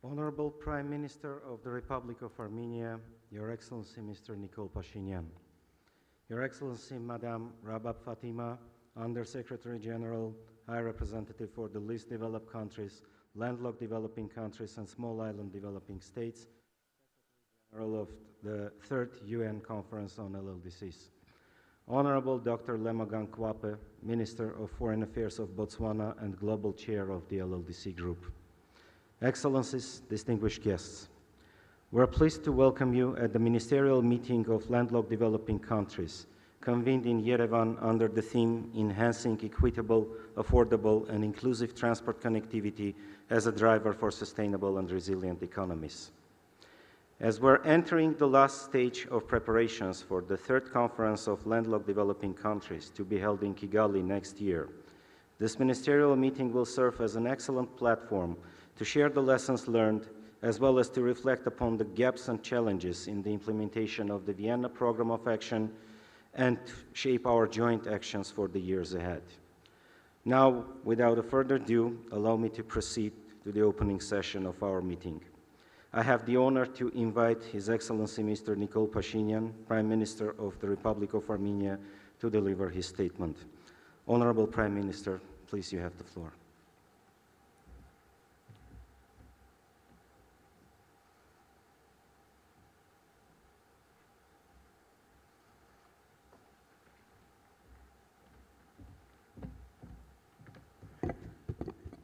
Honorable Prime Minister of the Republic of Armenia, Your Excellency Mr. Nikol Pashinyan, Your Excellency Madam Rabab Fatima, Under-Secretary General, High Representative for the Least Developed Countries, Landlocked Developing Countries and Small Island Developing States, General of the Third UN Conference on LLDCs. Honorable Dr. Lemogang Kwape, Minister of Foreign Affairs of Botswana and Global Chair of the LLDC Group. Excellencies, distinguished guests, we're pleased to welcome you at the Ministerial meeting of Landlocked Developing Countries, convened in Yerevan under the theme Enhancing Equitable, Affordable and Inclusive Transport Connectivity as a Driver for Sustainable and Resilient Economies. As we're entering the last stage of preparations for the third conference of Landlocked Developing Countries to be held in Kigali next year, this ministerial meeting will serve as an excellent platform to share the lessons learned, as well as to reflect upon the gaps and challenges in the implementation of the Vienna Programme of Action and shape our joint actions for the years ahead. Now, without further ado, allow me to proceed to the opening session of our meeting. I have the honor to invite His Excellency Mr. Nikol Pashinyan, Prime Minister of the Republic of Armenia, to deliver his statement. Honorable Prime Minister, please, you have the floor.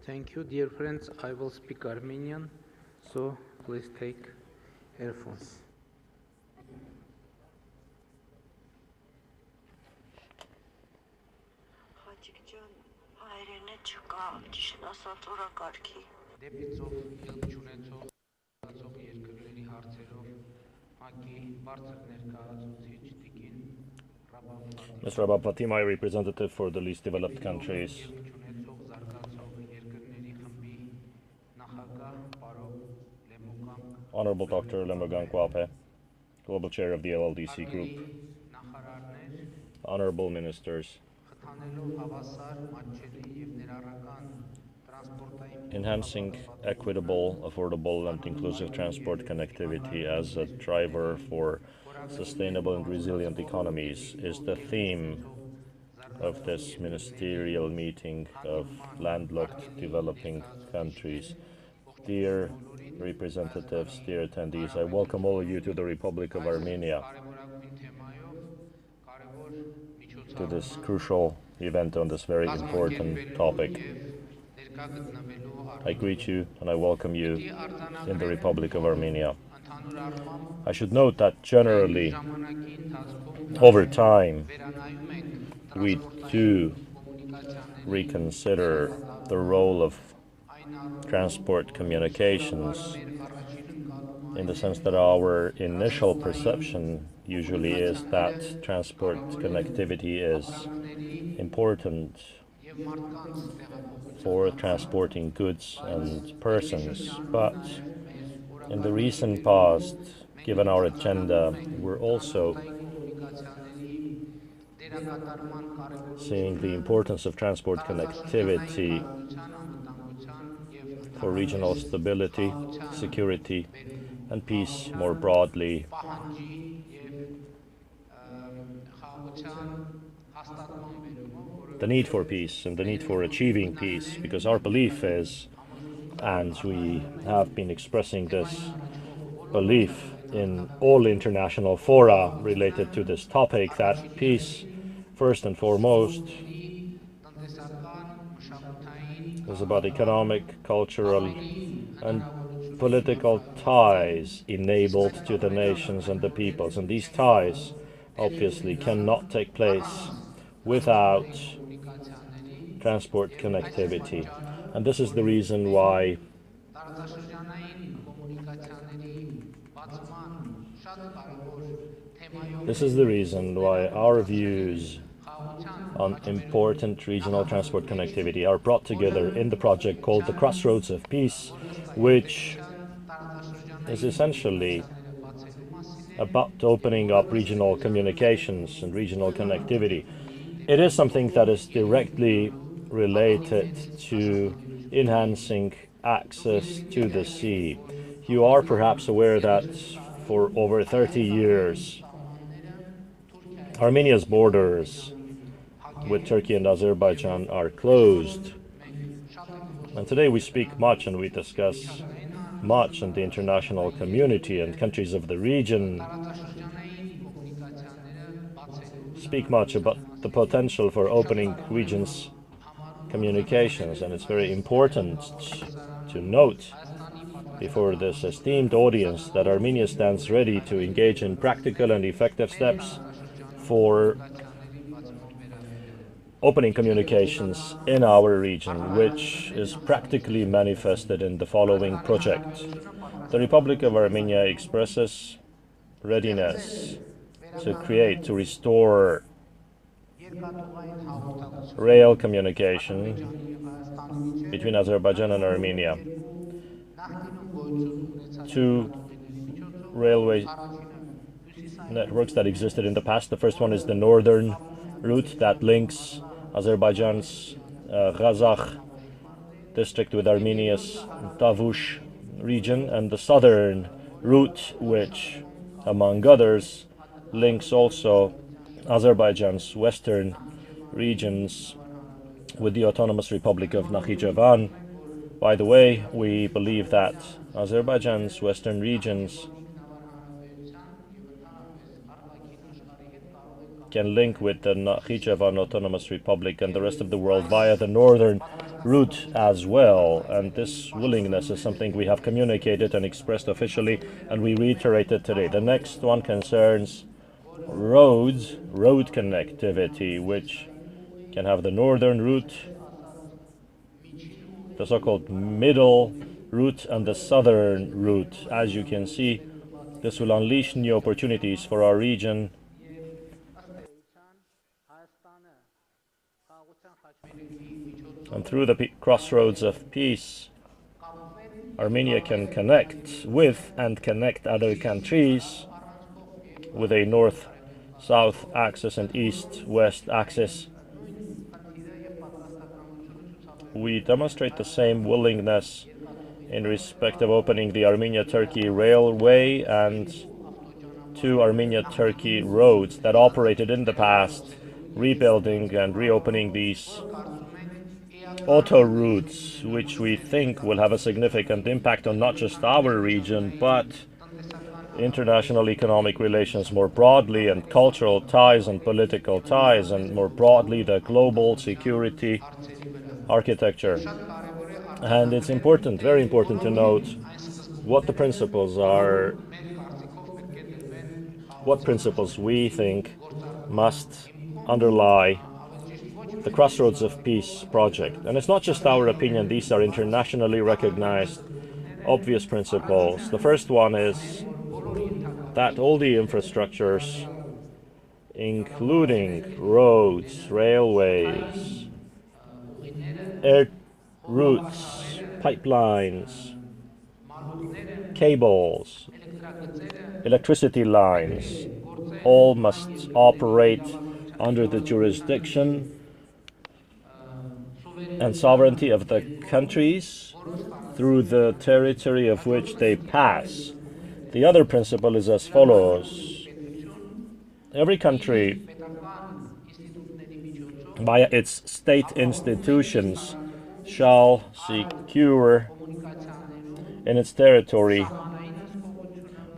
Thank you, dear friends. I will speak Armenian, so please take earphones. Ms. Rabab Fatima, representative for the least developed countries. Honorable Dr. Lemogang Kwape, Global Chair of the LLDC Group. Honorable Ministers. Enhancing equitable, affordable and inclusive transport connectivity as a driver for sustainable and resilient economies is the theme of this ministerial meeting of landlocked developing countries. Dear representatives, dear attendees, I welcome all of you to the Republic of Armenia, to this crucial event on this very important topic. I greet you and I welcome you in the Republic of Armenia. I should note that generally, over time, we do reconsider the role of transport communications in the sense that our initial perception usually is that transport connectivity is important for transporting goods and persons, but in the recent past, given our agenda, we're also seeing the importance of transport connectivity for regional stability, security, and peace more broadly. The need for peace and the need for achieving peace, because our belief is, and we have been expressing this belief in all international fora related to this topic, that peace, first and foremost, is about economic, cultural, and political ties enabled to the nations and the peoples. And these ties obviously cannot take place without transport connectivity. And this is the reason why our views on important regional transport connectivity are brought together in the project called the Crossroads of Peace, which is essentially about opening up regional communications and regional connectivity. It is something that is directly related to enhancing access to the sea. You are perhaps aware that for over 30 years, Armenia's borders with Turkey and Azerbaijan are closed. And today we speak much and we discuss much in the international community, and countries of the region speak much about the potential for opening regions' communications, and it's very important to note before this esteemed audience that Armenia stands ready to engage in practical and effective steps for opening communications in our region, which is practically manifested in the following project. The Republic of Armenia expresses readiness to restore rail communication between Azerbaijan and Armenia. Two railway networks that existed in the past. The first one is the northern route that links Azerbaijan's Kazakh district with Armenia's Tavush region, and the southern route, which, among others, links also Azerbaijan's western regions with the Autonomous Republic of Nakhichevan. By the way, we believe that Azerbaijan's western regions can link with the Nakhichevan Autonomous Republic and the rest of the world via the northern route as well. And this willingness is something we have communicated and expressed officially, and we reiterate it today. The next one concerns road connectivity, which can have the northern route, the so-called middle route, and the southern route. As you can see, this will unleash new opportunities for our region. And through the crossroads of peace, Armenia can connect with and connect other countries with a north-south axis and east-west axis. We demonstrate the same willingness in respect of opening the Armenia-Turkey Railway and two Armenia-Turkey roads that operated in the past, rebuilding and reopening these auto routes, which we think will have a significant impact on not just our region, but international economic relations more broadly, and cultural ties and political ties, and more broadly the global security architecture. And it's important, very important to note what the principles are, what principles we think must underlie the Crossroads of Peace project. And it's not just our opinion, these are internationally recognized obvious principles. The first one is that all the infrastructures, including roads, railways, air routes, pipelines, cables, electricity lines, all must operate under the jurisdiction and sovereignty of the countries through the territory of which they pass. The other principle is as follows. Every country, via its state institutions, shall secure in its territory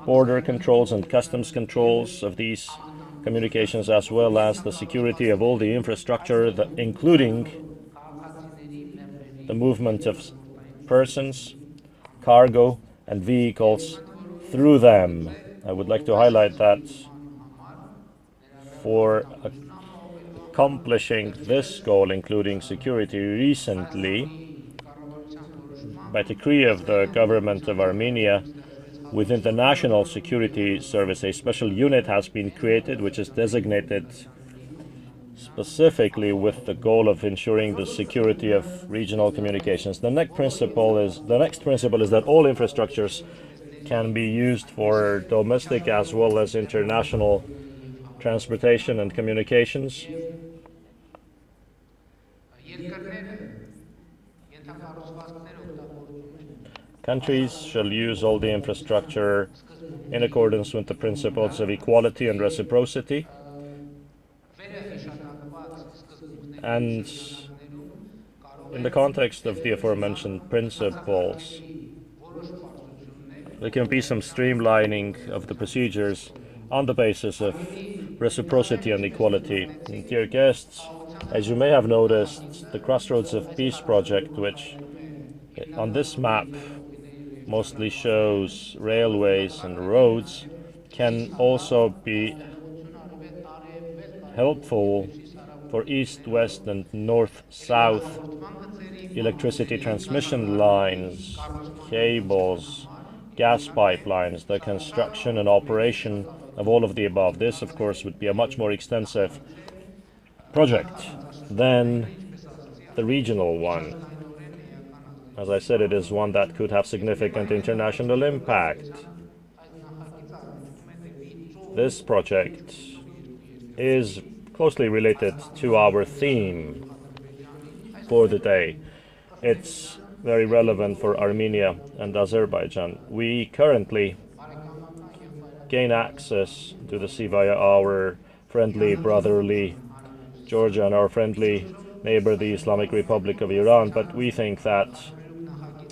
border controls and customs controls of these communications, as well as the security of all the infrastructure, including the movement of persons, cargo, and vehicles through them. I would like to highlight that for accomplishing this goal, including security, recently, by decree of the government of Armenia, within the National Security Service, a special unit has been created which is designated specifically with the goal of ensuring the security of regional communications. The next principle is that all infrastructures can be used for domestic as well as international transportation and communications. Countries shall use all the infrastructure in accordance with the principles of equality and reciprocity, and in the context of the aforementioned principles, there can be some streamlining of the procedures on the basis of reciprocity and equality. And dear guests, as you may have noticed, the Crossroads of Peace project, which on this map mostly shows railways and roads, can also be helpful for east, west, and north, south electricity transmission lines, cables, gas pipelines, the construction and operation of all of the above. This, of course, would be a much more extensive project than the regional one. As I said, it is one that could have significant international impact. This project is closely related to our theme for the day. It's very relevant for Armenia and Azerbaijan. We currently gain access to the sea via our friendly, brotherly Georgia and our friendly neighbor, the Islamic Republic of Iran, but we think that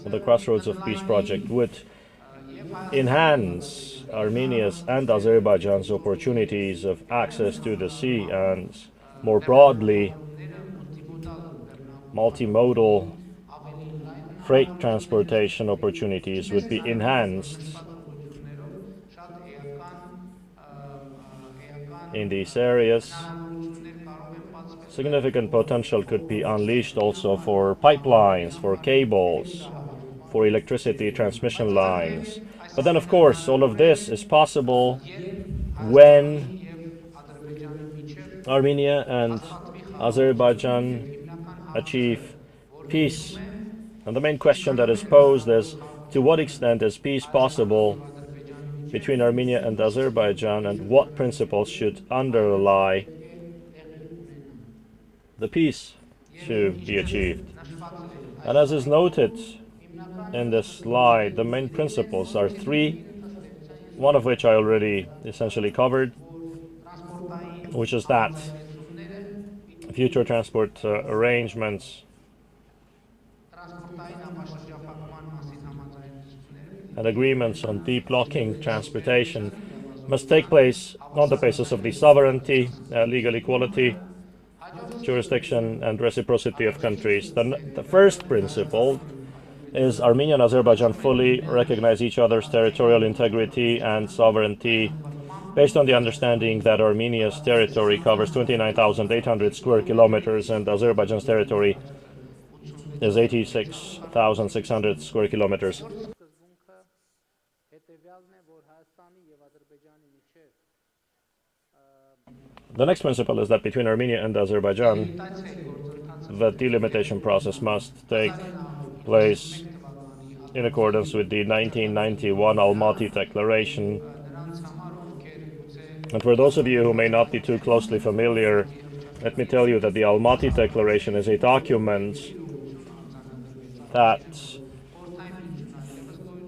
the Crossroads of Peace project would enhance Armenia's and Azerbaijan's opportunities of access to the sea, and more broadly, multimodal freight transportation opportunities would be enhanced in these areas. Significant potential could be unleashed also for pipelines, for cables, for electricity transmission lines. But then, of course, all of this is possible when Armenia and Azerbaijan achieve peace. And the main question that is posed is, to what extent is peace possible between Armenia and Azerbaijan, and what principles should underlie the peace to be achieved? And as is noted in this slide, the main principles are three, one of which I already essentially covered, which is that future transport arrangements and agreements on deblocking transportation must take place on the basis of the sovereignty, legal equality, jurisdiction, and reciprocity of countries. The first principle is Armenia and Azerbaijan fully recognize each other's territorial integrity and sovereignty based on the understanding that Armenia's territory covers 29,800 square kilometers and Azerbaijan's territory is 86,600 square kilometers. The next principle is that between Armenia and Azerbaijan, the delimitation process must take place in accordance with the 1991 Almaty Declaration. And for those of you who may not be too closely familiar, let me tell you that the Almaty Declaration is a document that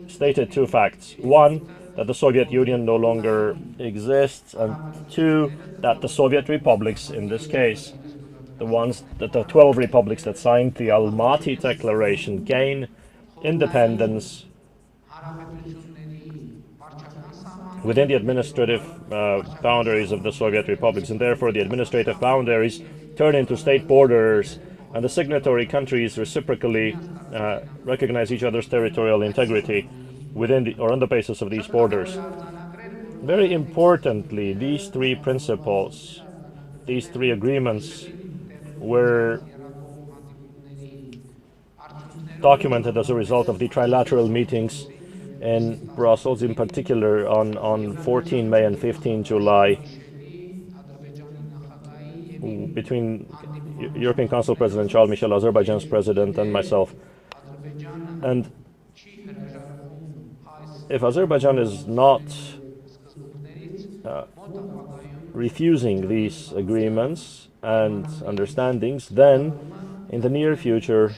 stated two facts. One, that the Soviet Union no longer exists, and two, that the Soviet republics, in this case, the 12 republics that signed the Almaty Declaration, gain independence within the administrative boundaries of the Soviet republics, and therefore the administrative boundaries turn into state borders, and the signatory countries reciprocally recognize each other's territorial integrity within or on the basis of these borders. Very importantly, these three principles, these three agreements were documented as a result of the trilateral meetings in Brussels, in particular on 14 May and 15 July, between European Council President Charles Michel, Azerbaijan's president, and myself. And if Azerbaijan is not refusing these agreements and understandings, then in the near future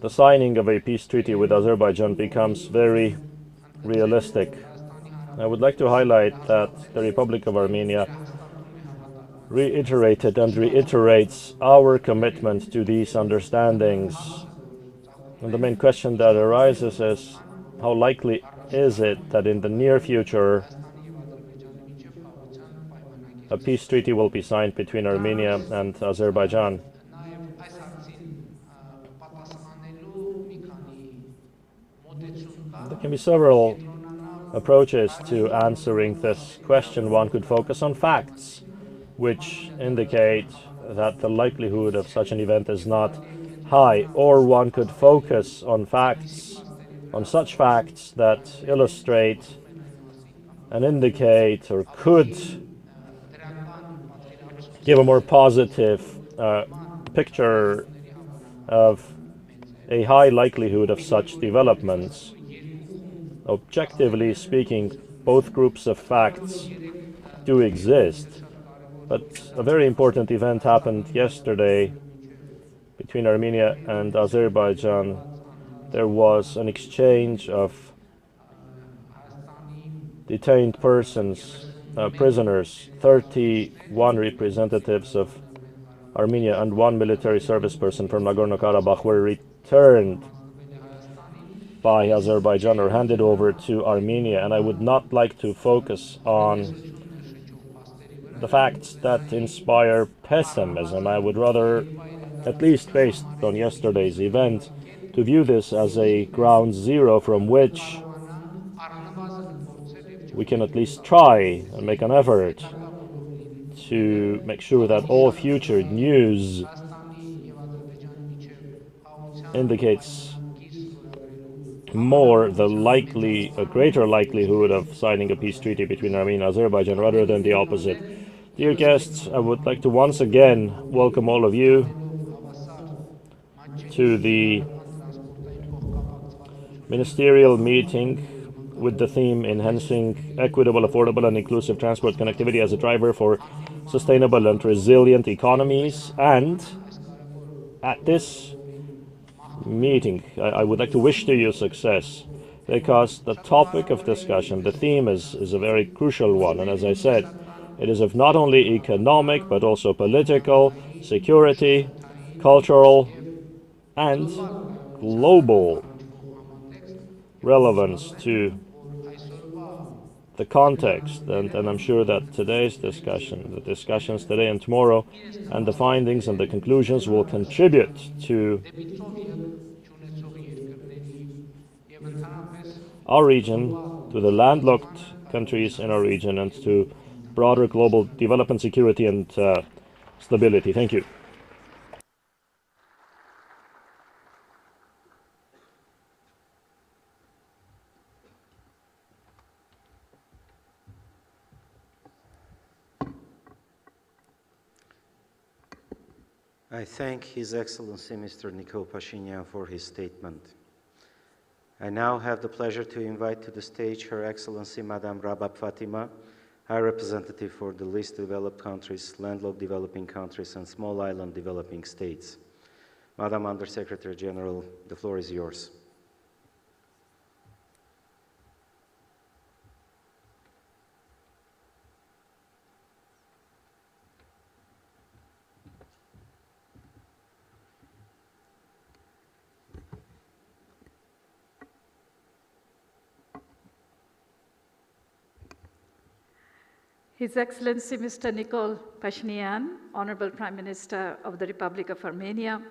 the signing of a peace treaty with Azerbaijan becomes very realistic. I would like to highlight that the Republic of Armenia reiterated and reiterates our commitment to these understandings. And the main question that arises is, how likely is it that in the near future a peace treaty will be signed between Armenia and Azerbaijan? There can be several approaches to answering this question. One could focus on facts, which indicate that the likelihood of such an event is not high, or one could focus on facts, on such facts that illustrate and indicate or could give a more positive picture of a high likelihood of such developments. Objectively speaking, both groups of facts do exist, but a very important event happened yesterday between Armenia and Azerbaijan. There was an exchange of detained persons, prisoners. 31 representatives of Armenia and 1 military service person from Nagorno-Karabakh were returned by Azerbaijan or handed over to Armenia, and I would not like to focus on the facts that inspire pessimism. I would rather, at least based on yesterday's event, to view this as a ground zero from which we can at least try and make an effort to make sure that all future news indicates a greater likelihood of signing a peace treaty between Armenia and Azerbaijan rather than the opposite. Dear guests, I would like to once again welcome all of you to the Ministerial meeting with the theme Enhancing Equitable, Affordable and Inclusive Transport Connectivity as a Driver for Sustainable and Resilient Economies. And at this meeting, I would like to wish to you success, because the topic of discussion, the theme is a very crucial one. And as I said, it is of not only economic, but also political, security, cultural, and global relevance to the context. And I'm sure that today's discussion, the discussions today and tomorrow, and the findings and the conclusions will contribute to our region, to the landlocked countries in our region, and to broader global development, security, and stability. Thank you. I thank His Excellency Mr. Nikol Pashinyan for his statement. I now have the pleasure to invite to the stage Her Excellency Madame Rabab Fatima, High Representative for the least developed countries, landlocked developing countries, and small island developing states. Madam Undersecretary General, the floor is yours. His Excellency Mr. Nikol Pashinyan, Honorable Prime Minister of the Republic of Armenia,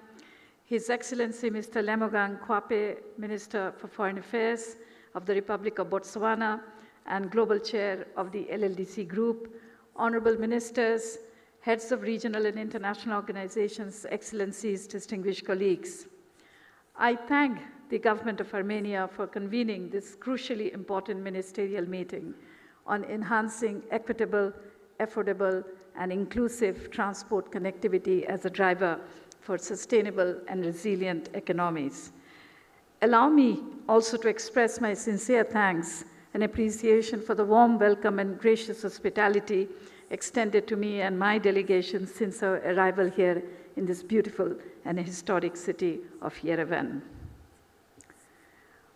His Excellency Mr. Lemogang Kwape, Minister for Foreign Affairs of the Republic of Botswana and Global Chair of the LLDC Group, Honorable Ministers, Heads of Regional and International Organizations, Excellencies, distinguished colleagues. I thank the Government of Armenia for convening this crucially important ministerial meeting on enhancing equitable, affordable, and inclusive transport connectivity as a driver for sustainable and resilient economies. Allow me also to express my sincere thanks and appreciation for the warm welcome and gracious hospitality extended to me and my delegation since our arrival here in this beautiful and historic city of Yerevan.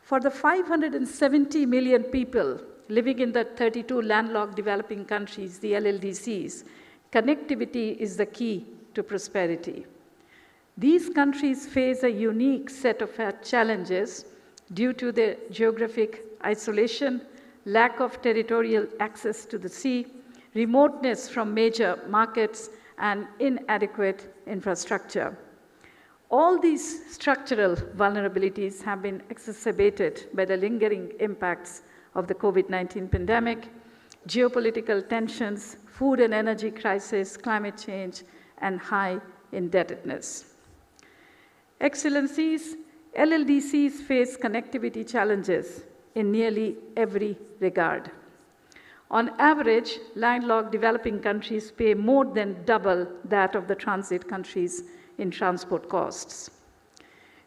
For the 570 million people living in the 32 landlocked developing countries, the LLDCs, connectivity is the key to prosperity. These countries face a unique set of challenges due to their geographic isolation, lack of territorial access to the sea, remoteness from major markets, and inadequate infrastructure. All these structural vulnerabilities have been exacerbated by the lingering impacts of the COVID-19 pandemic, geopolitical tensions, food and energy crisis, climate change, and high indebtedness. Excellencies, LLDCs face connectivity challenges in nearly every regard. On average, landlocked developing countries pay more than double that of the transit countries in transport costs.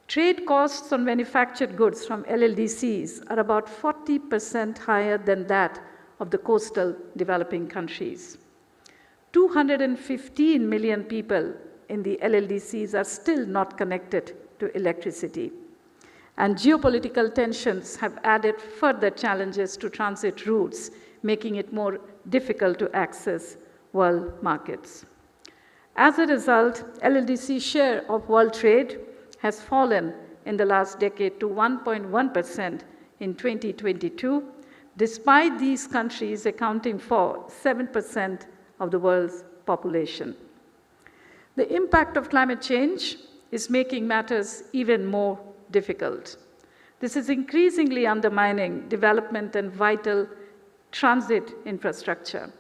Trade costs on manufactured goods from LLDCs are about 40% higher than that of the coastal developing countries. 215 million people in the LLDCs are still not connected to electricity. And geopolitical tensions have added further challenges to transit routes, making it more difficult to access world markets. As a result, LLDC share of world trade has fallen in the last decade to 1.1% in 2022, despite these countries accounting for 7% of the world's population. The impact of climate change is making matters even more difficult. This is increasingly undermining development and vital transit infrastructure.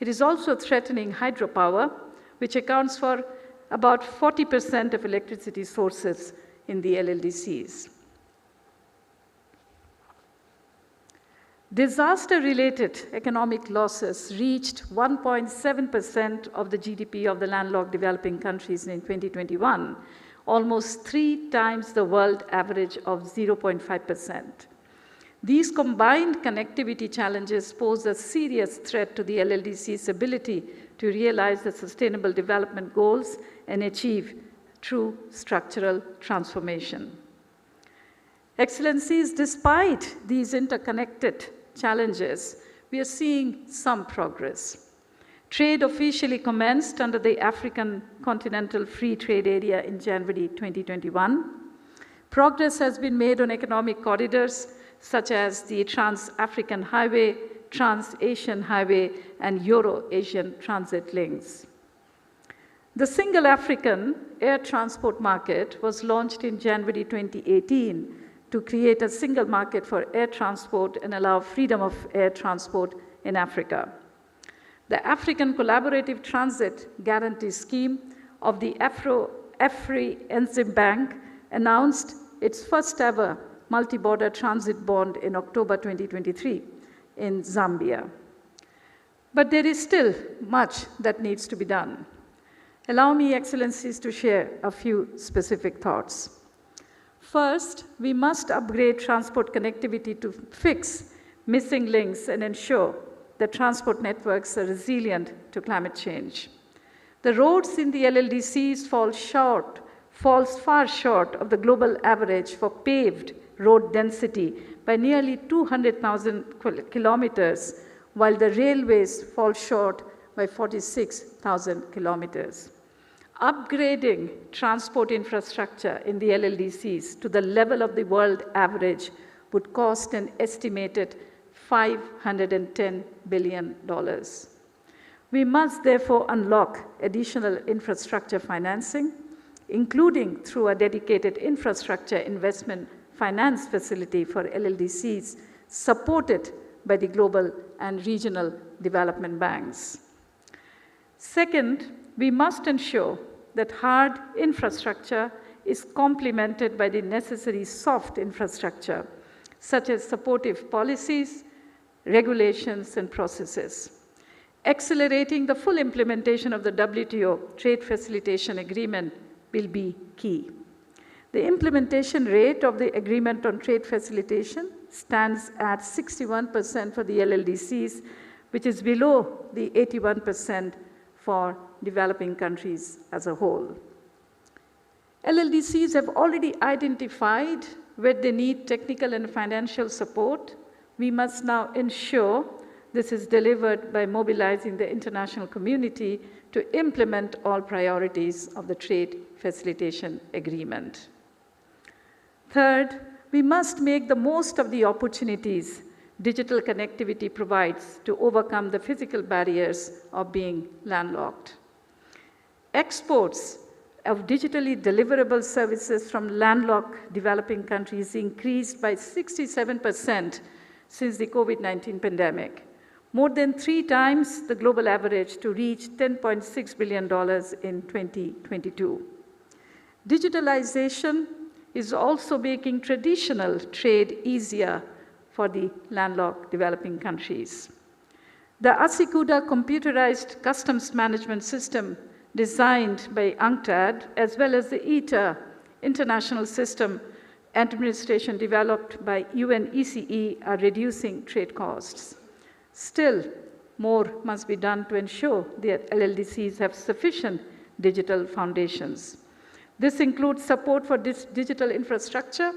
It is also threatening hydropower, which accounts for about 40% of electricity sources in the LLDCs. Disaster-related economic losses reached 1.7% of the GDP of the landlocked developing countries in 2021, almost 3 times the world average of 0.5%. These combined connectivity challenges pose a serious threat to the LLDC's ability to realize the Sustainable Development Goals and achieve true structural transformation. Excellencies, despite these interconnected challenges, we are seeing some progress. Trade officially commenced under the African Continental Free Trade Area in January 2021. Progress has been made on economic corridors such as the Trans-African Highway, Trans-Asian Highway, and Euro-Asian transit links. The Single African Air Transport Market was launched in January 2018 to create a single market for air transport and allow freedom of air transport in Africa. The African Collaborative Transit Guarantee Scheme of the Afri-Exim announced its first ever multi-border transit bond in October 2023 in Zambia. But there is still much that needs to be done. Allow me, Excellencies, to share a few specific thoughts. First, we must upgrade transport connectivity to fix missing links and ensure that transport networks are resilient to climate change. The roads in the LLDCs falls far short of the global average for paved road density by nearly 200,000 kilometers, while the railways fall short by 46,000 kilometers. Upgrading transport infrastructure in the LLDCs to the level of the world average would cost an estimated $510 billion. We must therefore unlock additional infrastructure financing, including through a dedicated infrastructure investment finance facility for LLDCs supported by the global and regional development banks. Second, we must ensure that hard infrastructure is complemented by the necessary soft infrastructure, such as supportive policies, regulations, and processes. Accelerating the full implementation of the WTO Trade Facilitation Agreement will be key. The implementation rate of the Agreement on Trade Facilitation stands at 61% for the LLDCs, which is below the 81% for developing countries as a whole. LLDCs have already identified where they need technical and financial support, we must now ensure this is delivered by mobilizing the international community to implement all priorities of the Trade Facilitation Agreement. Third, we must make the most of the opportunities digital connectivity provides to overcome the physical barriers of being landlocked. Exports of digitally deliverable services from landlocked developing countries increased by 67% since the COVID-19 pandemic, more than 3 times the global average, to reach $10.6 billion in 2022. Digitalization is also making traditional trade easier for the landlocked developing countries. The ASICUDA computerized customs management system designed by UNCTAD, as well as the ITA international system administration developed by UNECE, are reducing trade costs. Still, more must be done to ensure that LLDCs have sufficient digital foundations. This includes support for digital infrastructure,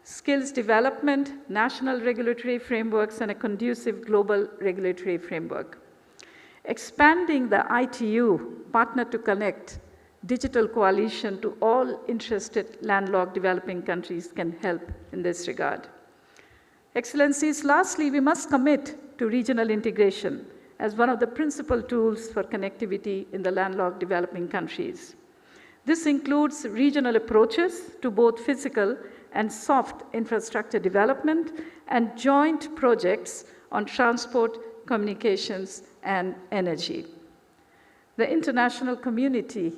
skills development, national regulatory frameworks, and a conducive global regulatory framework. Expanding the ITU, Partner to Connect, digital coalition to all interested landlocked developing countries can help in this regard. Excellencies, lastly, we must commit to regional integration as one of the principal tools for connectivity in the landlocked developing countries. This includes regional approaches to both physical and soft infrastructure development and joint projects on transport, communications, and energy. The international community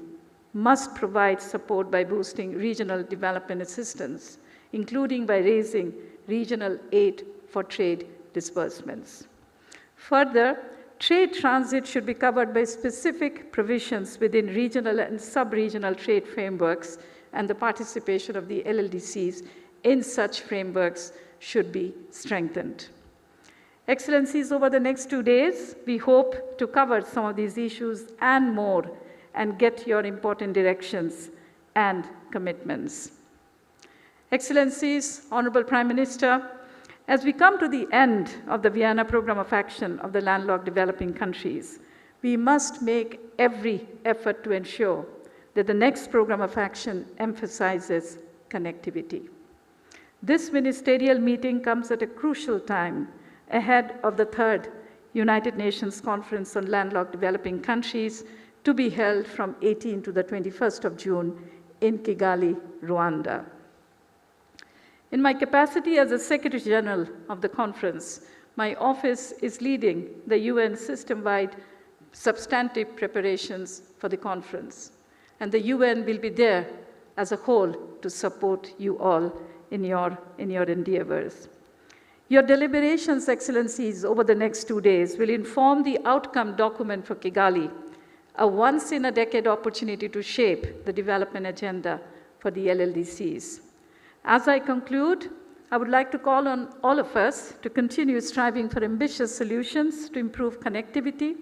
must provide support by boosting regional development assistance, including by raising regional aid for trade disbursements. Further, trade transit should be covered by specific provisions within regional and sub-regional trade frameworks, and the participation of the LLDCs in such frameworks should be strengthened. Excellencies, over the next 2 days, we hope to cover some of these issues and more and get your important directions and commitments. Excellencies, Honorable Prime Minister, as we come to the end of the Vienna Programme of Action of the landlocked developing countries, we must make every effort to ensure that the next Programme of Action emphasizes connectivity. This ministerial meeting comes at a crucial time ahead of the 3rd United Nations Conference on Landlocked Developing Countries to be held from 18 to the 21st of June in Kigali, Rwanda. In my capacity as the Secretary General of the conference, my office is leading the UN system-wide substantive preparations for the conference, and the UN will be there as a whole to support you all in your endeavors. Your deliberations, Excellencies, over the next 2 days will inform the outcome document for Kigali, a once-in-a-decade opportunity to shape the development agenda for the LLDCs. As I conclude, I would like to call on all of us to continue striving for ambitious solutions to improve connectivity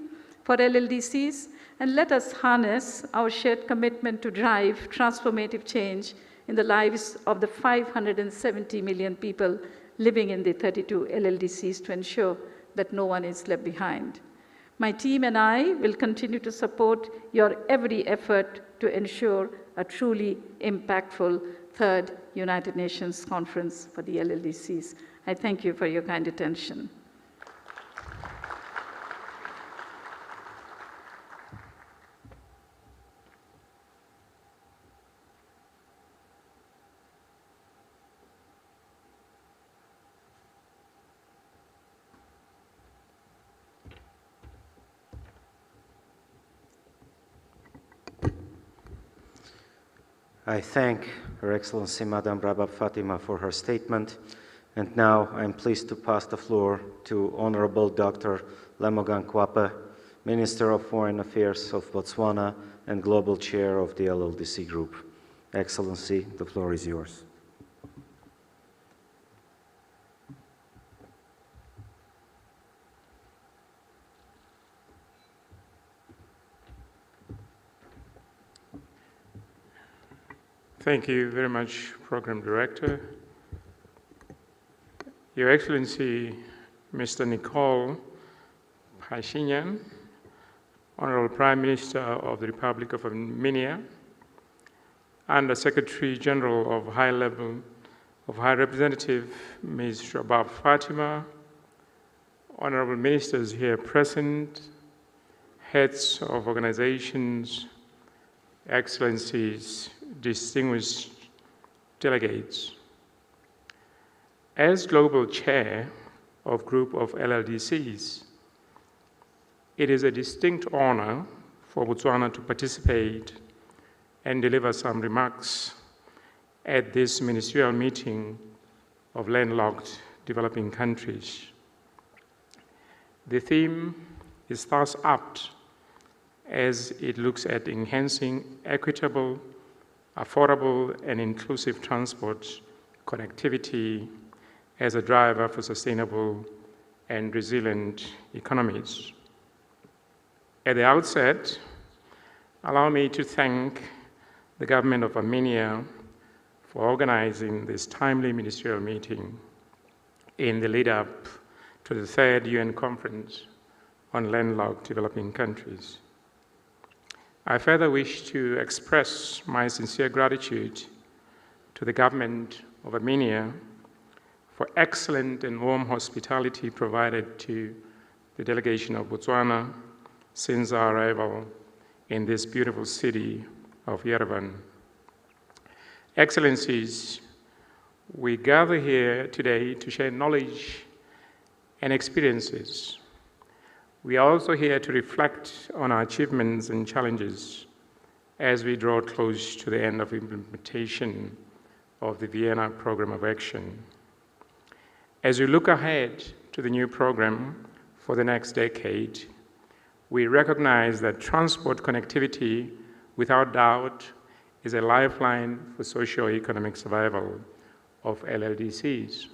for LLDCs, and let us harness our shared commitment to drive transformative change in the lives of the 570 million people living in the 32 LLDCs to ensure that no one is left behind. My team and I will continue to support your every effort to ensure a truly impactful 3rd United Nations Conference for the LLDCs. I thank you for your kind attention. I thank Her Excellency Madame Rabab Fatima for her statement, and now I'm pleased to pass the floor to Honorable Dr. Lemogang Kwape, Minister of Foreign Affairs of Botswana and Global Chair of the LLDC Group. Excellency, the floor is yours. Thank you very much, Program Director. Your Excellency, Mr. Nicole Pashinyan, Honorable Prime Minister of the Republic of Armenia, and the Secretary General of High Representative Ms. Rabab Fatima, Honorable Ministers here present, heads of organizations, Excellencies, distinguished delegates. As Global Chair of Group of LLDCs, it is a distinct honor for Botswana to participate and deliver some remarks at this ministerial meeting of landlocked developing countries. The theme is thus apt as it looks at enhancing equitable, affordable, and inclusive transport connectivity as a driver for sustainable and resilient economies. At the outset, allow me to thank the government of Armenia for organizing this timely ministerial meeting in the lead-up to the 3rd UN Conference on Landlocked Developing Countries. I further wish to express my sincere gratitude to the government of Armenia for excellent and warm hospitality provided to the delegation of Botswana since our arrival in this beautiful city of Yerevan. Excellencies, we gather here today to share knowledge and experiences. We are also here to reflect on our achievements and challenges as we draw close to the end of implementation of the Vienna Program of Action. As we look ahead to the new program for the next decade, we recognize that transport connectivity, without doubt, is a lifeline for socio-economic survival of LLDCs.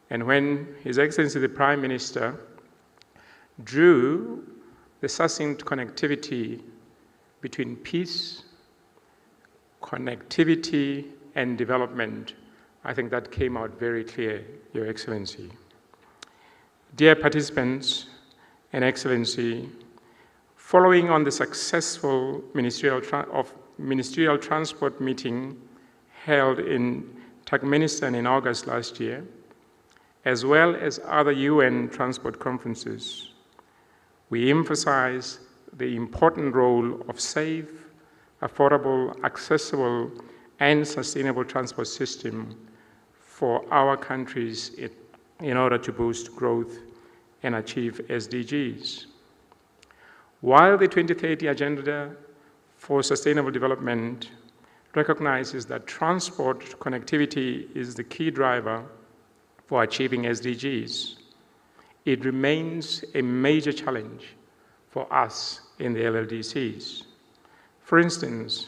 And when His Excellency the Prime Minister drew the succinct connectivity between peace, connectivity, and development, I think that came out very clear, Your Excellency. Dear participants and Excellency, following on the successful ministerial transport meeting held in Turkmenistan in August last year, as well as other UN transport conferences, we emphasize the important role of safe, affordable, accessible, and sustainable transport system for our countries in order to boost growth and achieve SDGs. While the 2030 Agenda for Sustainable Development recognizes that transport connectivity is the key driver for achieving SDGs, it remains a major challenge for us in the LLDCs. For instance,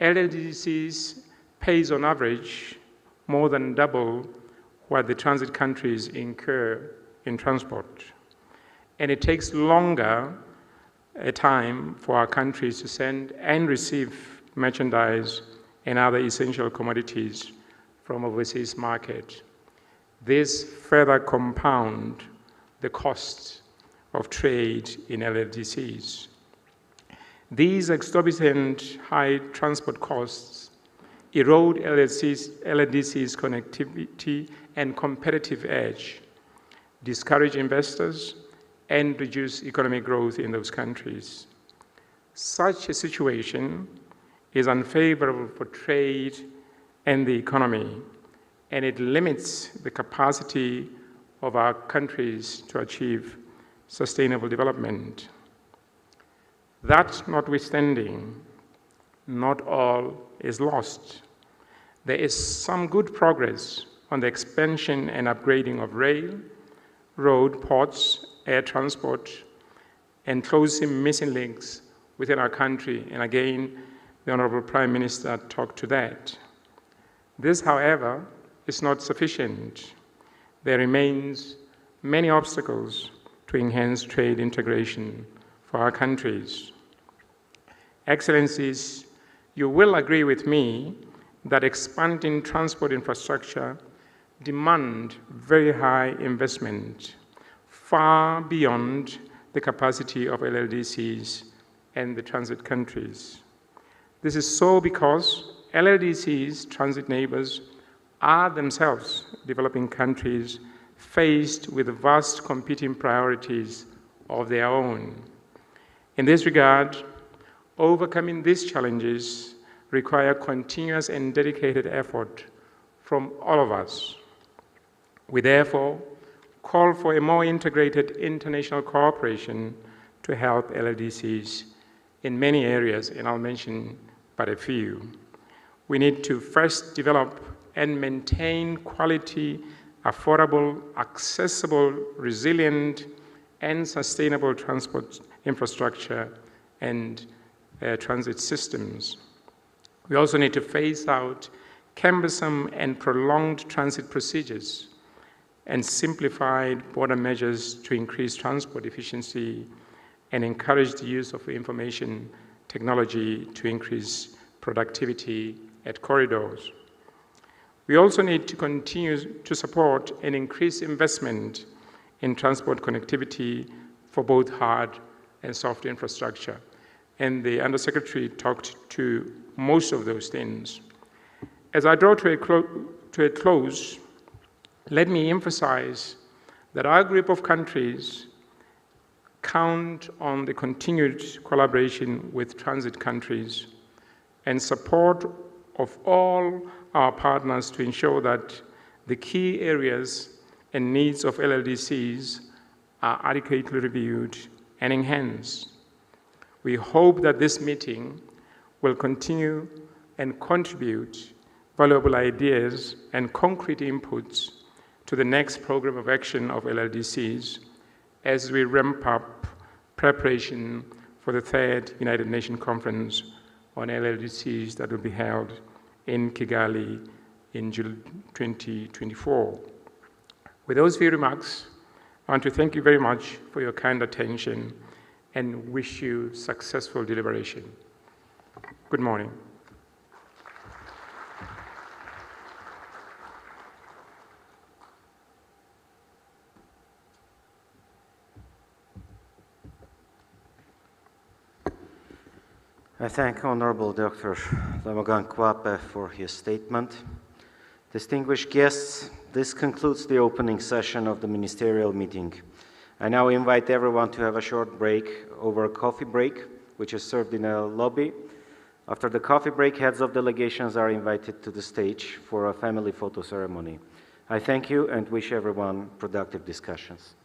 LLDCs pays on average more than double what the transit countries incur in transport. And it takes longer a time for our countries to send and receive merchandise and other essential commodities from overseas market. This further compound the costs of trade in LLDCs. These exorbitant high transport costs erode LLDC's connectivity and competitive edge, discourage investors, and reduce economic growth in those countries. Such a situation is unfavorable for trade and the economy, and it limits the capacity of our countries to achieve sustainable development. That notwithstanding, not all is lost. There is some good progress on the expansion and upgrading of rail, road, ports, air transport, and closing missing links within our country. And again, the Honorable Prime Minister talked to that. This, however, is not sufficient. There remains many obstacles to enhance trade integration for our countries. Excellencies, you will agree with me that expanding transport infrastructure demand very high investment, far beyond the capacity of LLDCs and the transit countries. This is so because LLDCs, transit neighbors, are themselves developing countries faced with vast competing priorities of their own. In this regard, overcoming these challenges require continuous and dedicated effort from all of us. We therefore call for a more integrated international cooperation to help LLDCs in many areas, and I'll mention but a few. We need to first develop and maintain quality, affordable, accessible, resilient, and sustainable transport infrastructure and transit systems. We also need to phase out cumbersome and prolonged transit procedures and simplified border measures to increase transport efficiency and encourage the use of information technology to increase productivity at corridors. We also need to continue to support and increase investment in transport connectivity for both hard and soft infrastructure. And the Undersecretary talked to most of those things. As I draw to a close, let me emphasize that our group of countries count on the continued collaboration with transit countries and support of all our partners to ensure that the key areas and needs of LLDCs are adequately reviewed and enhanced. We hope that this meeting will continue and contribute valuable ideas and concrete inputs to the next program of action of LLDCs as we ramp up preparation for the third United Nations Conference on LLDCs that will be held in Kigali in July 2024. With those few remarks, I want to thank you very much for your kind attention and wish you successful deliberation. Good morning. I thank Honorable Dr. Lemogang Kwape for his statement. Distinguished guests, this concludes the opening session of the ministerial meeting. I now invite everyone to have a short break over a coffee break, which is served in a lobby. After the coffee break, heads of delegations are invited to the stage for a family photo ceremony. I thank you and wish everyone productive discussions.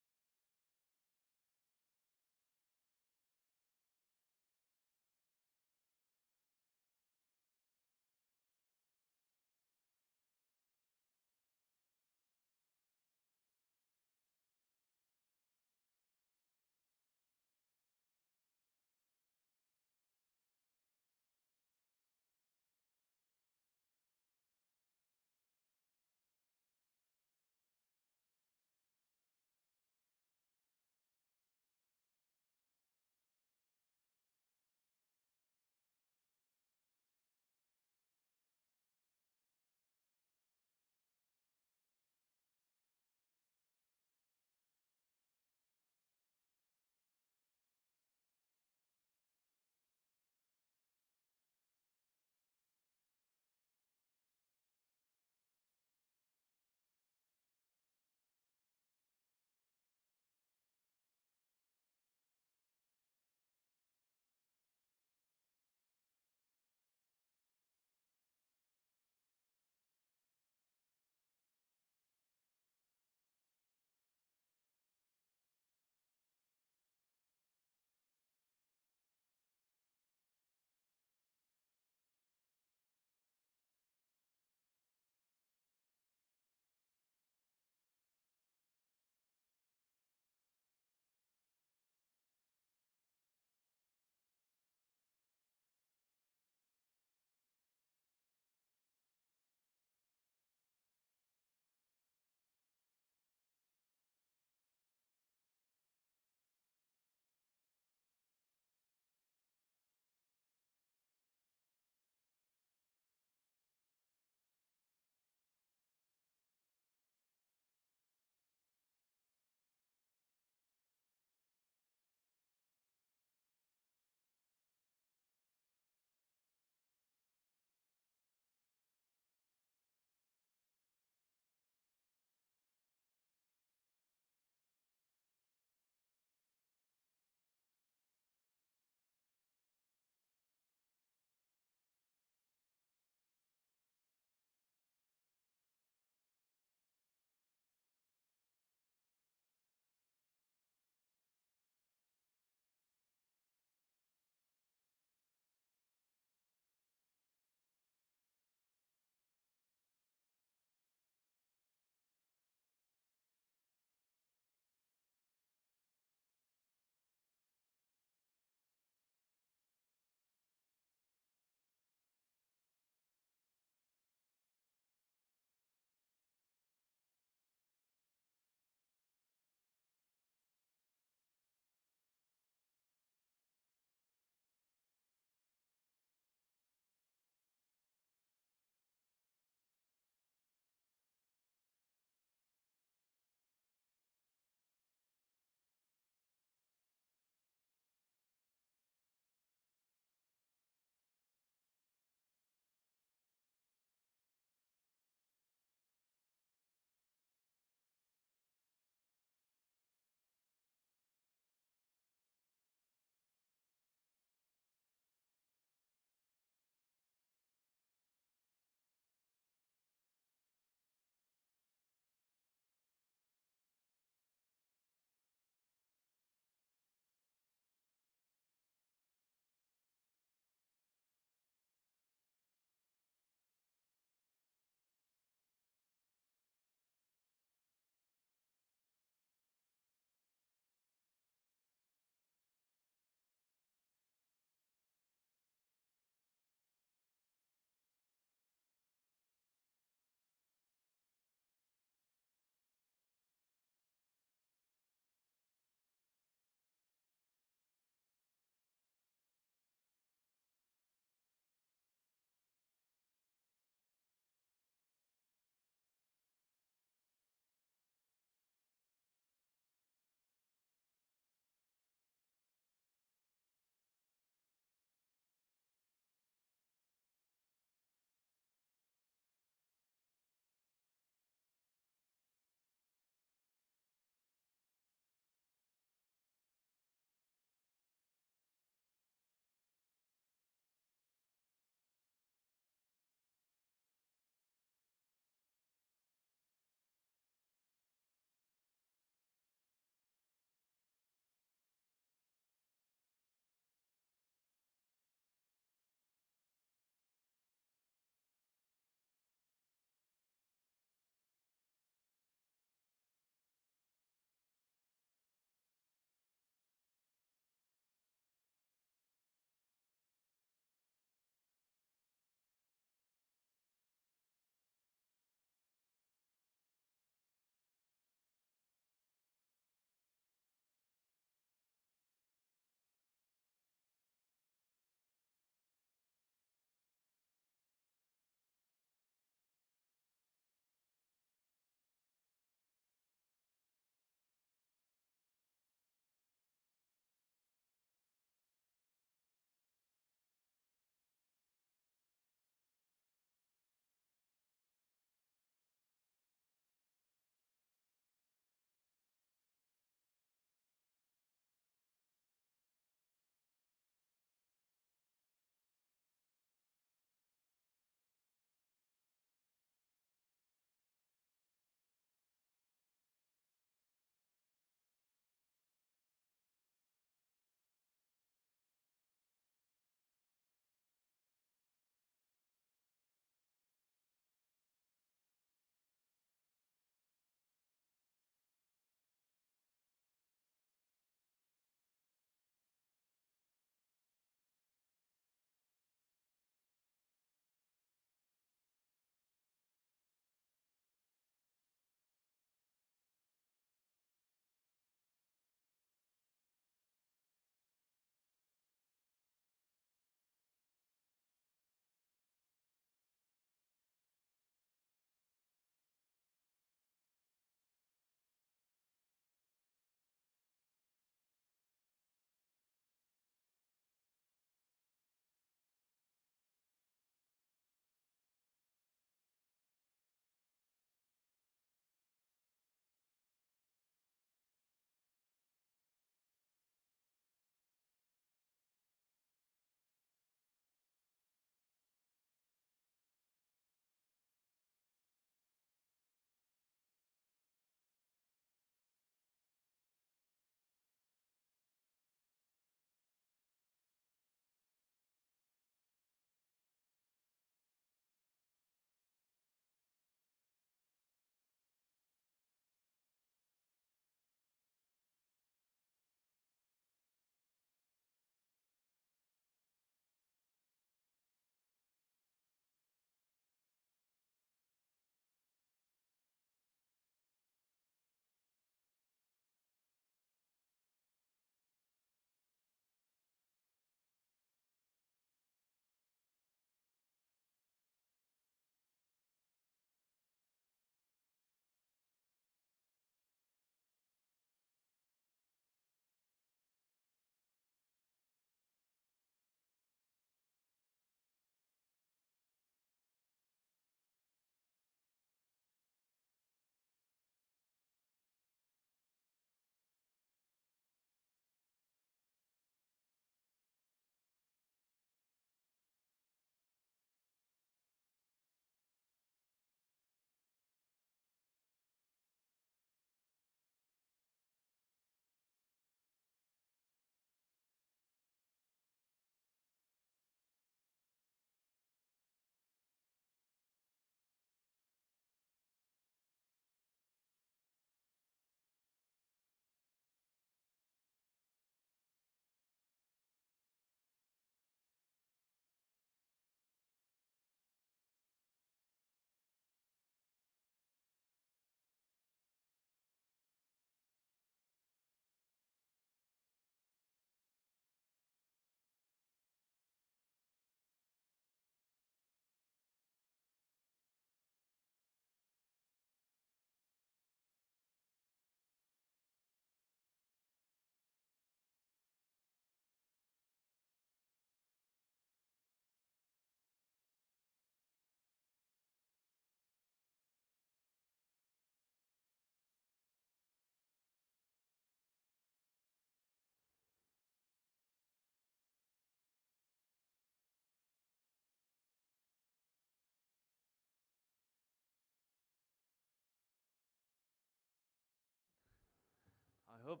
hope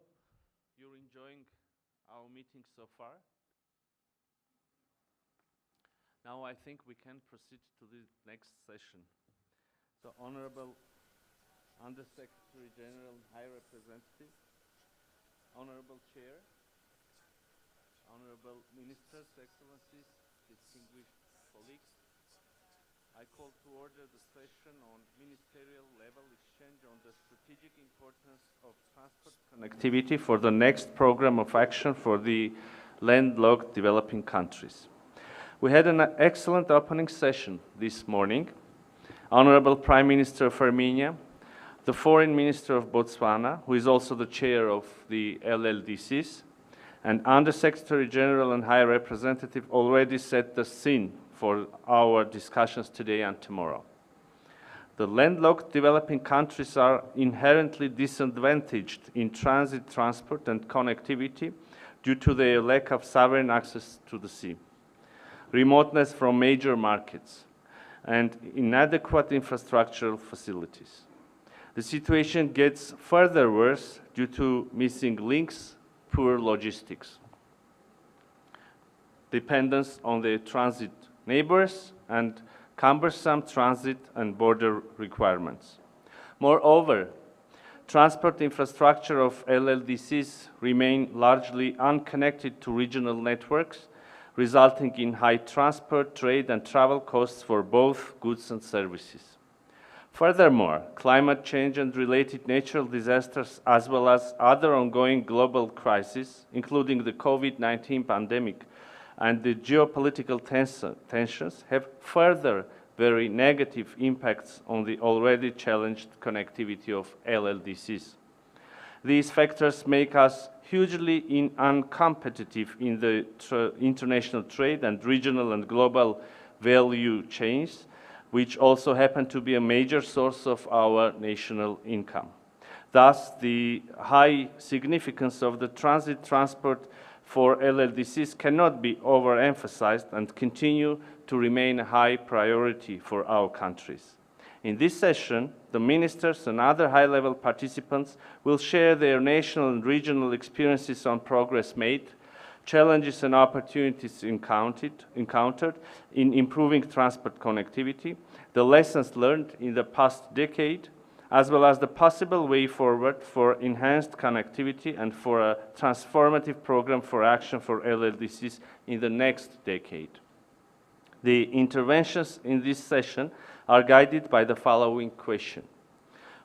you're enjoying our meeting so far. Now I think we can proceed to the next session. So, Honorable Undersecretary General, High Representative, Honorable Chair, Honorable Ministers, Excellencies, distinguished colleagues, I call to order the session on ministerial level exchange on the strategic importance of transport connectivity for the next program of action for the landlocked developing countries. We had an excellent opening session this morning. Honorable Prime Minister of Armenia, the Foreign Minister of Botswana, who is also the chair of the LLDCs, and Undersecretary General and High Representative already set the scene for our discussions today and tomorrow. The landlocked developing countries are inherently disadvantaged in transit, transport, and connectivity due to their lack of sovereign access to the sea, remoteness from major markets, and inadequate infrastructural facilities. The situation gets further worse due to missing links, poor logistics, dependence on their transit neighbors, and cumbersome transit and border requirements. Moreover, transport infrastructure of LLDCs remain largely unconnected to regional networks, resulting in high transport, trade, and travel costs for both goods and services. Furthermore, climate change and related natural disasters, as well as other ongoing global crises, including the COVID-19 pandemic and the geopolitical tensions, have further very negative impacts on the already challenged connectivity of LLDCs. These factors make us hugely uncompetitive in the international trade and regional and global value chains, which also happen to be a major source of our national income. Thus, the high significance of the transit transport for LLDCs cannot be overemphasized and continue to remain a high priority for our countries. In this session, the ministers and other high-level participants will share their national and regional experiences on progress made, challenges and opportunities encountered in improving transport connectivity, the lessons learned in the past decade, as well as the possible way forward for enhanced connectivity and for a transformative program for action for LLDCs in the next decade. The interventions in this session are guided by the following question.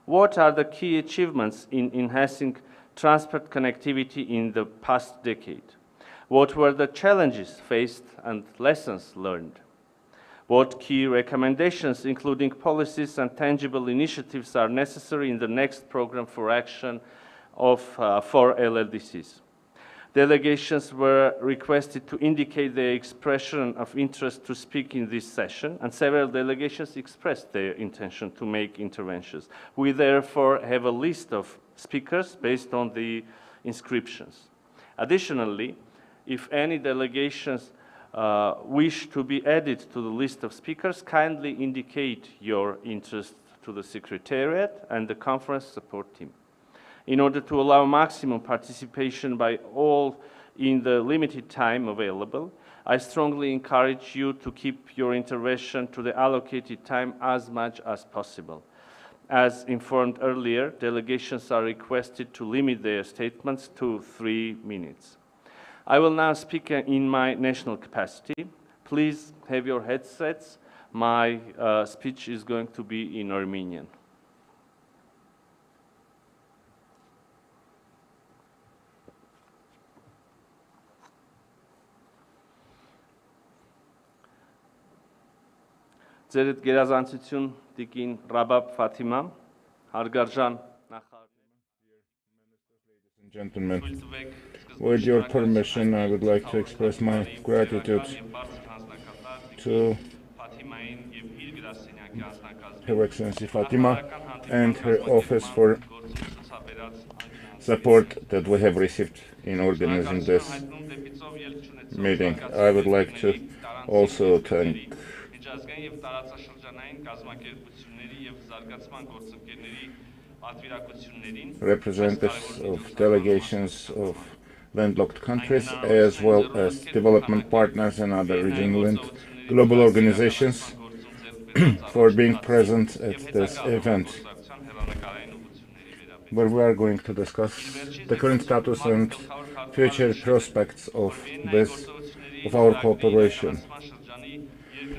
What are the key achievements in enhancing transport connectivity in the past decade? What were the challenges faced and lessons learned? What key recommendations, including policies and tangible initiatives, are necessary in the next program for action for LLDCs? Delegations were requested to indicate their expression of interest to speak in this session, and several delegations expressed their intention to make interventions. We therefore have a list of speakers based on the inscriptions. Additionally, if any delegations wish to be added to the list of speakers, kindly indicate your interest to the Secretariat and the conference support team. In order to allow maximum participation by all in the limited time available, I strongly encourage you to keep your intervention to the allocated time as much as possible. As informed earlier, delegations are requested to limit their statements to 3 minutes. I will now speak in my national capacity. Please have your headsets. My speech is going to be in Armenian. Ձերդ գերազանցություն Տիկին Ռաբաբ Ֆաթիմա, հարգարժան Gentlemen, with your permission, I would like to express my gratitude to Her Excellency Fatima and her office for support that we have received in organizing this meeting. I would like to also thank representatives of delegations of landlocked countries, as well as development partners and other regional and global organizations for being present at this event, where we are going to discuss the current status and future prospects of our cooperation.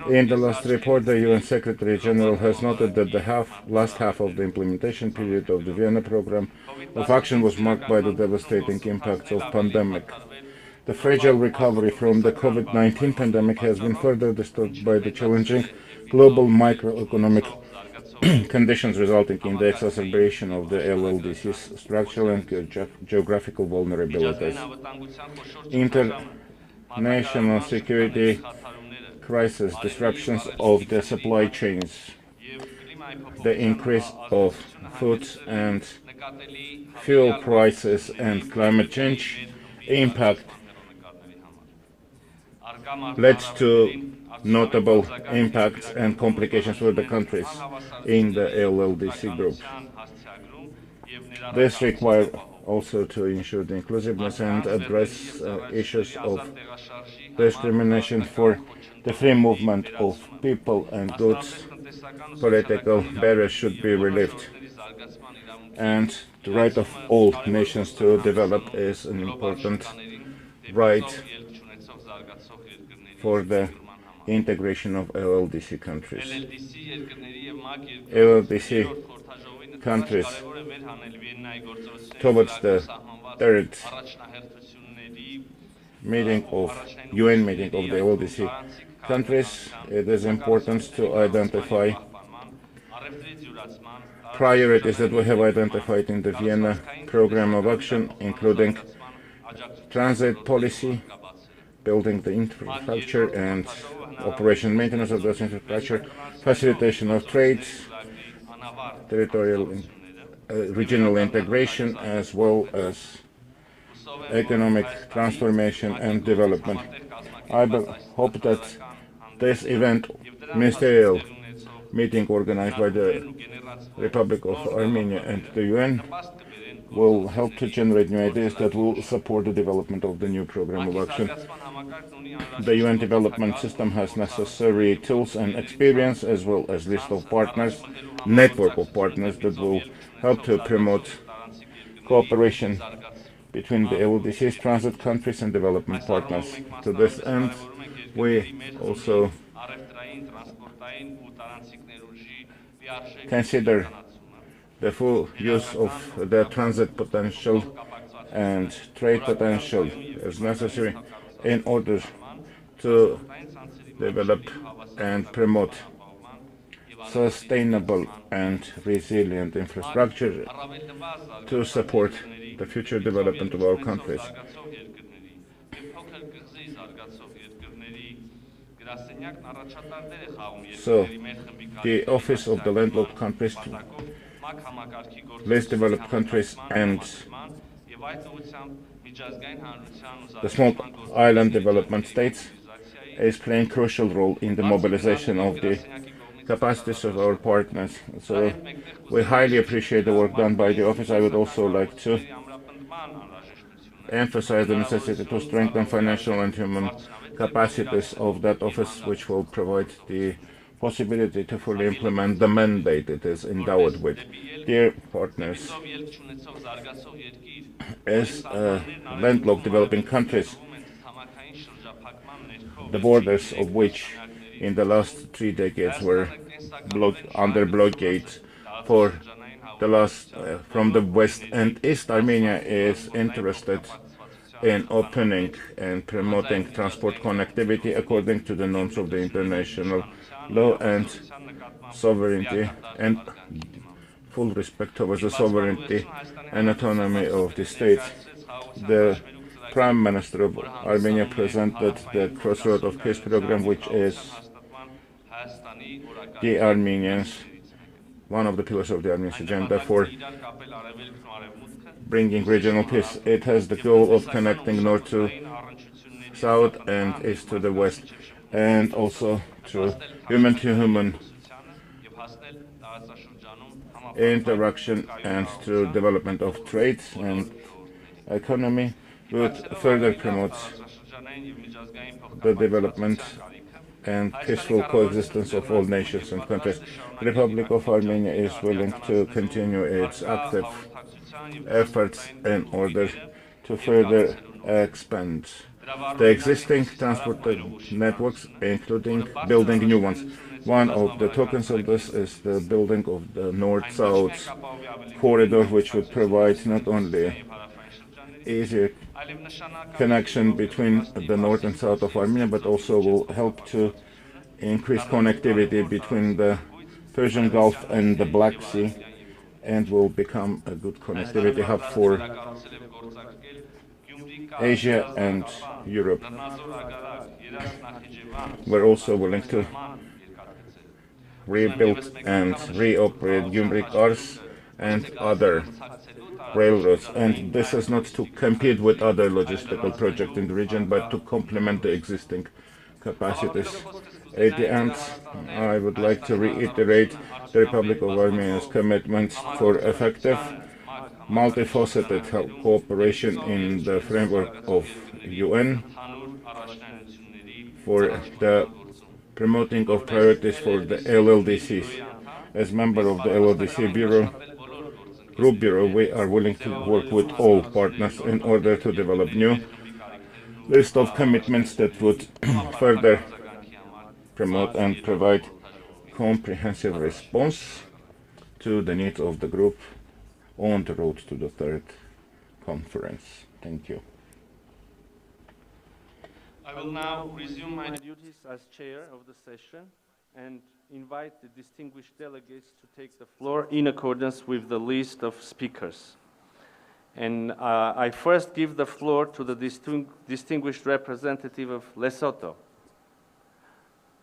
In the last report, the UN Secretary General has noted that the last half of the implementation period of the Vienna Programme of Action was marked by the devastating impacts of pandemic. The fragile recovery from the COVID-19 pandemic has been further disturbed by the challenging global macroeconomic conditions resulting in the exacerbation of the LLDC's structural and geographical vulnerabilities. International security crisis, disruptions of the supply chains, the increase of food and fuel prices, and climate change impact led to notable impacts and complications for the countries in the LLDC group. This requires also to ensure the inclusiveness and address issues of discrimination for the free movement of people and goods. Political barriers should be relieved, and the right of all nations to develop is an important right for the integration of LLDC countries. LLDC countries towards the third UN meeting of the LLDC countries, it is important to identify priorities that we have identified in the Vienna Programme of Action, including transit policy, building the infrastructure and operation maintenance of this infrastructure, facilitation of trade, territorial regional integration, as well as economic transformation and development. I hope that this event, Ministerial meeting organized by the Republic of Armenia and the UN, will help to generate new ideas that will support the development of the new program of action. The UN development system has necessary tools and experience, as well as list of partners, network of partners that will help to promote cooperation between the LDC's transit countries and development partners. To this end, we also consider the full use of the transit potential and trade potential as necessary in order to develop and promote sustainable and resilient infrastructure to support the future development of our countries. So, the Office of the Landlocked Countries, Least Developed Countries, and the Small Island Development States is playing a crucial role in the mobilization of the capacities of our partners. So we highly appreciate the work done by the office. I would also like to emphasize the necessity to strengthen financial and human capacities of that office, which will provide the possibility to fully implement the mandate it is endowed with. Dear partners, as landlocked developing countries, the borders of which in the last 3 decades were under blockade for the last from the west and east, Armenia is interested in opening and promoting transport connectivity according to the norms of the international law and sovereignty, and full respect towards the sovereignty and autonomy of the states. The Prime Minister of Armenia presented the Crossroad of Peace program, which is the Armenians, one of the pillars of the Armenian agenda for bringing regional peace. It has the goal of connecting north to south and east to the west, and also to human interaction and through development of trade and economy would further promote the development and peaceful coexistence of all nations and countries. The Republic of Armenia is willing to continue its active efforts in order to further expand the existing transport networks, including building new ones. One of the tokens of this is the building of the North-South corridor, which would provide not only easier connection between the north and south of Armenia, but also will help to increase connectivity between the Persian Gulf and the Black Sea, and will become a good connectivity hub for Asia and Europe. We're also willing to rebuild and reoperate Gümrük Ars and other railroads, and this is not to compete with other logistical projects in the region, but to complement the existing capacities. At the end, I would like to reiterate the Republic of Armenia's commitment for effective, multifaceted cooperation in the framework of UN for the promoting of priorities for the LLDCs. As member of the LLDC Group Bureau, we are willing to work with all partners in order to develop new list of commitments that would further promote and provide comprehensive response to the needs of the group on the road to the third conference. Thank you. I will now resume my duties as chair of the session and invite the distinguished delegates to take the floor in accordance with the list of speakers. And I first give the floor to the distinguished representative of Lesotho.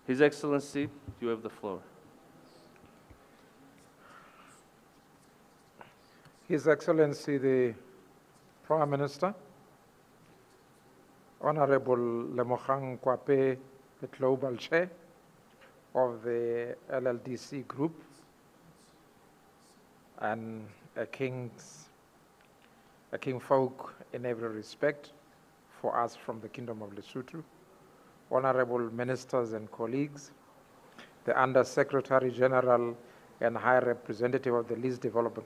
His Excellency, you have the floor. His Excellency the Prime Minister, Honorable Lemogang Kwape, the Global Chair of the LLDC Group, and a kingfolk in every respect for us from the Kingdom of Lesotho, Honorable Ministers and colleagues, the Under Secretary General and High Representative of the least developed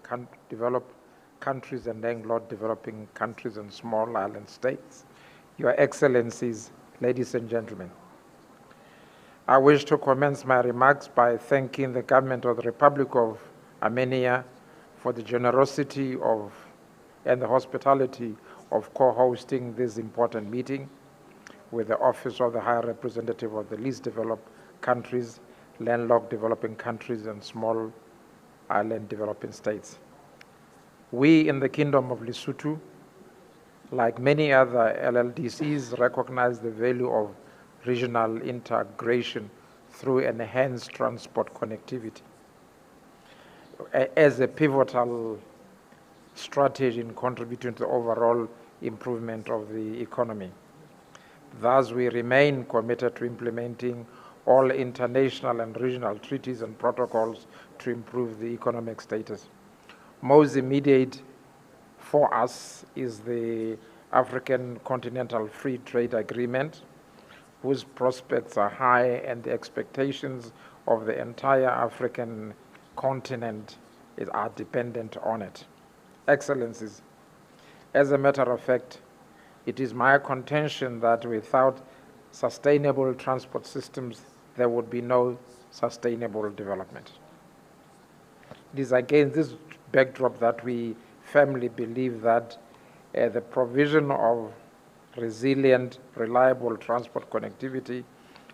countries and landlocked developing countries and small island states, Your Excellencies, ladies and gentlemen. I wish to commence my remarks by thanking the government of the Republic of Armenia for the generosity and the hospitality of co-hosting this important meeting with the Office of the High Representative of the least developed countries, landlocked developing countries, and small island developing states. We in the Kingdom of Lesotho, like many other LLDCs, recognize the value of regional integration through enhanced transport connectivity as a pivotal strategy in contributing to the overall improvement of the economy. Thus, we remain committed to implementing all international and regional treaties and protocols to improve the economic status. Most immediate for us is the African Continental Free Trade Agreement, whose prospects are high and the expectations of the entire African continent are dependent on it. Excellencies, as a matter of fact, it is my contention that without sustainable transport systems, there would be no sustainable development. It is against this backdrop that we firmly believe that the provision of resilient, reliable transport connectivity,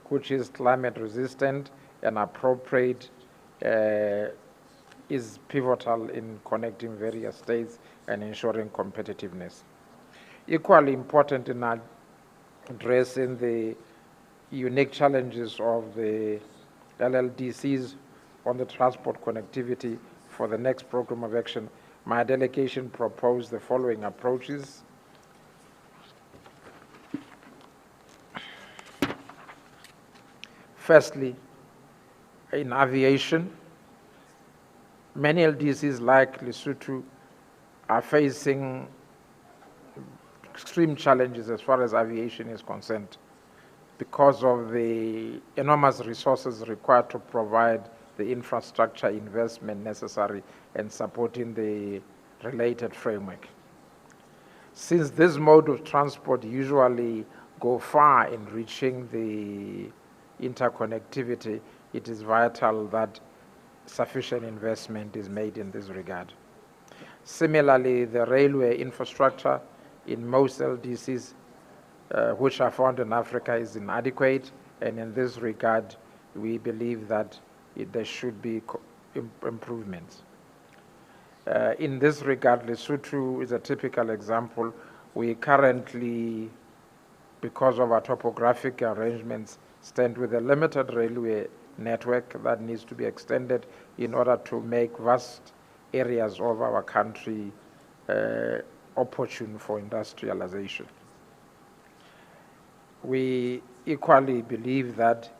which is climate resistant and appropriate, is pivotal in connecting various states and ensuring competitiveness. Equally important in addressing the unique challenges of the LLDCs on the transport connectivity for the next program of action, my delegation proposed the following approaches. Firstly, in aviation, many LDCs like Lesotho are facing extreme challenges as far as aviation is concerned because of the enormous resources required to provide the infrastructure investment necessary and supporting the related framework. Since this mode of transport usually go far in reaching the interconnectivity, it is vital that sufficient investment is made in this regard. Similarly, the railway infrastructure in most LDCs which are found in Africa is inadequate, and in this regard, we believe that there should be improvements. In this regard, Lesotho is a typical example. We currently, because of our topographic arrangements, stand with a limited railway network that needs to be extended in order to make vast areas of our country opportune for industrialization. We equally believe that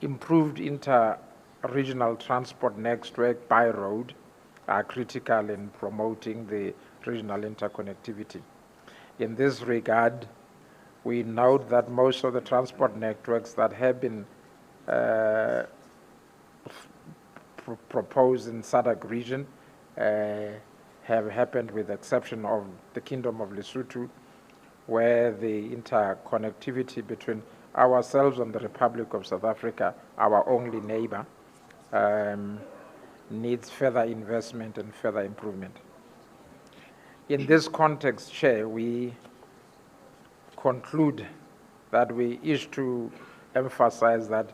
improved inter-regional transport network by road are critical in promoting the regional interconnectivity. In this regard, we note that most of the transport networks that have been proposed in SADC region have happened with the exception of the Kingdom of Lesotho, where the interconnectivity between ourselves and the Republic of South Africa, our only neighbor, needs further investment and further improvement. In this context, Chair, we conclude that we wish to emphasize that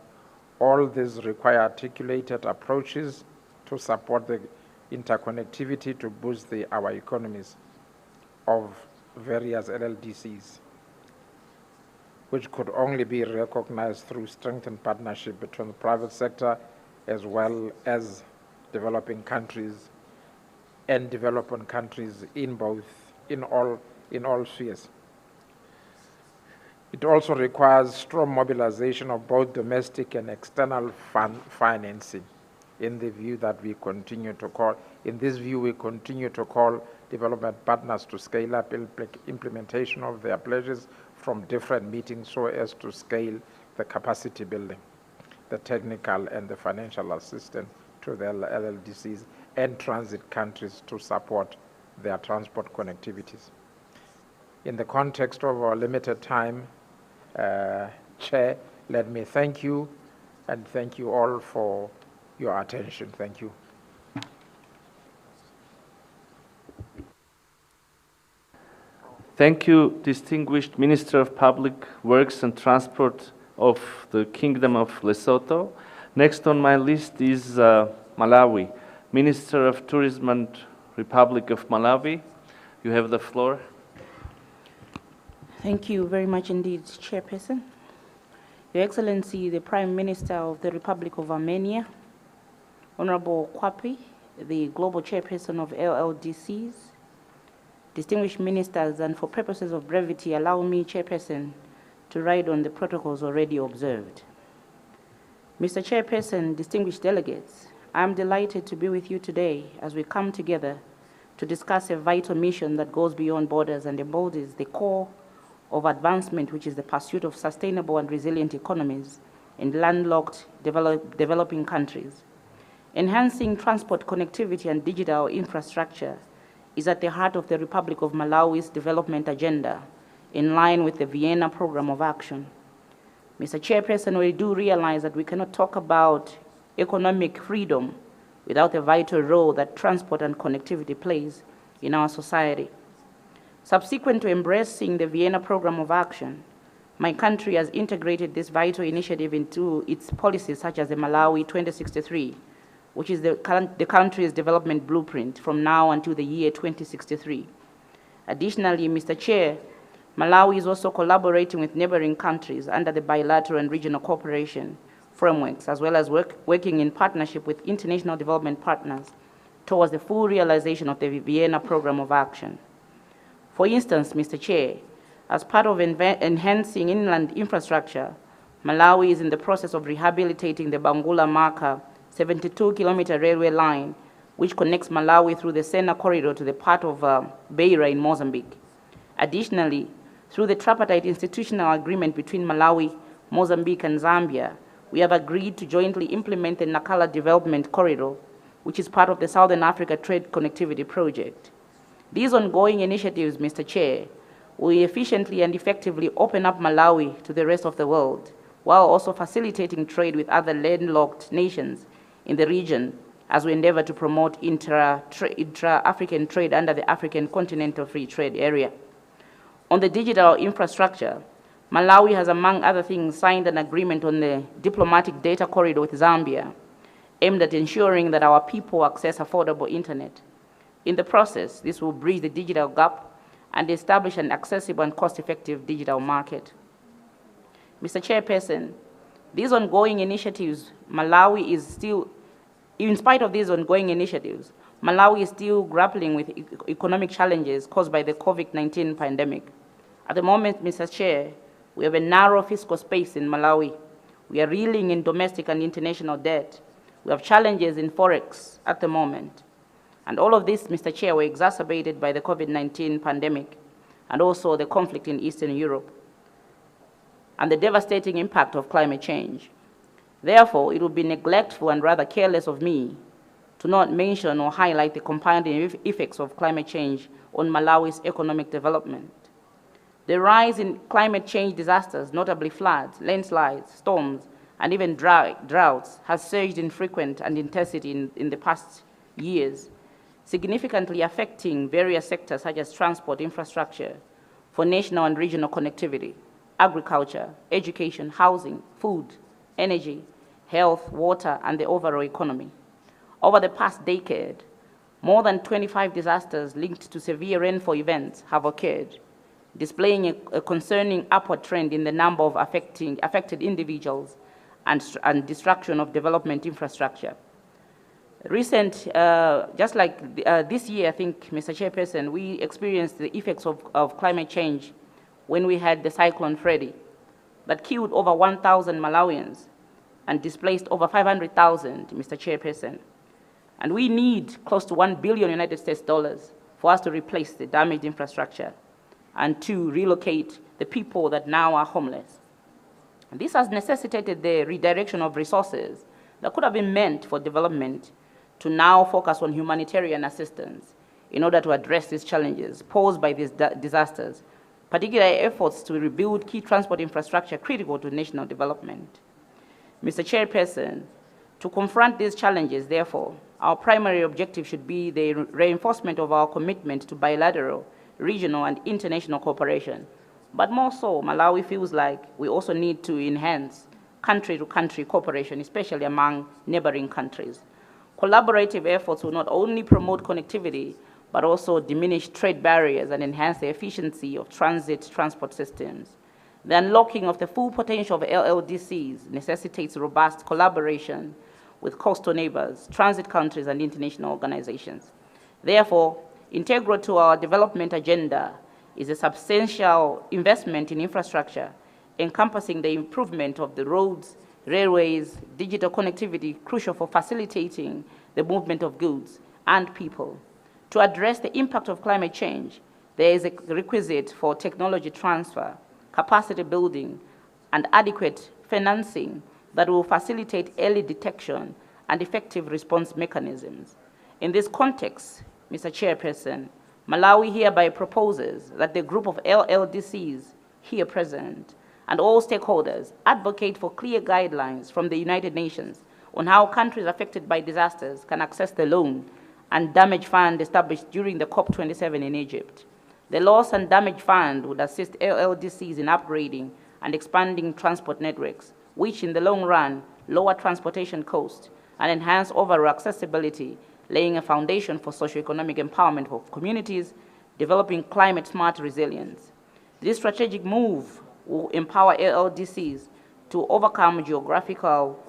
all these require articulated approaches to support the interconnectivity to boost our economies of various LLDCs, which could only be recognized through strengthened partnership between the private sector as well as developing countries and developing countries in all spheres. It also requires strong mobilization of both domestic and external financing. In this view, we continue to call development partners to scale up implementation of their pledges from different meetings so as to scale the capacity building, the technical and the financial assistance to the LLDCs and transit countries to support their transport connectivities. In the context of our limited time, Chair, let me thank you and thank you all for your attention. Thank you. Thank you, distinguished Minister of Public Works and Transport of the Kingdom of Lesotho. Next on my list is Malawi. Minister of Tourism and Republic of Malawi, you have the floor. Thank you very much indeed, Chairperson. Your Excellency, the Prime Minister of the Republic of Armenia, Honorable Kwapi, the Global Chairperson of LLDCs, distinguished ministers, and for purposes of brevity, allow me, Chairperson, to ride on the protocols already observed. Mr. Chairperson, distinguished delegates, I am delighted to be with you today as we come together to discuss a vital mission that goes beyond borders and embodies the core of advancement, which is the pursuit of sustainable and resilient economies in landlocked developing countries. Enhancing transport connectivity and digital infrastructure is at the heart of the Republic of Malawi's development agenda, in line with the Vienna Program of Action. Mr. Chairperson, we do realize that we cannot talk about economic freedom without the vital role that transport and connectivity plays in our society. Subsequent to embracing the Vienna Program of Action, my country has integrated this vital initiative into its policies such as the Malawi 2063, which is the country's development blueprint from now until the year 2063. Additionally, Mr. Chair, Malawi is also collaborating with neighboring countries under the bilateral and regional cooperation frameworks, as well as working in partnership with international development partners towards the full realization of the Vienna Program of Action. For instance, Mr. Chair, as part of enhancing inland infrastructure, Malawi is in the process of rehabilitating the Bangula Maka 72-kilometer railway line which connects Malawi through the Sena corridor to the part of Beira in Mozambique. Additionally, through the tripartite institutional agreement between Malawi, Mozambique, and Zambia, we have agreed to jointly implement the Nacala Development Corridor, which is part of the Southern Africa Trade Connectivity Project. These ongoing initiatives, Mr. Chair, will efficiently and effectively open up Malawi to the rest of the world, while also facilitating trade with other landlocked nations in the region as we endeavor to promote intra-African trade under the African Continental Free Trade Area. On the digital infrastructure, Malawi has, among other things, signed an agreement on the diplomatic data corridor with Zambia, aimed at ensuring that our people access affordable internet. In the process, this will bridge the digital gap and establish an accessible and cost-effective digital market. Mr. Chairperson, these ongoing initiatives, Malawi is still, in spite of these ongoing initiatives, Malawi is still grappling with economic challenges caused by the COVID-19 pandemic. At the moment, Mr. Chair, we have a narrow fiscal space in Malawi. We are reeling in domestic and international debt. We have challenges in forex at the moment. And all of this, Mr. Chair, were exacerbated by the COVID-19 pandemic and also the conflict in Eastern Europe and the devastating impact of climate change. Therefore, it would be neglectful and rather careless of me to not mention or highlight the compounding effects of climate change on Malawi's economic development. The rise in climate change disasters, notably floods, landslides, storms, and even droughts, has surged in frequency and intensity in the past years, significantly affecting various sectors such as transport infrastructure for national and regional connectivity, agriculture, education, housing, food, energy, health, water, and the overall economy. Over the past decade, more than 25 disasters linked to severe rainfall events have occurred, displaying a concerning upward trend in the number of affected individuals and destruction of development infrastructure. Just like this year, I think, Mr. Chairperson, we experienced the effects of climate change when we had the Cyclone Freddy that killed over 1,000 Malawians and displaced over 500,000, Mr. Chairperson. And we need close to $1 billion United States dollars for us to replace the damaged infrastructure and to relocate the people that now are homeless. And this has necessitated the redirection of resources that could have been meant for development to now focus on humanitarian assistance in order to address these challenges posed by these disasters, particularly efforts to rebuild key transport infrastructure critical to national development. Mr. Chairperson, to confront these challenges, therefore, our primary objective should be the reinforcement of our commitment to bilateral, regional, and international cooperation. But more so, Malawi feels like we also need to enhance country-to-country cooperation, especially among neighboring countries. Collaborative efforts will not only promote connectivity, but also diminish trade barriers and enhance the efficiency of transit transport systems. The unlocking of the full potential of LLDCs necessitates robust collaboration with coastal neighbors, transit countries, and international organizations. Therefore, integral to our development agenda is a substantial investment in infrastructure encompassing the improvement of the roads, railways, digital connectivity, crucial for facilitating the movement of goods and people. To address the impact of climate change, there is a requisite for technology transfer, capacity building, and adequate financing that will facilitate early detection and effective response mechanisms. In this context, Mr. Chairperson, Malawi hereby proposes that the group of LLDCs here present and all stakeholders advocate for clear guidelines from the United Nations on how countries affected by disasters can access the loan and damage fund established during the COP27 in Egypt. The Loss and Damage Fund would assist LLDCs in upgrading and expanding transport networks, which in the long run lower transportation costs and enhance overall accessibility, laying a foundation for socioeconomic empowerment for communities, developing climate-smart resilience. This strategic move will empower LLDCs to overcome geographical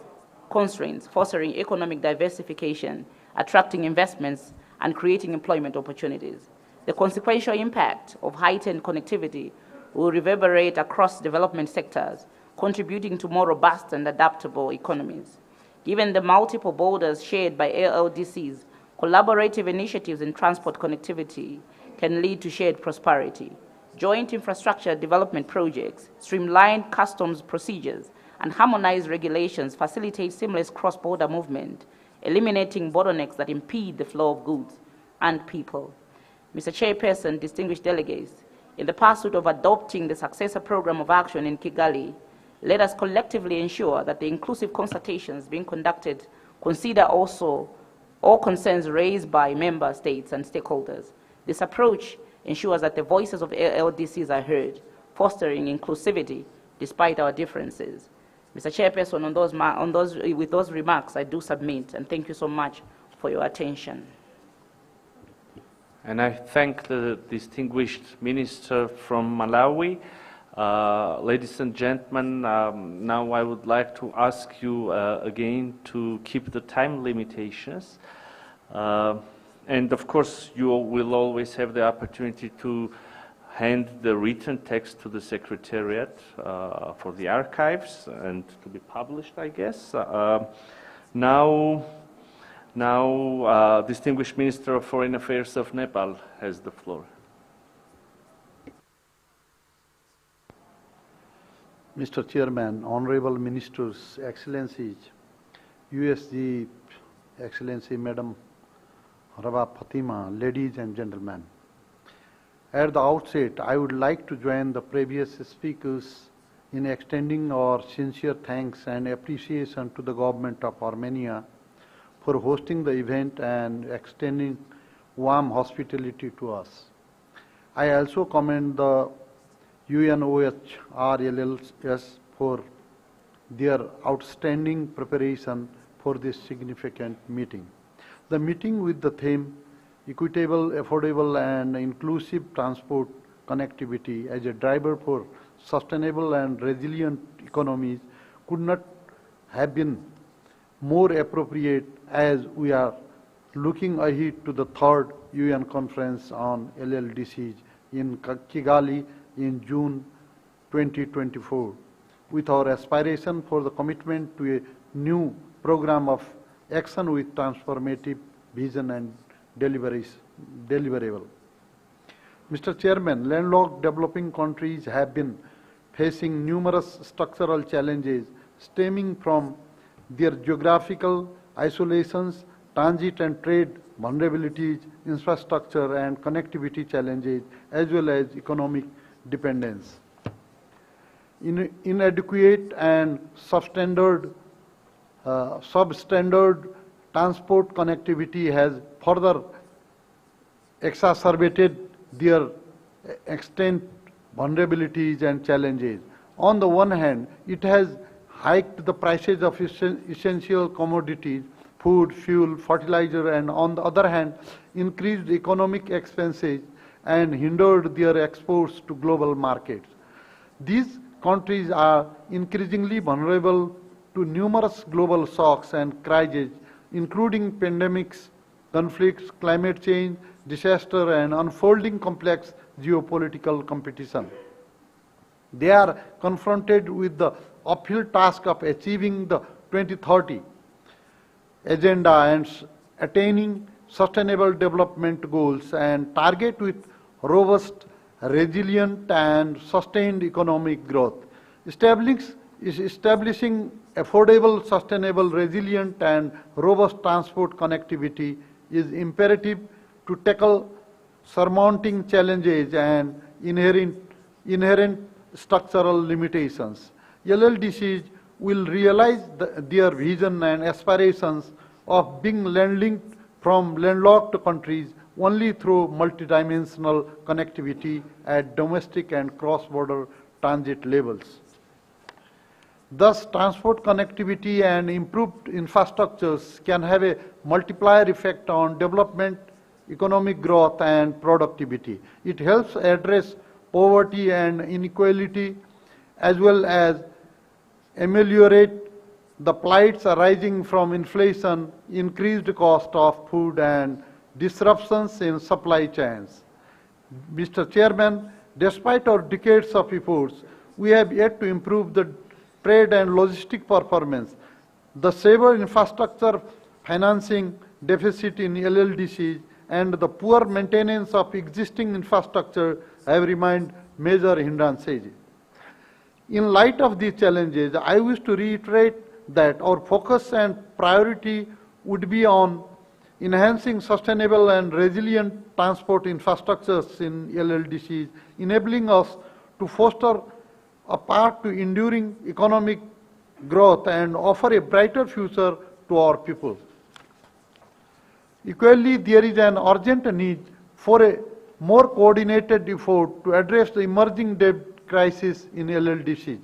constraints, fostering economic diversification, attracting investments, and creating employment opportunities. The consequential impact of heightened connectivity will reverberate across development sectors, contributing to more robust and adaptable economies. Given the multiple borders shared by LLDCs, Collaborative initiatives in transport connectivity can lead to shared prosperity. Joint infrastructure development projects, streamlined customs procedures, and harmonized regulations facilitate seamless cross-border movement, eliminating bottlenecks that impede the flow of goods and people. Mr. Chairperson, distinguished delegates, in the pursuit of adopting the successor program of action in Kigali, let us collectively ensure that the inclusive consultations being conducted consider also all concerns raised by member states and stakeholders. This approach ensures that the voices of LDCs are heard, fostering inclusivity despite our differences. Mr. Chairperson, with those remarks, I do submit, and thank you so much for your attention. And I thank the distinguished minister from Malawi. Ladies and gentlemen, now I would like to ask you again to keep the time limitations. And of course, you will always have the opportunity to hand the written text to the Secretariat for the archives and to be published, I guess. Now, Distinguished Minister of Foreign Affairs of Nepal has the floor. Mr. Chairman, Honorable Ministers, Excellencies, USG Excellency Madam Rabab Fatima, ladies and gentlemen. At the outset, I would like to join the previous speakers in extending our sincere thanks and appreciation to the government of Armenia for hosting the event and extending warm hospitality to us. I also commend the UNOHRLLS for their outstanding preparation for this significant meeting. The meeting with the theme Equitable, Affordable and Inclusive Transport Connectivity as a driver for sustainable and resilient economies could not have been more appropriate as we are looking ahead to the third UN conference on LLDCs in Kigali in June 2024, with our aspiration for the commitment to a new program of action with transformative vision and deliverable. Mr. Chairman, landlocked developing countries have been facing numerous structural challenges stemming from their geographical isolations, transit and trade vulnerabilities, infrastructure and connectivity challenges, as well as economic dependence. Inadequate and substandard transport connectivity has further exacerbated their extent vulnerabilities and challenges. On the one hand, it has hiked the prices of essential commodities, food, fuel, fertilizer, and on the other hand, increased economic expenses and hindered their exports to global markets. These countries are increasingly vulnerable to numerous global shocks and crises, including pandemics, conflicts, climate change, disaster, and unfolding complex geopolitical competition. They are confronted with the uphill task of achieving the 2030 agenda and attaining sustainable development goals and target with robust, resilient, and sustained economic growth. Establishing affordable, sustainable, resilient, and robust transport connectivity is imperative to tackle surmounting challenges and inherent structural limitations. LLDCs will realize their vision and aspirations of being land-linked from landlocked countries only through multidimensional connectivity at domestic and cross-border transit levels. Thus, transport connectivity and improved infrastructures can have a multiplier effect on development, economic growth, and productivity. It helps address poverty and inequality, as well as ameliorate the plights arising from inflation, increased cost of food, and disruptions in supply chains. Mr. Chairman, despite our decades of efforts, we have yet to improve the trade and logistic performance. The safer infrastructure financing, deficit in LLDCs and the poor maintenance of existing infrastructure have remained major hindrances. In light of these challenges, I wish to reiterate that our focus and priority would be on enhancing sustainable and resilient transport infrastructures in LLDCs, enabling us to foster a path to enduring economic growth and offer a brighter future to our people. Equally, there is an urgent need for a more coordinated effort to address the emerging debt crisis in LLDCs.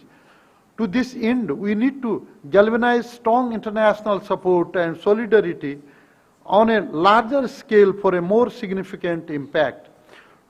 To this end, we need to galvanize strong international support and solidarity on a larger scale for a more significant impact.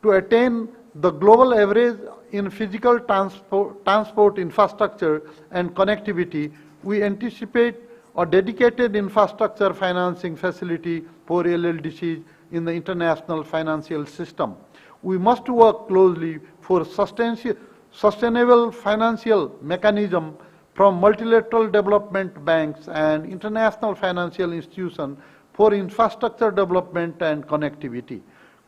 To attain the global average in physical transport infrastructure and connectivity, we anticipate a dedicated infrastructure financing facility for LLDCs in the international financial system. We must work closely for sustainable financial mechanism from multilateral development banks and international financial institutions for infrastructure development and connectivity.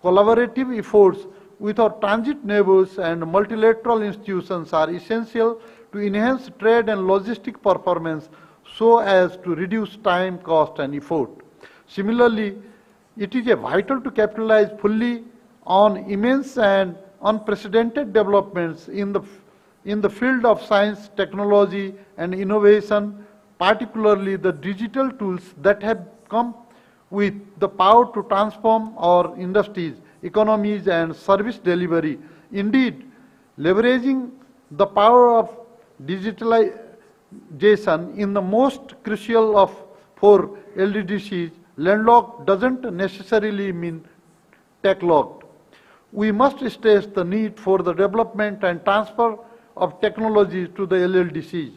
Collaborative efforts with our transit neighbors and multilateral institutions are essential to enhance trade and logistic performance so as to reduce time, cost, and effort. Similarly, it is vital to capitalize fully on immense and unprecedented developments in the field of science, technology, and innovation, particularly the digital tools that have come with the power to transform our industries, economies, and service delivery. Indeed, leveraging the power of digitalization in the most crucial of for LDCs, landlocked doesn't necessarily mean tech-locked. We must stress the need for the development and transfer of technologies to the LLDCs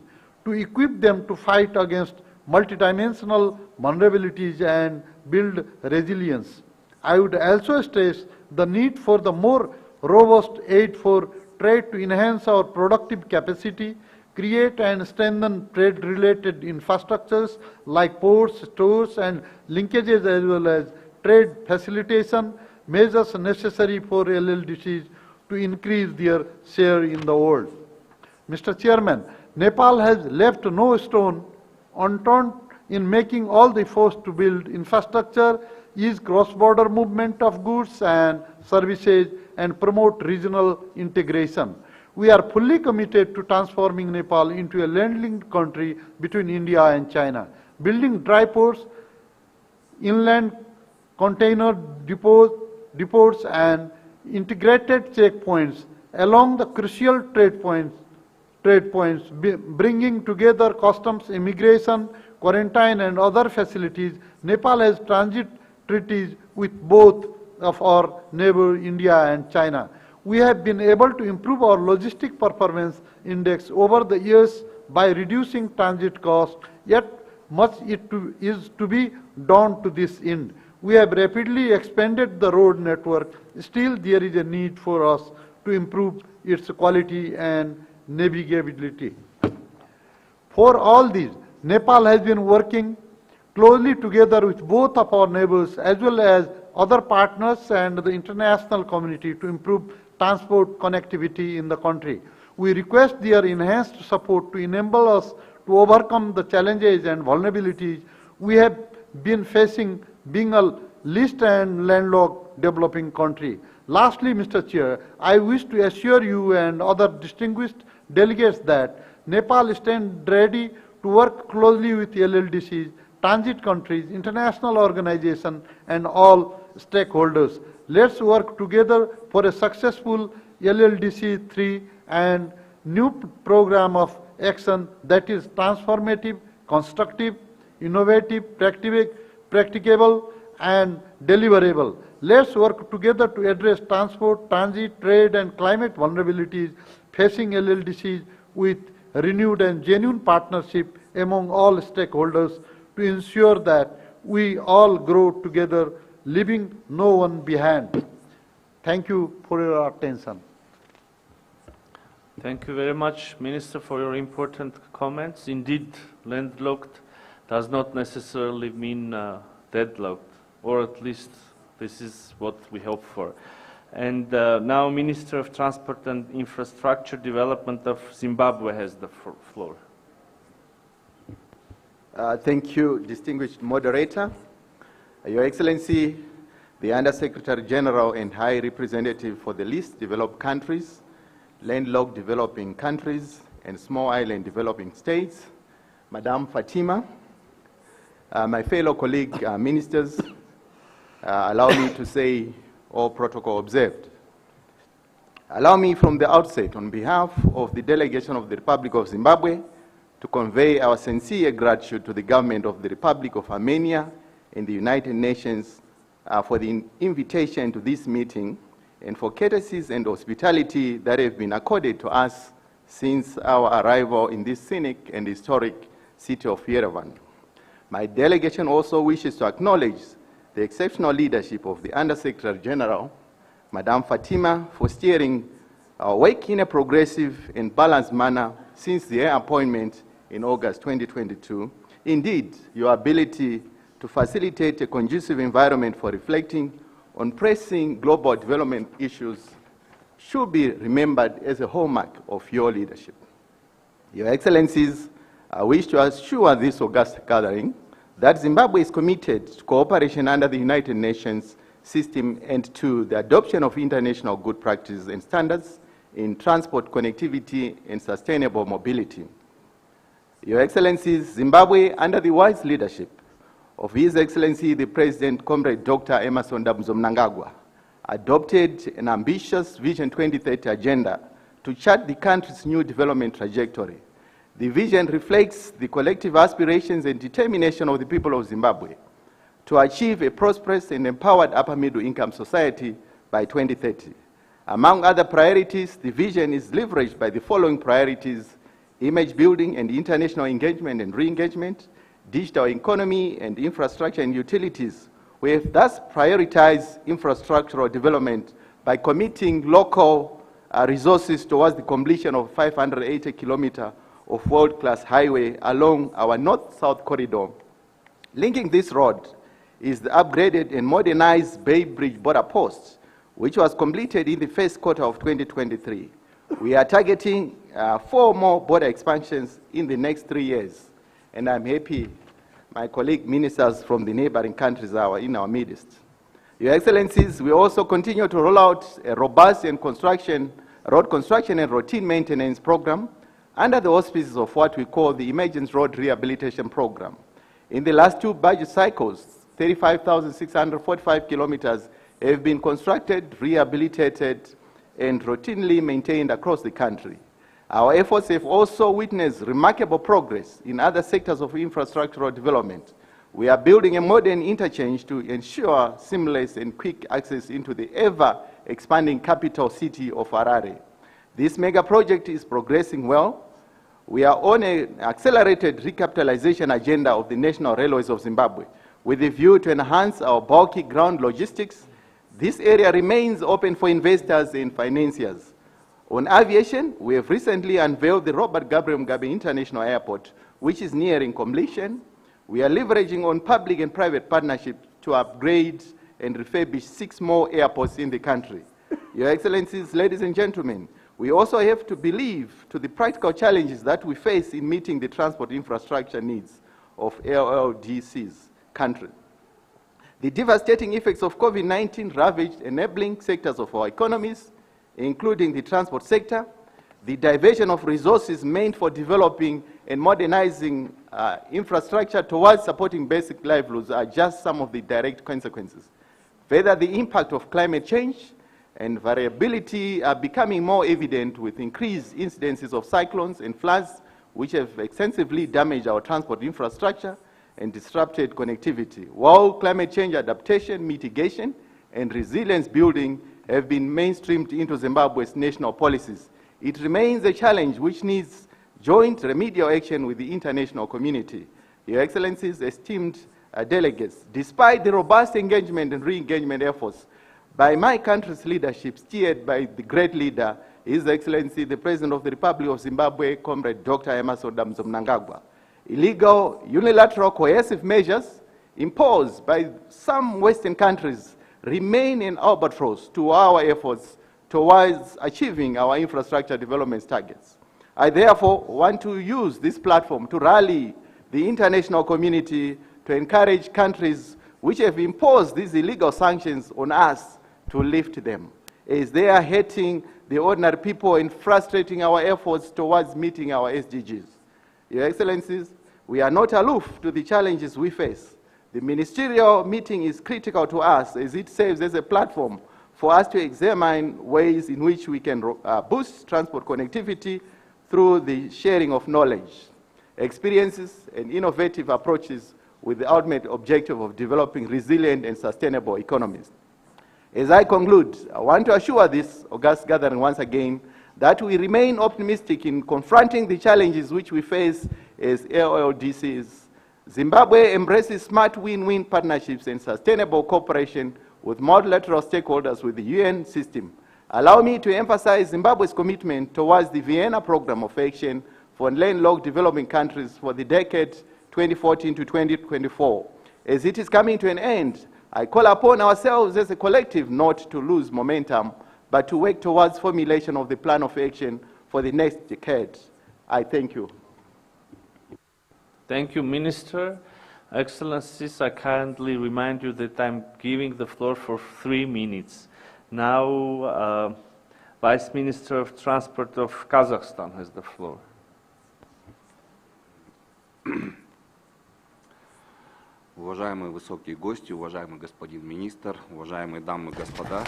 to equip them to fight against multidimensional vulnerabilities and build resilience. I would also stress the need for the more robust aid for trade to enhance our productive capacity, create and strengthen trade-related infrastructures like ports, stores, and linkages, as well as trade facilitation measures necessary for LLDCs to increase their share in the world. Mr. Chairman, Nepal has left no stone unturned in making all the efforts to build infrastructure, ease cross-border movement of goods and services, and promote regional integration. We are fully committed to transforming Nepal into a land-linked country between India and China, building dry ports, inland container depots, and integrated checkpoints along the crucial trade points, bringing together customs, immigration, quarantine, and other facilities. Nepal has transit treaties with both of our neighbors, India and China. We have been able to improve our logistic performance index over the years by reducing transit costs, yet much is to be done to this end. We have rapidly expanded the road network. Still, there is a need for us to improve its quality and navigability. For all these, Nepal has been working closely together with both of our neighbors as well as other partners and the international community to improve transport connectivity in the country. We request their enhanced support to enable us to overcome the challenges and vulnerabilities we have been facing being a least and landlocked developing country. Lastly, Mr. Chair, I wish to assure you and other distinguished delegates that Nepal stands ready to work closely with LLDCs, transit countries, international organizations, and all stakeholders. Let's work together for a successful LLDC 3 and new program of action that is transformative, constructive, innovative, practicable, and deliverable. Let's work together to address transport, transit, trade, and climate vulnerabilities facing LLDCs with renewed and genuine partnership among all stakeholders to ensure that we all grow together, leaving no one behind. Thank you for your attention. Thank you very much, Minister, for your important comments. Indeed, landlocked does not necessarily mean deadlocked. or at least this is what we hope for. And now Minister of Transport and Infrastructure Development of Zimbabwe has the floor. Thank you, distinguished moderator. Your Excellency, the Undersecretary General and High Representative for the least developed countries, landlocked developing countries, and small island developing states, Madam Fatima, my fellow colleague ministers, allow me to say all protocol observed. Allow me from the outset, on behalf of the delegation of the Republic of Zimbabwe, to convey our sincere gratitude to the government of the Republic of Armenia and the United Nations for the invitation to this meeting and for courtesies and hospitality that have been accorded to us since our arrival in this scenic and historic city of Yerevan. My delegation also wishes to acknowledge the exceptional leadership of the Undersecretary General, Madam Fatima, for steering our work in a progressive and balanced manner since her appointment in August 2022. Indeed, your ability to facilitate a conducive environment for reflecting on pressing global development issues should be remembered as a hallmark of your leadership. Your Excellencies, I wish to assure this august gathering that Zimbabwe is committed to cooperation under the United Nations system and to the adoption of international good practices and standards in transport, connectivity, and sustainable mobility. Your Excellencies, Zimbabwe, under the wise leadership of His Excellency the President, Comrade Dr. Emmerson Mnangagwa, adopted an ambitious Vision 2030 agenda to chart the country's new development trajectory. The vision reflects the collective aspirations and determination of the people of Zimbabwe to achieve a prosperous and empowered upper middle income society by 2030. Among other priorities, the vision is leveraged by the following priorities: image building and international engagement and re-engagement, digital economy and infrastructure and utilities. We have thus prioritized infrastructural development by committing local resources towards the completion of 580 kilometers of world-class highway along our north-south corridor. Linking this road is the upgraded and modernized Bay Bridge border post, which was completed in the first quarter of 2023. We are targeting 4 more border expansions in the next 3 years, and I'm happy my colleague ministers from the neighboring countries are in our midst. Your Excellencies, we also continue to roll out a robust and road construction and routine maintenance program under the auspices of what we call the Emergency Road Rehabilitation Program. In the last 2 budget cycles, 35,645 kilometers have been constructed, rehabilitated, and routinely maintained across the country. Our efforts have also witnessed remarkable progress in other sectors of infrastructural development. We are building a modern interchange to ensure seamless and quick access into the ever-expanding capital city of Harare. This mega project is progressing well. We are on an accelerated recapitalization agenda of the National Railways of Zimbabwe with a view to enhance our bulky ground logistics. This area remains open for investors and financiers. On aviation, we have recently unveiled the Robert Gabriel Mugabe International Airport, which is nearing completion. We are leveraging on public and private partnerships to upgrade and refurbish 6 more airports in the country. Your Excellencies, ladies and gentlemen, we also have to believe to the practical challenges that we face in meeting the transport infrastructure needs of LLDC's country. The devastating effects of COVID-19 ravaged enabling sectors of our economies, including the transport sector. The diversion of resources meant for developing and modernizing infrastructure towards supporting basic livelihoods are just some of the direct consequences. Further, the impact of climate change and variability are becoming more evident with increased incidences of cyclones and floods, which have extensively damaged our transport infrastructure and disrupted connectivity. While climate change adaptation, mitigation, and resilience building have been mainstreamed into Zimbabwe's national policies, it remains a challenge which needs joint remedial action with the international community. Your Excellencies, esteemed delegates, despite the robust engagement and re-engagement efforts by my country's leadership, steered by the great leader, His Excellency, the President of the Republic of Zimbabwe, Comrade Dr. Emmerson Mnangagwa, illegal, unilateral, coercive measures, imposed by some Western countries remain an albatross to our efforts towards achieving our infrastructure development targets. I therefore want to use this platform to rally the international community to encourage countries which have imposed these illegal sanctions on us to lift them, as they are hurting the ordinary people and frustrating our efforts towards meeting our SDGs. Your Excellencies, we are not aloof to the challenges we face. The ministerial meeting is critical to us as it serves as a platform for us to examine ways in which we can boost transport connectivity through the sharing of knowledge, experiences, and innovative approaches with the ultimate objective of developing resilient and sustainable economies. As I conclude, I want to assure this august gathering once again that we remain optimistic in confronting the challenges which we face as LLDCs. Zimbabwe embraces smart win-win partnerships and sustainable cooperation with multilateral stakeholders with the UN system. Allow me to emphasize Zimbabwe's commitment towards the Vienna Program of Action for landlocked developing countries for the decade 2014 to 2024. As it is coming to an end, I call upon ourselves as a collective not to lose momentum, but to work towards formulation of the plan of action for the next decade. I thank you. Thank you, Minister. Excellencies, I kindly remind you that I'm giving the floor for 3 minutes. Now, Vice Minister of Transport of Kazakhstan has the floor. Уважаемые высокие гости, уважаемый господин министр, уважаемые дамы и господа,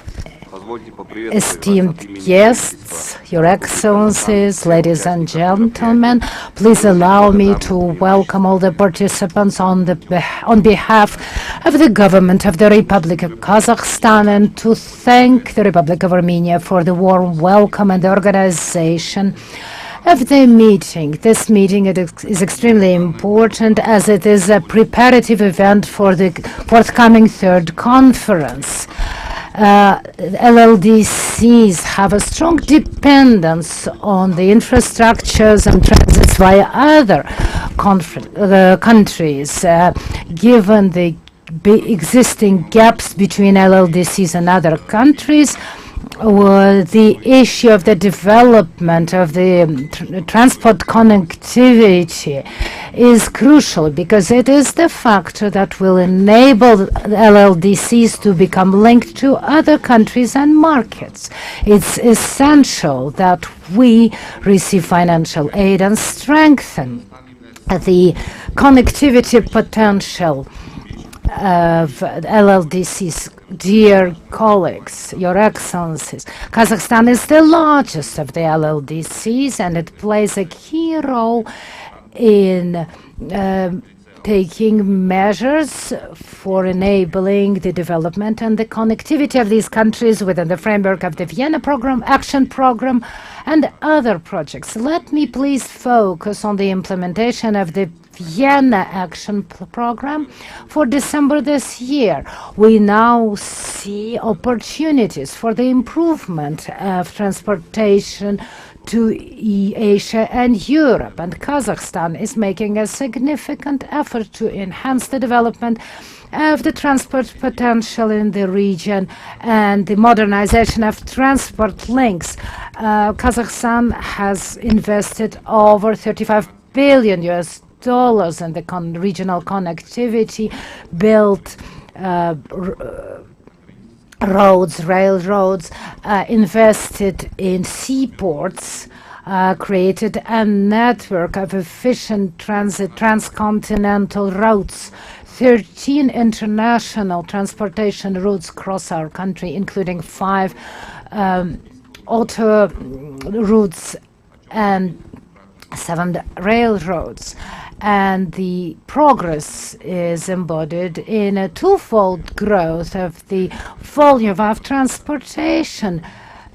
позвольте поприветствовать Esteemed guests, Your Excellencies, ladies and gentlemen, please allow me to welcome all the participants on behalf of the government of the Republic of Kazakhstan and to thank the Republic of Armenia for the warm welcome and the organization of the meeting. This meeting is extremely important as it is a preparative event for the forthcoming third conference. LLDCs have a strong dependence on the infrastructures and transits via other countries. Given the existing gaps between LLDCs and other countries, the issue of the development of the transport connectivity is crucial because it is the factor that will enable LLDCs to become linked to other countries and markets. It's essential that we receive financial aid and strengthen the connectivity potential of LLDCs. Dear colleagues, Your Excellencies, Kazakhstan is the largest of the LLDCs and it plays a key role in taking measures for enabling the development and the connectivity of these countries within the framework of the Vienna Program, Action Program, and other projects. Let me please focus on the implementation of the Vienna Action Program for December this year. We now see opportunities for the improvement of transportation to Asia and Europe, and Kazakhstan is making a significant effort to enhance the development of the transport potential in the region and the modernization of transport links. Kazakhstan has invested over $35 billion in the regional connectivity, built roads, railroads, invested in seaports, created a network of efficient transit transcontinental routes. 13 international transportation routes cross our country, including 5 auto routes and 7 railroads. And the progress is embodied in a twofold growth of the volume of transportation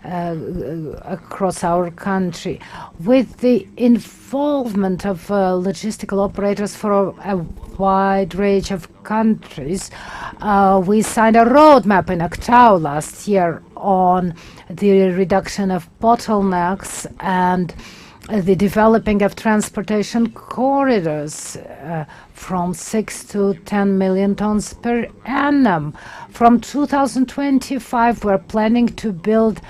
across our country. With the involvement of logistical operators for a wide range of countries, we signed a roadmap in October last year on the reduction of bottlenecks and the developing of transportation corridors from 6 to 10 million tons per annum. From 2025, we're planning to build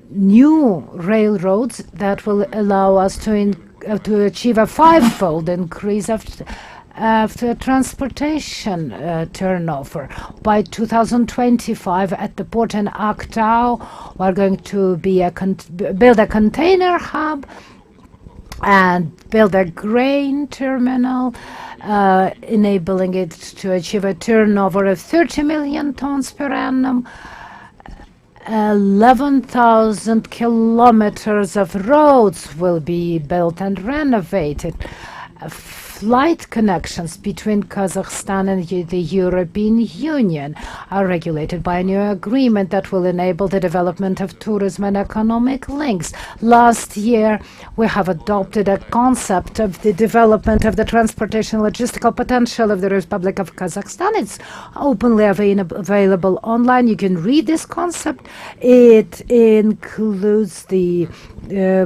new railroads that will allow us to achieve a five-fold increase of transportation turnover. By 2025, at the port in Aktau, we're going to build a container hub and build a grain terminal, enabling it to achieve a turnover of 30 million tons per annum. 11,000 kilometers of roads will be built and renovated. Flight connections between Kazakhstan and the European Union are regulated by a new agreement that will enable the development of tourism and economic links. Last year, we have adopted a concept of the development of the transportation logistical potential of the Republic of Kazakhstan. It's openly available online. You can read this concept. It includes the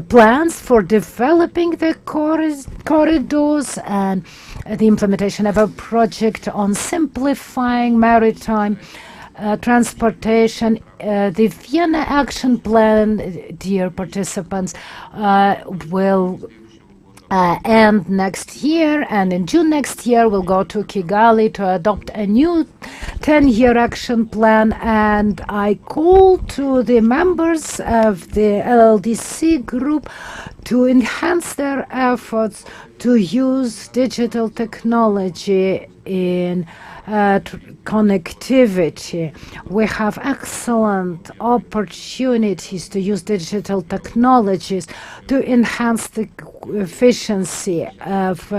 plans for developing the corridors and the implementation of a project on simplifying maritime transportation. The Vienna Action Plan, dear participants, will end next year, and in June next year we'll go to Kigali to adopt a new 10-year action plan, and I call to the members of the LLDC group to enhance their efforts to use digital technology in connectivity. We have excellent opportunities to use digital technologies to enhance the efficiency of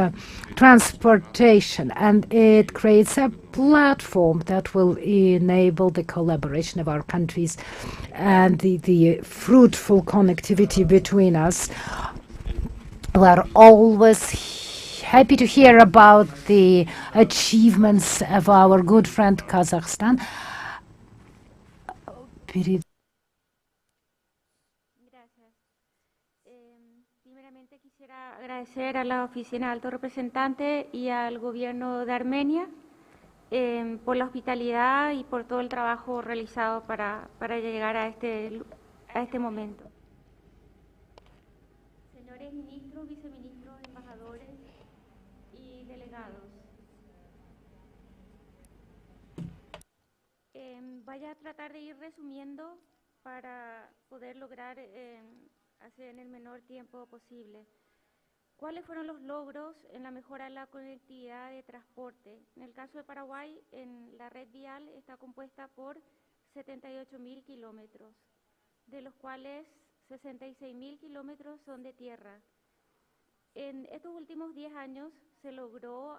transportation, and it creates a platform that will enable the collaboration of our countries and the fruitful connectivity between us. We are always happy to hear about the achievements of our good friend Kazakhstan. Gracias. Primeramente quisiera agradecer a la Oficina Alto Representante y al Gobierno de Armenia por la hospitalidad y por todo el trabajo realizado para llegar a este momento. Señores ministros, viceministros, embajadores y delegados, voy a tratar de ir resumiendo para poder lograr hacer en el menor tiempo posible. ¿Cuáles fueron los logros en la mejora de la conectividad de transporte? En el caso de Paraguay, la red vial está compuesta por 78.000 kilómetros, de los cuales 66.000 kilómetros son de tierra. En estos últimos 10 años se logró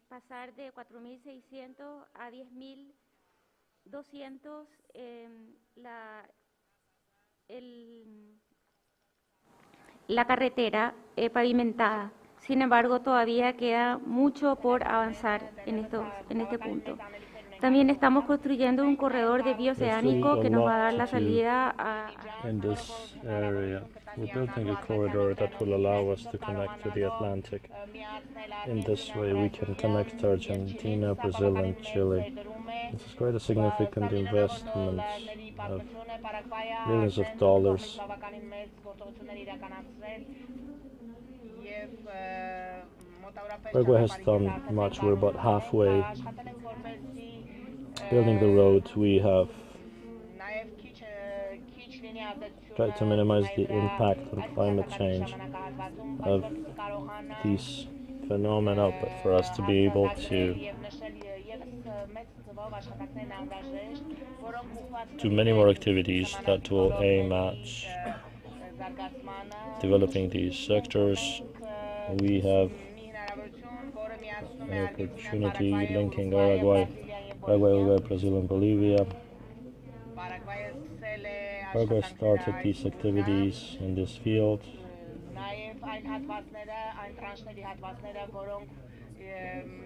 pasar de 4.600 a 10.200 la carretera pavimentada. Sin embargo, todavía queda mucho por avanzar en este punto. También estamos construyendo un corredor de bioceánico que nos va a dar la salida a... In this area, we're building a corridor that will allow us to connect to the Atlantic. In this way, we can connect to Argentina, Brazil, and Chile. This is quite a significant investment of millions of dollars. Paraguay has done much. We're about halfway building the road. We have tried to minimize the impact on climate change of these phenomena, but for us to be able to do many more activities that will aim at developing these sectors. We have an opportunity linking Uruguay, Brazil, and Bolivia. Paraguay started these activities in this field.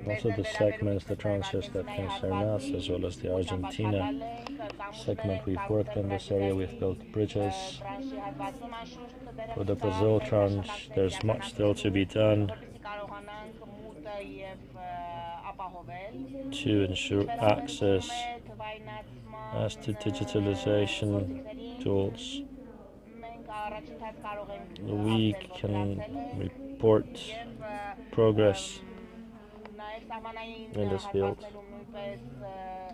Also the segments, the transfers that concern us, as well as the Argentina segment we've worked in this area. We've built bridges. For the Brazil tranche, there's much still to be done to ensure access as to digitalization tools. We can report progress in this field.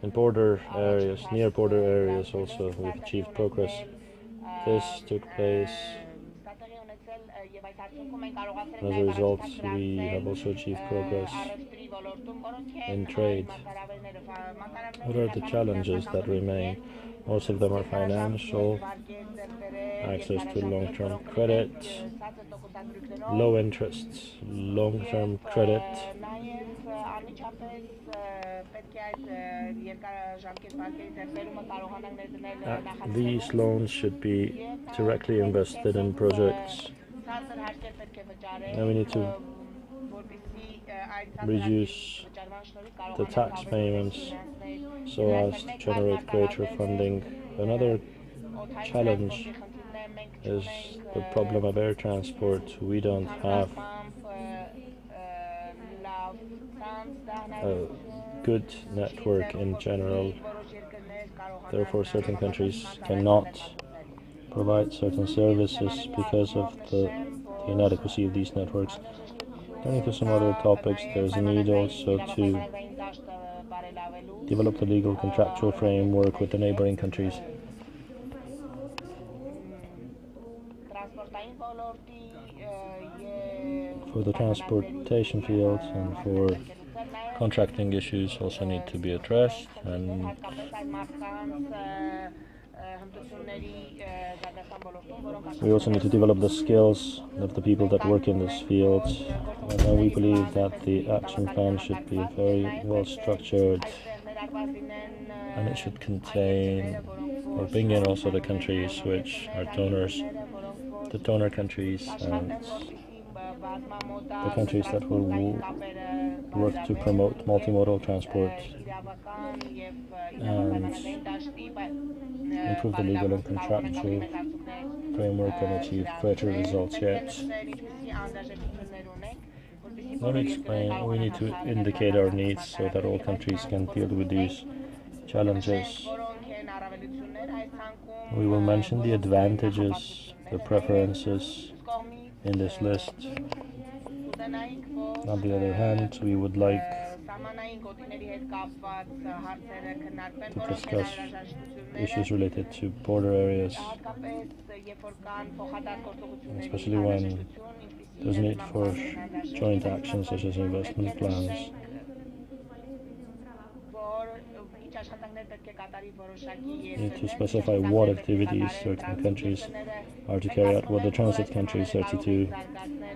In border areas, near border areas also, we've achieved progress. This took place. As a result, we have also achieved progress in trade. What are the challenges that remain? Most of them are financial, access to long-term credit, low interest, long-term credit. These loans should be directly invested in projects. And we need to reduce the tax payments so as to generate greater funding. Another challenge is the problem of air transport. We don't have a good network in general. Therefore, certain countries cannot provide certain services because of the inadequacy of these networks. Turning to some other topics, there's a need also to develop the legal contractual framework with the neighboring countries. For the transportation field and for contracting issues also need to be addressed, and we also need to develop the skills of the people that work in this field, and we believe that the action plan should be very well structured, and it should contain or bring in also the countries which are donors, the donor countries, and the countries that will work to promote multimodal transport and improve the legal and contractual framework and achieve greater results yet. Let me explain. We need to indicate our needs so that all countries can deal with these challenges. We will mention the advantages, the preferences in this list. On the other hand, we would like to discuss issues related to border areas, especially when there's need for joint action such as investment plans. We need to specify what activities certain countries are to carry out, what the transit countries are to do.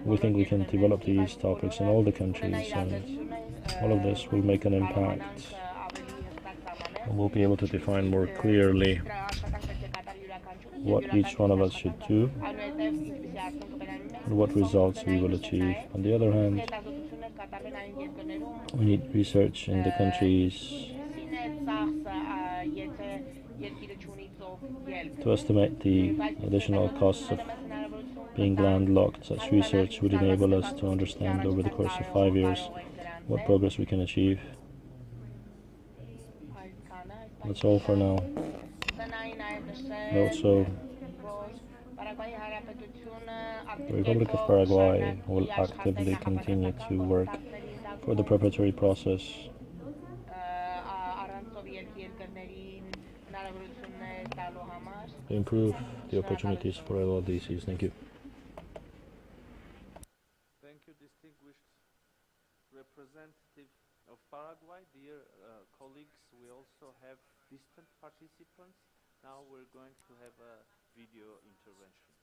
We think we can develop these topics in all the countries, and all of this will make an impact. And we'll be able to define more clearly what each one of us should do and what results we will achieve. On the other hand, we need research in the countries to estimate the additional costs of being landlocked. Such research would enable us to understand over the course of 5 years what progress we can achieve. That's all for now. Also, the Republic of Paraguay will actively continue to work for the preparatory process to improve the opportunities for LLDCs. Thank you. Thank you, distinguished representative of Paraguay. Dear colleagues, we also have distant participants. Now we're going to have a video intervention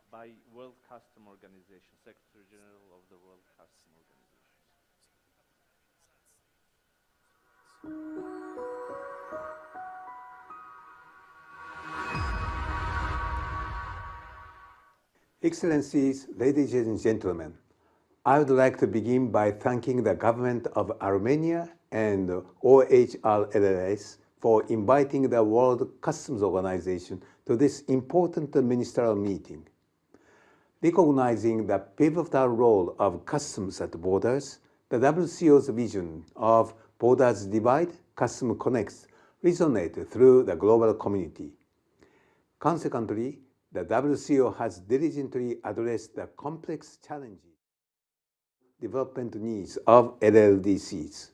by World Custom Organization, Secretary General of the World Custom Organization. Excellencies, ladies and gentlemen, I would like to begin by thanking the government of Armenia and OHRLS for inviting the World Customs Organization to this important ministerial meeting. Recognizing the pivotal role of customs at borders, the WCO's vision of Borders Divide, Customs Connects resonates through the global community. Consequently, the WCO has diligently addressed the complex challenges development needs of LLDCs.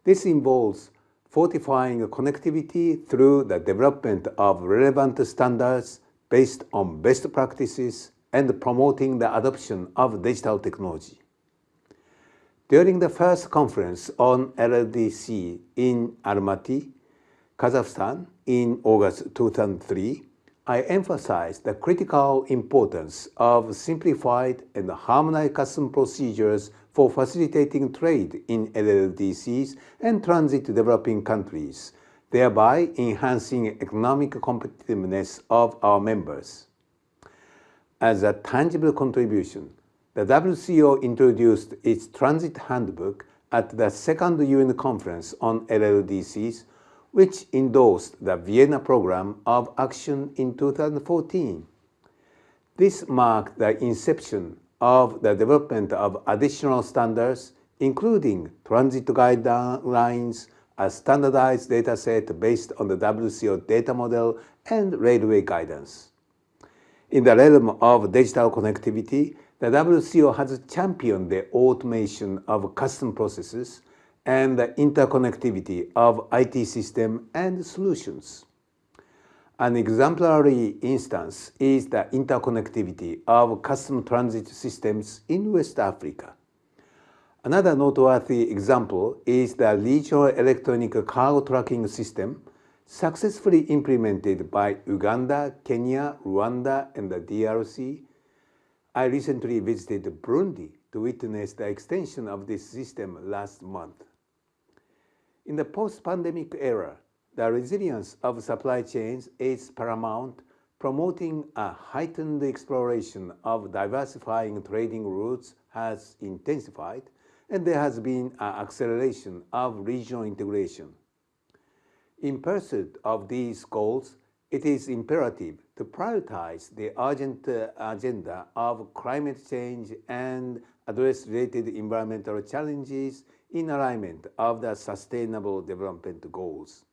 This involves fortifying connectivity through the development of relevant standards based on best practices and promoting the adoption of digital technology. During the first conference on LLDC in Almaty, Kazakhstan in August 2003, I emphasized the critical importance of simplified and harmonized customs procedures for facilitating trade in LLDCs and transit developing countries, thereby enhancing economic competitiveness of our members. As a tangible contribution, the WCO introduced its transit handbook at the second UN conference on LLDCs, which endorsed the Vienna Program of Action in 2014. This marked the inception of the development of additional standards, including transit guidelines, a standardized dataset based on the WCO data model, and railway guidance. In the realm of digital connectivity, the WCO has championed the automation of custom processes and the interconnectivity of IT systems and solutions. An exemplary instance is the interconnectivity of custom transit systems in West Africa. Another noteworthy example is the regional electronic cargo tracking system successfully implemented by Uganda, Kenya, Rwanda, and the DRC. I recently visited Burundi to witness the extension of this system last month. In the post-pandemic era, the resilience of supply chains is paramount, promoting a heightened exploration of diversifying trading routes has intensified, and there has been an acceleration of regional integration. In pursuit of these goals, it is imperative to prioritize the urgent agenda of climate change and address related environmental challenges in alignment of the Sustainable Development Goals.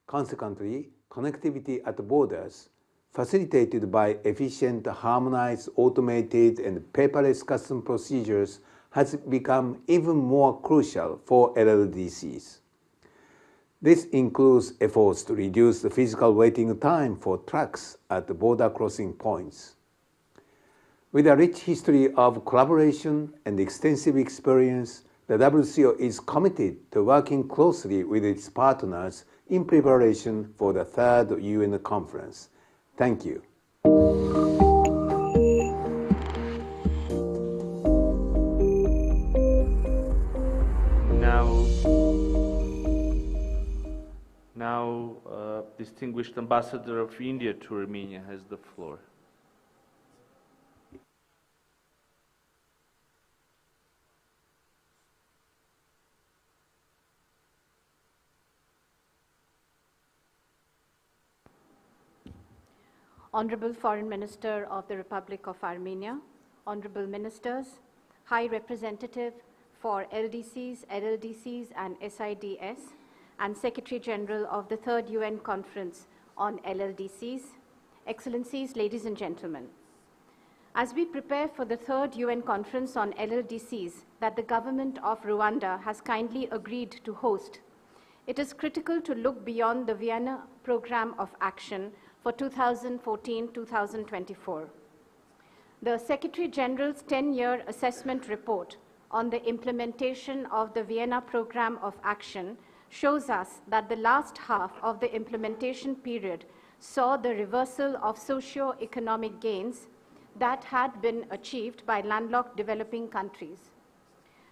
Consequently, connectivity at borders, facilitated by efficient, harmonized, automated, and paperless customs procedures, has become even more crucial for LLDCs. This includes efforts to reduce the physical waiting time for trucks at the border crossing points. With a rich history of collaboration and extensive experience, the WCO is committed to working closely with its partners in preparation for the third UN conference. Thank you. Now, distinguished Ambassador of India to Armenia has the floor. Honorable Foreign Minister of the Republic of Armenia, Honorable Ministers, High Representative for LDCs, LLDCs, and SIDS, and Secretary General of the Third UN Conference on LLDCs, Excellencies, ladies and gentlemen. As we prepare for the Third UN Conference on LLDCs that the government of Rwanda has kindly agreed to host, it is critical to look beyond the Vienna Program of Action for 2014-2024. The Secretary General's 10-year assessment report on the implementation of the Vienna Program of Action shows us that the last half of the implementation period saw the reversal of socio-economic gains that had been achieved by landlocked developing countries.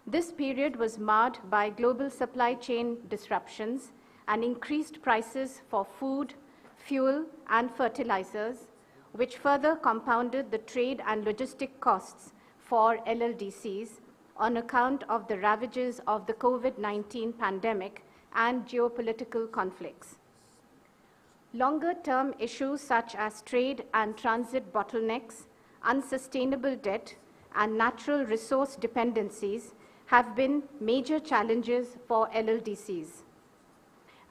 This period was marred by global supply chain disruptions and increased prices for food, fuel, and fertilizers, which further compounded the trade and logistic costs for LLDCs on account of the ravages of the COVID-19 pandemic and geopolitical conflicts. Longer-term issues such as trade and transit bottlenecks, unsustainable debt, and natural resource dependencies have been major challenges for LLDCs.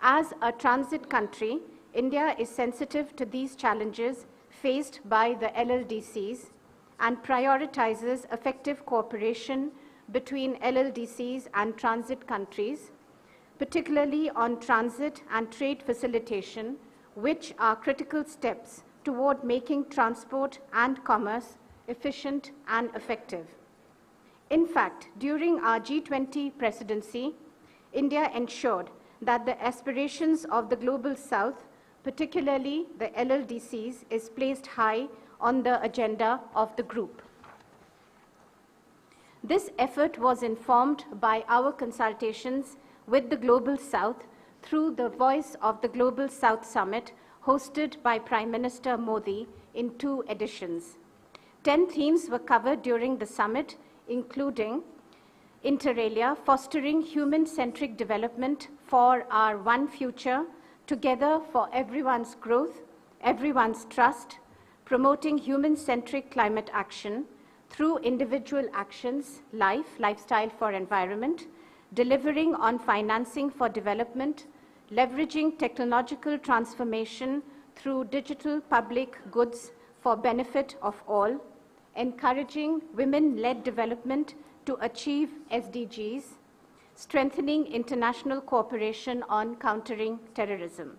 As a transit country, India is sensitive to these challenges faced by the LLDCs and prioritizes effective cooperation between LLDCs and transit countries, particularly on transit and trade facilitation, which are critical steps toward making transport and commerce efficient and effective. In fact, during our G20 presidency, India ensured that the aspirations of the Global South, particularly the LLDCs, is placed high on the agenda of the group. This effort was informed by our consultations with the Global South through the Voice of the Global South Summit hosted by Prime Minister Modi in 2 editions. 10 themes were covered during the summit, including inter alia, fostering human-centric development for our one future, together for everyone's growth, everyone's trust, promoting human-centric climate action through individual actions, lifestyle for environment, delivering on financing for development, leveraging technological transformation through digital public goods for benefit of all, encouraging women-led development to achieve SDGs, strengthening international cooperation on countering terrorism.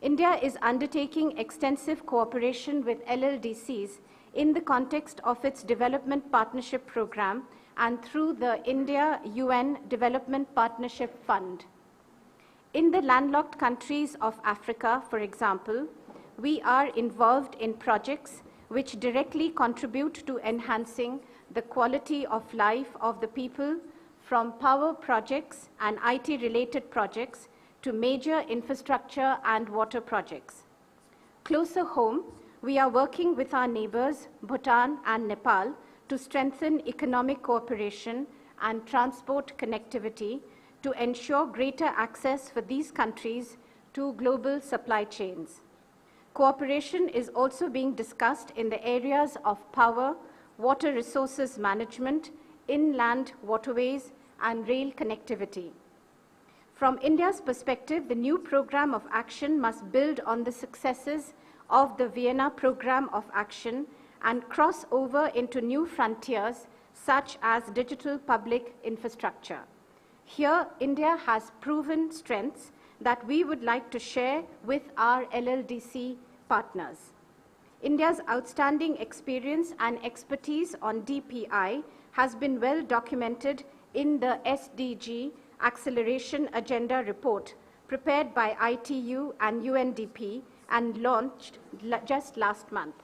India is undertaking extensive cooperation with LLDCs in the context of its Development Partnership Program and through the India-UN Development Partnership Fund. In the landlocked countries of Africa, for example, we are involved in projects which directly contribute to enhancing the quality of life of the people, from power projects and IT-related projects to major infrastructure and water projects. Closer home, we are working with our neighbors, Bhutan and Nepal, to strengthen economic cooperation and transport connectivity to ensure greater access for these countries to global supply chains. Cooperation is also being discussed in the areas of power, water resources management, inland waterways, and rail connectivity. From India's perspective, the new program of action must build on the successes of the Vienna Program of Action and cross over into new frontiers such as digital public infrastructure. Here, India has proven strengths that we would like to share with our LLDC partners. India's outstanding experience and expertise on DPI has been well documented in the SDG Acceleration Agenda report prepared by ITU and UNDP and launched just last month.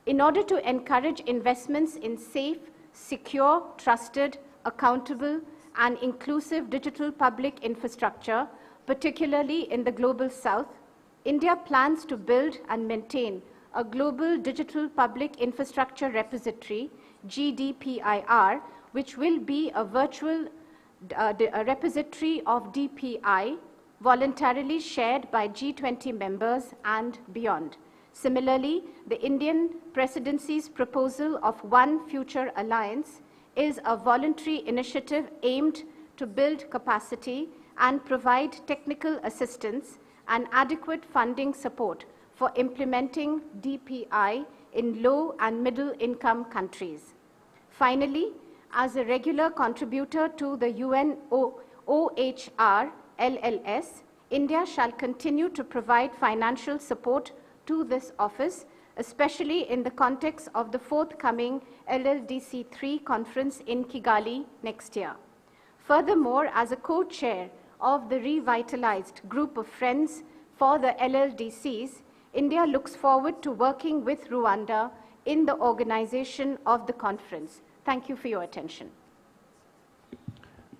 In order to encourage investments in safe, secure, trusted, accountable, and inclusive digital public infrastructure, particularly in the Global South, India plans to build and maintain a global digital public infrastructure repository, GDPIR, which will be a virtual a repository of DPI voluntarily shared by G20 members and beyond. Similarly, the Indian presidency's proposal of One Future Alliance is a voluntary initiative aimed to build capacity and provide technical assistance and adequate funding support for implementing DPI in low and middle income countries. Finally, as a regular contributor to the UN OHR LLS, India shall continue to provide financial support to this office, especially in the context of the forthcoming LLDC3 conference in Kigali next year. Furthermore, as a co-chair of the revitalized group of friends for the LLDCs, India looks forward to working with Rwanda in the organization of the conference. Thank you for your attention.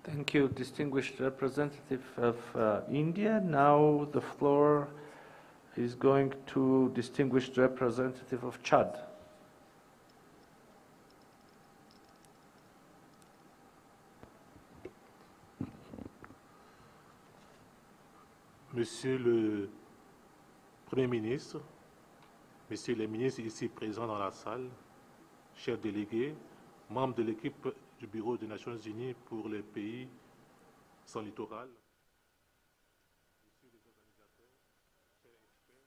Thank you, distinguished representative of India. Now the floor is going to distinguished representative of Chad. Monsieur le Premier ministre, Messieurs les ministres ici présents dans la salle, chers délégués, membres de l'équipe du Bureau des Nations Unies pour les pays sans littoral, messieurs les organisateurs, chers experts,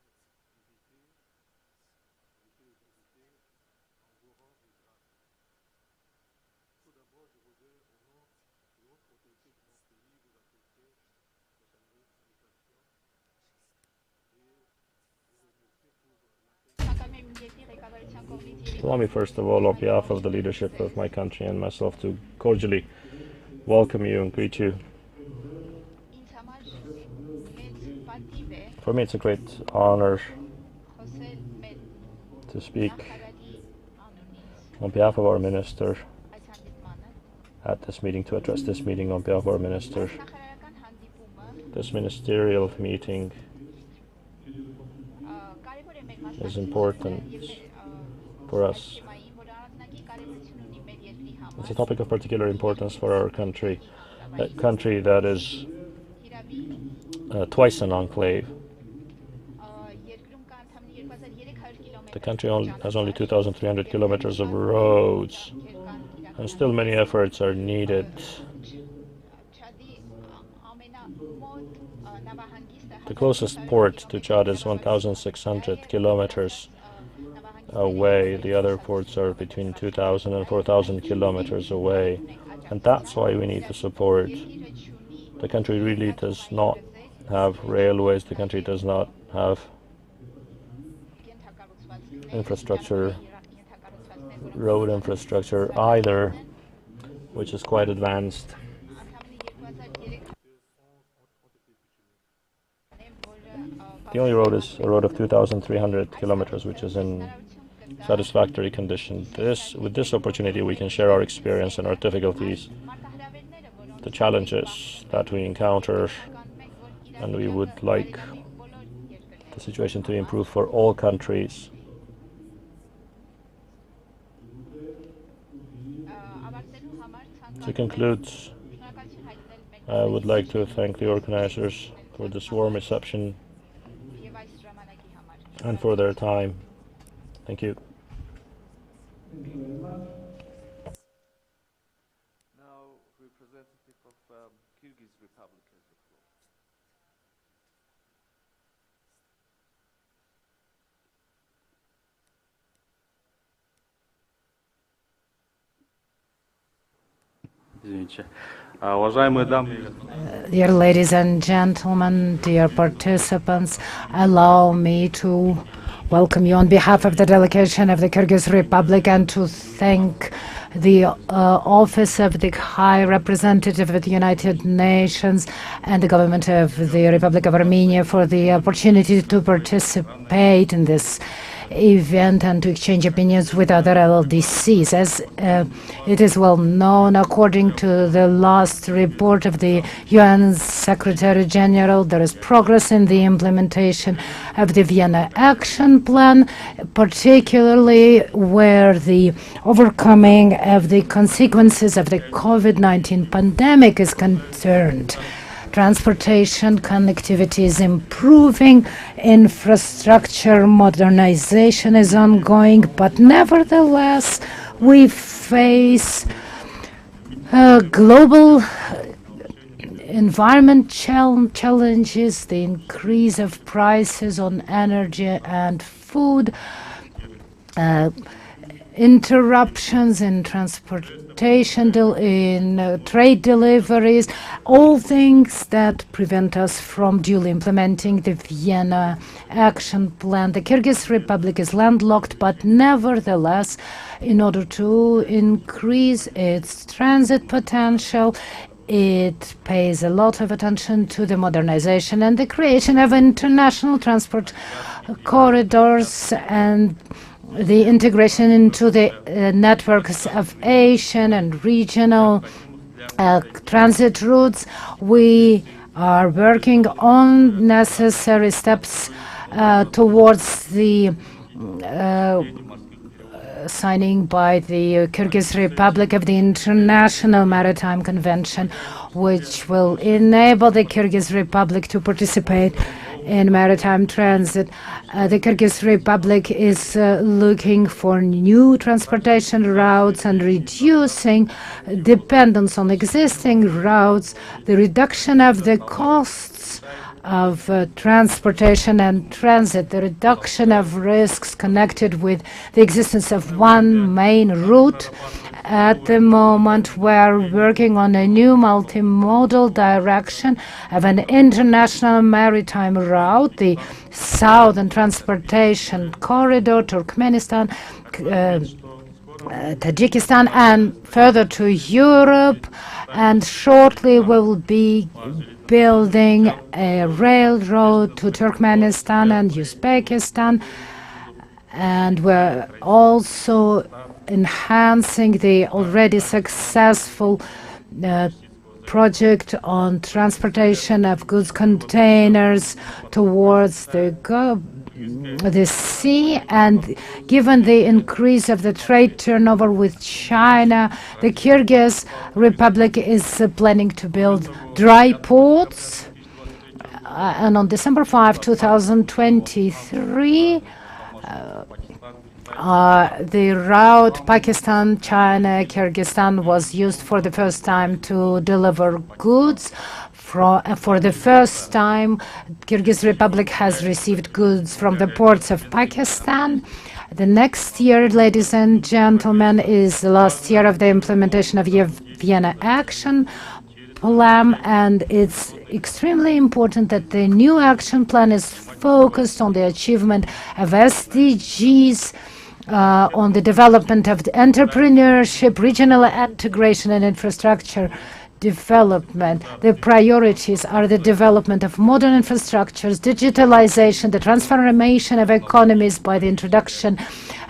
invités, messieurs les invités, en vos rangs et grades. Tout d'abord, je voudrais, au nom de votre autorité de mon pays, vous apprécier la chaleureuse invitation et vous remercier pour Allow me first of all, on behalf of the leadership of my country and myself, to cordially welcome you and greet you. For me, it's a great honor to speak on behalf of our minister at this meeting, to address this meeting on behalf of our minister. This ministerial meeting is important for us. It's a topic of particular importance for our country, a country that is twice an enclave. The country has only 2,300 kilometers of roads, and still many efforts are needed. The closest port to Chad is 1,600 kilometers away. The other ports are between 2,000 and 4,000 kilometers away, and that's why we need to support. The country really does not have railways. The country does not have infrastructure, road infrastructure either, which is quite advanced. The only road is a road of 2,300 kilometers, which is in satisfactory condition. With this opportunity, we can share our experience and our difficulties, the challenges that we encounter, and we would like the situation to improve for all countries. To conclude, I would like to thank the organizers for this warm reception and for their time. Thank you. Now, representative of Kyrgyz Republic has the floor. Извините. Уважаемые дамы и господа. Dear ladies and gentlemen, dear participants, allow me to welcome you on behalf of the delegation of the Kyrgyz Republic and to thank the Office of the High Representative of the United Nations and the government of the Republic of Armenia for the opportunity to participate in this event and to exchange opinions with other LLDCs. As it is well known, according to the last report of the UN Secretary General, there is progress in the implementation of the Vienna Action Plan, particularly where the overcoming of the consequences of the COVID-19 pandemic is concerned. Transportation connectivity is improving, infrastructure modernization is ongoing, but nevertheless, we face global environment challenges, the increase of prices on energy and food, interruptions in transportation, in trade deliveries, all things that prevent us from duly implementing the Vienna Action Plan. The Kyrgyz Republic is landlocked, but nevertheless, in order to increase its transit potential, it pays a lot of attention to the modernization and the creation of international transport corridors and the integration into the networks of Asian and regional transit routes. We are working on necessary steps towards the signing by the Kyrgyz Republic of the International Maritime Convention, which will enable the Kyrgyz Republic to participate in maritime transit. The Kyrgyz Republic is looking for new transportation routes and reducing dependence on existing routes, the reduction of the costs of transportation and transit, the reduction of risks connected with the existence of one main route. At the moment, we're working on a new multimodal direction of an international maritime route, the Southern Transportation Corridor, Turkmenistan, Tajikistan, and further to Europe. And shortly, we will be building a railroad to Turkmenistan and Uzbekistan. And we're also enhancing the already successful project on transportation of goods containers towards the sea. And given the increase of the trade turnover with China, the Kyrgyz Republic is planning to build dry ports. And on December 5, 2023, the route Pakistan, China, Kyrgyzstan was used for the first time to deliver goods. For the first time, Kyrgyz Republic has received goods from the ports of Pakistan. The next year, ladies and gentlemen, is the last year of the implementation of Vienna Action Plan, and it's extremely important that the new action plan is focused on the achievement of SDGs, on the development of the entrepreneurship, regional integration, and infrastructure development. The priorities are the development of modern infrastructures, digitalization, the transformation of economies by the introduction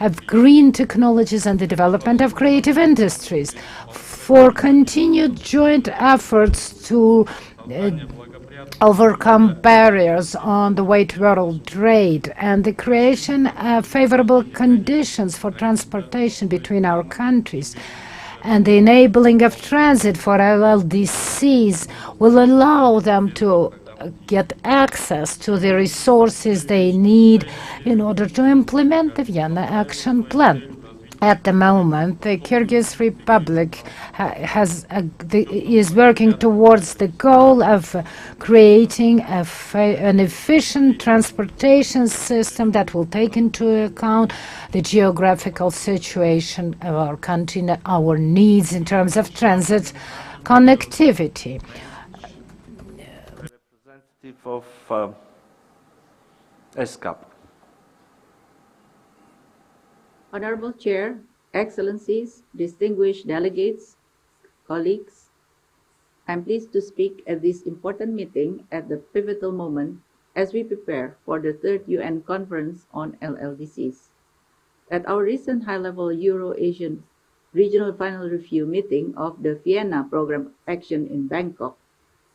of green technologies, and the development of creative industries. For continued joint efforts to overcome barriers on the way to world trade and the creation of favorable conditions for transportation between our countries, and the enabling of transit for LLDCs will allow them to get access to the resources they need in order to implement the Vienna Action Plan. At the moment, the Kyrgyz Republic is working towards the goal of creating an efficient transportation system that will take into account the geographical situation of our country and our needs in terms of transit connectivity. Representative of ESCAP. Honorable Chair, Excellencies, distinguished delegates, colleagues, I'm pleased to speak at this important meeting at the pivotal moment as we prepare for the third UN Conference on LLDCs. At our recent high-level Euro-Asian Regional Final Review meeting of the Vienna Program Action in Bangkok,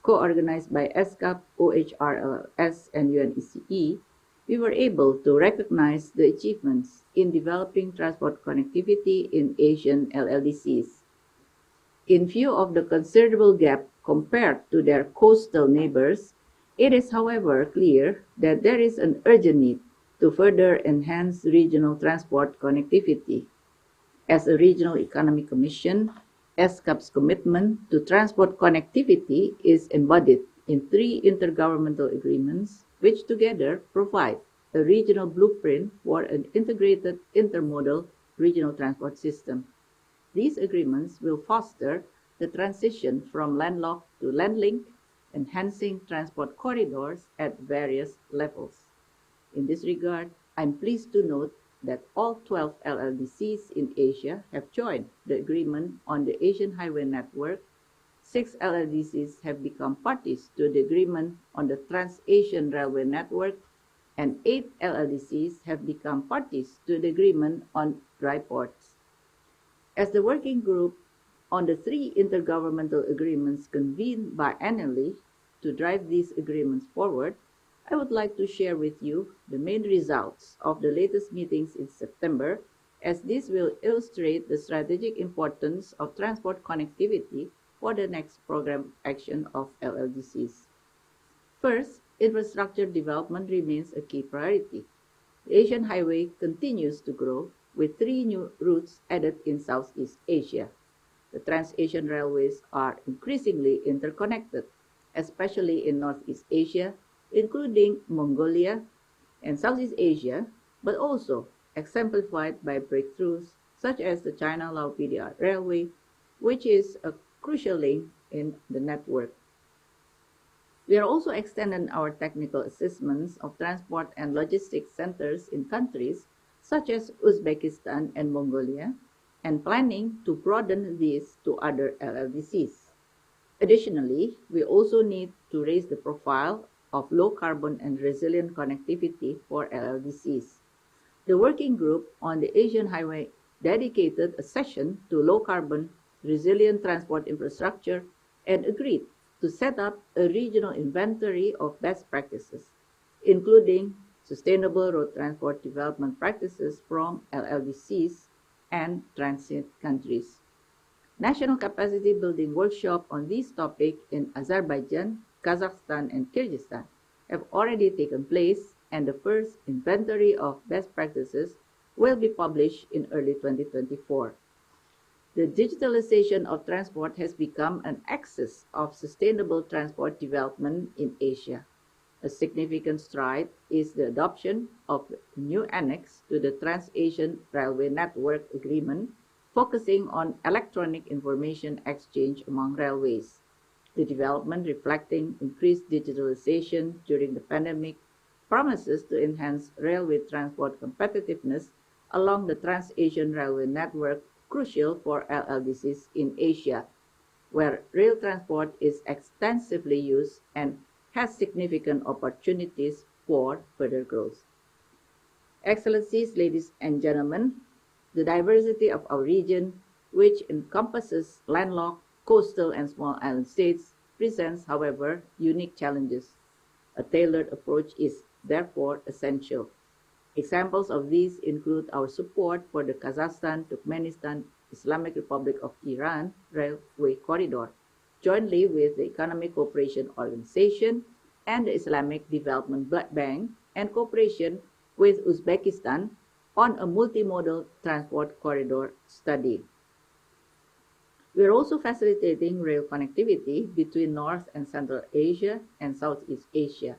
co-organized by ESCAP, OHRLS, and UNECE, we were able to recognize the achievements in developing transport connectivity in Asian LLDCs. In view of the considerable gap compared to their coastal neighbors, it is, however, clear that there is an urgent need to further enhance regional transport connectivity. As a Regional Economic Commission, ESCAP's commitment to transport connectivity is embodied in 3 intergovernmental agreements, which together provide a regional blueprint for an integrated intermodal regional transport system. These agreements will foster the transition from landlocked to landlinked, enhancing transport corridors at various levels. In this regard, I'm pleased to note that all 12 LLDCs in Asia have joined the agreement on the Asian Highway Network. 6 LLDCs have become parties to the agreement on the Trans-Asian Railway Network, and 8 LLDCs have become parties to the agreement on dry ports. As the working group on the 3 intergovernmental agreements convened biannually to drive these agreements forward, I would like to share with you the main results of the latest meetings in September as this will illustrate the strategic importance of transport connectivity for the next program action of LLDCs. First, infrastructure development remains a key priority. The Asian Highway continues to grow, with 3 new routes added in Southeast Asia. The Trans-Asian railways are increasingly interconnected, especially in Northeast Asia, including Mongolia and Southeast Asia, but also exemplified by breakthroughs such as the China-Lao PDR Railway, which is a crucial link in the network. We are also extending our technical assessments of transport and logistics centers in countries such as Uzbekistan and Mongolia, and planning to broaden these to other LLDCs. Additionally, we also need to raise the profile of low carbon and resilient connectivity for LLDCs. The working group on the Asian Highway dedicated a session to low carbon, resilient transport infrastructure and agreed to set up a regional inventory of best practices, including sustainable road transport development practices from LLDCs and transit countries. National capacity building workshops on this topic in Azerbaijan, Kazakhstan, and Kyrgyzstan have already taken place, and the first inventory of best practices will be published in early 2024. The digitalization of transport has become an axis of sustainable transport development in Asia. A significant stride is the adoption of a new annex to the Trans-Asian Railway Network Agreement, focusing on electronic information exchange among railways. The development, reflecting increased digitalization during the pandemic, promises to enhance railway transport competitiveness along the Trans-Asian Railway Network, crucial for LLDCs in Asia, where rail transport is extensively used and has significant opportunities for further growth. Excellencies, ladies and gentlemen, the diversity of our region, which encompasses landlocked, coastal, and small island states, presents, however, unique challenges. A tailored approach is therefore essential. Examples of these include our support for the Kazakhstan-Turkmenistan Islamic Republic of Iran Railway Corridor, jointly with the Economic Cooperation Organization and the Islamic Development Bank, and cooperation with Uzbekistan on a multimodal transport corridor study. We are also facilitating rail connectivity between North and Central Asia and Southeast Asia,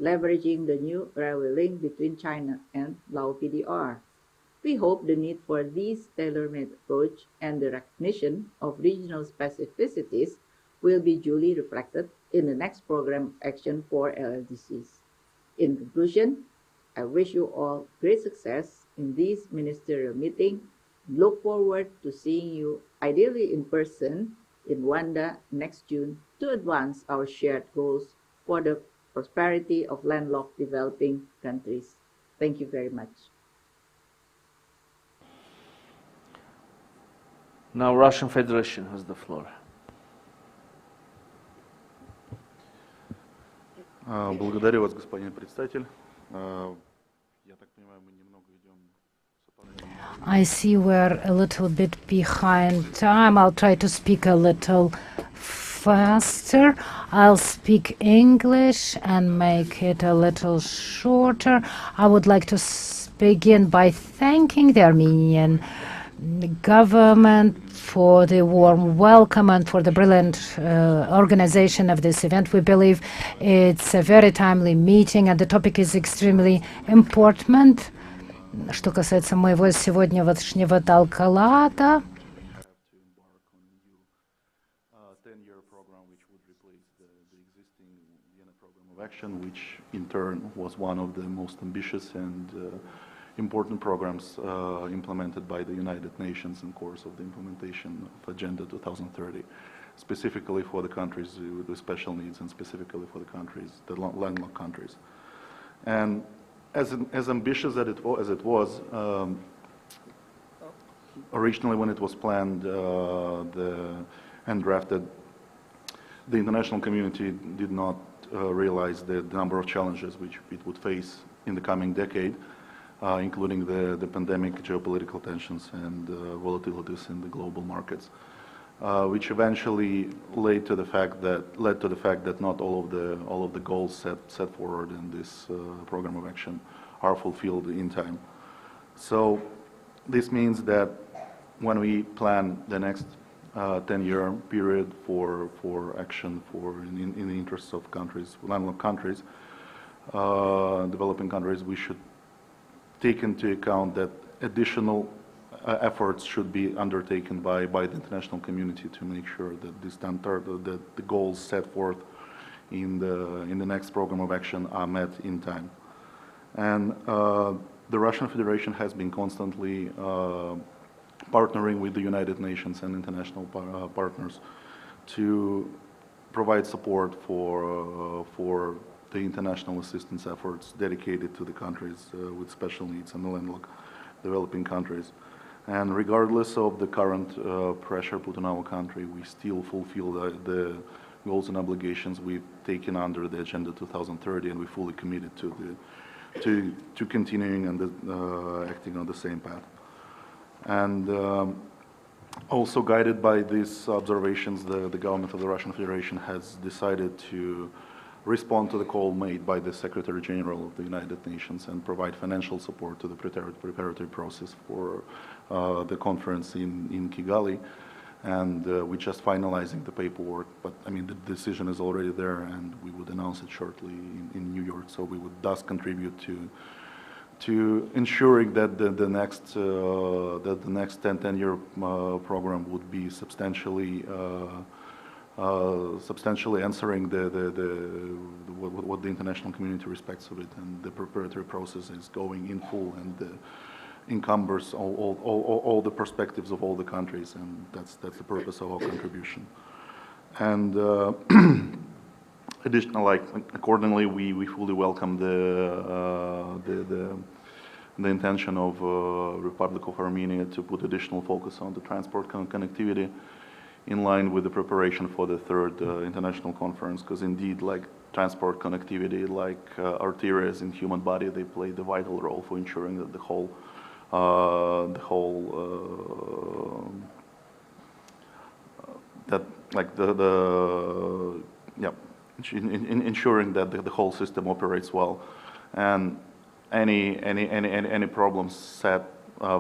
leveraging the new railway link between China and Lao PDR. We hope the need for this tailor-made approach and the recognition of regional specificities will be duly reflected in the next program action for LLDCs. In conclusion, I wish you all great success in this ministerial meeting. Look forward to seeing you, ideally in person, in Rwanda next June to advance our shared goals for the prosperity of landlocked developing countries. Thank you very much. Now Russian Federation has the floor. Благодарю вас, господин председатель. Я так понимаю, мы немного идем. I see we're a little bit behind time. I'll try to speak a little faster. I'll speak English and make it a little shorter. I would like to begin by thanking the Armenian government for the warm welcome and for the brilliant organization of this event. We believe it's a very timely meeting and the topic is extremely important. Что касается моего сегодняшнего доклада, which in turn was one of the most ambitious and important programs implemented by the United Nations in course of the implementation of Agenda 2030, specifically for the countries with special needs and specifically for the countries, the landlocked countries. And as ambitious as it was, originally when it was planned and drafted, the international community did not realize the number of challenges which it would face in the coming decade. including the pandemic, geopolitical tensions, and volatilities in the global markets, which eventually led to the fact that not all of the goals set forward in this program of action are fulfilled in time. So this means that when we plan the next 10-year period for action in the interests of countries, landlocked countries, developing countries, we should take into account that additional efforts should be undertaken by the international community to make sure that the goals set forth in the next program of action are met in time. And the Russian Federation has been constantly partnering with the United Nations and international partners to provide support for the international assistance efforts dedicated to the countries with special needs and the landlocked developing countries. And regardless of the current pressure put on our country, we still fulfill the goals and obligations we've taken under the Agenda 2030, and we're fully committed to continuing and acting on the same path. And also guided by these observations, the government of the Russian Federation has decided to respond to the call made by the Secretary General of the United Nations and provide financial support to the preparatory process for the conference in Kigali. And we're just finalizing the paperwork, but I mean the decision is already there, and we would announce it shortly in New York. So we would thus contribute to ensuring that the next 10-year program would be substantially answering what the international community respects of it, and the preparatory process is going in full and encumbers all the perspectives of all the countries, and that's the purpose of our contribution. And accordingly, we fully welcome the intention of Republic of Armenia to put additional focus on the transport connectivity in line with the preparation for the third international conference, because indeed, like transport connectivity, like arteries in human body, they play the vital role for ensuring that ensuring that the whole system operates well, and any problems set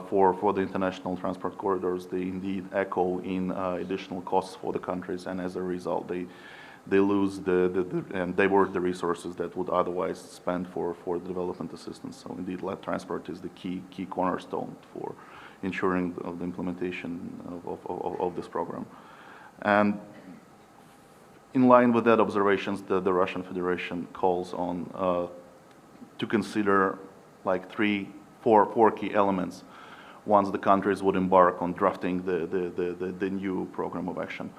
for the international transport corridors, they indeed echo in additional costs for the countries, and as a result, they lose and divert the resources that would otherwise spend for the development assistance. So indeed, land transport is the key cornerstone for ensuring the implementation of this program. And in line with that observations, the Russian Federation calls on to consider like four key elements once the countries would embark on drafting the new program of action.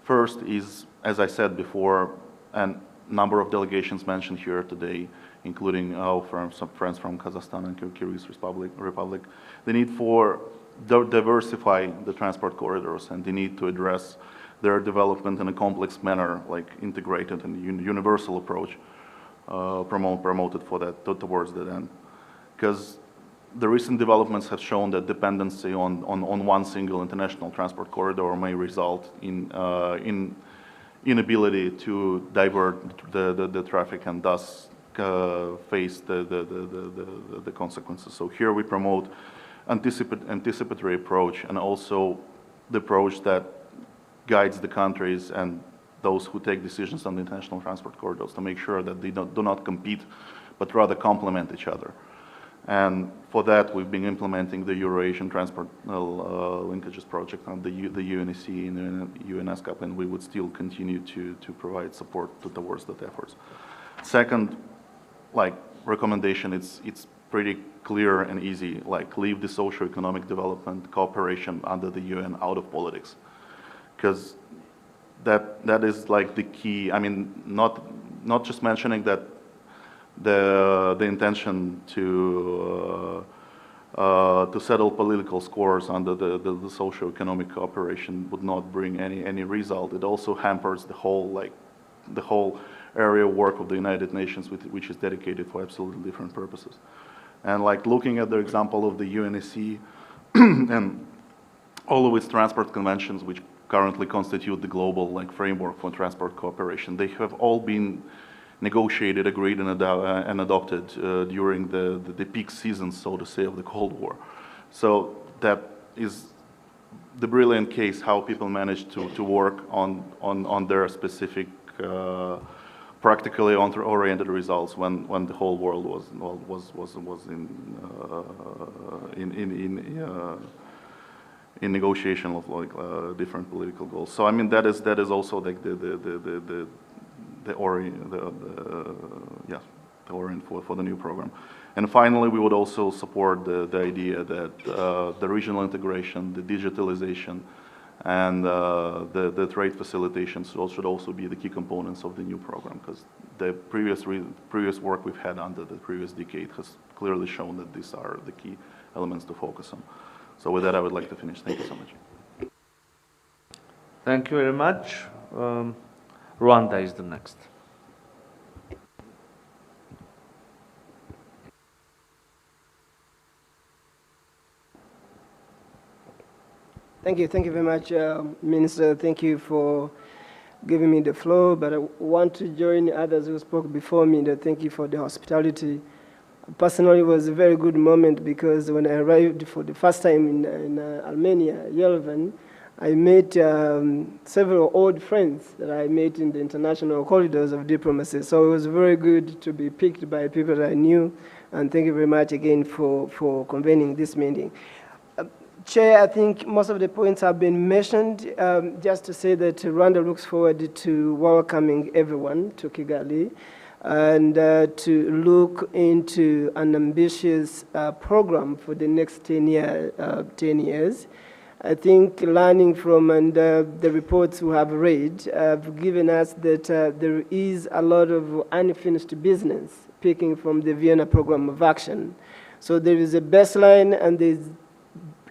First is, as I said before, a number of delegations mentioned here today, including our friends from Kazakhstan and Kyrgyz Republic, the need for diversify the transport corridors and the need to address their development in a complex manner, like integrated and universal approach promoted for that towards that end. Because the recent developments have shown that dependency on one single international transport corridor may result in inability to divert the traffic and thus face the consequences. So here we promote anticipatory approach, and also the approach that guides the countries and those who take decisions on the international transport corridors to make sure that they do not compete, but rather complement each other. And for that, we've been implementing the Euro-Asian Transport Linkages Project on the UNEC and UNESCAP, and we would still continue to provide support towards that efforts. Second, like recommendation, it's pretty clear and easy, like leave the socio-economic development cooperation under the UN out of politics. Because that is like the key. I mean, not just mentioning that the intention to settle political scores under the socio-economic cooperation would not bring any result. It also hampers the whole area of work of the United Nations, which is dedicated for absolutely different purposes. And like looking at the example of the UNSC and all of its transport conventions, which currently constitute the global like framework for transport cooperation, they have all been negotiated, agreed, and adopted during the peak seasons, so to say, of the Cold War. So that is the brilliant case how people managed to work on their specific practically oriented results when the whole world was in negotiation of like different political goals. So I mean that is also like the orient for the new program. And finally, we would also support the idea that the regional integration, the digitalization, and the trade facilitation should also be the key components of the new program, because the previous work we've had under the previous decade has clearly shown that these are the key elements to focus on. So with that, I would like to finish. Thank you so much. Thank you very much. Rwanda is the next. Thank you very much, Minister. Thank you for giving me the floor, but I want to join others who spoke before me to thank you for the hospitality. Personally, it was a very good moment because when I arrived for the first time in Armenia, Yerevan, I met several old friends that I met in the international corridors of diplomacy. So it was very good to be picked by people that I knew, and thank you very much again for convening this meeting. Chair, I think most of the points have been mentioned. Just to say that Rwanda looks forward to welcoming everyone to Kigali and to look into an ambitious program for the next 10 years. I think learning from the reports we have read have given us that there is a lot of unfinished business picking from the Vienna Program of Action. So there is a baseline and there's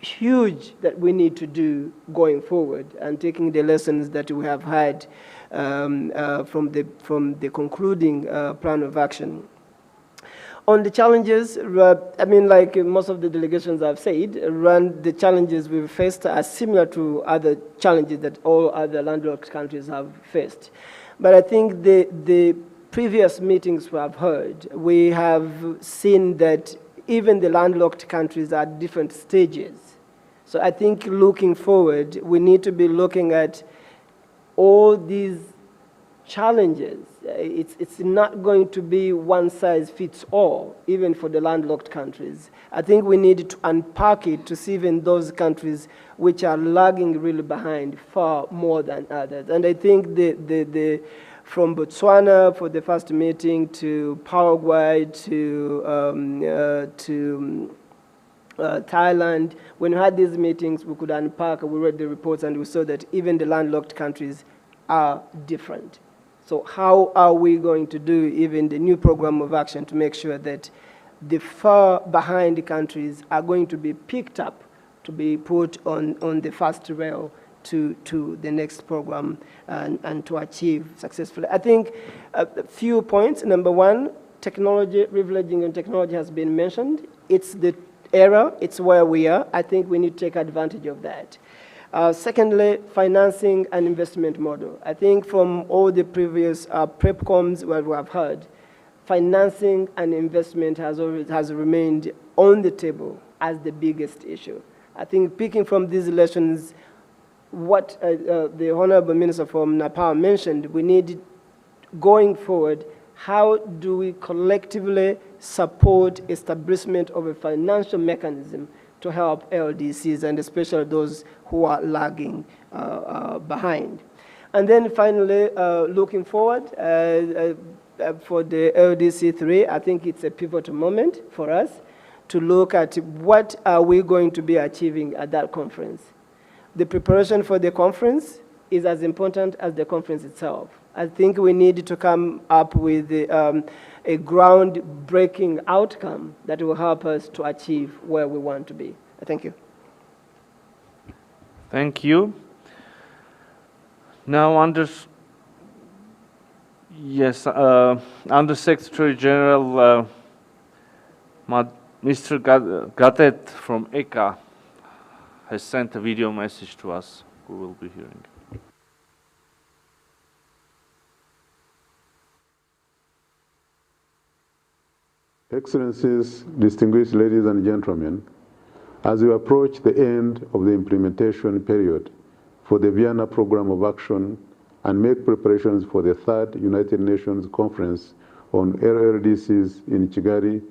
huge that we need to do going forward, and taking the lessons that we have had from the concluding plan of action. On the challenges, I mean, like most of the delegations have said, the challenges we've faced are similar to other challenges that all other landlocked countries have faced. But I think the previous meetings we have heard, we have seen that even the landlocked countries are at different stages. So I think looking forward, we need to be looking at all these challenges. It's not going to be one size fits all, even for the landlocked countries. I think we need to unpack it to see even those countries which are lagging really behind far more than others. And I think from Botswana for the first meeting to Paraguay to Thailand, when we had these meetings, we could unpack, we read the reports, and we saw that even the landlocked countries are different. So how are we going to do even the new program of action to make sure that the far behind countries are going to be picked up, to be put on the fast rail to the next program and to achieve successfully? I think a few points. Number one, technology, privileging on technology has been mentioned. It's the era, it's where we are. I think we need to take advantage of that. Secondly, financing and investment model. I think from all the previous PrepComs what we have heard, financing and investment has remained on the table as the biggest issue. I think picking from these lessons, what the Honorable Minister from Nepal mentioned, we need, going forward, how do we collectively support establishment of a financial mechanism to help LDCs, and especially those who are lagging behind. And then finally, looking forward for the LDC 3, I think it's a pivotal moment for us to look at what are we going to be achieving at that conference. The preparation for the conference is as important as the conference itself. I think we need to come up with a groundbreaking outcome that will help us to achieve where we want to be. Thank you. Thank you. Now, Under Secretary General Mr. Gatet from ECA has sent a video message to us, we will be hearing. Excellencies, distinguished ladies and gentlemen, as we approach the end of the implementation period for the Vienna Program of Action and make preparations for the third United Nations Conference on LLDCs in Kigali,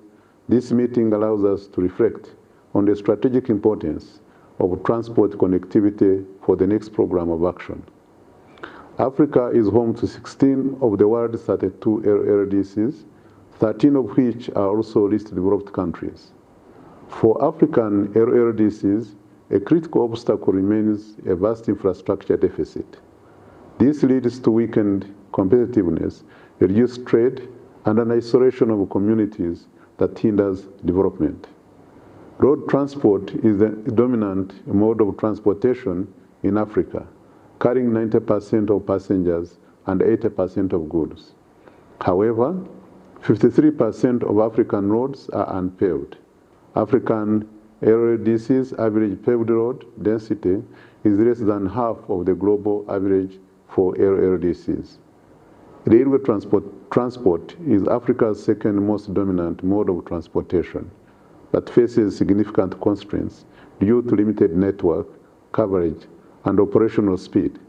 this meeting allows us to reflect on the strategic importance of transport connectivity for the next program of action. Africa is home to 16 of the world's 32 LLDCs, 13 of which are also least developed countries. For African LLDCs, a critical obstacle remains a vast infrastructure deficit. This leads to weakened competitiveness, reduced trade, and an isolation of communities that hinders development. Road transport is the dominant mode of transportation in Africa, carrying 90% of passengers and 80% of goods. However, 53% of African roads are unpaved. African LLDC's average paved road density is less than half of the global average for LLDCs. Railway transport is Africa's second most dominant mode of transportation, but faces significant constraints due to limited network coverage and operational speed.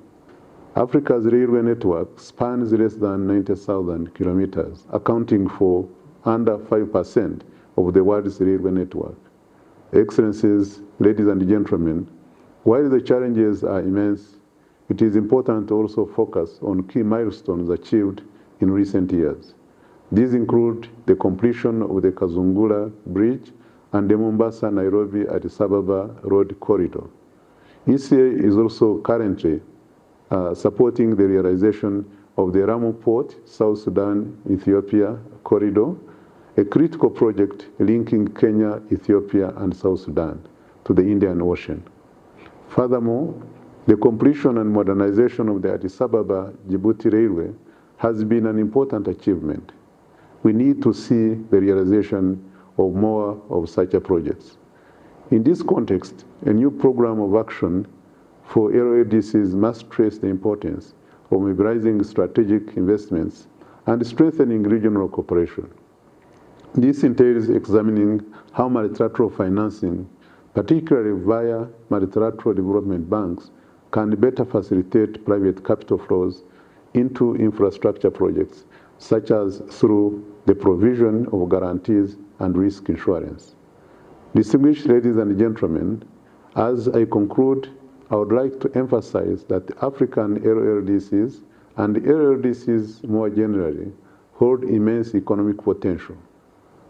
Africa's railway network spans less than 90,000 kilometers, accounting for under 5% of the world's railway network. Excellencies, ladies and gentlemen, while the challenges are immense, it is important to also focus on key milestones achieved in recent years. These include the completion of the Kazungula Bridge and the Mombasa-Nairobi-Addis Ababa Road Corridor. ECA is also currently supporting the realization of the Ramu Port, South Sudan, Ethiopia corridor, a critical project linking Kenya, Ethiopia, and South Sudan to the Indian Ocean. Furthermore, the completion and modernization of the Addis Ababa-Djibouti Railway has been an important achievement. We need to see the realization of more of such projects. In this context, a new program of action for LLDCs must stress the importance of mobilizing strategic investments and strengthening regional cooperation. This entails examining how multilateral financing, particularly via multilateral development banks, can better facilitate private capital flows into infrastructure projects, such as through the provision of guarantees and risk insurance. Distinguished ladies and gentlemen, as I conclude, I would like to emphasize that African LLDCs and LLDCs more generally hold immense economic potential.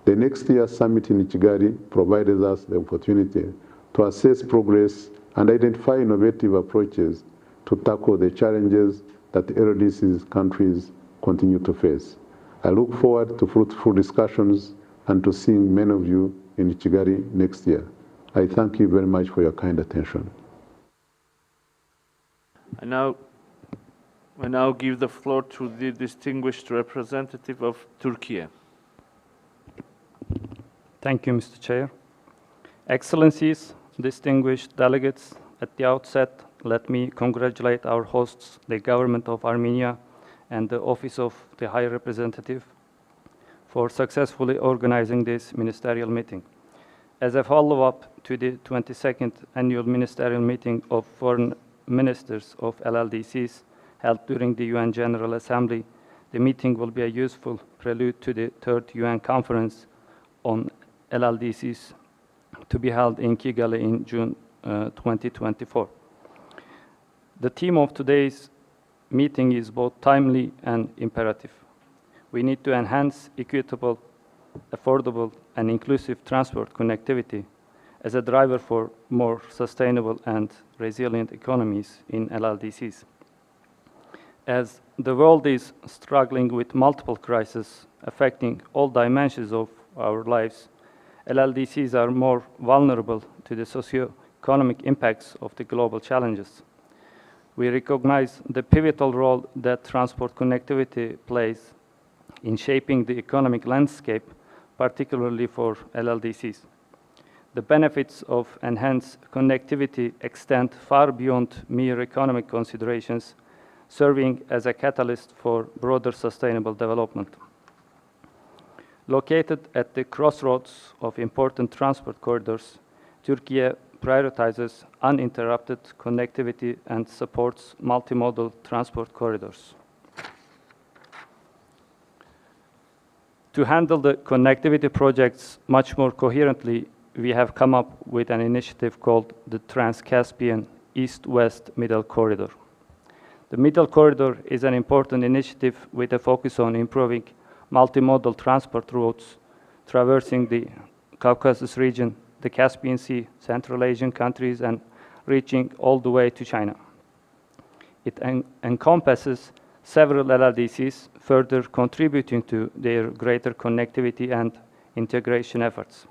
The next year's summit in Kigali provided us the opportunity to assess progress and identify innovative approaches to tackle the challenges that LLDCs countries continue to face. I look forward to fruitful discussions and to seeing many of you in Kigali next year. I thank you very much for your kind attention. I now give the floor to the distinguished representative of Turkey. Thank you, Mr. Chair. Excellencies, distinguished delegates, at the outset, let me congratulate our hosts, the Government of Armenia and the Office of the High Representative, for successfully organizing this ministerial meeting. As a follow-up to the 22nd Annual Ministerial Meeting of Foreign Ministers of LLDCs held during the UN General Assembly, the meeting will be a useful prelude to the third UN Conference on LLDCs to be held in Kigali in June 2024. The theme of today's meeting is both timely and imperative. We need to enhance equitable, affordable, and inclusive transport connectivity as a driver for more sustainable and resilient economies in LLDCs. As the world is struggling with multiple crises affecting all dimensions of our lives, LLDCs are more vulnerable to the socio-economic impacts of the global challenges. We recognize the pivotal role that transport connectivity plays in shaping the economic landscape, particularly for LLDCs. The benefits of enhanced connectivity extend far beyond mere economic considerations, serving as a catalyst for broader sustainable development. Located at the crossroads of important transport corridors, Turkey prioritizes uninterrupted connectivity and supports multimodal transport corridors. To handle the connectivity projects much more coherently, we have come up with an initiative called the Trans-Caspian East-West Middle Corridor. The Middle Corridor is an important initiative with a focus on improving multimodal transport routes traversing the Caucasus region, the Caspian Sea, Central Asian countries, and reaching all the way to China. It encompasses several LLDCs, further contributing to their greater connectivity and integration efforts.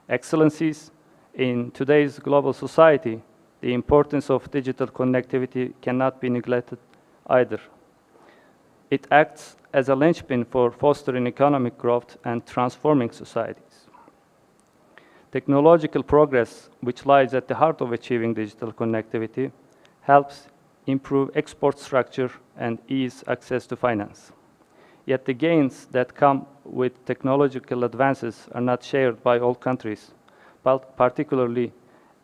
Excellencies, in today's global society, the importance of digital connectivity cannot be neglected either. It acts as a linchpin for fostering economic growth and transforming societies. Technological progress, which lies at the heart of achieving digital connectivity, helps improve export structure and ease access to finance. Yet the gains that come with technological advances are not shared by all countries, but particularly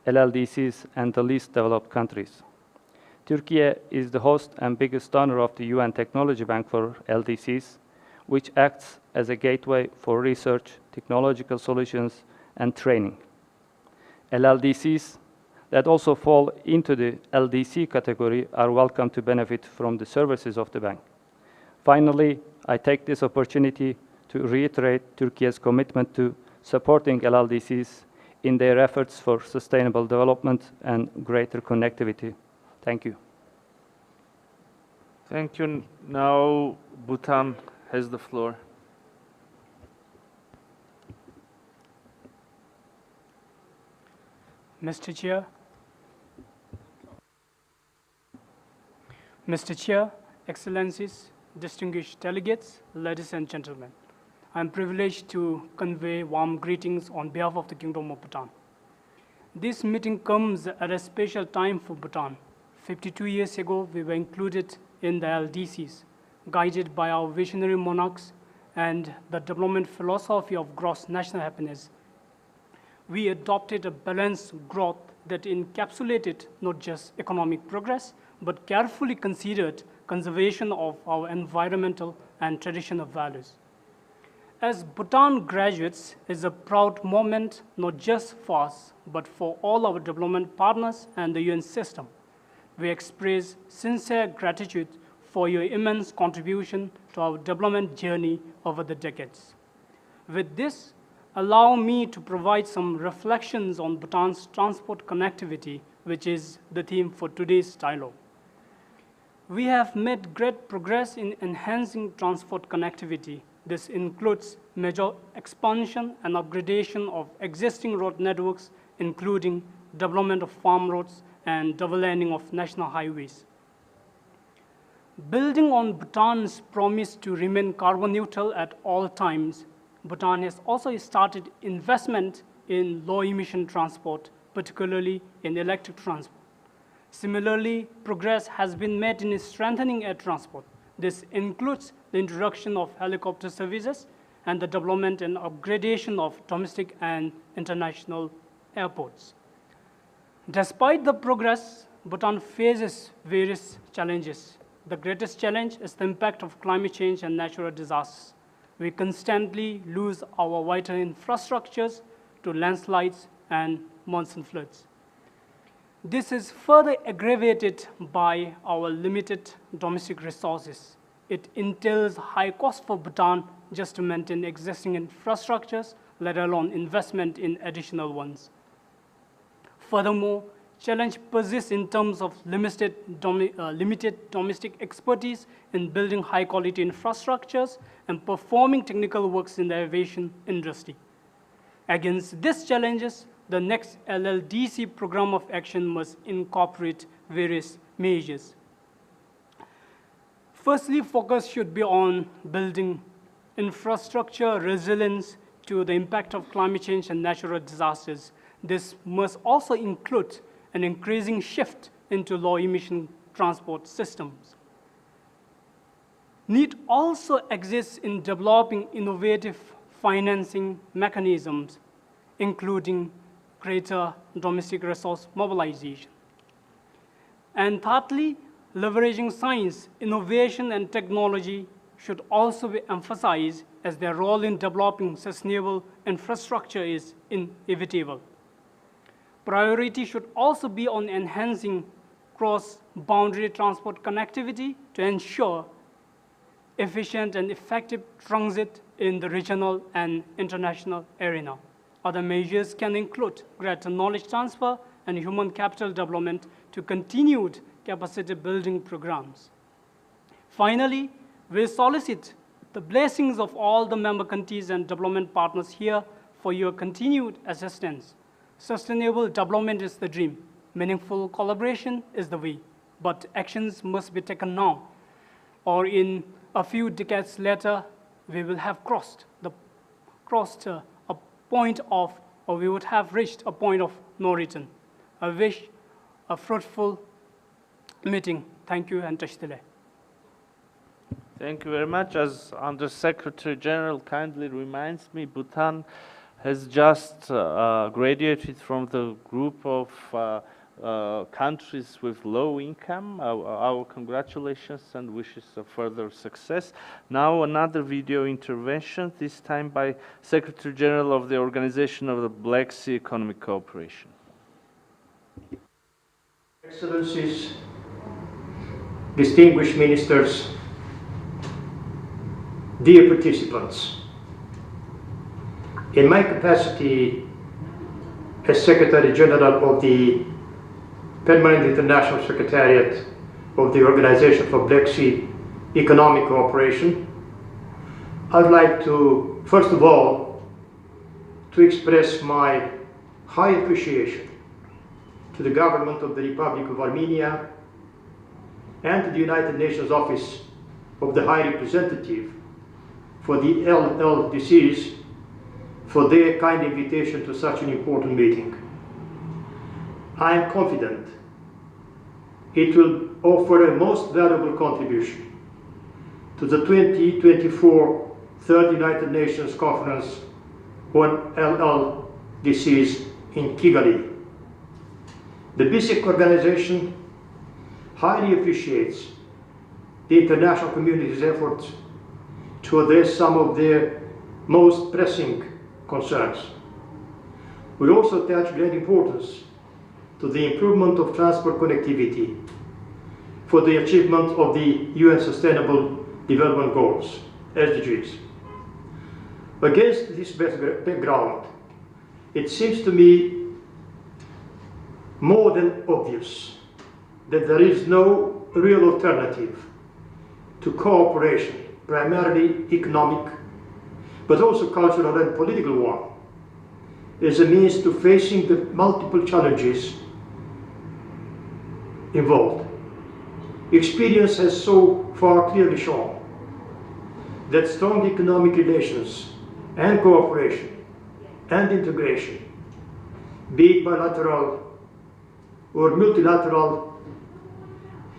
LLDCs and the least developed countries. Turkey is the host and biggest donor of the UN Technology Bank for LDCs, which acts as a gateway for research, technological solutions, and training. LLDCs that also fall into the LDC category are welcome to benefit from the services of the bank. Finally, I take this opportunity to reiterate Turkey's commitment to supporting LLDCs in their efforts for sustainable development and greater connectivity. Thank you. Thank you. Now, Bhutan has the floor. Mr. Chair, Excellencies, distinguished delegates, ladies and gentlemen, I am privileged to convey warm greetings on behalf of the Kingdom of Bhutan. This meeting comes at a special time for Bhutan. 52 years ago, we were included in the LDCs, guided by our visionary monarchs and the development philosophy of gross national happiness. We adopted a balanced growth that encapsulated not just economic progress, but carefully considered conservation of our environmental and traditional values. As Bhutan graduates is a proud moment, not just for us, but for all our development partners and the UN system. We express sincere gratitude for your immense contribution to our development journey over the decades. With this, allow me to provide some reflections on Bhutan's transport connectivity, which is the theme for today's dialogue. We have made great progress in enhancing transport connectivity. This includes major expansion and upgradation of existing road networks, including development of farm roads and double laning of national highways. Building on Bhutan's promise to remain carbon neutral at all times, Bhutan has also started investment in low-emission transport, particularly in electric transport. Similarly, progress has been made in strengthening air transport. This includes the introduction of helicopter services and the development and upgradation of domestic and international airports. Despite the progress, Bhutan faces various challenges. The greatest challenge is the impact of climate change and natural disasters. We constantly lose our vital infrastructures to landslides and monsoon floods. This is further aggravated by our limited domestic resources. It entails high cost for Bhutan just to maintain existing infrastructures, let alone investment in additional ones. Furthermore, challenge persists in terms of limited domestic expertise in building high-quality infrastructures and performing technical works in the aviation industry. Against these challenges, the next LLDC program of action must incorporate various measures. Firstly, focus should be on building infrastructure resilience to the impact of climate change and natural disasters, this must also include an increasing shift into low-emission transport systems. Need also exists in developing innovative financing mechanisms, including greater domestic resource mobilization. And thirdly, leveraging science, innovation, and technology should also be emphasized, as their role in developing sustainable infrastructure is inevitable. Priority should also be on enhancing cross-boundary transport connectivity to ensure efficient and effective transit in the regional and international arena. Other measures can include greater knowledge transfer and human capital development to continued capacity building programs. Finally, we solicit the blessings of all the member countries and development partners here for your continued assistance. Sustainable development is the dream. Meaningful collaboration is the way. But actions must be taken now, or in a few decades later, we will have we would have reached a point of no return. I wish a fruitful meeting. Thank you, and Tashtile. Thank you very much. As Under-Secretary General kindly reminds me, Bhutan has just graduated from the group of countries with low income. Our congratulations and wishes of further success. Now another video intervention, this time by Secretary General of the Organization of the Black Sea Economic Cooperation. Excellencies, distinguished ministers, dear participants, in my capacity as Secretary General of the Permanent International Secretariat of the Organization for Black Sea Economic Cooperation, I'd like to, first of all, to express my high appreciation to the government of the Republic of Armenia and to the United Nations Office of the High Representative for the LLDCs for their kind invitation to such an important meeting. I am confident it will offer a most valuable contribution to the 2024 Third United Nations Conference on LLDCs in Kigali. The BISEC organization highly appreciates the international community's efforts to address some of their most pressing concerns. We also attach great importance to the improvement of transport connectivity for the achievement of the UN Sustainable Development Goals, SDGs. Against this background, it seems to me more than obvious that there is no real alternative to cooperation, primarily economic, but also cultural and political one, as a means to facing the multiple challenges involved. Experience has so far clearly shown that strong economic relations and cooperation and integration, be it bilateral or multilateral,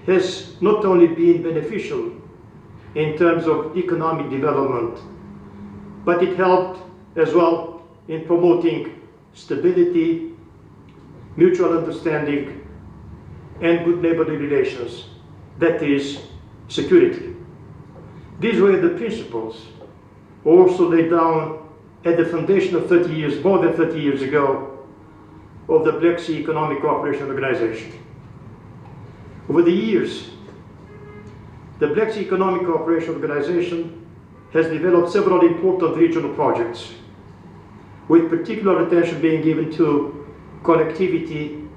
has not only been beneficial in terms of economic development, but it helped as well in promoting stability, mutual understanding, and good neighborly relations, that is, security. These were the principles also laid down at the foundation of more than 30 years ago, of the Black Sea Economic Cooperation Organization. Over the years, the Black Sea Economic Cooperation Organization has developed several important regional projects, with particular attention being given to connectivity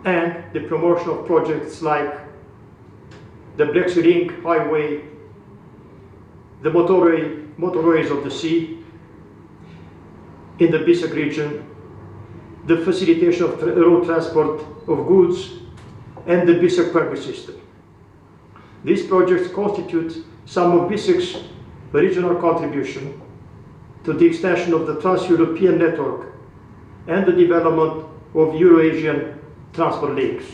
and the promotion of projects like the Black Sea Ring Highway, the motorways of the sea in the BISEC region, the facilitation of road transport of goods, and the BISEC permit system. These projects constitute some of BISEC's original contribution to the extension of the Trans-European network and the development of Euro-Asian transport links.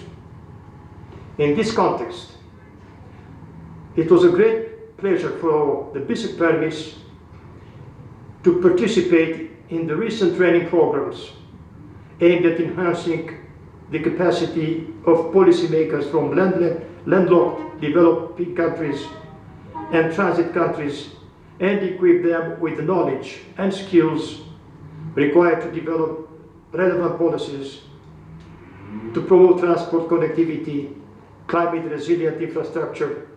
In this context, it was a great pleasure for the basic permits to participate in the recent training programs aimed at enhancing the capacity of policymakers from landlocked developing countries and transit countries and equip them with the knowledge and skills required to develop relevant policies to promote transport connectivity, climate resilient infrastructure,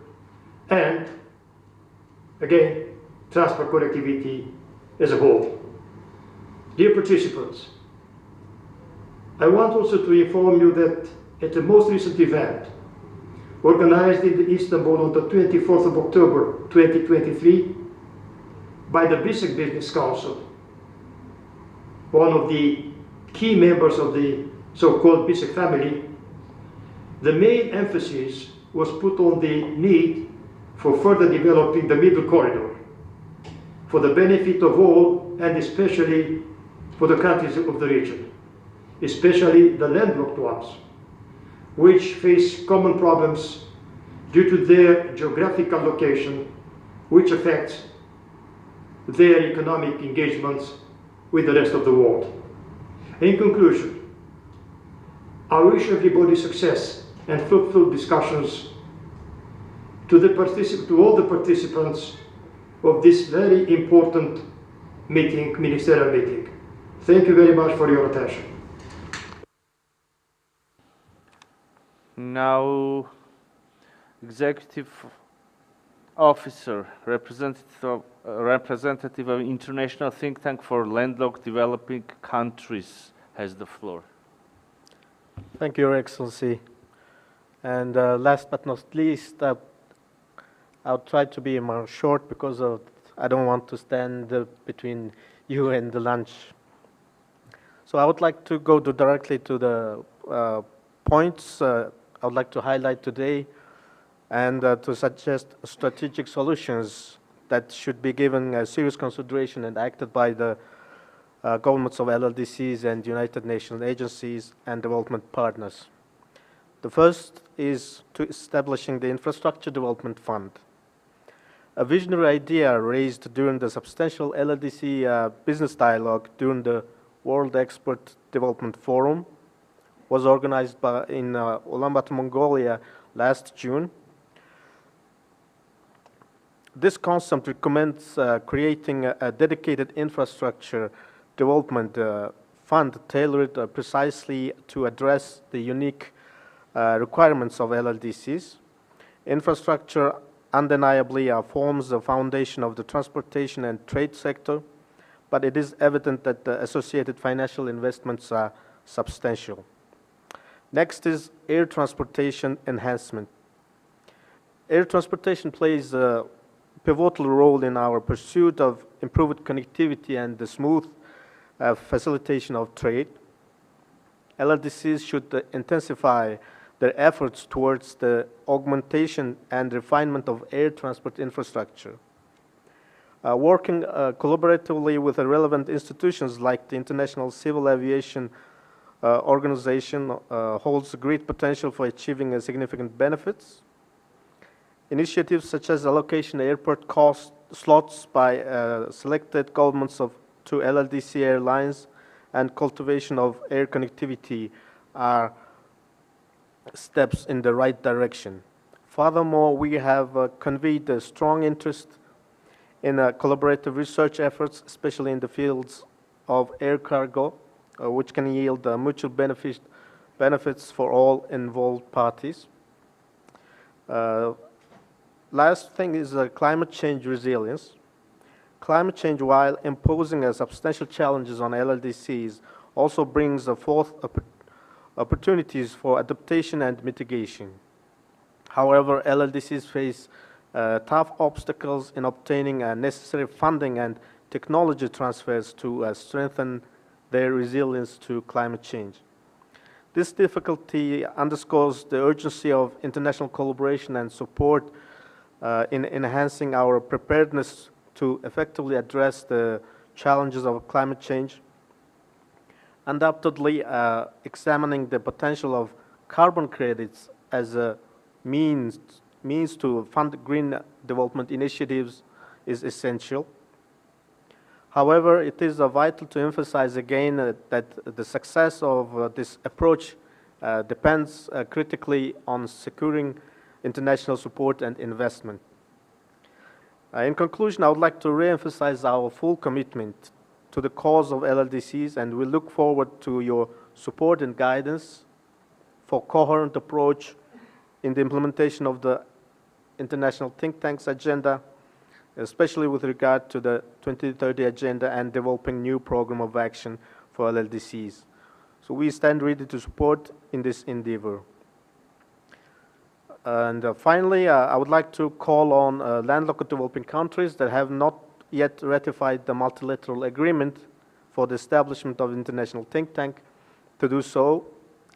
and, again, transport connectivity as a whole. Dear participants, I want also to inform you that at the most recent event, organized in Istanbul on the 24th of October 2023 by the BISEC Business Council, one of the key members of the so-called BISEC family, the main emphasis was put on the need for further developing the middle corridor for the benefit of all, and especially for the countries of the region, especially the landlocked ones, which face common problems due to their geographical location, which affects their economic engagements with the rest of the world. In conclusion, I wish everybody success and fruitful discussions to all the participants of this very important meeting, ministerial meeting. Thank you very much for your attention. Now, Executive Officer, representative of International Think Tank for Landlocked Developing Countries has the floor. Thank you, Your Excellency. And last but not least, I'll try to be more short because I don't want to stand between you and the lunch. So I would like to go directly to the points I would like to highlight today, and to suggest strategic solutions that should be given serious consideration and acted by the governments of LLDCs and United Nations agencies and development partners. The first is to establishing the Infrastructure Development Fund. A visionary idea raised during the substantial LLDC business dialogue during the World Export Development Forum was organized in Ulaanbaatar, Mongolia last June. This concept recommends creating a dedicated infrastructure development fund tailored precisely to address the unique requirements of LLDCs. Infrastructure undeniably forms the foundation of the transportation and trade sector, but it is evident that the associated financial investments are substantial. Next is air transportation enhancement. Air transportation plays a pivotal role in our pursuit of improved connectivity and the smooth facilitation of trade. LLDCs should intensify their efforts towards the augmentation and refinement of air transport infrastructure. Working collaboratively with the relevant institutions like the International Civil Aviation Organization holds great potential for achieving significant benefits. Initiatives such as allocation airport cost slots by selected governments to LLDC airlines and cultivation of air connectivity are steps in the right direction. Furthermore, we have conveyed a strong interest in collaborative research efforts, especially in the fields of air cargo, which can yield mutual benefits for all involved parties. Last thing is climate change resilience. Climate change, while imposing substantial challenges on LLDCs, also brings forth opportunities for adaptation and mitigation. However, LLDCs face tough obstacles in obtaining necessary funding and technology transfers to strengthen their resilience to climate change. This difficulty underscores the urgency of international collaboration and support in enhancing our preparedness to effectively address the challenges of climate change, undoubtedly examining the potential of carbon credits as a means to fund green development initiatives is essential. However, it is vital to emphasize again that the success of this approach depends critically on securing international support and investment. In conclusion, I would like to re-emphasize our full commitment to the cause of LLDCs, and we look forward to your support and guidance for coherent approach in the implementation of the International Think Tank's agenda, especially with regard to the 2030 agenda and developing new program of action for LLDCs. So we stand ready to support in this endeavor. And finally, I would like to call on landlocked developing countries that have not yet ratified the multilateral agreement for the establishment of international think tank to do so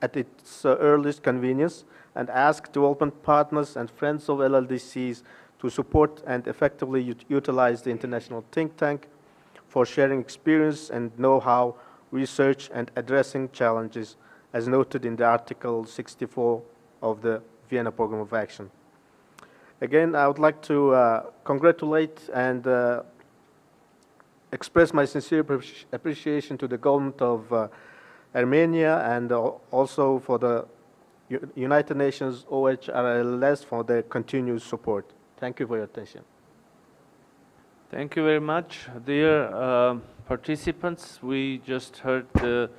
at its earliest convenience, and ask development partners and friends of LLDCs to support and effectively utilize the international think tank for sharing experience and know-how, research, and addressing challenges, as noted in the Article 64 of the Vienna Programme of Action. Again, I would like to congratulate and express my sincere appreciation to the government of Armenia, and also for the United Nations OHRLS for their continued support. Thank you for your attention. Thank you very much. Dear participants, we just heard the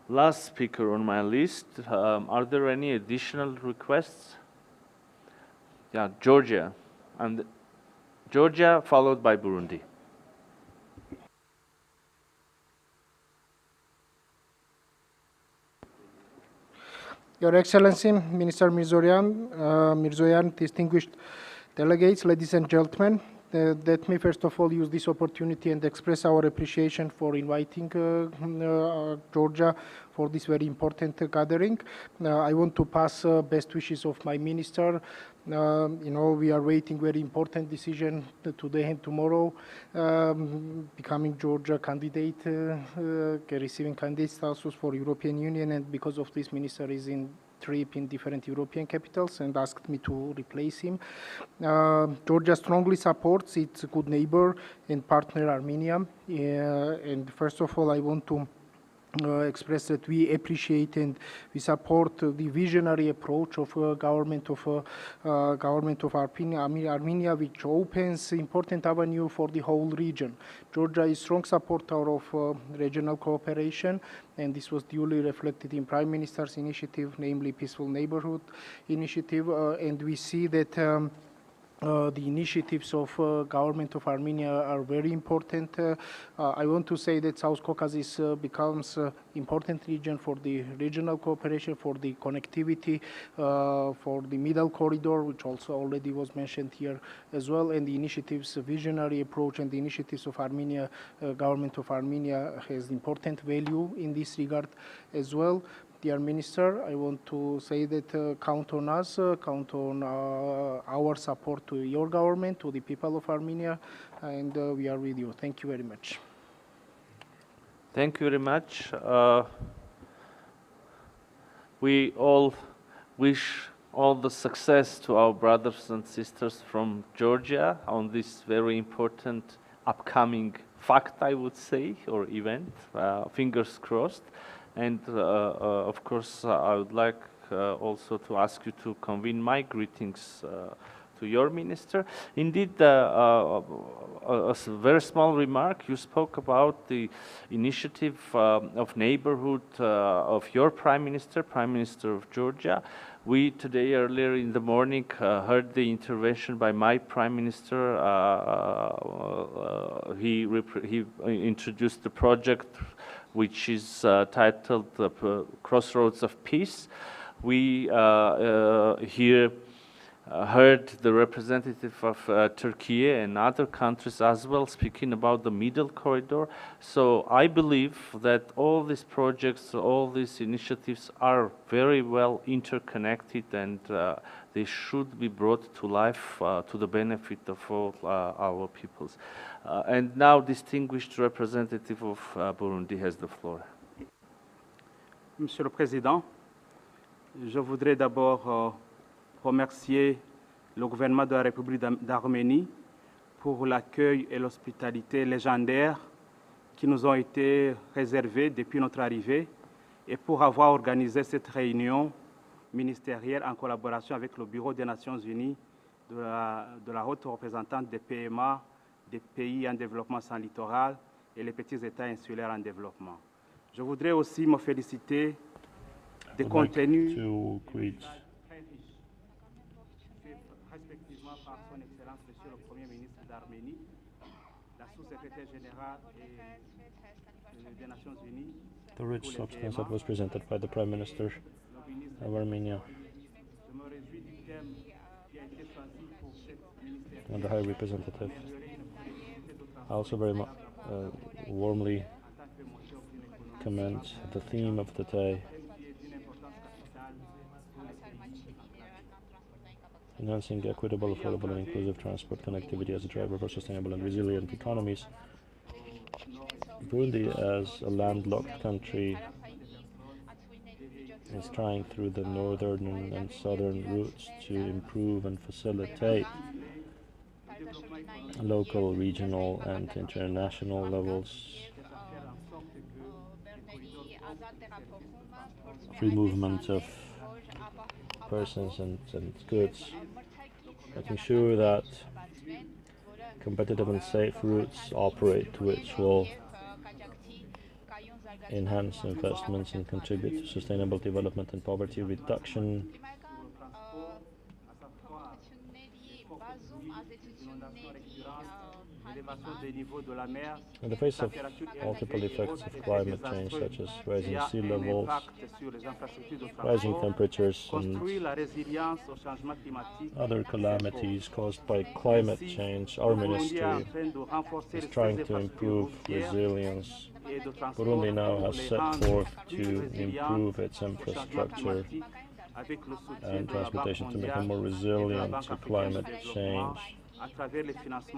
last speaker on my list. Are there any additional requests? Yeah, Georgia. And Georgia followed by Burundi. Your Excellency, Minister Mirzoyan, distinguished delegates, ladies and gentlemen, let me first of all use this opportunity and express our appreciation for inviting Georgia for this very important gathering. I want to pass best wishes of my minister. We are waiting very important decision today and tomorrow, becoming Georgia candidate, receiving candidate status for European Union, and because of this, minister is in trip in different European capitals and asked me to replace him. Georgia strongly supports its good neighbor and partner Armenia. And first of all, I want to express that we appreciate and we support the visionary approach of government of Armenia, which opens important avenue for the whole region. Georgia is strong supporter of regional cooperation, and this was duly reflected in Prime Minister's initiative, namely Peaceful Neighborhood Initiative, and we see that the initiatives of government of Armenia are very important. I want to say that South Caucasus becomes important region for the regional cooperation, for the connectivity, for the middle corridor, which also already was mentioned here as well, and the initiatives, visionary approach, and the initiatives of Armenia, government of Armenia has important value in this regard as well. Dear Minister, I want to say that count on us, count on our support to your government, to the people of Armenia, and we are with you. Thank you very much. Thank you very much. We all wish all the success to our brothers and sisters from Georgia on this very important upcoming fact, I would say, or event. Fingers crossed. And of course, I would like also to ask you to convey my greetings to your minister. Indeed, a very small remark, you spoke about the initiative of neighborhood of your Prime Minister of Georgia. We today, earlier in the morning, heard the intervention by my Prime Minister. He introduced the project which is titled Crossroads of Peace. We here heard the representative of Turkey and other countries as well speaking about the middle corridor. So I believe that all these projects, all these initiatives are very well interconnected, and they should be brought to life to the benefit of all our peoples. And now, distinguished representative of Burundi has the floor. Monsieur le Président, je voudrais d'abord remercier le gouvernement de la République d'Arménie pour l'accueil et l'hospitalité légendaire qui nous ont été réservés depuis notre arrivée et pour avoir organisé cette réunion ministérielle en collaboration avec le Bureau des Nations Unies de la haute représentante des PMA, des pays en développement sans littoral et les petits États insulaires en développement. Je voudrais aussi me féliciter des contenus respectivement par son Excellence Monsieur le Premier ministre d'Arménie, la sous-secrétaire générale des Nations Unies. The rich substance that was presented by the Prime Minister of Armenia and the High Representative. I also very much warmly commend the theme of the day, enhancing equitable, affordable and inclusive transport connectivity as a driver for sustainable and resilient economies. Burundi, as a landlocked country, is trying through the northern and southern routes to improve and facilitate local, regional and international levels free movement of persons and goods, making sure that competitive and safe routes operate, which will enhance investments and contribute to sustainable development and poverty reduction. In the face of multiple effects of climate change, such as rising sea levels, rising temperatures, and other calamities caused by climate change, our ministry is trying to improve resilience. Burundi now has set forth to improve its infrastructure and transportation to make it more resilient to climate change,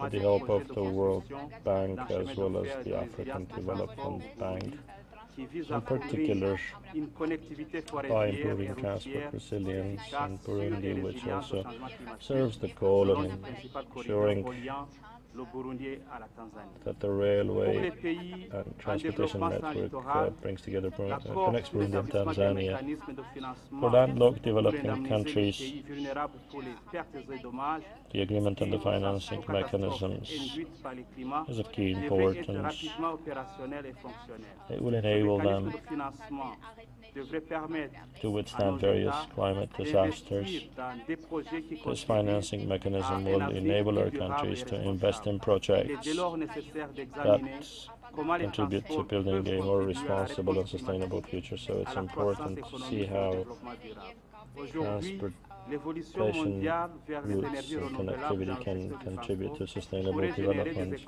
with the help of the World Bank as well as the African Development Bank, in particular by improving transport resilience in Burundi, which also serves the goal of ensuring that the railway and transportation network brings together, connects Burundi and Tanzania. For landlocked developing countries, the agreement on the financing mechanisms is of key importance. It will enable them to withstand various climate disasters. This financing mechanism will enable our countries to invest in projects that contribute to building a more responsible and sustainable future. So it's important to see how transportation routes and connectivity can contribute to sustainable development.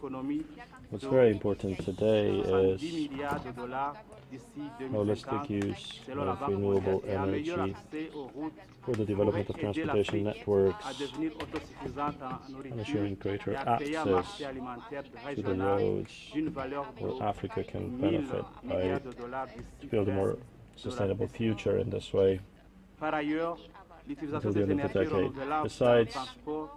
What's very important today is holistic use of renewable energy for the development of transportation networks and ensuring greater access to the roads where Africa can benefit to build a more sustainable future in this way until the end of the decade. Besides, the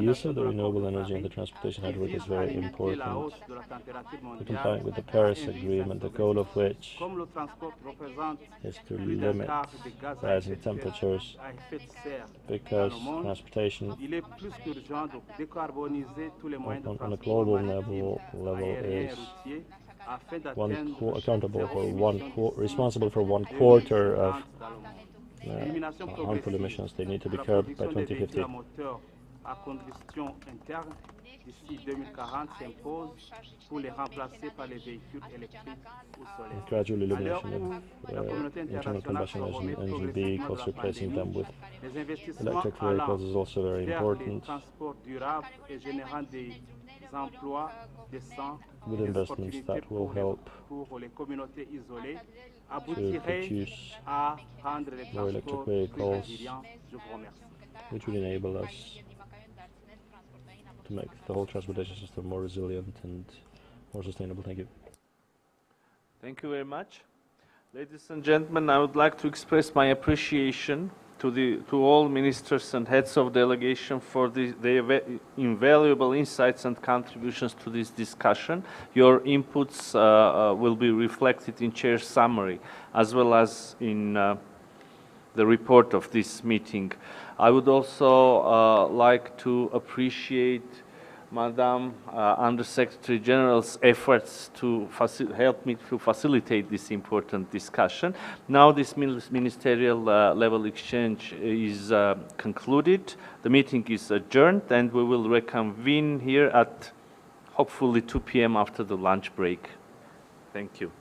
use of the renewable energy in the transportation network is very important to comply with the Paris Agreement, the goal of which is to limit rising temperatures, because transportation on a global level is responsible for 1/4 of harmful emissions. They need to be curbed by 2050. à combustion interne d'ici 2040 s'impose pour les remplacer par les véhicules électriques ou solaires. Gradual À l'heure elimination où la communauté of internal internationale combustion se remet engine progressivement de vehicles, la replacing them pandémie, with les investissements electric allant vehicles is also very vers les important. transports durables et générant des emplois décents With et des investments opportunités that will help pour les communautés isolées to aboutirait produce à rendre les more electric transports plus vehicles, résilients. Je vous remercie. which would enable us to make the whole transportation system more resilient and more sustainable. Thank you. Thank you very much. Ladies and gentlemen, I would like to express my appreciation to all ministers and heads of delegation for their invaluable insights and contributions to this discussion. Your inputs will be reflected in Chair's summary as well as in the report of this meeting. I would also like to appreciate Madam Under-Secretary General's efforts to help me to facilitate this important discussion. Now this ministerial level exchange is concluded. The meeting is adjourned and we will reconvene here at hopefully 2 p.m. after the lunch break. Thank you.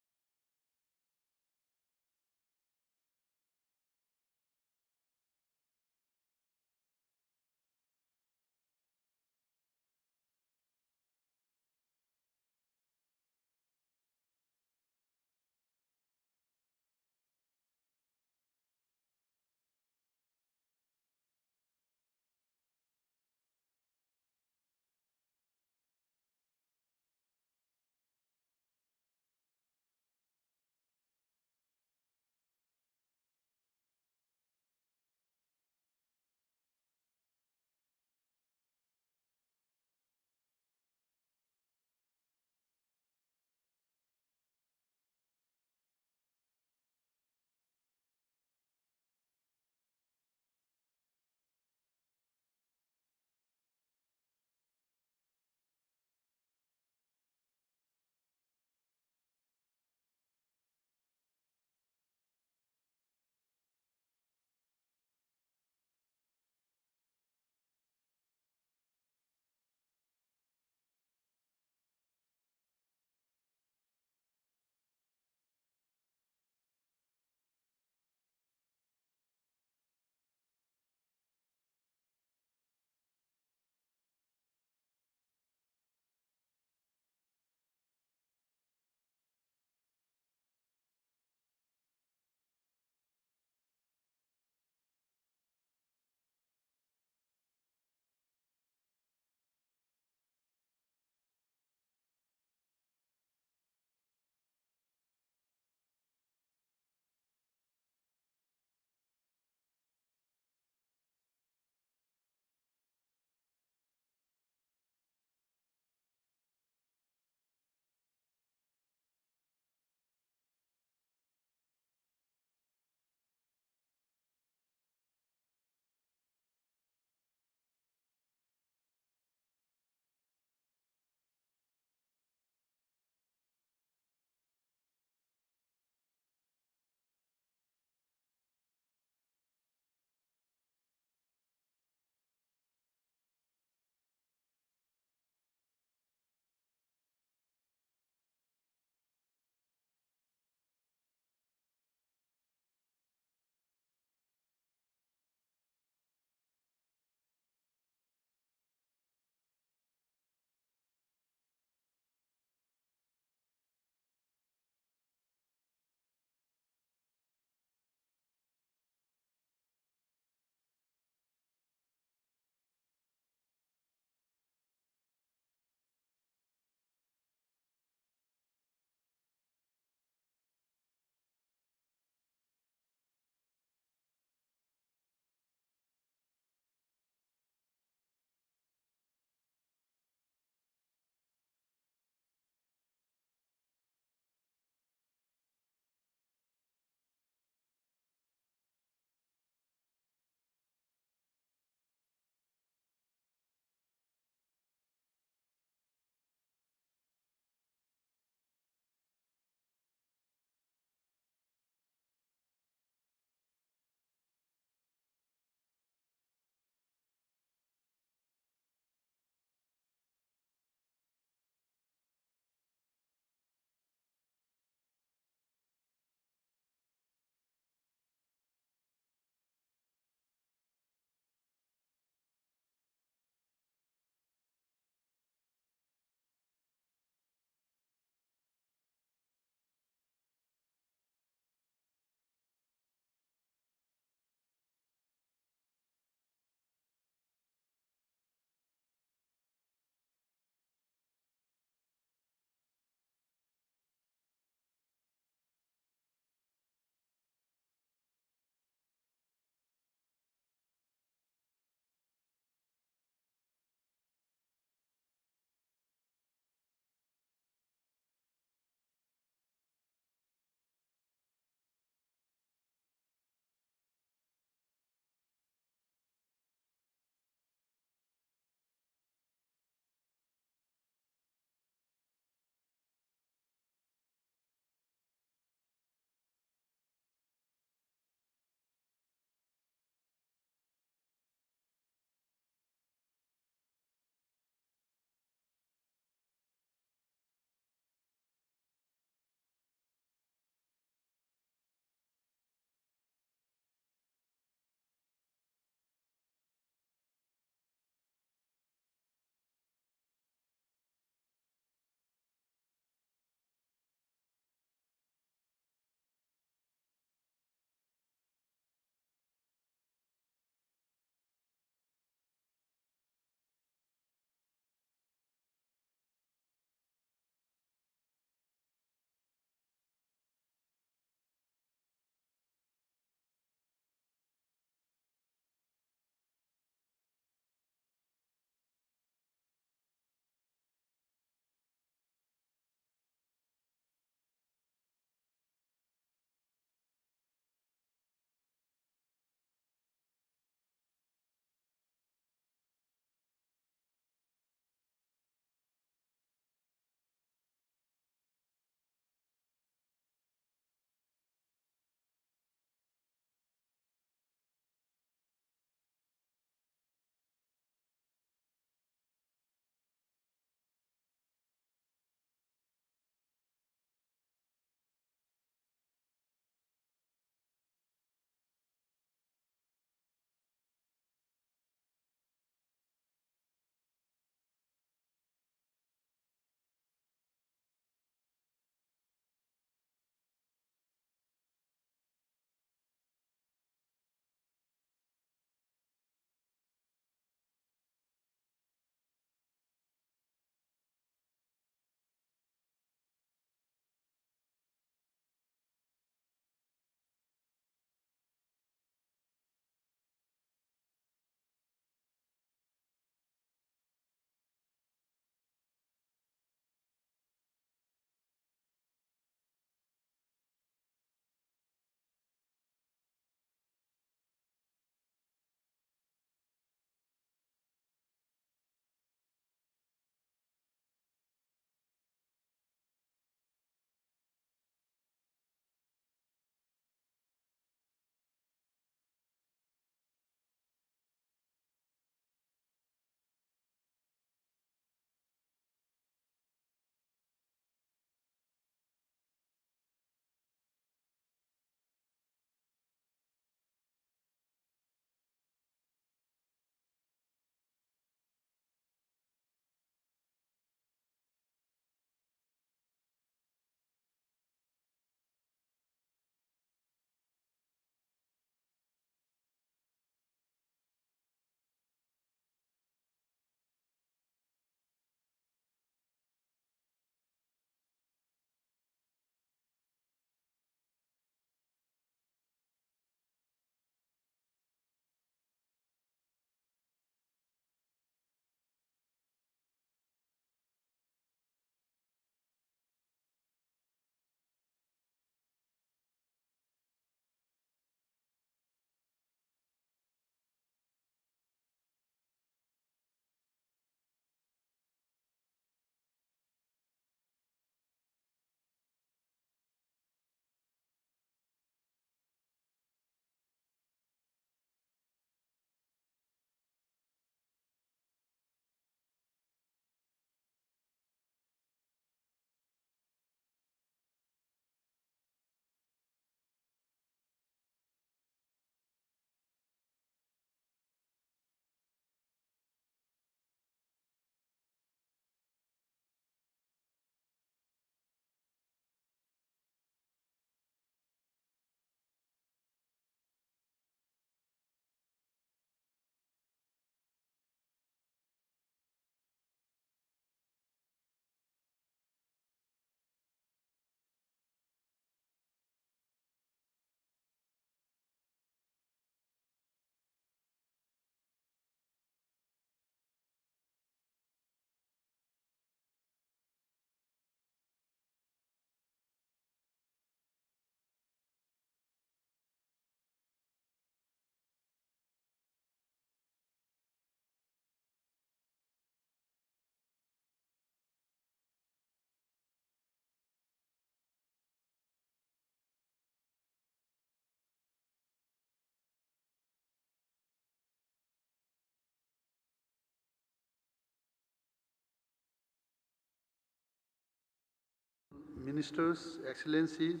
ministers, excellencies,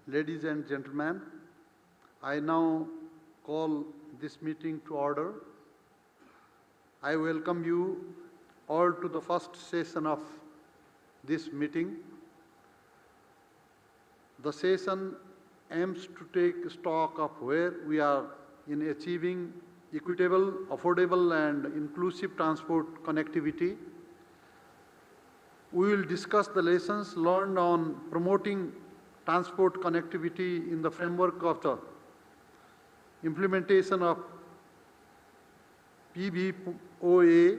ladies and gentlemen, I now call this meeting to order. I welcome you all to the first session of this meeting. The session aims to take stock of where we are in achieving equitable, affordable and inclusive transport connectivity. We will discuss the lessons learned on promoting transport connectivity in the framework of the implementation of PBOA.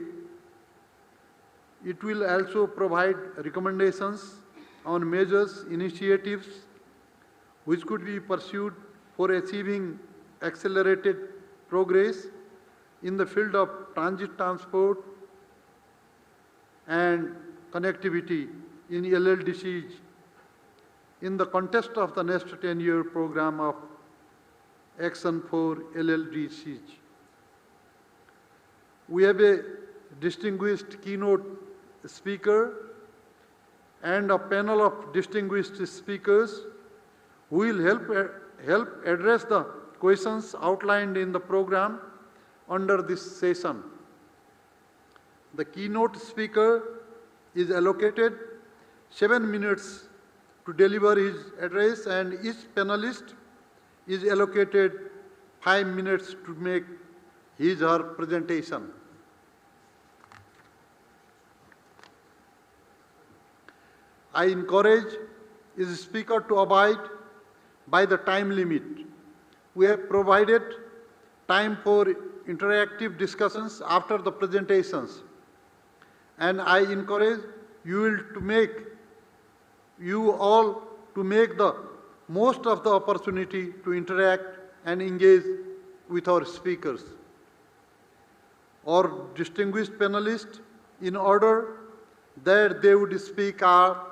It will also provide recommendations on measures, initiatives which could be pursued for achieving accelerated progress in the field of transit transport and connectivity in LLDCs in the context of the next 10-year program of Action for LLDCs. We have a distinguished keynote speaker and a panel of distinguished speakers who will help address the questions outlined in the program under this session. The keynote speaker is allocated 7 minutes to deliver his address, and each panelist is allocated 5 minutes to make his or her presentation. I encourage each speaker to abide by the time limit. We have provided time for interactive discussions after the presentations, and I encourage you all to make the most of the opportunity to interact and engage with our speakers. Our distinguished panelists, in order that they would speak, are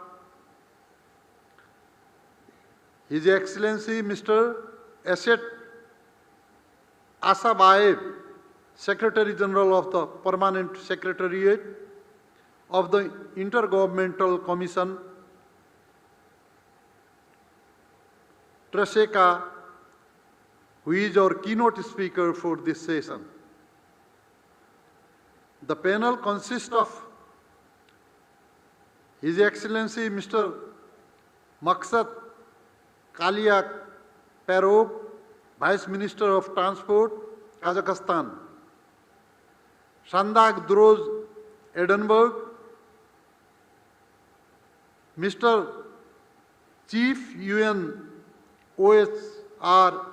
His Excellency Mr. Asset Asabayev, Secretary General of the Permanent Secretariat of the Intergovernmental Commission, Traseka, who is our keynote speaker for this session. The panel consists of His Excellency Mr. Maksat Kaliak Parov, Vice Minister of Transport, Kazakhstan; Shandak Droz Edinburgh, Mr. Chief UN OHR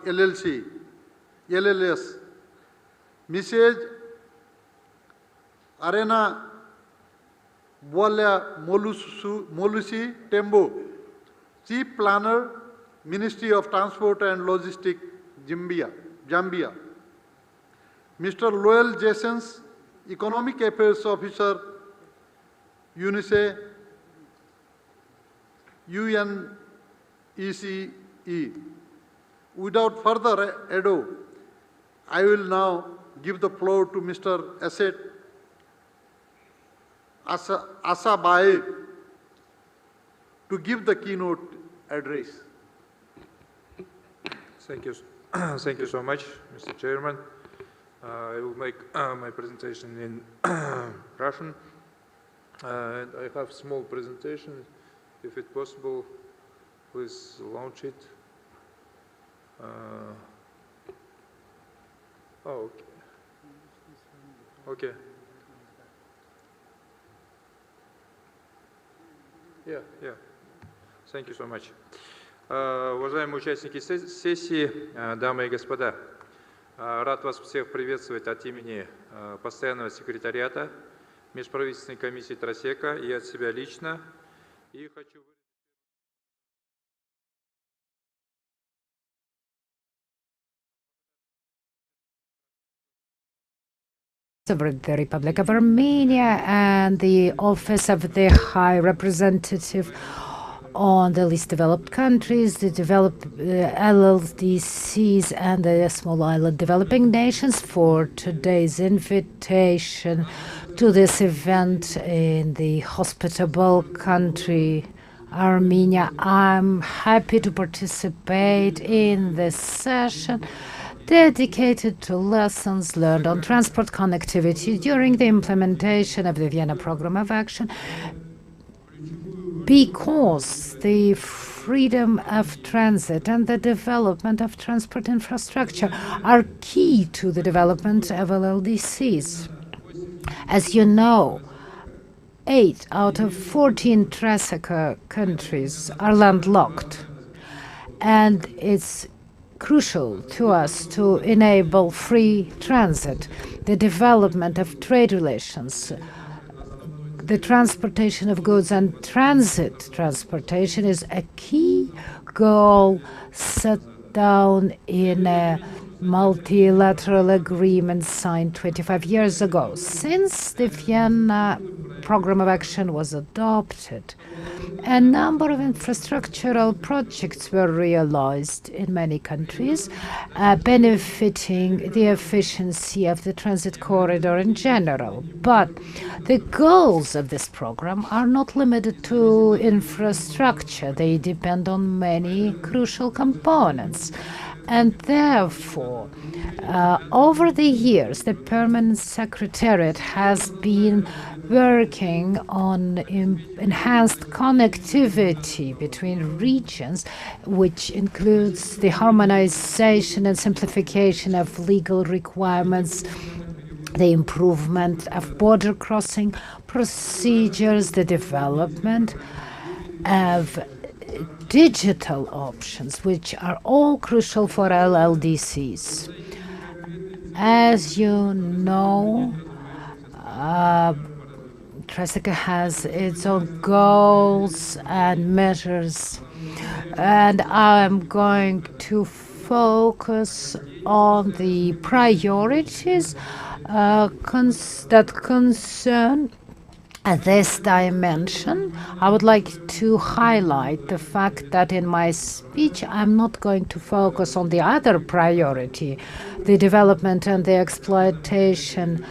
LLS, Mrs. Arena Bolia Molusi Tembo, Chief Planner, Ministry of Transport and Logistics, Zambia; Mr. Loyal Jasons, Economic Affairs Officer, UNECE, UNECE. Without further ado, I will now give the floor to Mr. Asset Asabayev to give the keynote address. Thank you. Thank you so much, Mr. Chairman. I will make my presentation in Russian. And I have a small presentation. If it's possible, please launch it. Oh, okay. Yeah. Thank you so much. Уважаемые участники сессии, дамы и господа, рад вас всех приветствовать от имени Постоянного секретариата Межправительственной комиссии Трасека и от себя лично. И хочу of the Republic of Armenia and the Office of the High Representative on the least developed countries, the developed LLDCs and the small island developing nations for today's invitation to this event in the hospitable country Armenia. I'm happy to participate in this session dedicated to lessons learned on transport connectivity during the implementation of the Vienna Programme of Action, because the freedom of transit and the development of transport infrastructure are key to the development of LLDCs. As you know, 8 out of 14 TRASECA countries are landlocked, and it's crucial to us to enable free transit, the development of trade relations. The transportation of goods and transit transportation is a key goal set down in a multilateral agreement signed 25 years ago. Since the Vienna Programme of Action was adopted, a number of infrastructural projects were realized in many countries, benefiting the efficiency of the transit corridor in general. But the goals of this program are not limited to infrastructure. They depend on many crucial components. And therefore, over the years, the Permanent Secretariat has been working on enhanced connectivity between regions, which includes the harmonization and simplification of legal requirements, the improvement of border crossing procedures, the development of digital options, which are all crucial for LLDCs. As you know, TRASECA has its own goals and measures, and I'm going to focus on the priorities that concern this dimension. I would like to highlight the fact that in my speech I'm not going to focus on the other priority, the development and the exploitation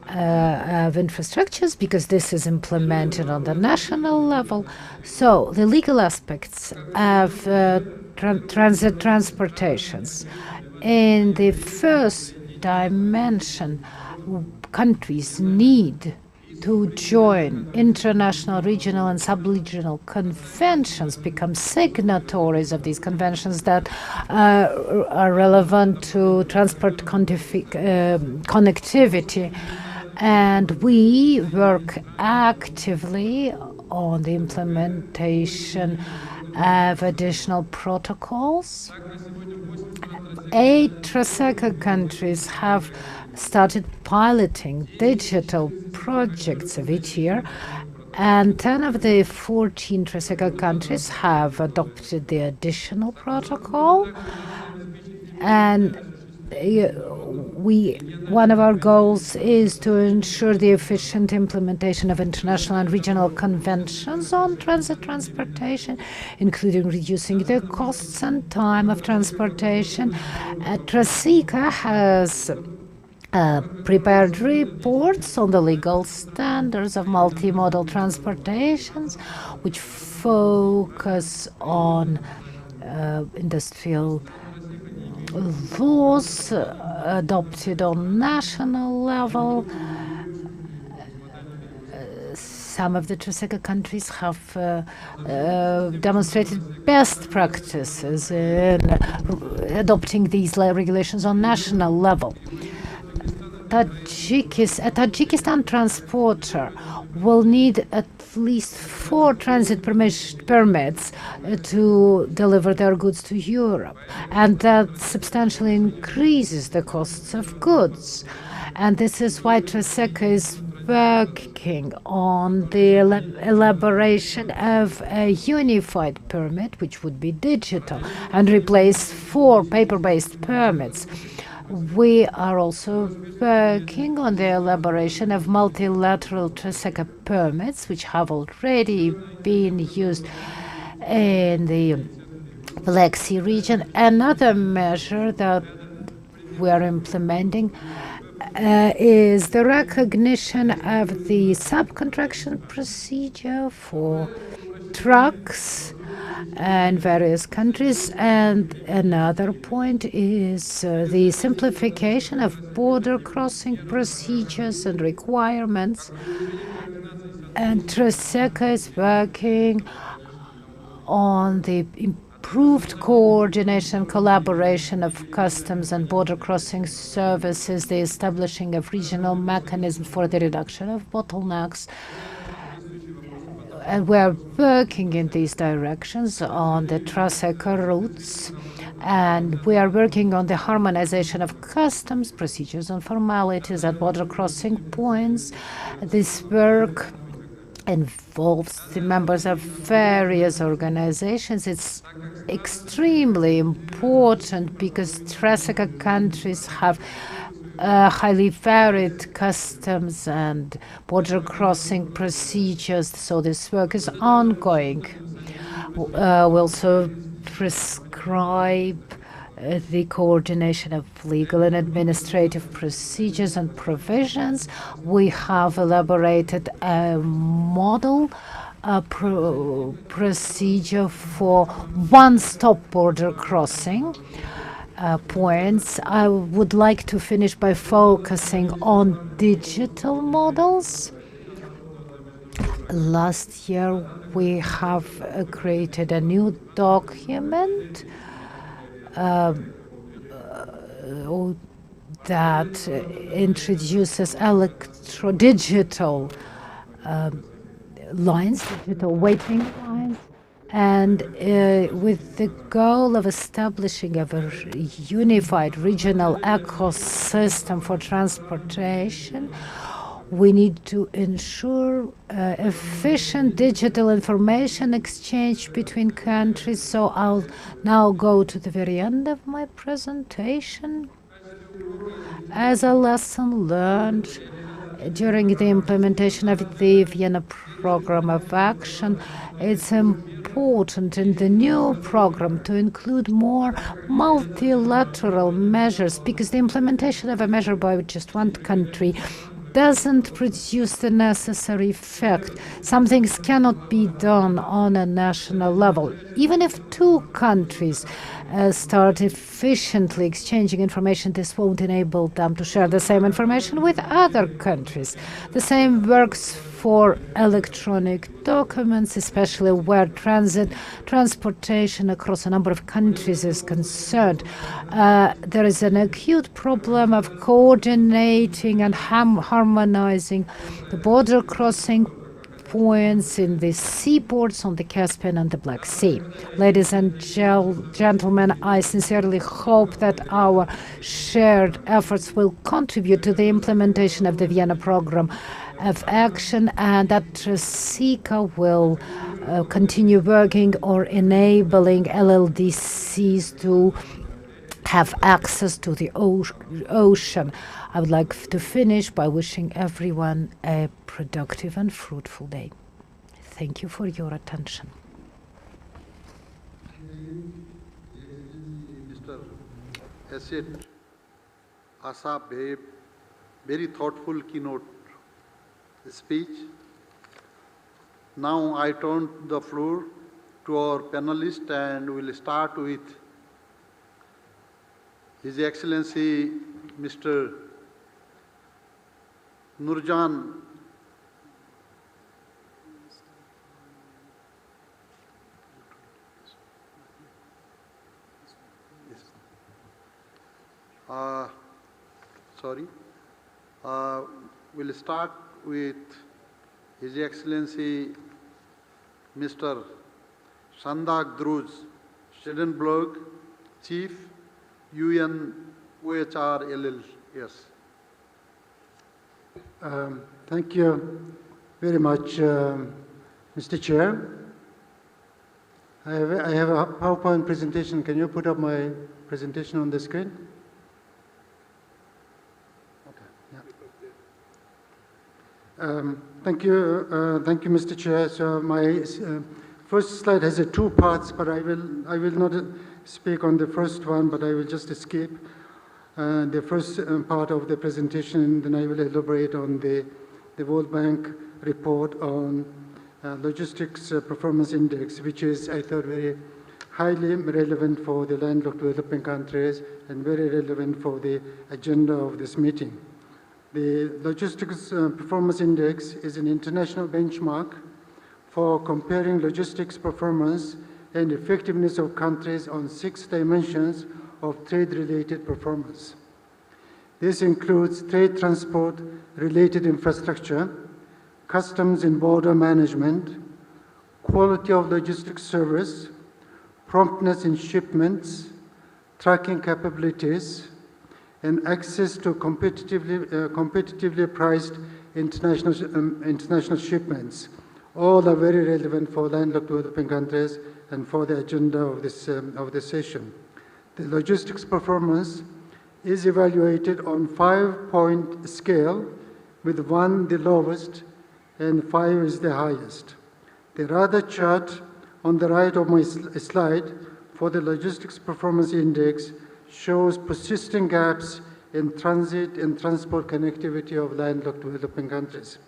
of infrastructures, because this is implemented on the national level. So the legal aspects of transit transportations. In the first dimension, countries need to join international, regional, and sub-regional conventions, become signatories of these conventions that are relevant to transport connectivity. And we work actively on the implementation of additional protocols. 8 TRASECA countries have started piloting digital projects of each year, and 10 of the 14 TRASECA countries have adopted the additional protocol. And one of our goals is to ensure the efficient implementation of international and regional conventions on transit transportation, including reducing the costs and time of transportation. TRASECA has prepared reports on the legal standards of multimodal transportations, which focus on industrial laws adopted on national level. Some of the TRASECA countries have demonstrated best practices in adopting these regulations on national level. A Tajikistan transporter will need at least 4 transit permits to deliver their goods to Europe, and that substantially increases the costs of goods. And this is why TRASECA is working on the elaboration of a unified permit, which would be digital and replace 4 paper-based permits. We are also working on the elaboration of multilateral TRASECA permits, which have already been used in the Black Sea region. Another measure that we are implementing is the recognition of the subcontraction procedure for trucks in various countries. And another point is the simplification of border crossing procedures and requirements. And Treseca is working on the improved coordination and collaboration of customs and border crossing services, the establishing of regional mechanisms for the reduction of bottlenecks. And we're working in these directions on the Treseca routes. And we are working on the harmonization of customs, procedures, and formalities at border crossing points. This work involves the members of various organizations. It's extremely important because Treseca countries have highly varied customs and border crossing procedures, so this work is ongoing. We also prescribe the coordination of legal and administrative procedures and provisions. We have elaborated a model procedure for one-stop border crossing points. I would like to finish by focusing on digital models. Last year, we have created a new document that introduces digital lines, digital waiting lines, and with the goal of establishing a unified regional ecosystem for transportation. We need to ensure efficient digital information exchange between countries. So I'll now go to the very end of my presentation. As a lesson learned during the implementation of the Vienna Program of Action, it's important in the new program to include more multilateral measures, because the implementation of a measure by just one country doesn't produce the necessary effect. Some things cannot be done on a national level. Even if two countries start efficiently exchanging information, this won't enable them to share the same information with other countries. The same works for electronic documents, especially where transportation across a number of countries is concerned. There is an acute problem of coordinating and harmonizing the border crossing points in the seaports on the Caspian and the Black Sea. Ladies and gentlemen, I sincerely hope that our shared efforts will contribute to the implementation of the Vienna Program of Action, and that Treseca will continue working or enabling LLDCs to have access to the ocean. I would like to finish by wishing everyone a productive and fruitful day. Thank you for your attention. Mr. Asset Asap Bheb, very thoughtful keynote speech. Now I turn the floor to our panelists, and we'll start with His Excellency Mr. Nurjan we'll start with His Excellency Mr. Sandak Druz Stedenberg, Chief UNOHR LLS. Thank you very much, Mr. Chair. I have a PowerPoint presentation. Can you put up my presentation on the screen? Thank you, Mr. Chair. So my first slide has two parts, but I will not speak on the first one, but I will just skip the first part of the presentation, and then I will elaborate on the World Bank report on Logistics Performance Index, which is, I thought, very highly relevant for the landlocked developing countries and very relevant for the agenda of this meeting. The Logistics Performance Index is an international benchmark for comparing logistics performance and effectiveness of countries on 6 dimensions of trade-related performance. This includes trade transport-related infrastructure, customs and border management, quality of logistics service, promptness in shipments, tracking capabilities, and access to competitively priced international shipments. All are very relevant for landlocked developing countries and for the agenda of this session. The logistics performance is evaluated on 5-point scale, with 1 the lowest and 5 is the highest. The other chart on the right of my slide for the Logistics Performance Index shows persisting gaps in transit and transport connectivity of landlocked developing countries.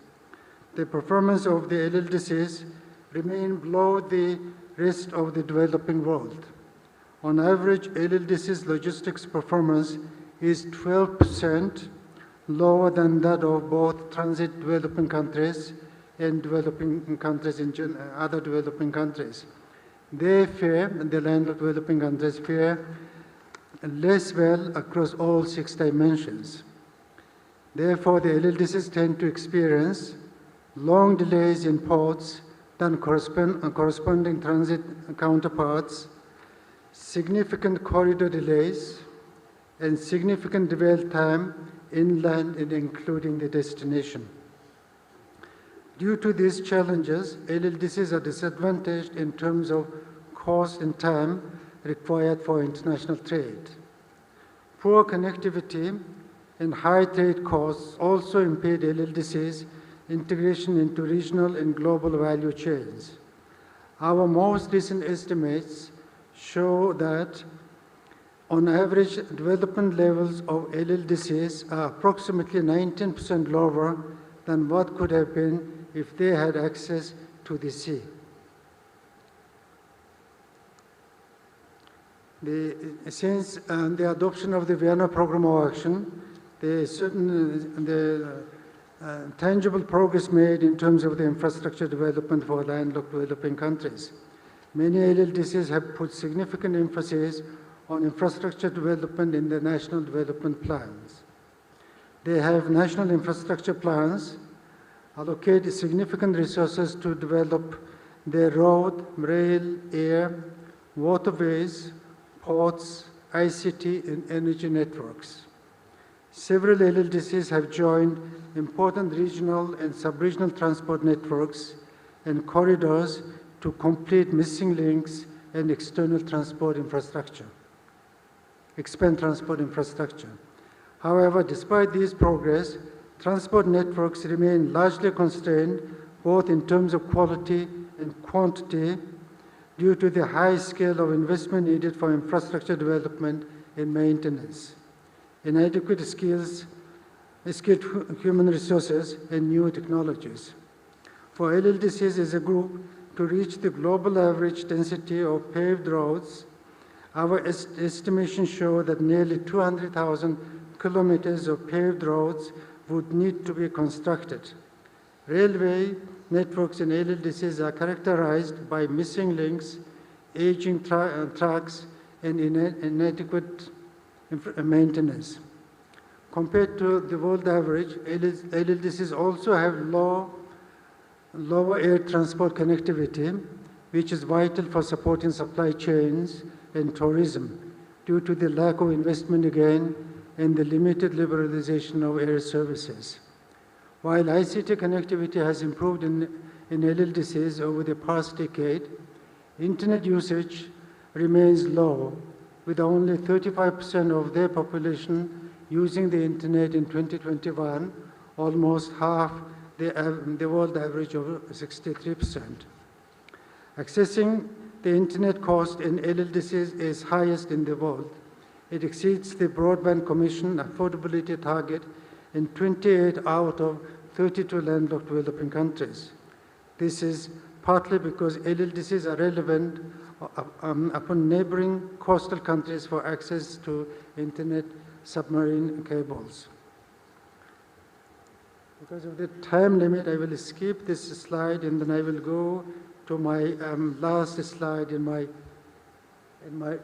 The performance of the LLDCs remain below the rest of the developing world. On average, LLDC's logistics performance is 12% lower than that of both transit developing countries and developing countries in other developing countries. They fare, the landlocked developing countries fare less well across all 6 dimensions. Therefore, the LLDCs tend to experience long delays in ports than corresponding transit counterparts, significant corridor delays, and significant dwell time inland and including the destination. Due to these challenges, LLDCs are disadvantaged in terms of cost and time required for international trade. Poor connectivity and high trade costs also impede LLDCs' integration into regional and global value chains. Our most recent estimates show that on average, development levels of LLDCs are approximately 19% lower than what could have been if they had access to the sea. Since the adoption of the Vienna Programme of Action, tangible progress made in terms of the infrastructure development for landlocked developing countries. Many LLDCs have put significant emphasis on infrastructure development in their national development plans. They have national infrastructure plans, allocate significant resources to develop their road, rail, air, waterways, ports, ICT, and energy networks. Several LLDCs have joined important regional and sub-regional transport networks and corridors to complete missing links and expand transport infrastructure. However, despite this progress, transport networks remain largely constrained both in terms of quality and quantity due to the high scale of investment needed for infrastructure development and maintenance, inadequate skilled human resources, and new technologies. For LLDCs as a group to reach the global average density of paved roads, our estimations show that nearly 200,000 kilometers of paved roads would need to be constructed. Railway networks in LLDCs are characterized by missing links, aging tracks, and inadequate maintenance. Compared to the world average, LLDCs also have lower air transport connectivity, which is vital for supporting supply chains and tourism due to the lack of investment again and the limited liberalization of air services. While ICT connectivity has improved in LLDCs over the past decade, internet usage remains low, with only 35% of their population using the internet in 2021, almost half the world average of 63%. Accessing the internet cost in LLDCs is highest in the world. It exceeds the Broadband Commission affordability target in 28 out of 32 landlocked developing countries. This is partly because LLDCs are relevant upon neighboring coastal countries for access to internet submarine cables. Because of the time limit, I will skip this slide and then I will go to my last slide in my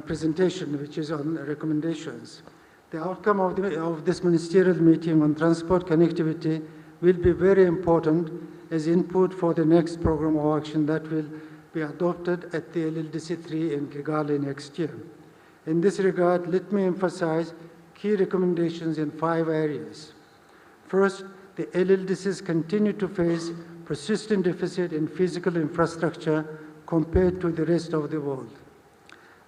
presentation, which is on recommendations. The outcome of this ministerial meeting on transport connectivity will be very important as input for the next program of action that will be adopted at the LLDC3 in Kigali next year. In this regard, let me emphasize key recommendations in 5 areas. First, the LLDCs continue to face persistent deficit in physical infrastructure compared to the rest of the world.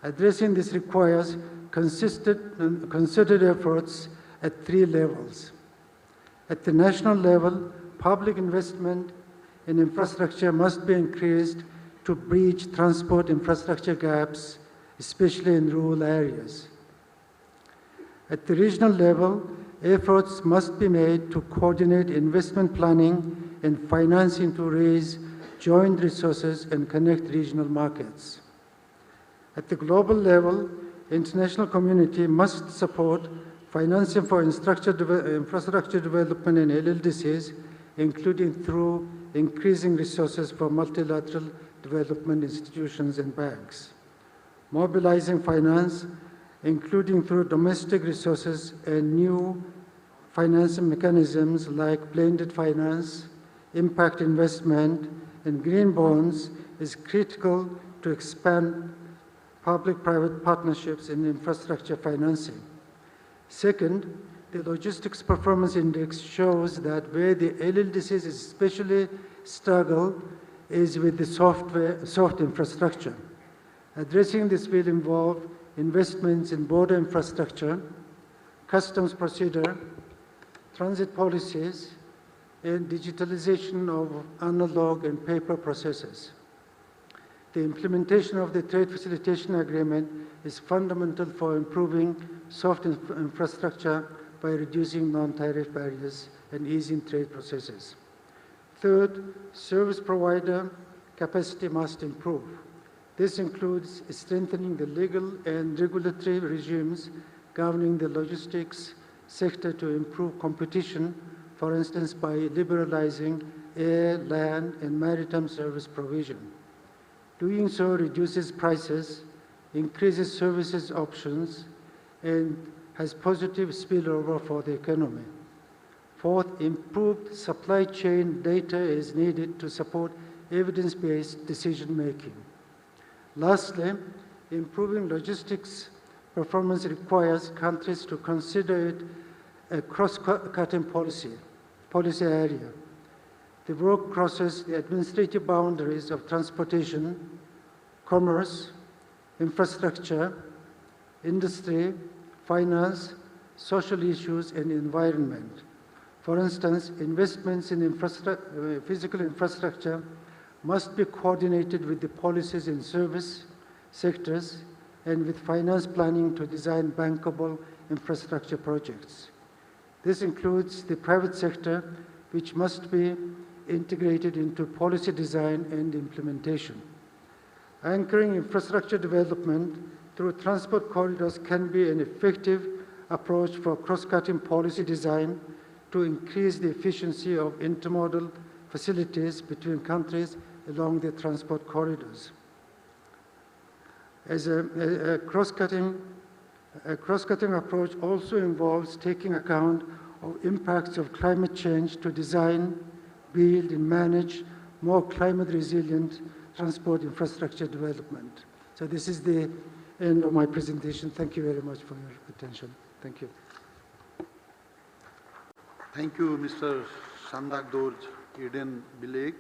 Addressing this requires concerted efforts at 3 levels. At the national level, public investment in infrastructure must be increased to bridge transport infrastructure gaps, especially in rural areas. At the regional level, efforts must be made to coordinate investment planning and financing to raise joint resources and connect regional markets. At the global level, international community must support financing for infrastructure development in LLDCs, including through increasing resources for multilateral development institutions and banks. Mobilizing finance, including through domestic resources and new financing mechanisms like blended finance, impact investment, and green bonds, is critical to expand public-private partnerships in infrastructure financing. Second, the Logistics Performance Index shows that where the LLDCs especially struggle is with the soft infrastructure. Addressing this will involve investments in border infrastructure, customs procedure, transit policies, and digitalization of analog and paper processes. The implementation of the Trade Facilitation Agreement is fundamental for improving soft infrastructure by reducing non-tariff barriers and easing trade processes. Third, service provider capacity must improve. This includes strengthening the legal and regulatory regimes governing the logistics sector to improve competition, for instance, by liberalizing air, land, and maritime service provision. Doing so reduces prices, increases services options, and has positive spillover for the economy. Fourth, improved supply chain data is needed to support evidence-based decision-making. Lastly, improving logistics performance requires countries to consider it a cross-cutting policy area. The work crosses the administrative boundaries of transportation, commerce, infrastructure, industry, finance, social issues, and environment. For instance, investments in physical infrastructure must be coordinated with the policies in service sectors and with finance planning to design bankable infrastructure projects. This includes the private sector, which must be integrated into policy design and implementation. Anchoring infrastructure development through transport corridors can be an effective approach for cross-cutting policy design to increase the efficiency of intermodal facilities between countries along the transport corridors. As a cross-cutting approach also involves taking account of impacts of climate change to design, build, and manage more climate-resilient transport infrastructure development. So this is the end of my presentation. Thank you very much for your attention. Thank you. Thank you, Mr. Sandakdorj Eden Bileg,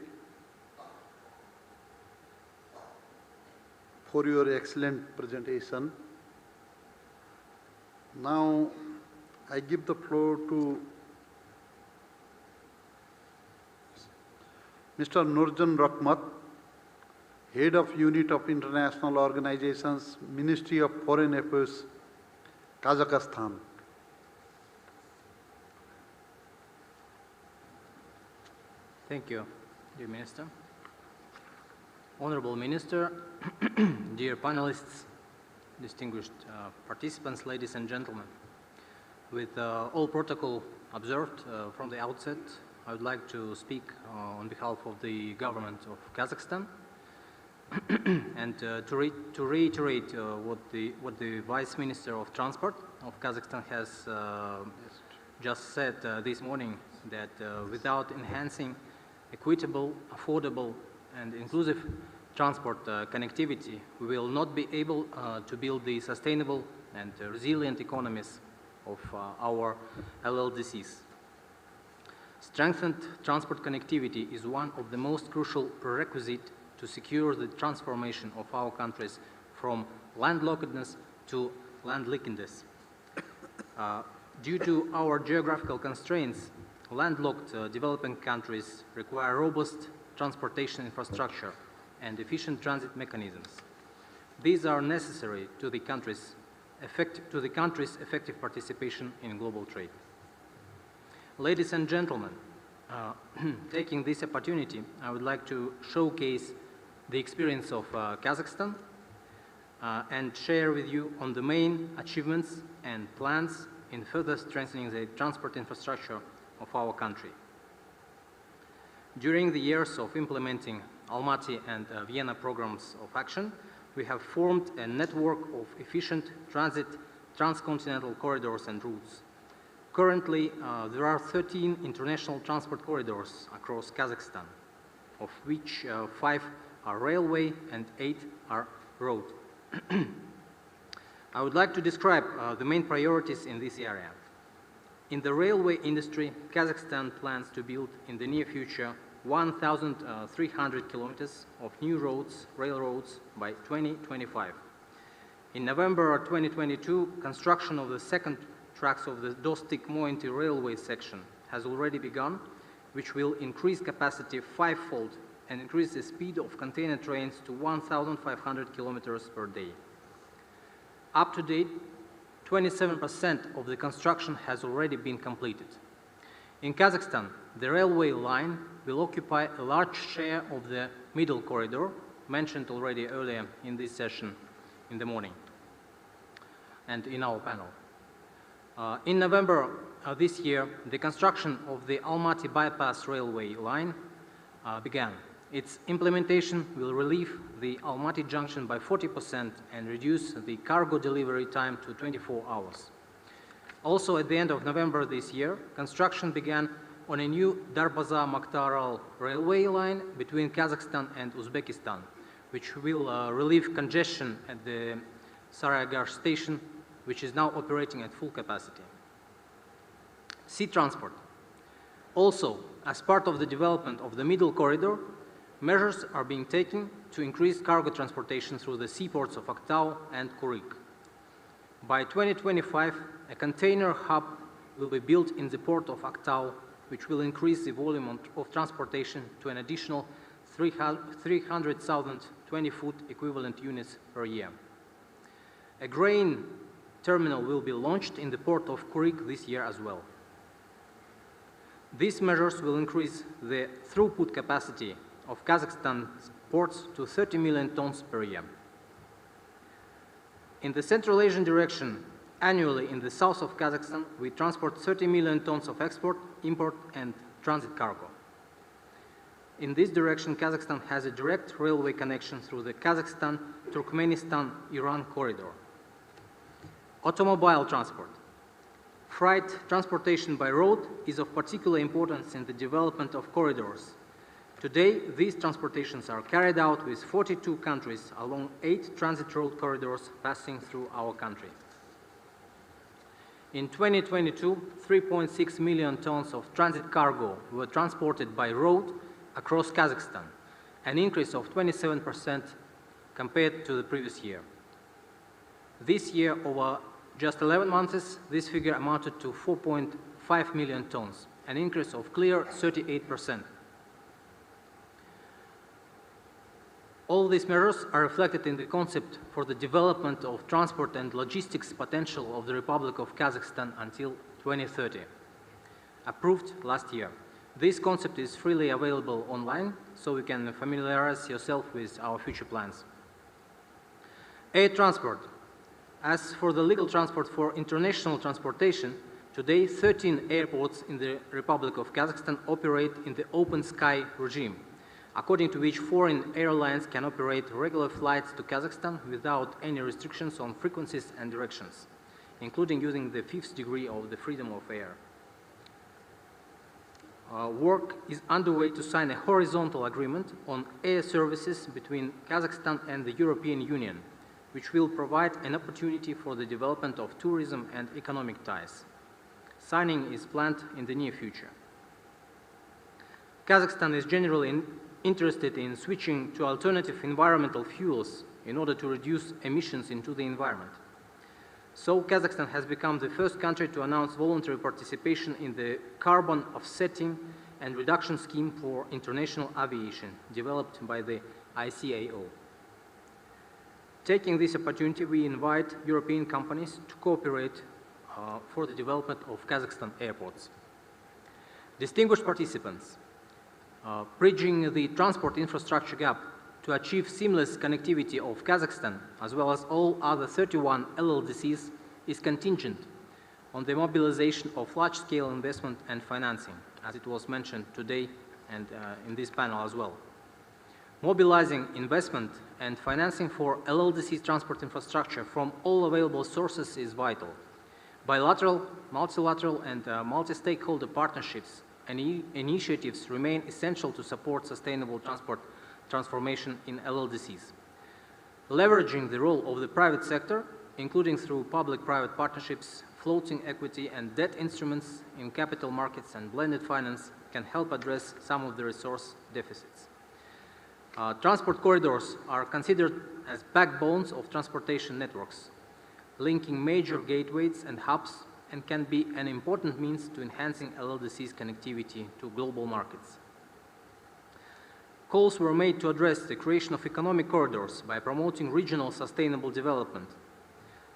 for your excellent presentation. Now, I give the floor to Mr. Nurjan Rahmat, Head of Unit of International Organizations, Ministry of Foreign Affairs, Kazakhstan. Thank you. dear Minister, Honorable Minister, dear panelists, distinguished participants, ladies and gentlemen. With all protocol observed from the outset, I would like to speak on behalf of the government of Kazakhstan and to reiterate what the Vice Minister of Transport of Kazakhstan has just said this morning, that without enhancing equitable, affordable, and inclusive transport connectivity, we will not be able to build the sustainable and resilient economies of our LLDCs. Strengthened transport connectivity is one of the most crucial prerequisites to secure the transformation of our countries from landlockedness to landlickedness. Due to our geographical constraints, landlocked developing countries require robust transportation infrastructure and efficient transit mechanisms. These are necessary to the country's effective participation in global trade. Ladies and gentlemen, taking this opportunity, I would like to showcase the experience of Kazakhstan and share with you on the main achievements and plans in further strengthening the transport infrastructure of our country. During the years of implementing Almaty and Vienna programs of action, we have formed a network of efficient transit transcontinental corridors and routes. Currently, there are 13 international transport corridors across Kazakhstan, of which 5 are railway and 8 are road. I would like to describe the main priorities in this area. In the railway industry, Kazakhstan plans to build in the near future 1,300 kilometers of new roads, railroads by 2025. In November 2022, construction of the second tracks of the Dostik-Mointy railway section has already begun, which will increase capacity 5-fold and increase the speed of container trains to 1,500 kilometers per day. Up to date, 27% of the construction has already been completed. In Kazakhstan, the railway line will occupy a large share of the middle corridor, mentioned already earlier in this session in the morning and in our panel. In November this year, the construction of the Almaty bypass railway line began. Its implementation will relieve the Almaty junction by 40% and reduce the cargo delivery time to 24 hours. Also, at the end of November this year, construction began on a new Darbaza-Makhtaral railway line between Kazakhstan and Uzbekistan, which will relieve congestion at the Sarayagar station, which is now operating at full capacity. Sea transport. Also, as part of the development of the middle corridor, measures are being taken to increase cargo transportation through the seaports of Aktau and Kuryk. By 2025, a container hub will be built in the port of Aktau, which will increase the volume of transportation to an additional 300,000 20-foot equivalent units per year. A grain terminal will be launched in the port of Kuryk this year as well. These measures will increase the throughput capacity of Kazakhstan's ports to 30 million tons per year. In the Central Asian direction, annually in the south of Kazakhstan, we transport 30 million tons of export, import, and transit cargo. In this direction, Kazakhstan has a direct railway connection through the Kazakhstan-Turkmenistan-Iran corridor. Automobile transport. Freight transportation by road is of particular importance in the development of corridors. Today, these transportations are carried out with 42 countries along 8 transit road corridors passing through our country. In 2022, 3.6 million tons of transit cargo were transported by road across Kazakhstan, an increase of 27% compared to the previous year. This year, over just 11 months, this figure amounted to 4.5 million tons, an increase of clear 38%. All these measures are reflected in the concept for the development of transport and logistics potential of the Republic of Kazakhstan until 2030, approved last year. This concept is freely available online, so you can familiarize yourself with our future plans. Air transport. As for the legal transport for international transportation, today 13 airports in the Republic of Kazakhstan operate in the open sky regime, according to which foreign airlines can operate regular flights to Kazakhstan without any restrictions on frequencies and directions, including using the 5th degree of the freedom of air. Work is underway to sign a horizontal agreement on air services between Kazakhstan and the European Union, which will provide an opportunity for the development of tourism and economic ties. Signing is planned in the near future. Kazakhstan is generally interested in switching to alternative environmental fuels in order to reduce emissions into the environment. So Kazakhstan has become the first country to announce voluntary participation in the carbon offsetting and reduction scheme for international aviation developed by the ICAO. Taking this opportunity, we invite European companies to cooperate for the development of Kazakhstan airports. Distinguished participants, bridging the transport infrastructure gap to achieve seamless connectivity of Kazakhstan, as well as all other 31 LLDCs, is contingent on the mobilization of large-scale investment and financing, as it was mentioned today and in this panel as well. Mobilizing investment and financing for LLDC transport infrastructure from all available sources is vital. Bilateral, multilateral, and multi-stakeholder partnerships and initiatives remain essential to support sustainable transport transformation in LLDCs. Leveraging the role of the private sector, including through public-private partnerships, floating equity and debt instruments in capital markets and blended finance, can help address some of the resource deficits. Transport corridors are considered as backbones of transportation networks, linking major gateways and hubs, and can be an important means to enhancing LLDC's connectivity to global markets. Calls were made to address the creation of economic corridors by promoting regional sustainable development.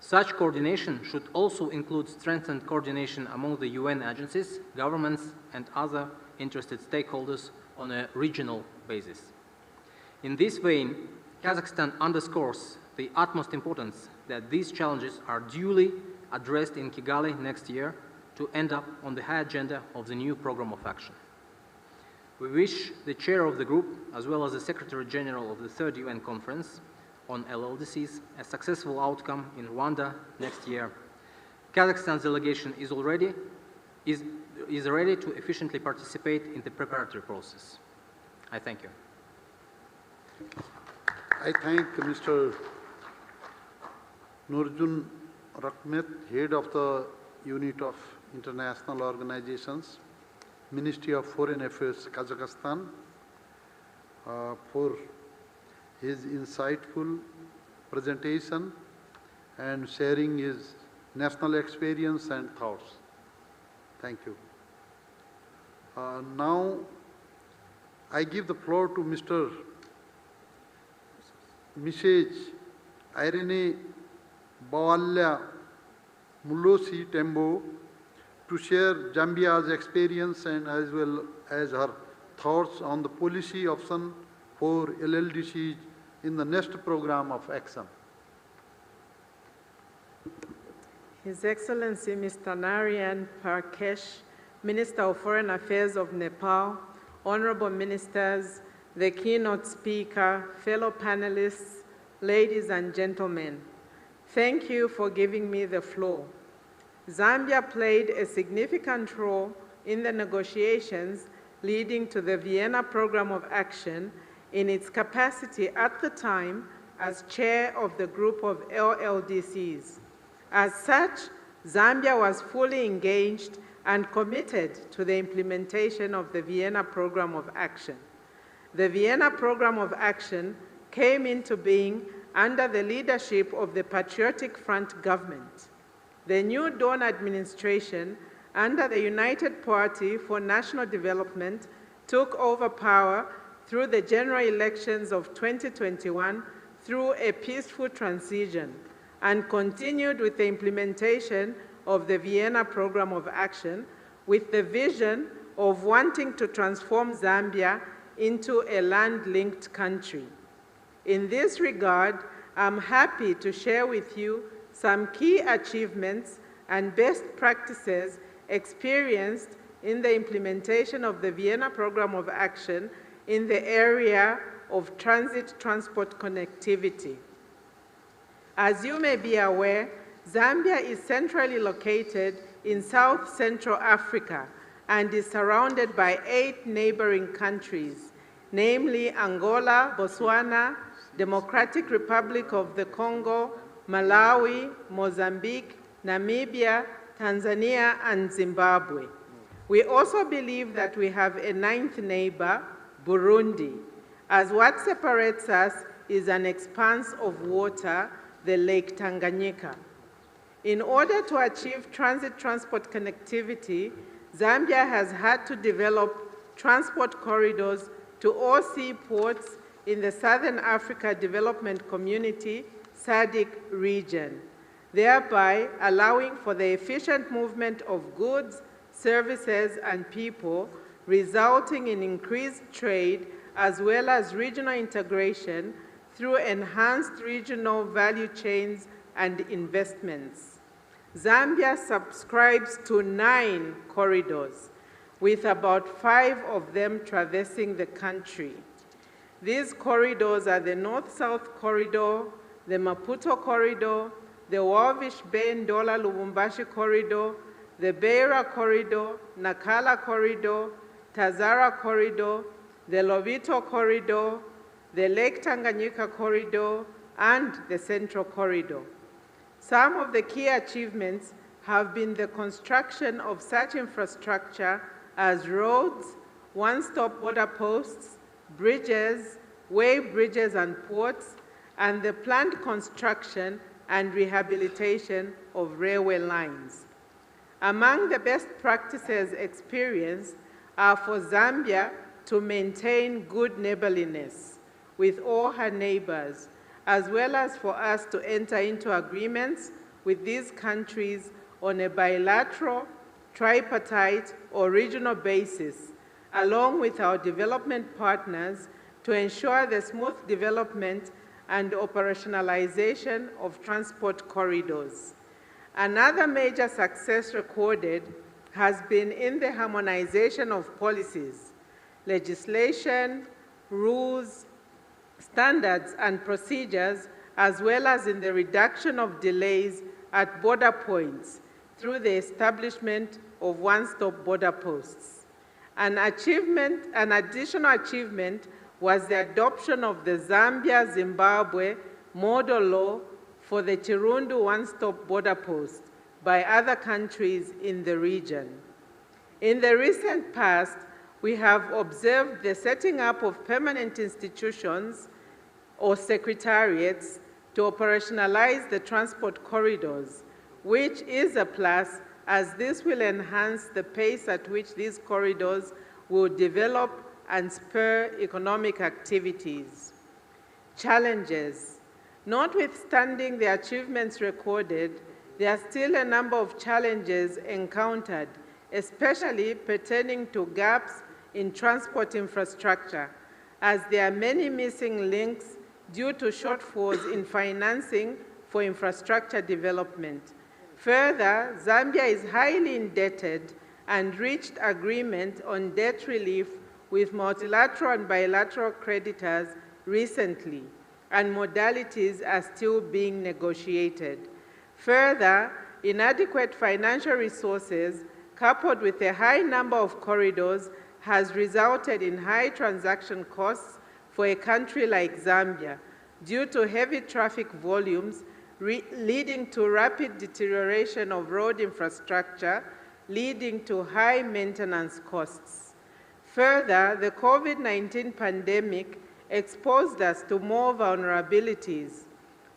Such coordination should also include strengthened coordination among the UN agencies, governments, and other interested stakeholders on a regional basis. In this vein, Kazakhstan underscores the utmost importance that these challenges are duly addressed in Kigali next year to end up on the high agenda of the new program of action. We wish the chair of the group, as well as the Secretary General of the Third UN Conference on LLDCs, a successful outcome in Rwanda next year. Kazakhstan's delegation is ready to efficiently participate in the preparatory process. I thank you. I thank Mr. Nurjun Rakhmet, Head of the Unit of International Organizations, Ministry of Foreign Affairs, Kazakhstan, for his insightful presentation and sharing his national experience and thoughts. Thank you. Now, I give the floor to Mr. Mrs. Irene Bawalya Mulosi Tembo to share Zambia's experience and as well as her thoughts on the policy option for LLDCs in the next program of action. His Excellency Mr. Narayan Parkesh, Minister of Foreign Affairs of Nepal, Honorable Ministers, the keynote speaker, fellow panelists, ladies and gentlemen, thank you for giving me the floor. Zambia played a significant role in the negotiations leading to the Vienna Program of Action in its capacity at the time as chair of the group of LLDCs. As such, Zambia was fully engaged and committed to the implementation of the Vienna Program of Action. The Vienna Program of Action came into being under the leadership of the Patriotic Front government. The New Dawn administration, under the United Party for National Development, took over power through the general elections of 2021 through a peaceful transition and continued with the implementation of the Vienna Program of Action with the vision of wanting to transform Zambia into a land-linked country. In this regard, I'm happy to share with you some key achievements and best practices experienced in the implementation of the Vienna Program of Action in the area of transit transport connectivity. As you may be aware, Zambia is centrally located in South Central Africa and is surrounded by 8 neighboring countries, namely Angola, Botswana, Democratic Republic of the Congo, Malawi, Mozambique, Namibia, Tanzania, and Zimbabwe. We also believe that we have a 9th neighbor, Burundi, as what separates us is an expanse of water, the Lake Tanganyika. In order to achieve transit transport connectivity, Zambia has had to develop transport corridors to all seaports in the Southern Africa Development Community, SADC region, thereby allowing for the efficient movement of goods, services, and people, resulting in increased trade as well as regional integration through enhanced regional value chains and investments. Zambia subscribes to 9 corridors, with about 5 of them traversing the country. These corridors are the North-South Corridor, the Maputo Corridor, the Walvish-Bay-Ndola-Lubumbashi Corridor, the Beira Corridor, Nakala Corridor, Tazara Corridor, the Lobito Corridor, the Lake Tanganyika Corridor, and the Central Corridor. Some of the key achievements have been the construction of such infrastructure as roads, one-stop border posts, bridges, way bridges and ports, and the planned construction and rehabilitation of railway lines. Among the best practices experienced are for Zambia to maintain good neighborliness with all her neighbors, as well as for us to enter into agreements with these countries on a bilateral, tripartite, or regional basis, along with our development partners to ensure the smooth development and operationalization of transport corridors. Another major success recorded has been in the harmonization of policies, legislation, rules, standards, and procedures, as well as in the reduction of delays at border points through the establishment of one-stop border posts. An additional achievement was the adoption of the Zambia-Zimbabwe model law for the Chirundu one-stop border post by other countries in the region. In the recent past, we have observed the setting up of permanent institutions or secretariats to operationalize the transport corridors, which is a plus, as this will enhance the pace at which these corridors will develop and spur economic activities. Challenges. Notwithstanding the achievements recorded, there are still a number of challenges encountered, especially pertaining to gaps in transport infrastructure, as there are many missing links due to shortfalls in financing for infrastructure development. Further, Zambia is highly indebted and reached agreement on debt relief with multilateral and bilateral creditors recently, and modalities are still being negotiated. Further, inadequate financial resources coupled with a high number of corridors has resulted in high transaction costs for a country like Zambia due to heavy traffic volumes leading to rapid deterioration of road infrastructure, leading to high maintenance costs. Further, the COVID-19 pandemic exposed us to more vulnerabilities,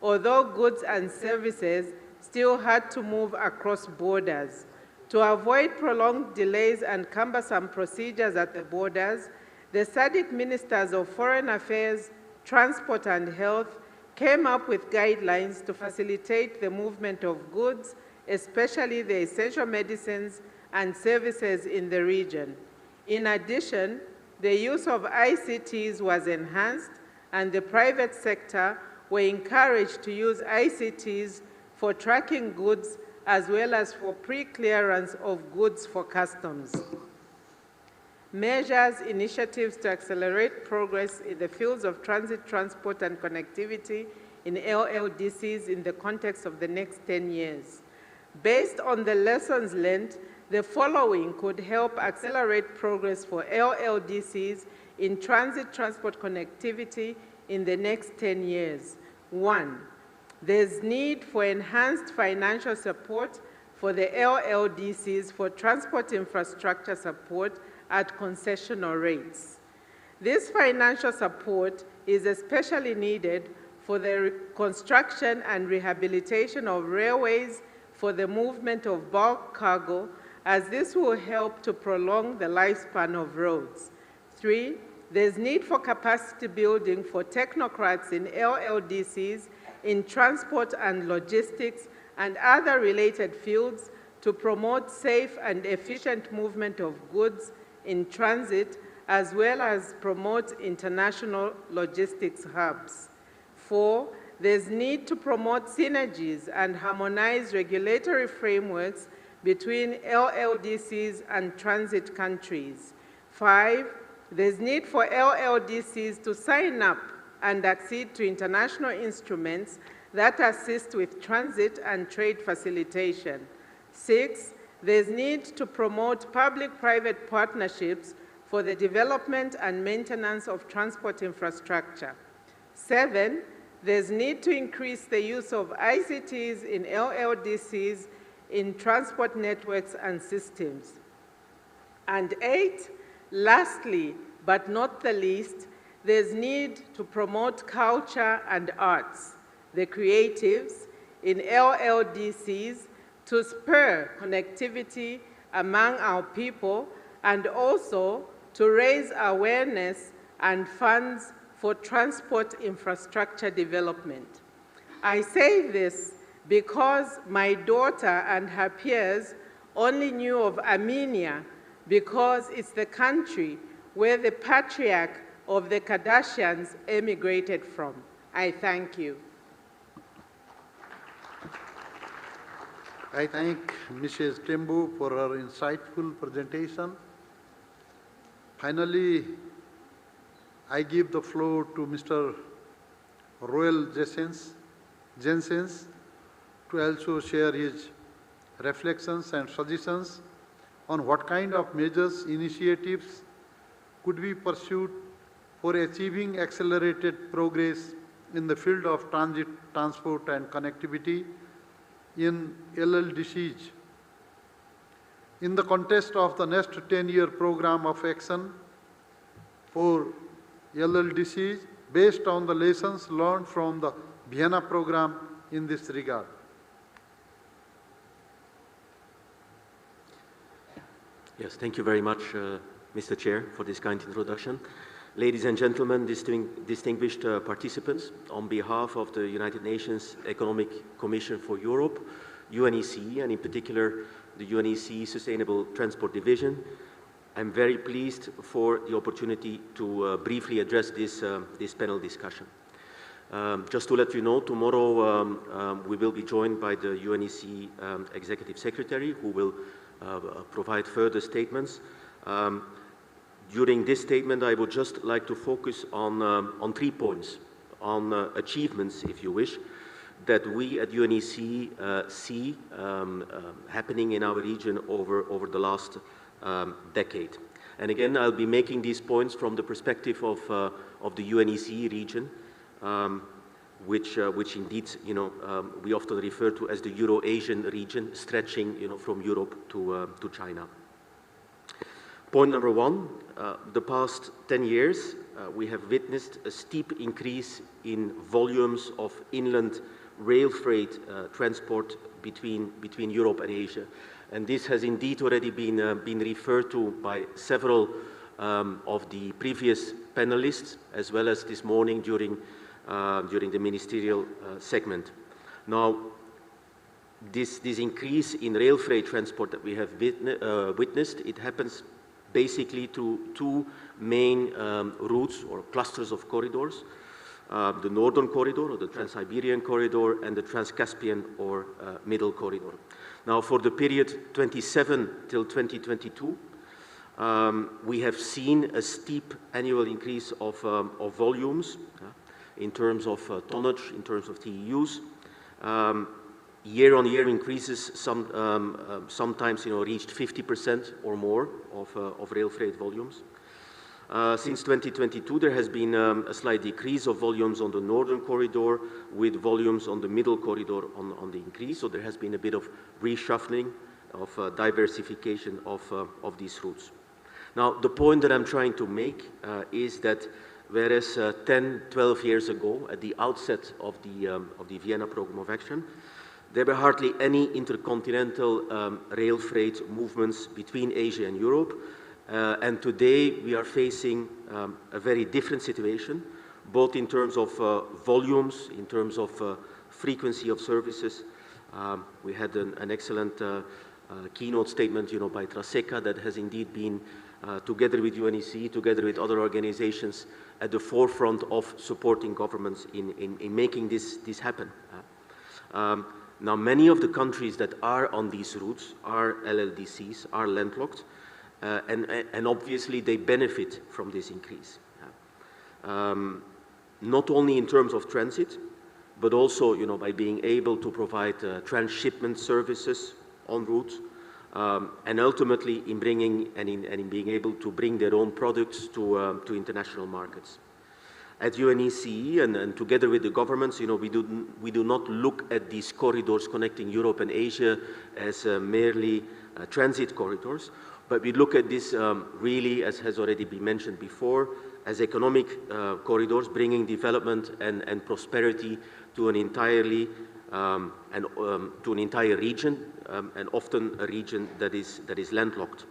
although goods and services still had to move across borders. To avoid prolonged delays and cumbersome procedures at the borders, the SADC Ministers of Foreign Affairs, Transport and Health came up with guidelines to facilitate the movement of goods, especially the essential medicines and services in the region. In addition, the use of ICTs was enhanced, and the private sector were encouraged to use ICTs for tracking goods as well as for pre-clearance of goods for customs. Measures, initiatives to accelerate progress in the fields of transit, transport, and connectivity in LLDCs in the context of the next 10 years. Based on the lessons learned, the following could help accelerate progress for LLDCs in transit transport connectivity in the next 10 years. 1, there's need for enhanced financial support for the LLDCs for transport infrastructure support at concessional rates. This financial support is especially needed for the construction and rehabilitation of railways for the movement of bulk cargo, as this will help to prolong the lifespan of roads. 3, there's need for capacity building for technocrats in LLDCs in transport and logistics and other related fields to promote safe and efficient movement of goods in transit, as well as promote international logistics hubs. 4, there's need to promote synergies and harmonize regulatory frameworks between LLDCs and transit countries. 5, there's need for LLDCs to sign up and accede to international instruments that assist with transit and trade facilitation. 6, there's need to promote public-private partnerships for the development and maintenance of transport infrastructure. 7, there's need to increase the use of ICTs in LLDCs in transport networks and systems. And 8, lastly, but not the least, there's need to promote culture and arts, the creatives in LLDCs to spur connectivity among our people and also to raise awareness and funds for transport infrastructure development. I say this because my daughter and her peers only knew of Armenia because it's the country where the patriarch of the Kardashians emigrated from. I thank you. I thank Mrs. Tembu for her insightful presentation. Finally, I give the floor to Mr. Roel Jensens to also share his reflections and suggestions on what kind of measures, initiatives could be pursued for achieving accelerated progress in the field of transit, transport and connectivity in LLDCs. In the context of the next 10-year program of action for LLDCs based on the lessons learned from the Vienna program in this regard. Yes, thank you very much, Mr. Chair, for this kind introduction. Ladies and gentlemen, distinguished participants, on behalf of the United Nations Economic Commission for Europe, UNEC, and in particular the UNEC Sustainable Transport Division, I'm very pleased for the opportunity to briefly address this panel discussion. Just to let you know, tomorrow we will be joined by the UNEC Executive Secretary, who will provide further statements. During this statement, I would just like to focus on 3 points, on achievements, if you wish, that we at UNEC see happening in our region over the last decade. And again, I'll be making these points from the perspective of the UNEC region, which indeed, we often refer to as the Euro-Asian region, stretching, from Europe to China. Point number 1, the past 10 years, we have witnessed a steep increase in volumes of inland rail freight transport between Europe and Asia. And this has indeed already been referred to by several of the previous panelists, as well as this morning during the ministerial segment. Now, this increase in rail freight transport that we have witnessed, it happens basically to two main routes or clusters of corridors, the Northern Corridor or the Trans-Siberian Corridor and the Trans-Caspian or Middle Corridor. Now for the period 27 till 2022, we have seen a steep annual increase of volumes in terms of tonnage, in terms of TEUs. Year-on-year increases sometimes reached 50% or more of rail freight volumes. Since 2022, there has been a slight decrease of volumes on the Northern Corridor, with volumes on the Middle Corridor on the increase. So there has been a bit of reshuffling, of diversification of these routes. Now, the point that I'm trying to make is that whereas 10, 12 years ago, at the outset of the Vienna Programme of Action, there were hardly any intercontinental rail freight movements between Asia and Europe. And today we are facing a very different situation, both in terms of volumes, in terms of frequency of services. We had an excellent keynote statement, by Traseca, that has indeed been, together with UNEC, together with other organizations, at the forefront of supporting governments in making this happen. Now, many of the countries that are on these routes are LLDCs, are landlocked, and obviously they benefit from this increase. Not only in terms of transit, but also by being able to provide transshipment services en route, and ultimately in bringing and in being able to bring their own products to international markets. At UNECE and together with the governments, we do not look at these corridors connecting Europe and Asia as merely transit corridors, but we look at this really, as has already been mentioned before, as economic corridors, bringing development and prosperity to an entirely to an entire region, and often a region that is landlocked.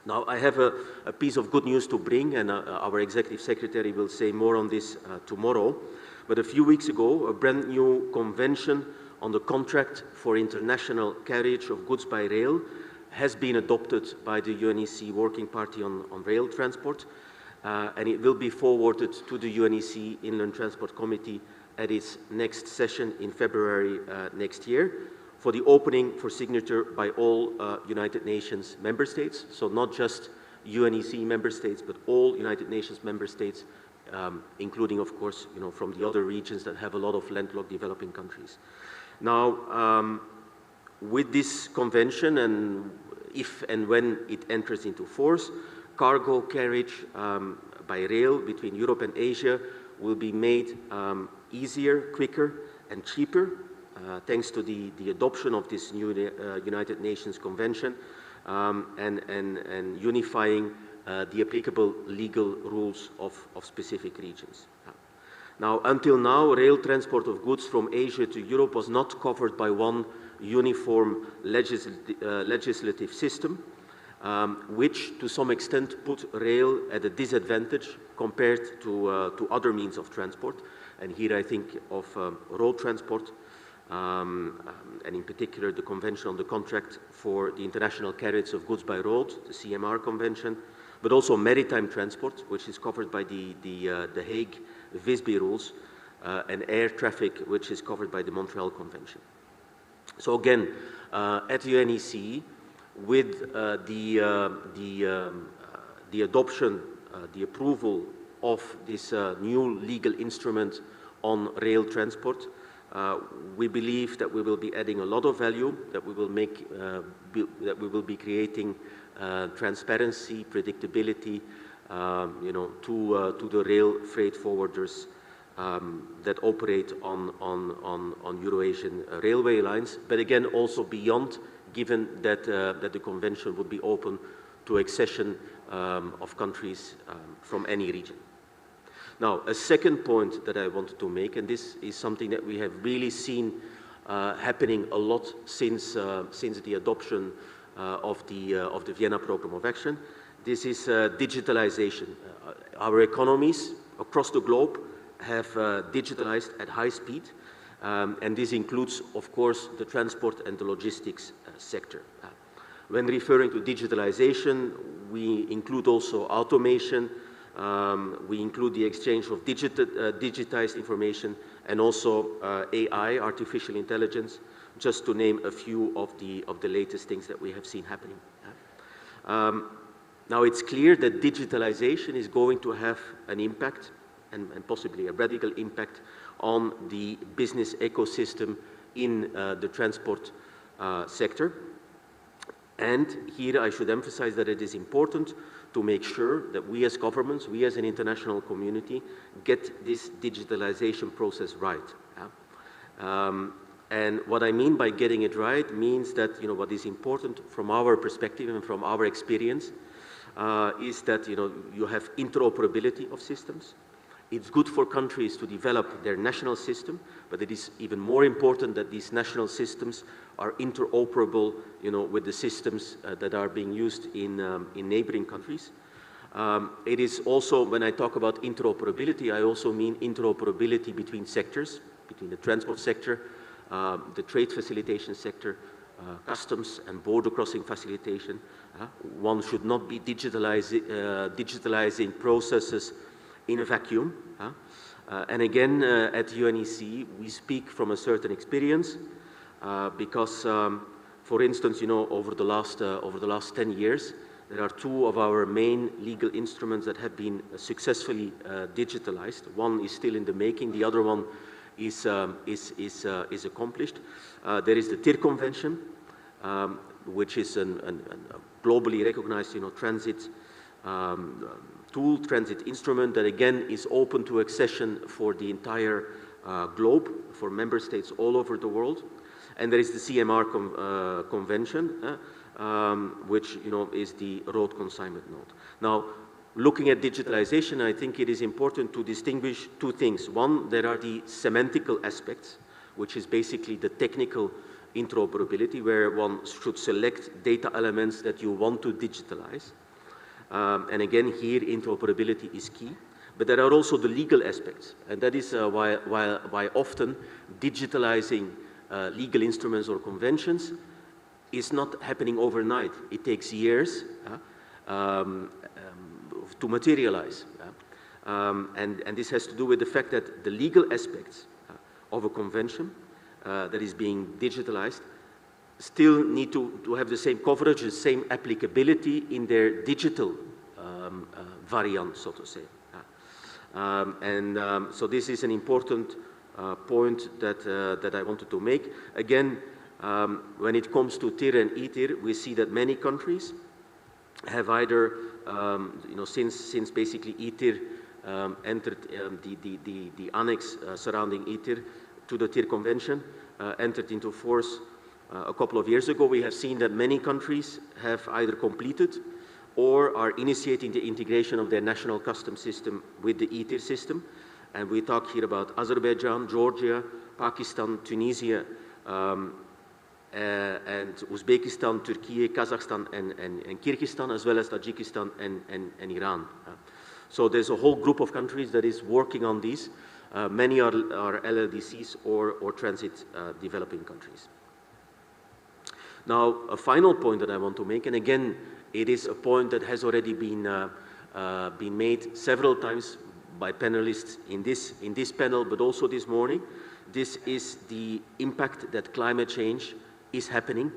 Now, I have a piece of good news to bring, and our Executive Secretary will say more on this tomorrow. But a few weeks ago, a brand new convention on the contract for international carriage of goods by rail has been adopted by the UNEC Working Party on Rail Transport, and it will be forwarded to the UNEC Inland Transport Committee at its next session in February next year, for the opening for signature by all United Nations member states. So not just UNEC member states, but all United Nations member states, including, of course, from the other regions that have a lot of landlocked developing countries. Now, with this convention, and if and when it enters into force, cargo carriage by rail between Europe and Asia will be made easier, quicker, and cheaper, thanks to the adoption of this new United Nations Convention, and unifying the applicable legal rules of specific regions. Now, until now, rail transport of goods from Asia to Europe was not covered by one uniform legislative system, which to some extent put rail at a disadvantage compared to other means of transport. And here I think of road transport, and in particular the Convention on the Contract for the International Carriage of Goods by Road, the CMR Convention, but also maritime transport, which is covered by the Hague Visby rules, and air traffic, which is covered by the Montreal Convention. So again, at UNEC, with the adoption, the approval of this new legal instrument on rail transport, we believe that we will be adding a lot of value, that we will make, that we will be creating transparency, predictability, to the rail freight forwarders that operate on Euro-Asian railway lines, but again also beyond, given that the convention would be open to accession of countries from any region. Now, a second point that I wanted to make, and this is something that we have really seen happening a lot since the adoption of the Vienna Programme of Action. This is digitalization. Our economies across the globe have digitalized at high speed, and this includes, of course, the transport and the logistics sector. When referring to digitalization, we include also automation, we include the exchange of digitized information, and also AI, artificial intelligence, just to name a few of the latest things that we have seen happening. Now it's clear that digitalization is going to have an impact, and possibly a radical impact, on the business ecosystem in the transport sector. And here I should emphasize that it is important to make sure that we as governments, we as an international community, get this digitalization process right. And what I mean by getting it right means that, what is important from our perspective and from our experience is that, you have interoperability of systems. It's good for countries to develop their national system, but it is even more important that these national systems are interoperable, with the systems that are being used in neighboring countries. It is also, when I talk about interoperability, I also mean interoperability between sectors, between the transport sector, the trade facilitation sector, customs and border crossing facilitation. One should not be digitalizing processes in a vacuum. And again, at UNEC, we speak from a certain experience because, for instance, over the last 10 years, there are two of our main legal instruments that have been successfully digitalized. One is still in the making, the other one is accomplished. There is the TIR Convention, which is a globally recognized, transit tool, transit instrument that again is open to accession for the entire globe, for member states all over the world. And there is the CMR Convention, which is the road consignment node. Now, looking at digitalization, I think it is important to distinguish two things. One, there are the semantical aspects, which is basically the technical interoperability, where one should select data elements that you want to digitalize. And again, here interoperability is key. But there are also the legal aspects, and that is why often digitalizing legal instruments or conventions is not happening overnight. It takes years to materialize. And this has to do with the fact that the legal aspects of a convention that is being digitalized still need to have the same coverage, the same applicability in their digital variant, so to say. So this is an important point that I wanted to make. Again, when it comes to TIR and ETIR, we see that many countries have either, since basically ETIR entered the annex surrounding ETIR to the TIR Convention, entered into force a couple of years ago, we have seen that many countries have either completed or are initiating the integration of their national customs system with the ETIR system. And we talk here about Azerbaijan, Georgia, Pakistan, Tunisia, and Uzbekistan, Turkey, Kazakhstan, and Kyrgyzstan, as well as Tajikistan and Iran. So there's a whole group of countries that is working on these. Many are LLDCs or transit developing countries. Now, a final point that I want to make, and again, it is a point that has already been made several times by panelists in this panel, but also this morning. This is the impact that climate change is having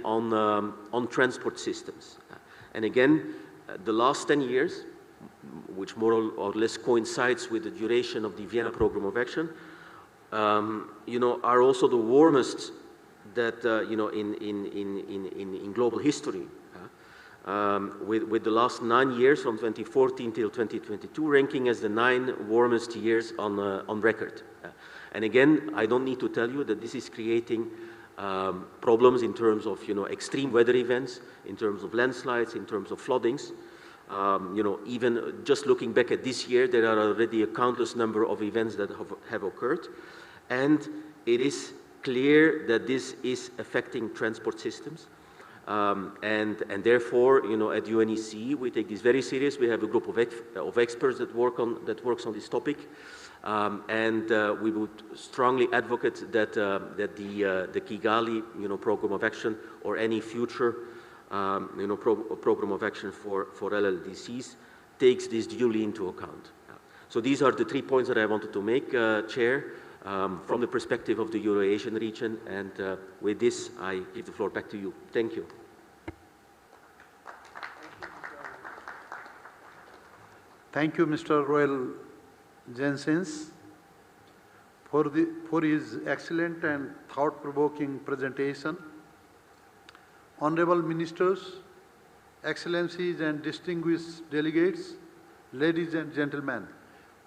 on transport systems. And again, the last 10 years, which more or less coincides with the duration of the Vienna Program of Action, are also the warmest that in global history. With the last 9 years, from 2014 till 2022, ranking as the 9 warmest years on record. And again, I don't need to tell you that this is creating problems in terms of extreme weather events, in terms of landslides, in terms of floodings. Even just looking back at this year, there are already a countless number of events that have occurred, and it is clear that this is affecting transport systems. And therefore, at UNEC, we take this very serious. We have a group of experts that works on this topic, and we would strongly advocate that the Kigali, program of action or any future program of action for LLDCs takes this duly into account. So these are the 3 points that I wanted to make, Chair, from the perspective of the Euro-Asian region. And with this, I give the floor back to you. Thank you. Thank you, Mr. Royal Jensens, for his excellent and thought-provoking presentation. Honorable Ministers, Excellencies and distinguished delegates, ladies and gentlemen,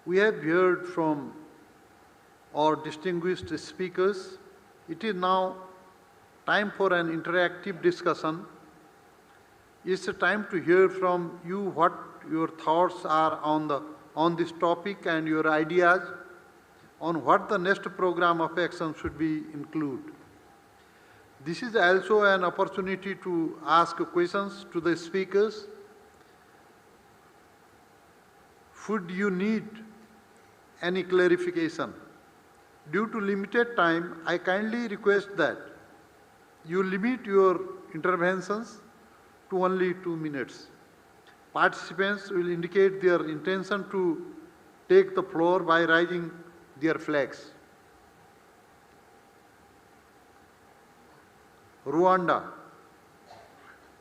we have heard from our distinguished speakers. It is now time for an interactive discussion. It's a time to hear from you what your thoughts are on this topic and your ideas on what the next program of action should be include. This is also an opportunity to ask questions to the speakers. Should you need any clarification? Due to limited time, I kindly request that you limit your interventions to only 2 minutes. Participants will indicate their intention to take the floor by raising their flags. Rwanda.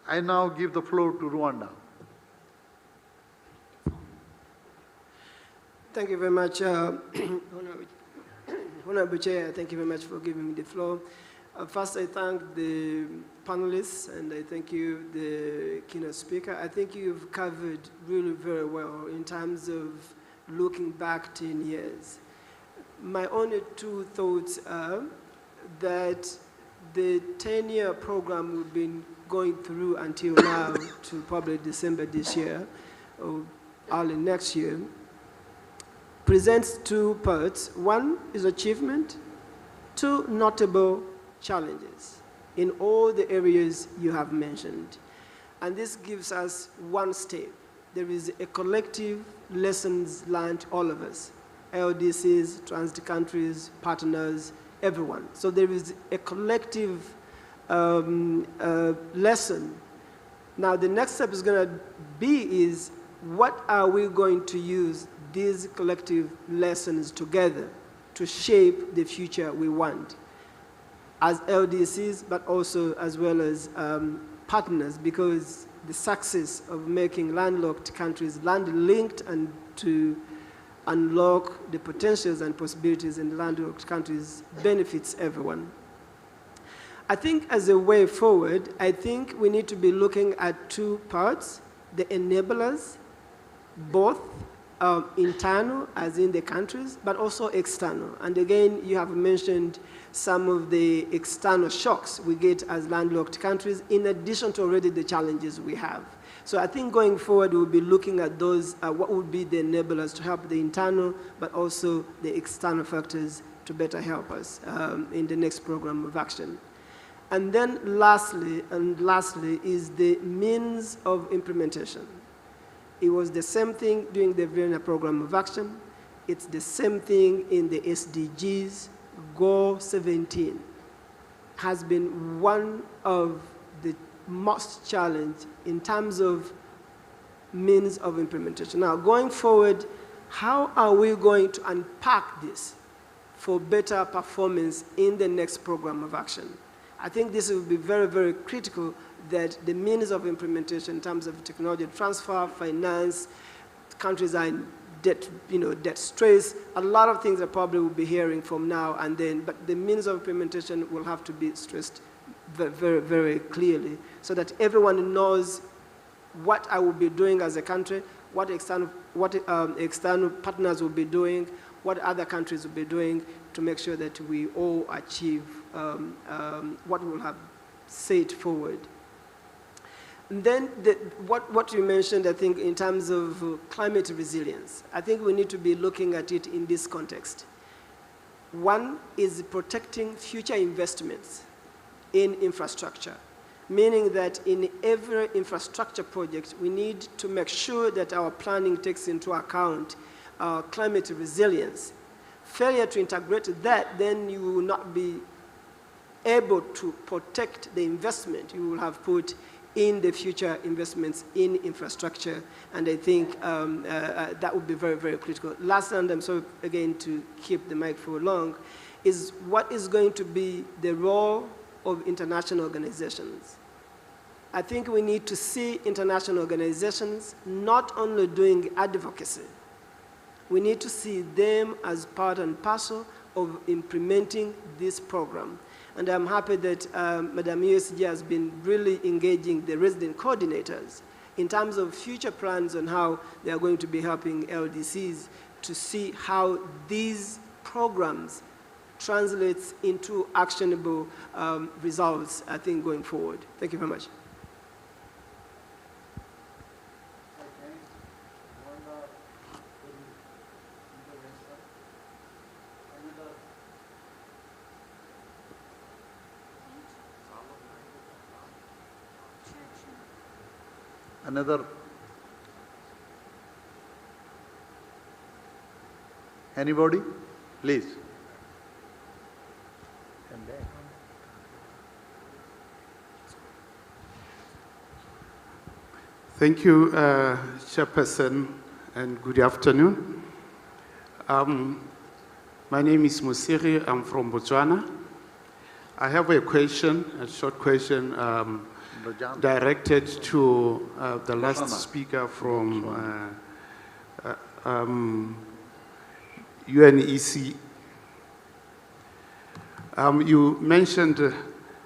I now give the floor to Rwanda. Thank you very much, Honorable Chair. Thank you very much for giving me the floor. First, I thank the panelists and I thank you, the keynote speaker. I think you've covered really very well in terms of looking back 10 years. My only 2 thoughts are that the 10-year program we've been going through until now to probably December this year or early next year presents 2 parts. One is achievement, 2 notable challenges in all the areas you have mentioned. And this gives us 1 step. There is a collective lessons learned, all of us, LDCs, transit countries, partners, everyone. So there is a collective lesson. Now the next step is going to be is what are we going to use these collective lessons together to shape the future we want as LDCs, but also as well as partners, because the success of making landlocked countries land-linked and to unlock the potentials and possibilities in landlocked countries benefits everyone. I think as a way forward, I think we need to be looking at 2 parts, the enablers, both internal, as in the countries, but also external. And again, you have mentioned some of the external shocks we get as landlocked countries, in addition to already the challenges we have. So I think going forward, we'll be looking at those, what would be the enablers to help the internal, but also the external factors to better help us in the next program of action. And then lastly is the means of implementation. It was the same thing during the Vienna program of action. It's the same thing in the SDGs. Goal 17 has been one of the most challenged in terms of means of implementation. Now, going forward, how are we going to unpack this for better performance in the next program of action? I think this will be very, very critical that the means of implementation in terms of technology transfer, finance, countries are in debt, debt stress, a lot of things that probably we'll be hearing from now and then, but the means of implementation will have to be stressed very, very, very clearly so that everyone knows what I will be doing as a country, what external partners will be doing, what other countries will be doing to make sure that we all achieve what we will have set forward. And then what you mentioned, I think, in terms of climate resilience, I think we need to be looking at it in this context. One is protecting future investments in infrastructure, meaning that in every infrastructure project, we need to make sure that our planning takes into account climate resilience. Failure to integrate that, then you will not be able to protect the investment you will have put in the future investments in infrastructure. And I think that would be very, very critical. Last, and I'm sorry again to keep the mic for long, is what is going to be the role of international organizations. I think we need to see international organizations not only doing advocacy, we need to see them as part and parcel of implementing this program. And I'm happy that Madam USG has been really engaging the resident coordinators in terms of future plans on how they are going to be helping LDCs to see how these programs translates into actionable results, I think, going forward. Thank you very much. Another? Anybody? Please. Thank you, Chairperson, and good afternoon. My name is Musiri. I'm from Botswana. I have a question, a short question, directed to the last speaker from UNEC. You mentioned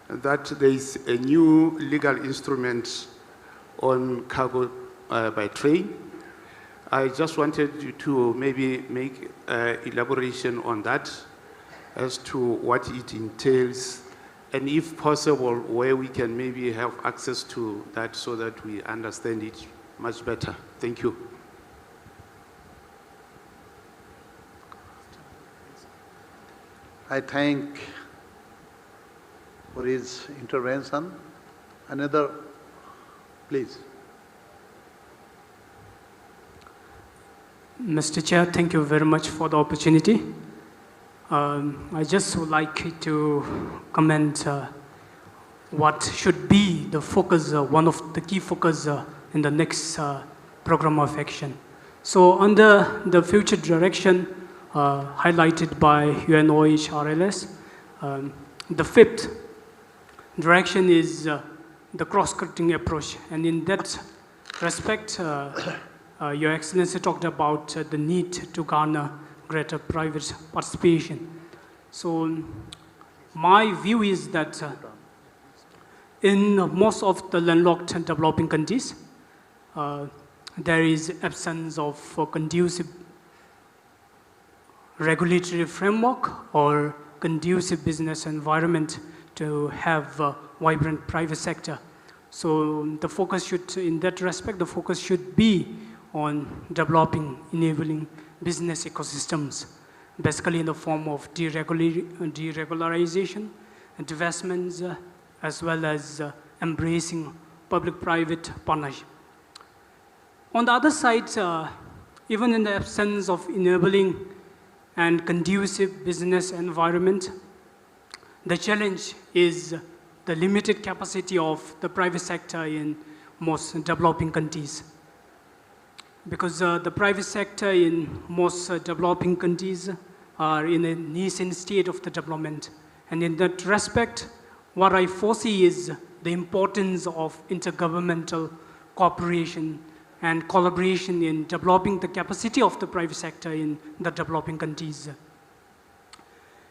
that there is a new legal instrument on cargo by train. I just wanted you to maybe make elaboration on that as to what it entails, and if possible, where we can maybe have access to that so that we understand it much better. Thank you. I thank for his intervention. Another, please. Mr. Chair, thank you very much for the opportunity. I just would like to comment what should be the focus, one of the key focus in the next program of action. So under the future direction highlighted by UNOHRLS, the fifth direction is the cross-cutting approach. And in that respect, Your Excellency talked about the need to garner greater private participation. So my view is that in most of the landlocked and developing countries, there is absence of conducive regulatory framework or conducive business environment to have a vibrant private sector. So the focus should, in that respect, the focus should be on developing, enabling business ecosystems, basically in the form of deregularization, investments, as well as embracing public-private partnership. On the other side, even in the absence of enabling and conducive business environment, the challenge is the limited capacity of the private sector in most developing countries. Because the private sector in most developing countries are in a nascent state of the development. And in that respect, what I foresee is the importance of intergovernmental cooperation and collaboration in developing the capacity of the private sector in the developing countries.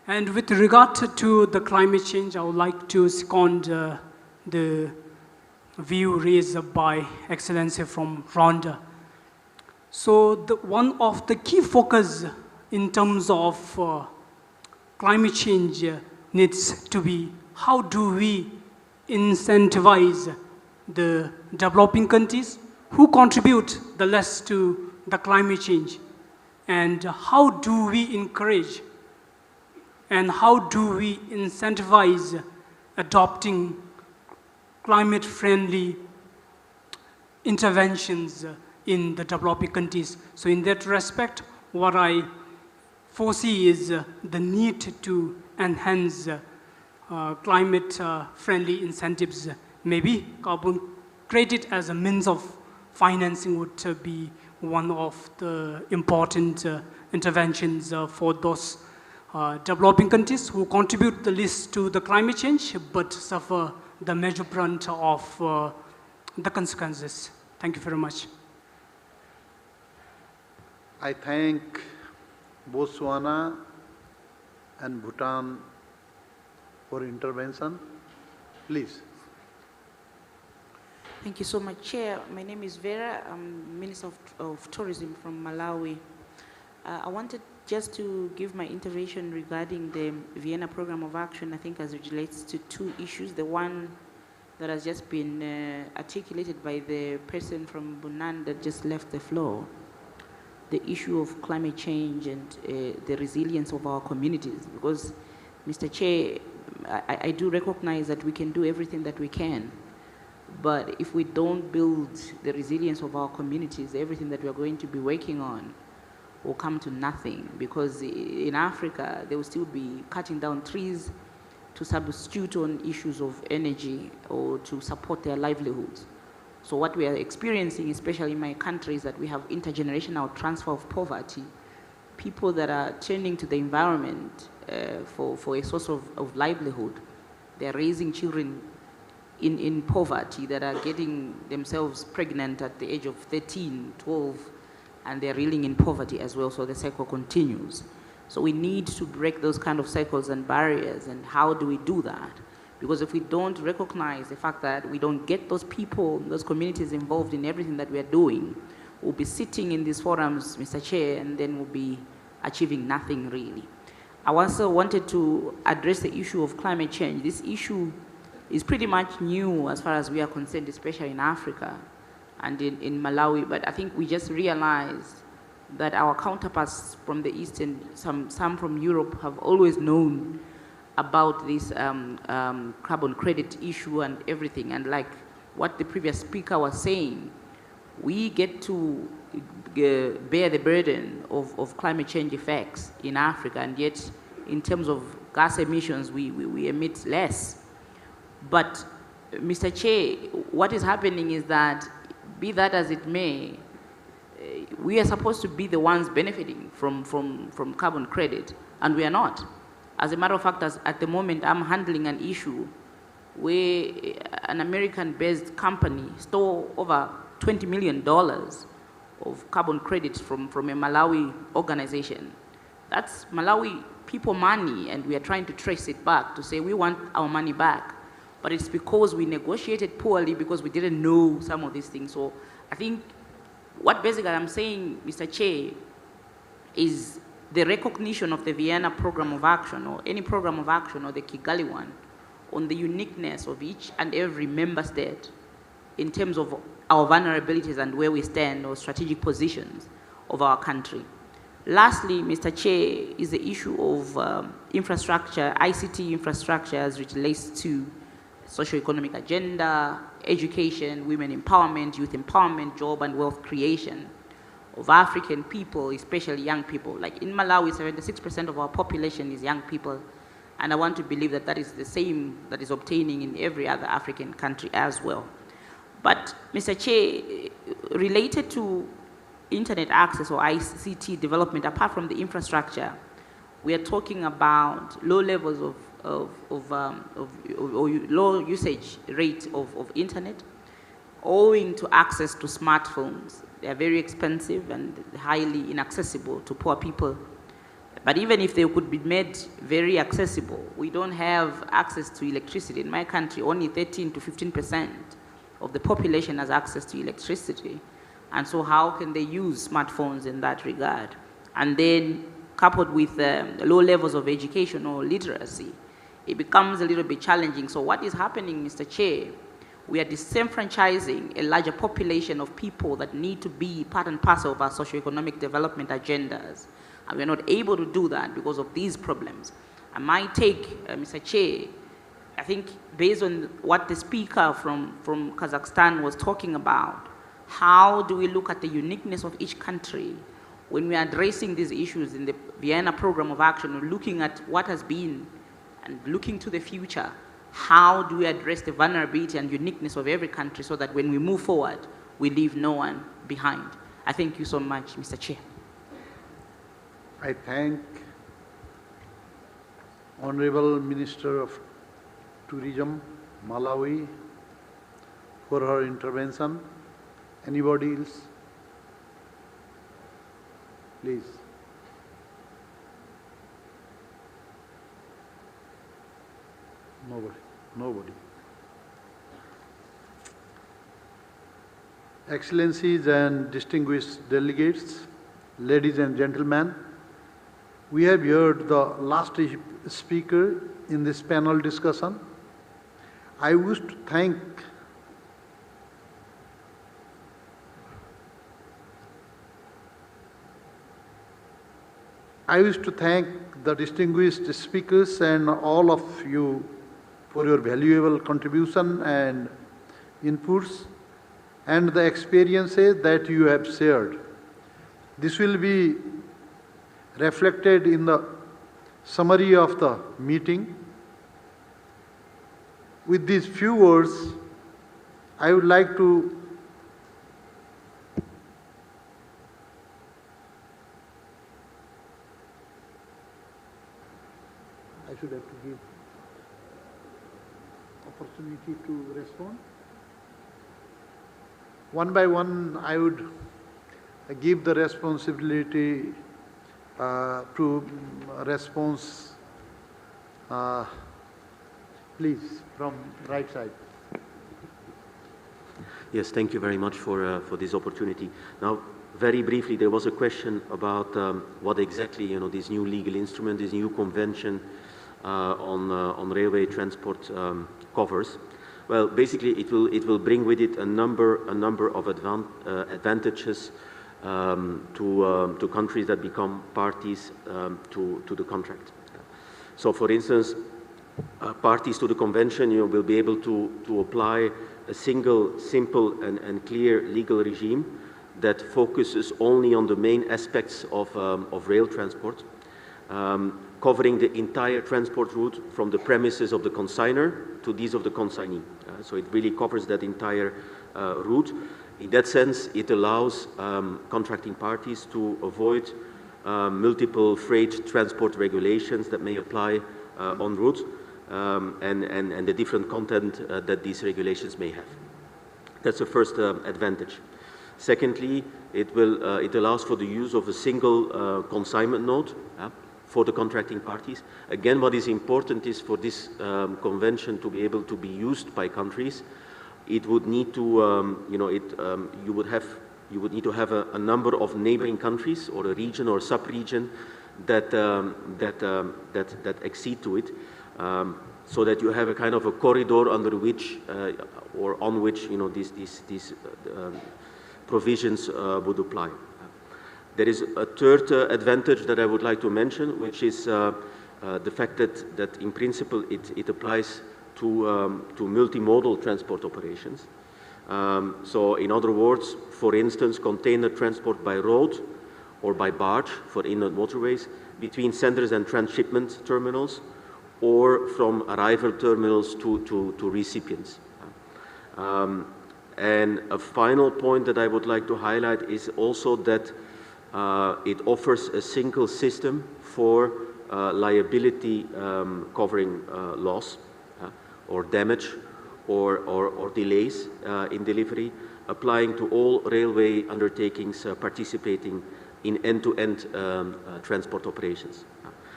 And with regard to the climate change, I would like to second the view raised by Excellency from Rwanda. So one of the key focus in terms of climate change needs to be how do we incentivize the developing countries who contribute the less to the climate change, and how do we encourage and how do we incentivize adopting climate-friendly interventions in the developing countries. So in that respect, what I foresee is the need to enhance climate-friendly incentives, maybe carbon credit as a means of financing would be one of the important interventions for those developing countries who contribute the least to the climate change but suffer the major brunt of the consequences. Thank you very much. I thank Botswana and Bhutan for intervention. Please. Thank you so much, Chair. My name is Vera. I'm Minister of Tourism from Malawi. I wanted just to give my intervention regarding the Vienna Program of Action, I think as it relates to two issues. The one that has just been articulated by the person from Bunan that just left the floor, the issue of climate change and the resilience of our communities. Because, Mr. Chair, I do recognize that we can do everything that we can, but if we don't build the resilience of our communities, everything that we're going to be working on will come to nothing, because in Africa, they will still be cutting down trees to substitute on issues of energy or to support their livelihoods. So what we are experiencing, especially in my country, is that we have intergenerational transfer of poverty. People that are turning to the environment for a source of livelihood, they're raising children in poverty that are getting themselves pregnant at the age of 13, 12, and they're reeling in poverty as well, so the cycle continues. So we need to break those kind of cycles and barriers, and how do we do that? Because if we don't recognize the fact that we don't get those people, those communities involved in everything that we are doing, we'll be sitting in these forums, Mr. Chair, and then we'll be achieving nothing really. I also wanted to address the issue of climate change. This issue is pretty much new as far as we are concerned, especially in Africa and in Malawi, but I think we just realized that our counterparts from the East and some from Europe have always known about this carbon credit issue and everything. And like what the previous speaker was saying, we get to bear the burden of climate change effects in Africa, and yet in terms of gas emissions, we emit less. But Mr. Chair, what is happening is that, be that as it may, we are supposed to be the ones benefiting from carbon credit, and we are not. As a matter of fact, at the moment, I'm handling an issue where an American-based company stole over $20 million of carbon credits from a Malawi organization. That's Malawi people money, and we are trying to trace it back to say we want our money back. But it's because we negotiated poorly, because we didn't know some of these things. So I think what basically I'm saying, Mr. Chair, is the recognition of the Vienna Program of Action, or any program of action, or the Kigali one, on the uniqueness of each and every member state in terms of our vulnerabilities and where we stand, or strategic positions of our country. Lastly, Mr. Chair, is the issue of infrastructure, ICT infrastructure as it relates to socio-economic agenda, education, women empowerment, youth empowerment, job and wealth creation of African people, especially young people. Like in Malawi, 76% of our population is young people, and I want to believe that that is the same that is obtaining in every other African country as well. But Mr. Chair, related to internet access or ICT development, apart from the infrastructure, we are talking about low levels of low usage rate of internet, owing to access to smartphones. They are very expensive and highly inaccessible to poor people. But even if they could be made very accessible, we don't have access to electricity. In my country, only 13 to 15% of the population has access to electricity. And so how can they use smartphones in that regard? And then coupled with low levels of education or literacy, it becomes a little bit challenging. So what is happening, Mr. Chair, we are disenfranchising a larger population of people that need to be part and parcel of our socioeconomic development agendas. And we're not able to do that because of these problems. And my take, Mr. Chair, I think based on what the speaker from Kazakhstan was talking about, how do we look at the uniqueness of each country when we are addressing these issues in the Vienna Program of Action, or looking at what has been and looking to the future? how do we address the vulnerability and uniqueness of every country so that when we move forward, we leave no one behind. I thank you so much, Mr. Chair. I thank Honorable Minister of Tourism, Malawi, for her intervention. Anybody else? Please. Nobody. Excellencies and distinguished delegates, ladies and gentlemen, we have heard the last speaker in this panel discussion. I wish to thank the distinguished speakers and all of you for your valuable contribution and inputs and the experiences that you have shared. This will be reflected in the summary of the meeting. With these few words, I would like to should have to give opportunity to respond. One by one, I would give the responsibility to response. Please, from right side. Yes, thank you very much for this opportunity. Now, very briefly, there was a question about what exactly this new legal instrument, this new convention on railway transport covers. Well, basically, it will bring with it a number of advantages to countries that become parties to the contract. So, for instance, parties to the convention will be able to apply a single, simple, and clear legal regime that focuses only on the main aspects of rail transport, covering the entire transport route from the premises of the consignor to these of the consignee. So it really covers that entire route. In that sense, it allows contracting parties to avoid multiple freight transport regulations that may apply en route and the different content that these regulations may have. That's the first advantage. Secondly, it allows for the use of a single consignment node for the contracting parties. Again, what is important is for this convention to be able to be used by countries, it would need to, you would need to have a number of neighboring countries or a region or sub-region that accede to it, so that you have a kind of a corridor under which or on which these provisions would apply. There is a third advantage that I would like to mention, which is the fact that in principle it applies to multimodal transport operations. So in other words, for instance, container transport by road or by barge for inland waterways between centers and transshipment terminals, or from arrival terminals to recipients. And a final point that I would like to highlight is also that it offers a single system for liability covering loss or damage or delays in delivery, applying to all railway undertakings participating in end-to-end transport operations.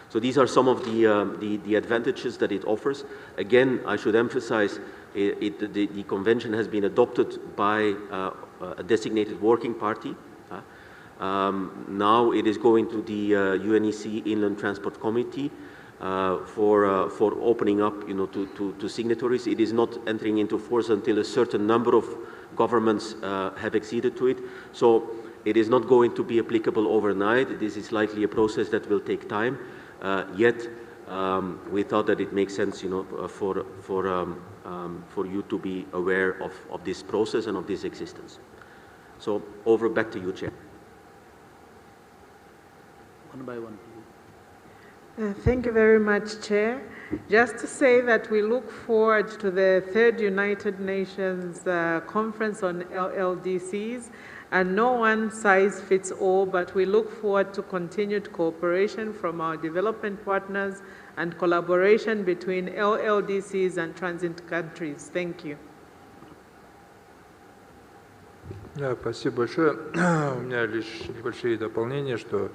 So these are some of the advantages that it offers. Again, I should emphasize the convention has been adopted by a designated working party. Now it is going to the UNEC Inland Transport Committee for opening up, to signatories. It is not entering into force until a certain number of governments have acceded to it. So it is not going to be applicable overnight. This is likely a process that will take time. Yet we thought that it makes sense, for you to be aware of this process and of this existence. So back to you, Chair. One by one. Thank you very much, Chair. Just to say that we look forward to the third United Nations Conference on LLDCs, and no one size fits all, but we look forward to continued cooperation from our development partners and collaboration between LLDCs and transit countries. Thank you. Да, спасибо большое. У меня лишь небольшие дополнения, что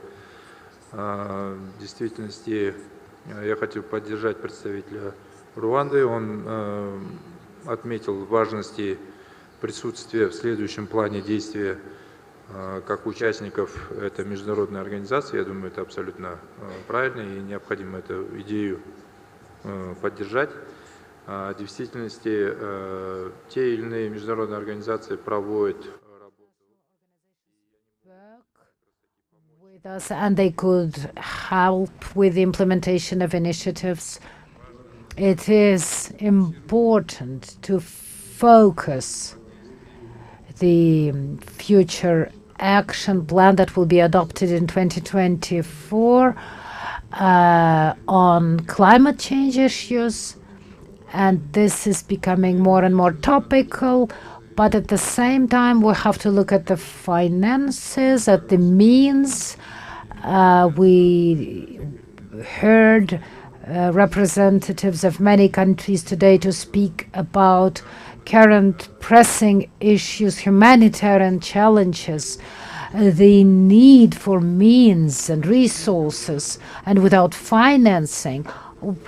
в действительности я хотел поддержать представителя Руанды. Он отметил важности присутствия в следующем плане действия как участников этой международной организации. Я думаю, это абсолютно правильно и необходимо эту идею поддержать. В действительности те или иные международные организации проводят with us, and they could help with the implementation of initiatives. It is important to focus the future action plan that will be adopted in 2024 on climate change issues, and this is becoming more and more topical. But at the same time, we have to look at the finances, at the means. We heard representatives of many countries today to speak about current pressing issues, humanitarian challenges, the need for means and resources, and without financing,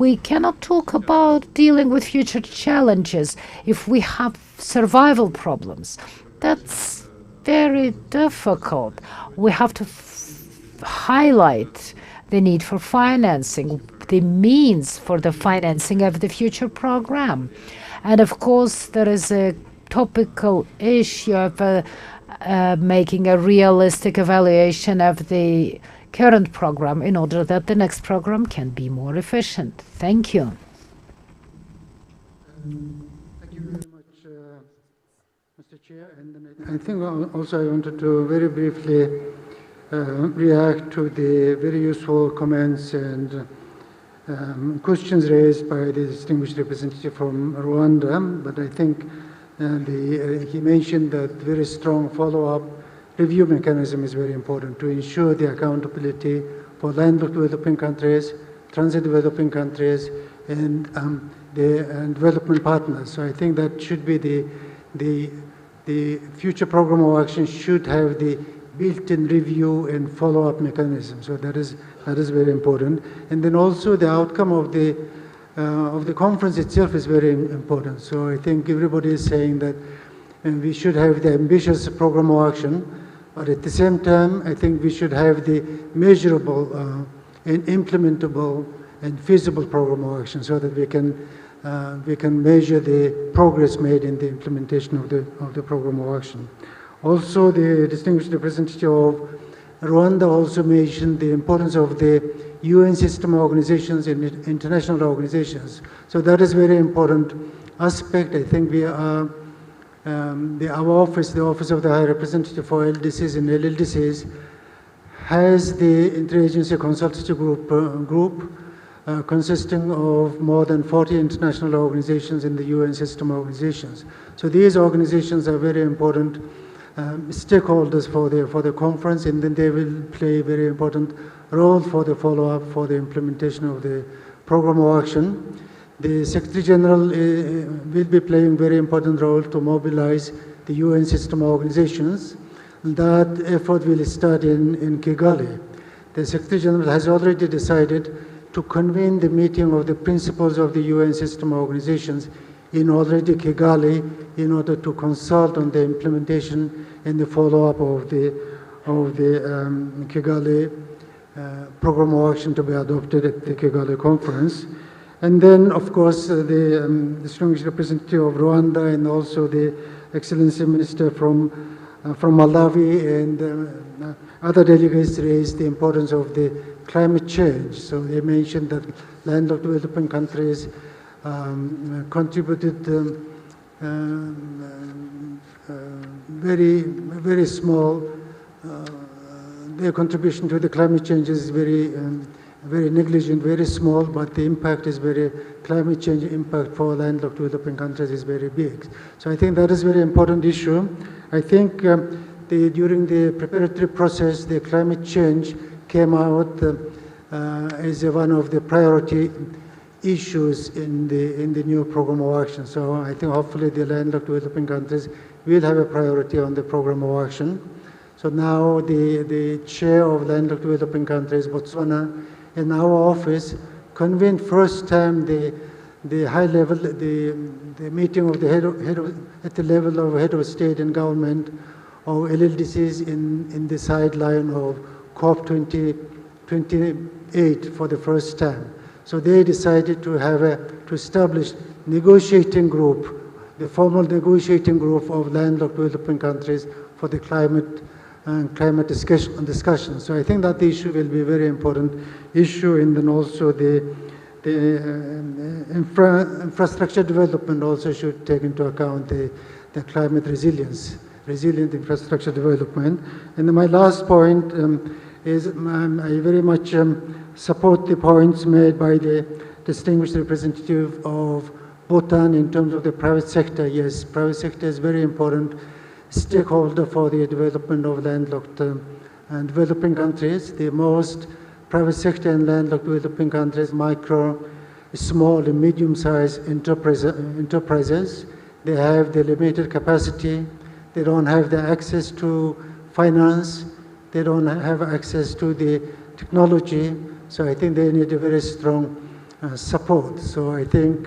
we cannot talk about dealing with future challenges if we have survival problems. That's very difficult. We have to highlight the need for financing, the means for the financing of the future program. And of course, there is a topical issue of making a realistic evaluation of the current program in order that the next program can be more efficient. Thank you. Thank you very much, Mr. Chair. And I think also I wanted to very briefly react to the very useful comments and questions raised by the distinguished representative from Rwanda. But I think he mentioned that very strong follow-up review mechanism is very important to ensure the accountability for landlocked developing countries, transit developing countries, and development partners. So I think that should be the future program of action should have the built-in review and follow-up mechanism. So that is very important. And then also the outcome of the conference itself is very important. So I think everybody is saying that we should have the ambitious program of action, but at the same time, I think we should have the measurable and implementable and feasible program of action so that we can measure the progress made in the implementation of the program of action. Also, the distinguished representative of Rwanda also mentioned the importance of the UN system organizations and international organizations. So that is very important aspect. I think we are our office, the Office of the High Representative for LDCs and LLDCs, has the interagency consultative group consisting of more than 40 international organizations in the UN system organizations. So these organizations are very important stakeholders for the conference, and then they will play a very important role for the follow-up for the implementation of the program of action. The Secretary General will be playing a very important role to mobilize the UN system organizations. That effort will start in Kigali. The Secretary General has already decided to convene the meeting of the principals of the UN system organizations in already Kigali in order to consult on the implementation and the follow-up of the Kigali program of action to be adopted at the Kigali conference. And then, of course, the distinguished representative of Rwanda and also the Excellency Minister from Malawi and other delegates raised the importance of the climate change. So they mentioned that landlocked developing countries contributed very small. Their contribution to the climate change is very very negligent, very small, but the impact is very, climate change impact for landlocked developing countries is very big. So I think that is a very important issue. I think during the preparatory process, the climate change came out as one of the priority issues in the new program of action. So I think hopefully the landlocked developing countries will have a priority on the program of action. So now the chair of landlocked developing countries, Botswana, in our office convened first time the high level, the meeting of the at the level of head of state and government of LLDCs in the sideline of COP 28 for the first time. So they decided to to establish negotiating group, the formal negotiating group of landlocked developing countries for the climate discussion. So I think that the issue will be a very important issue, and then also the infrastructure development also should take into account the climate resilient infrastructure development. And then my last point is I very much support the points made by the distinguished representative of Bhutan in terms of the private sector. Yes, private sector is very important stakeholder for the development of landlocked and developing countries. The most private sector in landlocked developing countries, micro, small and medium-sized enterprises. They have the limited capacity. They don't have the access to finance. They don't have access to the technology. So I think they need a very strong support. So I think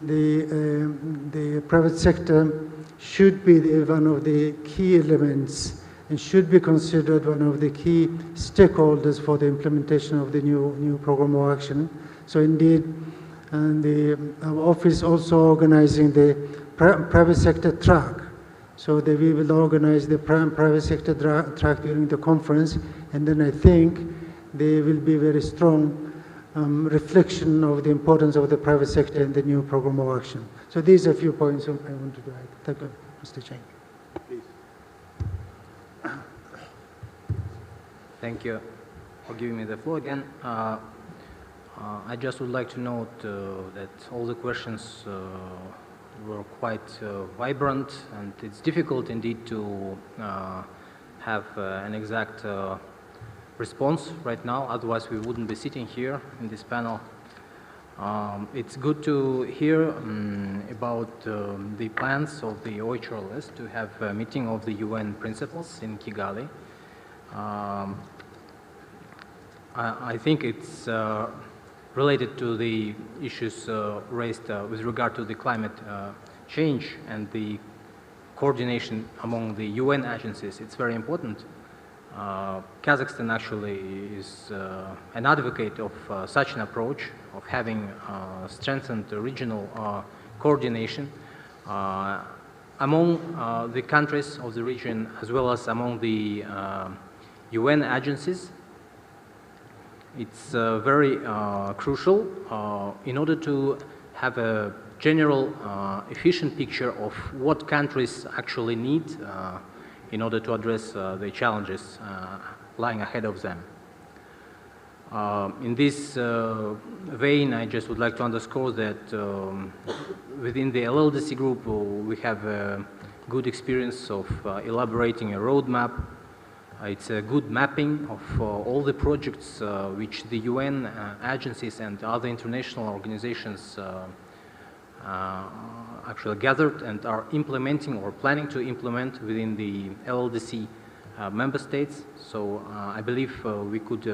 the private sector should be one of the key elements and should be considered one of the key stakeholders for the implementation of the new program of action. So indeed, our office also organizing the private sector track. So that we will organize the private sector track during the conference, and then I think there will be very strong reflection of the importance of the private sector in the new program of action. So these are a few points I wanted to add. Thank you, Mr. Chair. Please. Thank you for giving me the floor again. I just would like to note that all the questions were quite vibrant, and it's difficult indeed to have an exact response right now, otherwise we wouldn't be sitting here in this panel. It's good to hear about the plans of the OHRLS to have a meeting of the UN principles in Kigali. I think it's related to the issues raised with regard to the climate change and the coordination among the UN agencies. It's very important. Kazakhstan actually is an advocate of such an approach, of having strengthened regional coordination among the countries of the region as well as among the UN agencies. It's very crucial in order to have a general efficient picture of what countries actually need in order to address the challenges lying ahead of them. In this vein, I just would like to underscore that within the LLDC group, we have a good experience of elaborating a roadmap. It's a good mapping of all the projects which the UN agencies and other international organizations actually gathered and are implementing or planning to implement within the LLDC member states. So I believe we could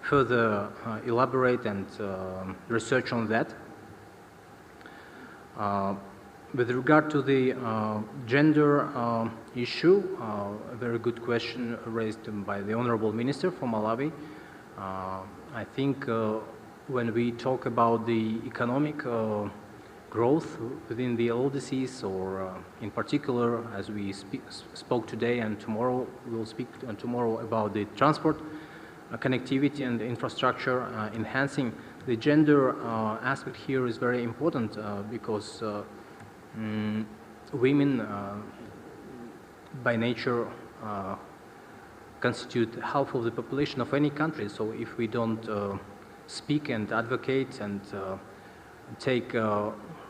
further elaborate and research on that. With regard to the gender issue, a very good question raised by the Honorable Minister from Malawi. I think when we talk about the economic growth within the LDCs, or in particular, as we spoke today and tomorrow, we'll speak tomorrow about the transport connectivity and infrastructure enhancing, the gender aspect here is very important because women by nature constitute half of the population of any country. So if we don't speak and advocate and take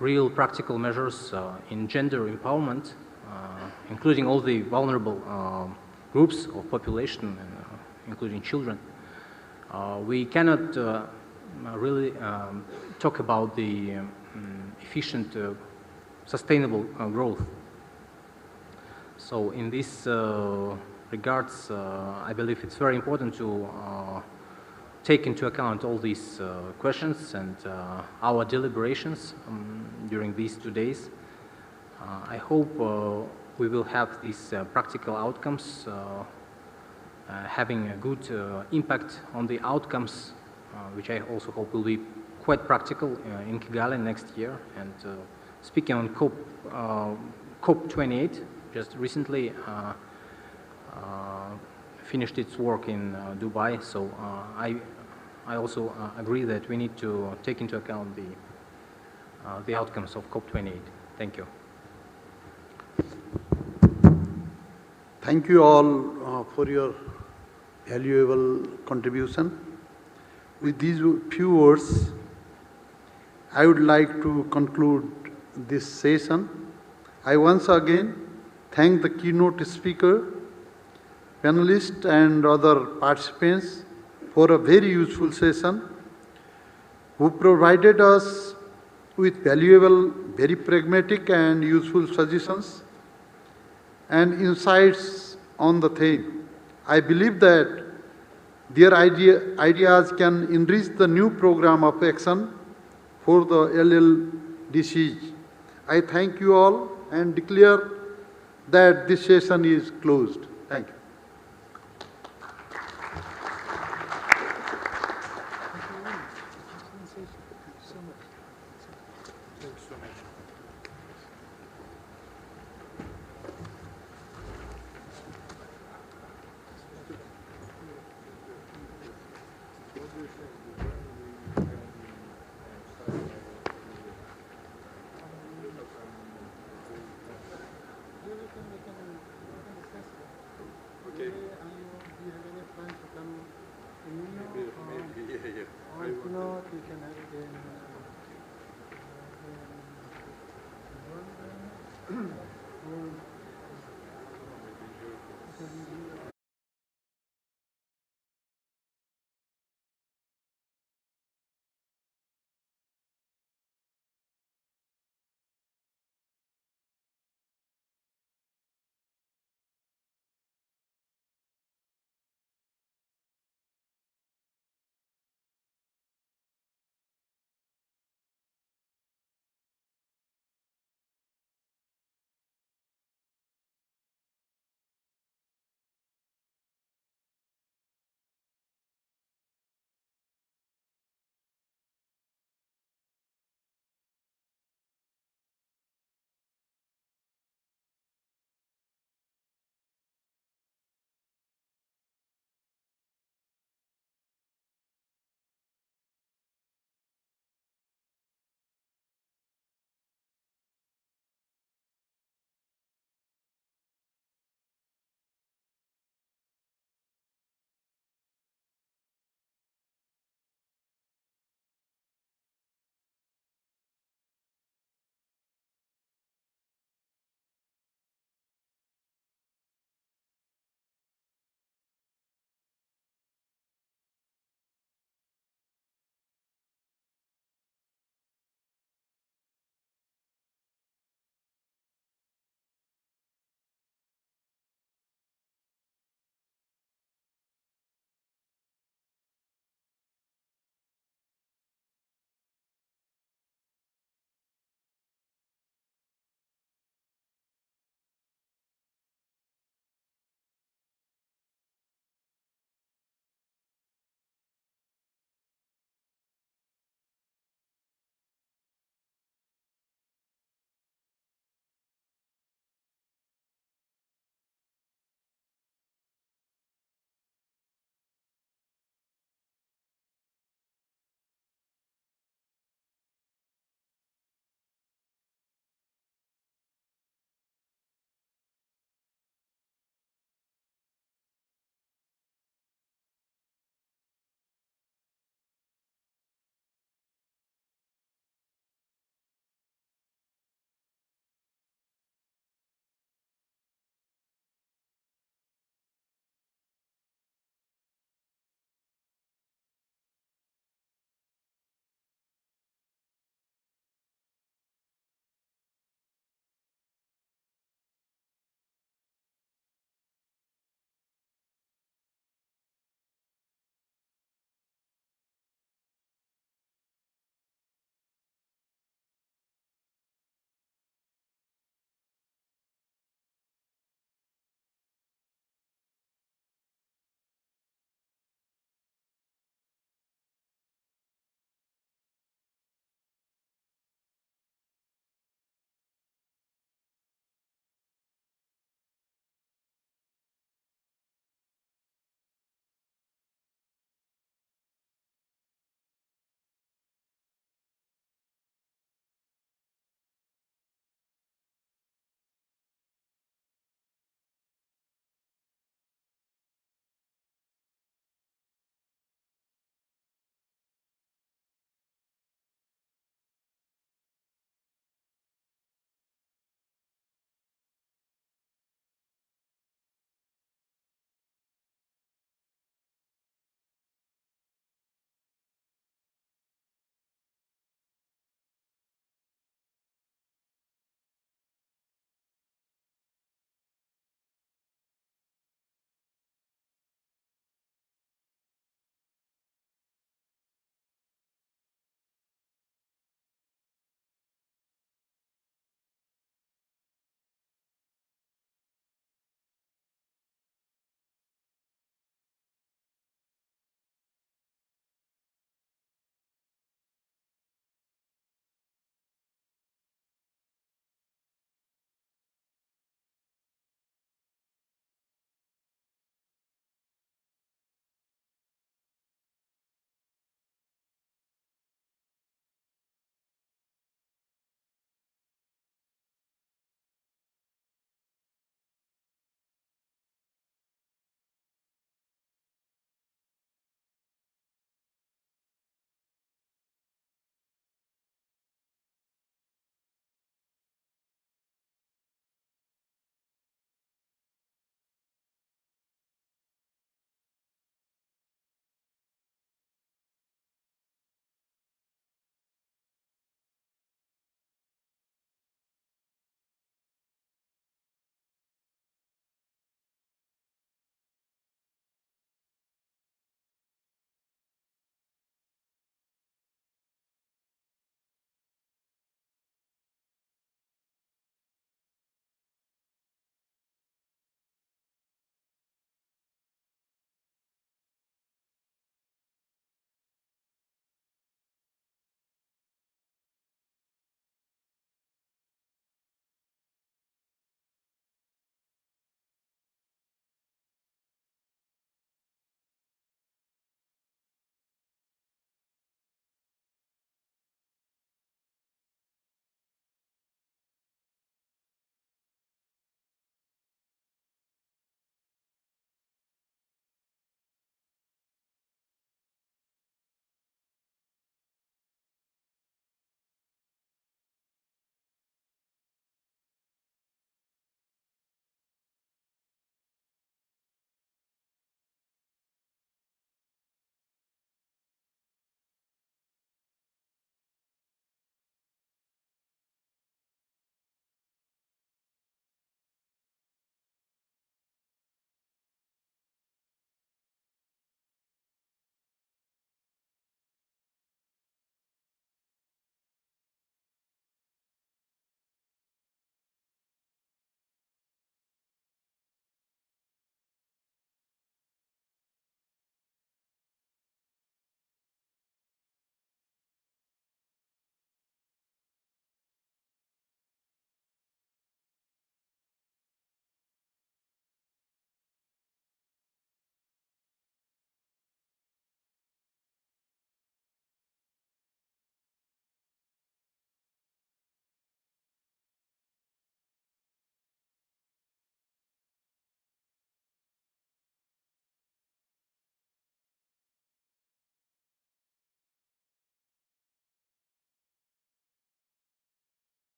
real practical measures in gender empowerment, including all the vulnerable groups of population, including children, we cannot really talk about the efficient, sustainable growth. So in this regards, I believe it's very important to take into account all these questions and our deliberations during these 2 days. I hope we will have these practical outcomes, having a good impact on the outcomes, which I also hope will be quite practical in Kigali next year. And speaking on COP28, just recently finished its work in Dubai, so I also agree that we need to take into account the outcomes of COP28. Thank you. Thank you all for your valuable contribution. With these few words, I would like to conclude this session. I once again thank the keynote speaker, panelists and other participants for a very useful session, who provided us with valuable, very pragmatic and useful suggestions and insights on the theme. I believe that their ideas can enrich the new program of action for the LLDCs. I thank you all and declare that this session is closed. Thank you.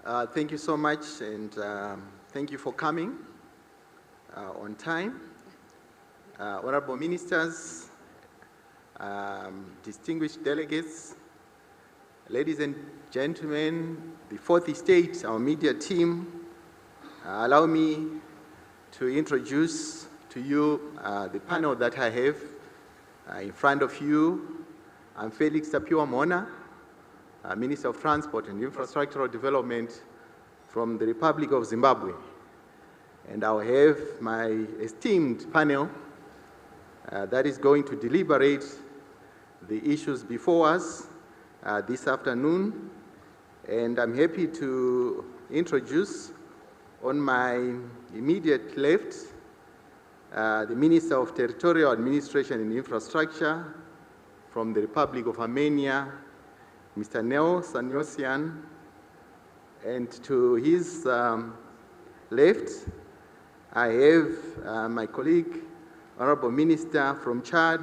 Thank you so much, and thank you for coming on time. Honorable ministers, distinguished delegates, ladies and gentlemen, the fourth estate, our media team, allow me to introduce to you the panel that I have in front of you. I'm Felix Tapiwa Mona, Minister of Transport and Infrastructural Development from the Republic of Zimbabwe. And I'll have my esteemed panel that is going to deliberate the issues before us this afternoon. And I'm happy to introduce on my immediate left the Minister of Territorial Administration and Infrastructure from the Republic of Armenia, Mr. Neo Sanyosian, and to his left, I have my colleague, Honorable Minister from Chad,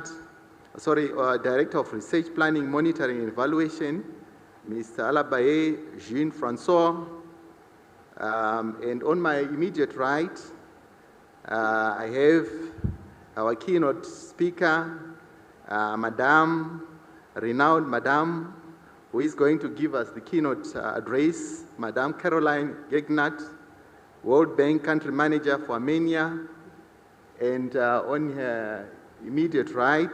Director of Research Planning, Monitoring and Evaluation, Mr. Alabaye Jean-Francois, and on my immediate right, I have our keynote speaker, renowned Madam, who is going to give us the keynote address, Madam Caroline Gegnat, World Bank Country Manager for Armenia. And on her immediate right,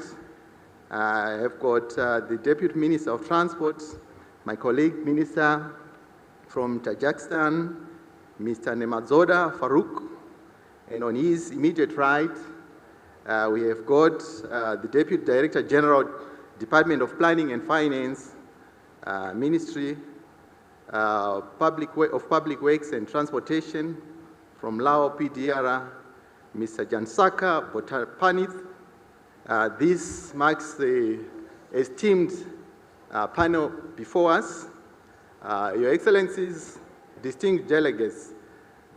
I have got the Deputy Minister of Transport, my colleague Minister from Tajikistan, Mr. Nemadzoda Farouk. And on his immediate right, we have got the Deputy Director General, Department of Planning and Finance, Ministry of Public Works and Transportation from Lao PDR, Mr. Jansaka Botapanith. This marks the esteemed panel before us. Your Excellencies, distinguished delegates,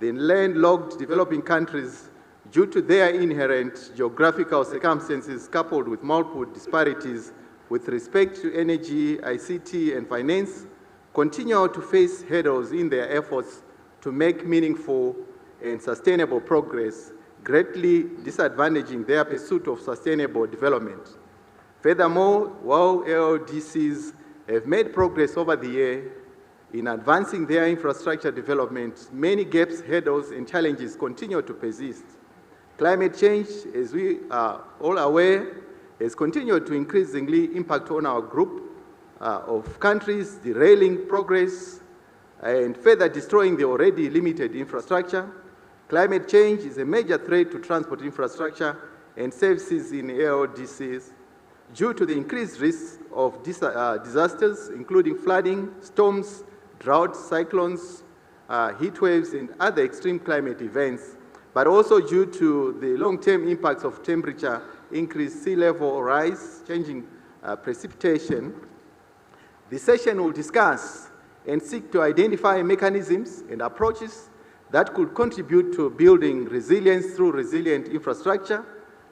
the landlocked developing countries, due to their inherent geographical circumstances coupled with multiple disparities with respect to energy, ICT, and finance, continue to face hurdles in their efforts to make meaningful and sustainable progress, greatly disadvantaging their pursuit of sustainable development. Furthermore, while LLDCs have made progress over the year in advancing their infrastructure development, many gaps, hurdles, and challenges continue to persist. Climate change, as we are all aware, has continued to increasingly impact on our group of countries, derailing progress and further destroying the already limited infrastructure. Climate change is a major threat to transport infrastructure and services in LLDCs due to the increased risk of disasters, including flooding, storms, drought, cyclones, heat waves, and other extreme climate events, but also due to the long-term impacts of temperature increase, sea level rise, changing precipitation. The session will discuss and seek to identify mechanisms and approaches that could contribute to building resilience through resilient infrastructure,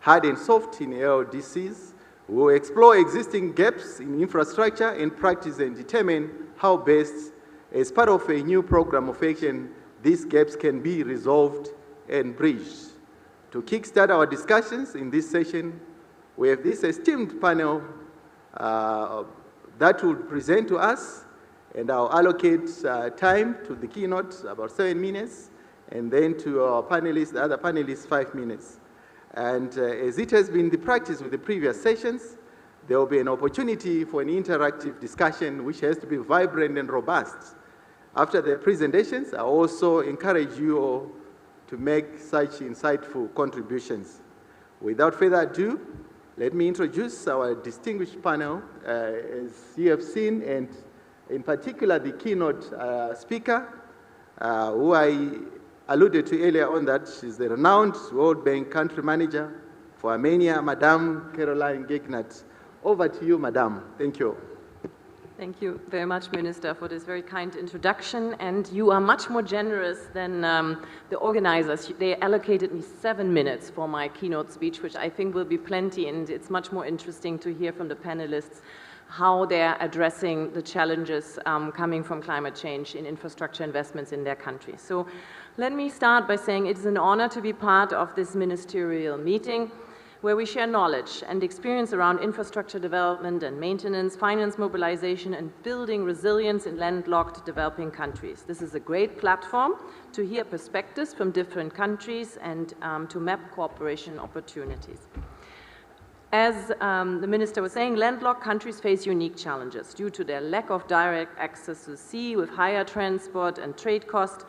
hard and soft in LDCs. We will explore existing gaps in infrastructure and practice and determine how best, as part of a new program of action, these gaps can be resolved and bridged. To kickstart our discussions in this session, we have this esteemed panel that will present to us, and I'll allocate time to the keynote, about 7 minutes, and then to our panelists, the other panelists, 5 minutes. And as it has been the practice with the previous sessions, there will be an opportunity for an interactive discussion which has to be vibrant and robust. After the presentations, I also encourage you all to make such insightful contributions. Without further ado, let me introduce our distinguished panel. As you have seen, and in particular the keynote speaker, who I alluded to earlier on, that she's the renowned World Bank Country Manager for Armenia, Madam Caroline Gegnat. Over to you, Madam. Thank you. Thank you very much, Minister, for this very kind introduction. And you are much more generous than the organizers. They allocated me 7 minutes for my keynote speech, which I think will be plenty, and it's much more interesting to hear from the panelists how they're addressing the challenges coming from climate change in infrastructure investments in their country. So let me start by saying it is an honor to be part of this ministerial meeting where we share knowledge and experience around infrastructure development and maintenance, finance mobilization, and building resilience in landlocked developing countries. This is a great platform to hear perspectives from different countries and to map cooperation opportunities. As the Minister was saying, landlocked countries face unique challenges due to their lack of direct access to the sea with higher transport and trade costs,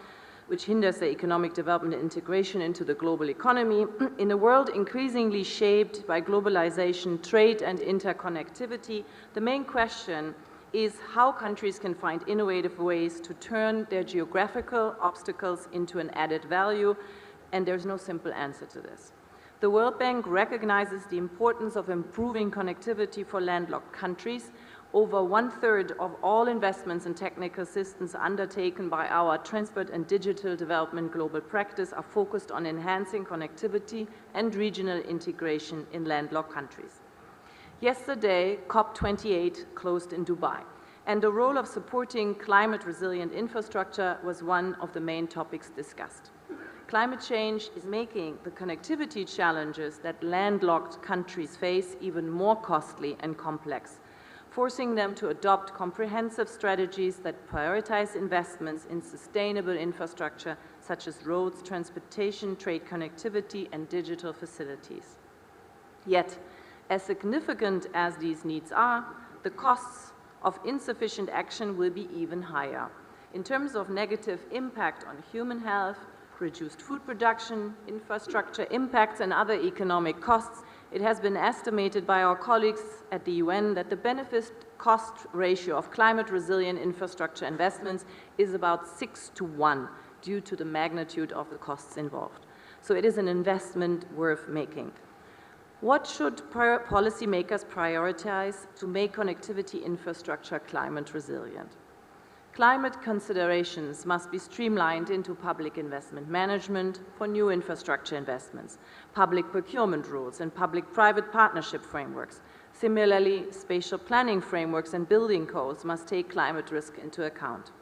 which hinders their economic development and integration into the global economy. In a world increasingly shaped by globalization, trade, and interconnectivity, the main question is how countries can find innovative ways to turn their geographical obstacles into an added value, and there's no simple answer to this. The World Bank recognizes the importance of improving connectivity for landlocked countries. Over 1/3 of all investments in technical assistance undertaken by our Transport and Digital Development Global Practice are focused on enhancing connectivity and regional integration in landlocked countries. Yesterday, COP28 closed in Dubai, and the role of supporting climate-resilient infrastructure was one of the main topics discussed. Climate change is making the connectivity challenges that landlocked countries face even more costly and complex, forcing them to adopt comprehensive strategies that prioritize investments in sustainable infrastructure such as roads, transportation, trade connectivity, and digital facilities. Yet, as significant as these needs are, the costs of insufficient action will be even higher. In terms of negative impact on human health, reduced food production, infrastructure impacts, and other economic costs, it has been estimated by our colleagues at the UN that the benefit-cost ratio of climate-resilient infrastructure investments is about 6:1 due to the magnitude of the costs involved. So it is an investment worth making. What should policymakers prioritize to make connectivity infrastructure climate resilient? Climate considerations must be streamlined into public investment management for new infrastructure investments, public procurement rules, and public-private partnership frameworks. Similarly, spatial planning frameworks and building codes must take climate risk into account.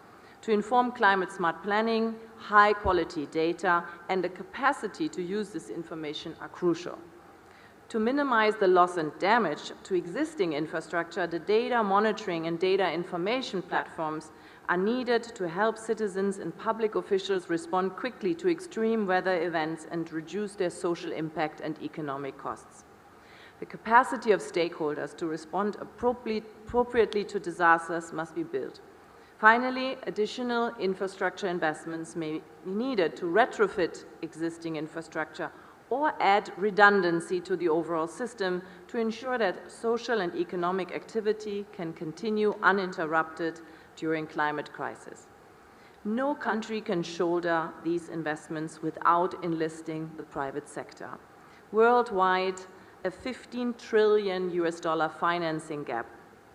To inform climate-smart planning, high-quality data and the capacity to use this information are crucial. To minimize the loss and damage to existing infrastructure, the data monitoring and data information platforms are needed to help citizens and public officials respond quickly to extreme weather events and reduce their social impact and economic costs. The capacity of stakeholders to respond appropriately to disasters must be built. Finally, additional infrastructure investments may be needed to retrofit existing infrastructure or add redundancy to the overall system to ensure that social and economic activity can continue uninterrupted during climate crisis. No country can shoulder these investments without enlisting the private sector. Worldwide, a $15 trillion financing gap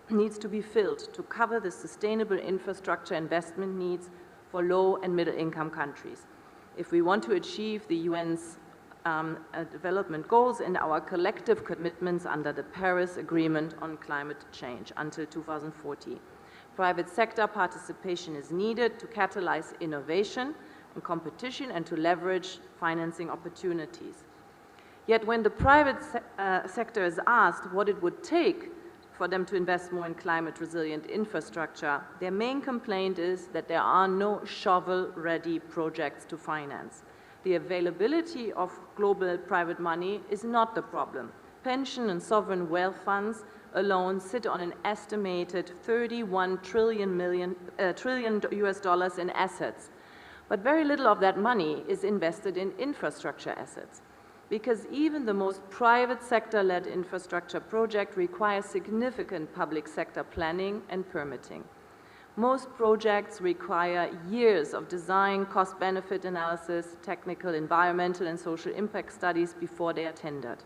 needs to be filled to cover the sustainable infrastructure investment needs for low and middle income countries. If we want to achieve the UN's development goals and our collective commitments under the Paris Agreement on climate change until 2040. Private sector participation is needed to catalyze innovation and competition and to leverage financing opportunities. Yet when the private sector is asked what it would take for them to invest more in climate-resilient infrastructure, their main complaint is that there are no shovel-ready projects to finance. The availability of global private money is not the problem. Pension and sovereign wealth funds alone sit on an estimated $31 trillion in assets. But very little of that money is invested in infrastructure assets, because even the most private sector-led infrastructure project requires significant public sector planning and permitting. Most projects require years of design, cost-benefit analysis, technical, environmental, and social impact studies before they are tendered.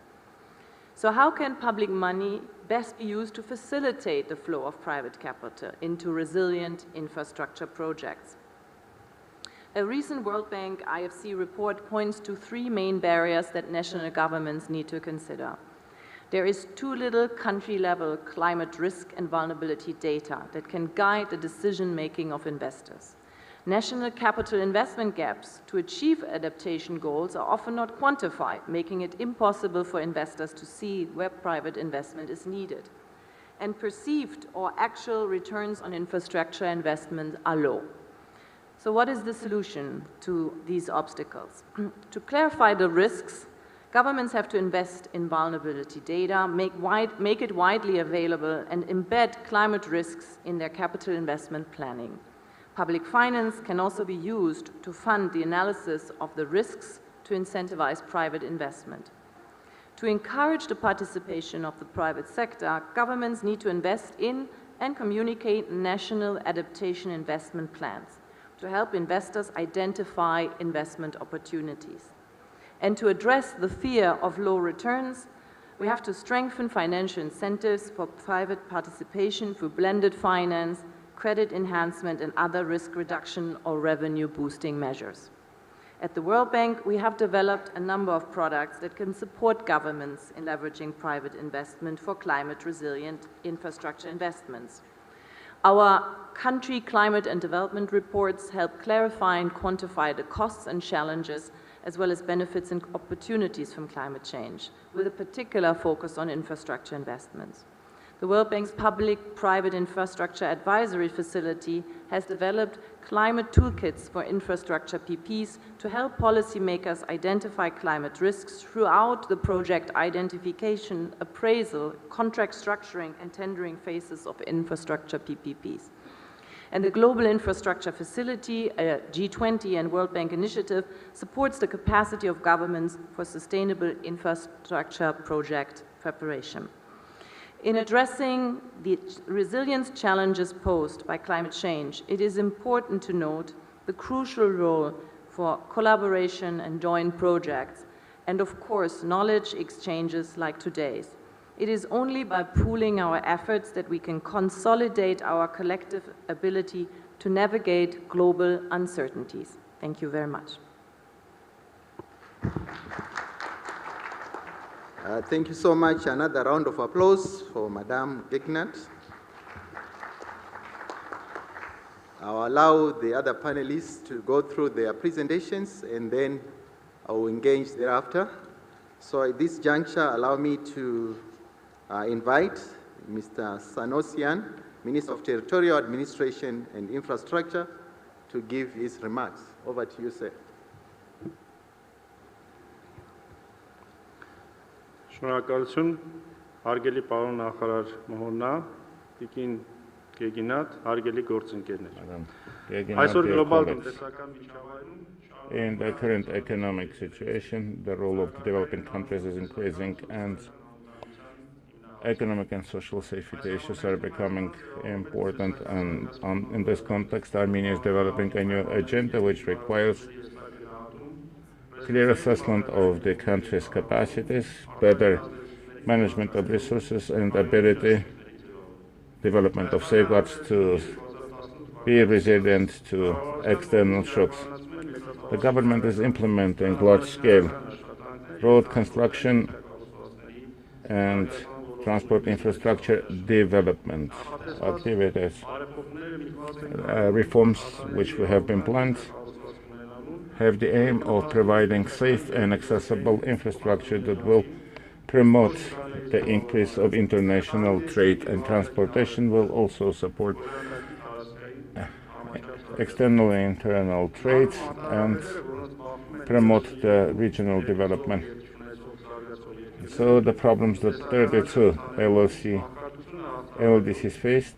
So how can public money best be used to facilitate the flow of private capital into resilient infrastructure projects? A recent World Bank IFC report points to 3 main barriers that national governments need to consider. There is too little country-level climate risk and vulnerability data that can guide the decision-making of investors. National capital investment gaps to achieve adaptation goals are often not quantified, making it impossible for investors to see where private investment is needed. And perceived or actual returns on infrastructure investment are low. So what is the solution to these obstacles? To clarify the risks, governments have to invest in vulnerability data, make it widely available, and embed climate risks in their capital investment planning. Public finance can also be used to fund the analysis of the risks to incentivize private investment. To encourage the participation of the private sector, governments need to invest in and communicate national adaptation investment plans to help investors identify investment opportunities. And to address the fear of low returns, we have to strengthen financial incentives for private participation through blended finance, credit enhancement, and other risk reduction or revenue boosting measures. At the World Bank, we have developed a number of products that can support governments in leveraging private investment for climate-resilient infrastructure investments. Our country climate and development reports help clarify and quantify the costs and challenges, as well as benefits and opportunities from climate change, with a particular focus on infrastructure investments. The World Bank's public-private infrastructure advisory facility has developed climate toolkits for infrastructure PPs to help policymakers identify climate risks throughout the project identification, appraisal, contract structuring, and tendering phases of infrastructure PPPs. And the Global Infrastructure Facility, a G20 and World Bank initiative, supports the capacity of governments for sustainable infrastructure project preparation. In addressing the resilience challenges posed by climate change, it is important to note the crucial role for collaboration and joint projects, and of course, knowledge exchanges like today's. It is only by pooling our efforts that we can consolidate our collective ability to navigate global uncertainties. Thank you very much. Thank you so much. Another round of applause for Madame Gegnat. I'll allow the other panelists to go through their presentations, and then I will engage thereafter. So at this juncture, allow me to invite Mr. Sanosian, Minister of Territorial Administration and Infrastructure, to give his remarks. Over to you, sir. Շնորհակալություն, հարգելի պարոն նախարար Մոհոննա, Տիկին Գեգինատ, հարգելի գործընկերներ։ Այսօր գլոբալ տնտեսական միջավայրում In the current economic situation, the role of the developing countries is increasing, and economic and social safety issues are becoming important. And in this context, Armenia is developing a new agenda which requires clear assessment of the country's capacities, better management of resources, and ability, development of safeguards to be resilient to external shocks. The government is implementing large-scale road construction and transport infrastructure development activities. Reforms which we have been planned have the aim of providing safe and accessible infrastructure that will promote the increase of international trade, and transportation will also support external and internal trade and promote the regional development. So the problems that 32 LLDCs faced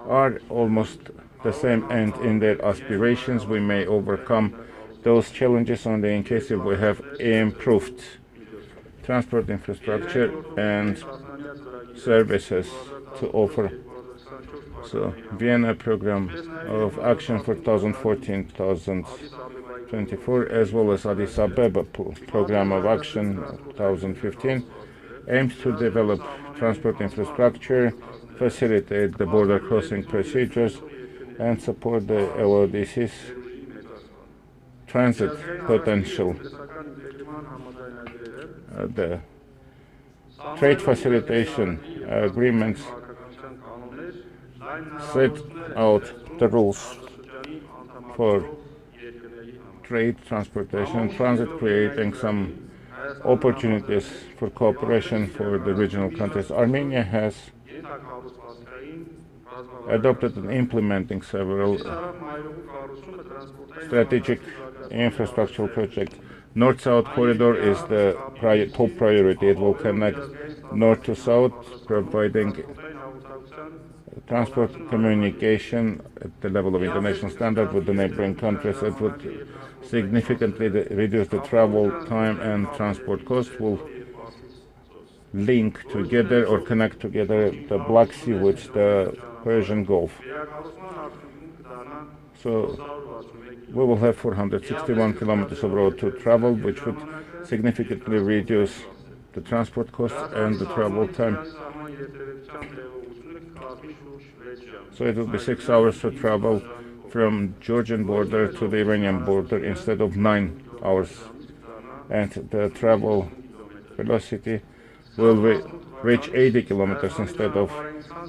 are almost the same, and in their aspirations we may overcome those challenges only in case if we have improved transport infrastructure and services to offer. So Vienna Program of Action for 2014-2024, as well as Addis Ababa Program of Action 2015, aims to develop transport infrastructure, facilitate the border crossing procedures, and support the LODC's transit potential. The trade facilitation agreements set out the rules for trade, transportation, and transit, creating some opportunities for cooperation for the regional countries. Armenia has adopted and implementing several strategic infrastructural projects. North-South corridor is the top priority. It will connect north to south, providing transport communication at the level of international standard with the neighboring countries. It would significantly reduce the travel time and transport costs, will link together or connect together the Black Sea with the Persian Gulf. So we will have 461 kilometers of road to travel, which would significantly reduce the transport costs and the travel time. So it will be 6 hours to travel from Georgian border to the Iranian border instead of 9 hours. And the travel velocity will reach 80 kilometers instead of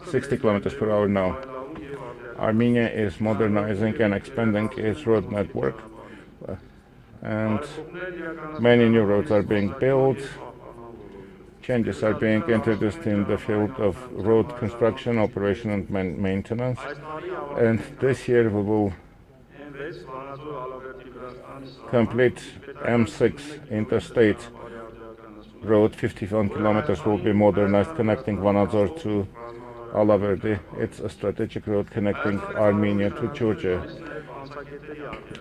60 kilometers per hour now. Armenia is modernizing and expanding its road network, and many new roads are being built. Changes are being introduced in the field of road construction, operation and maintenance. And this year we will complete M6 interstate road. 51 kilometers will be modernized, connecting Vanadzor to Alaverdi. It's a strategic road connecting Armenia to Georgia.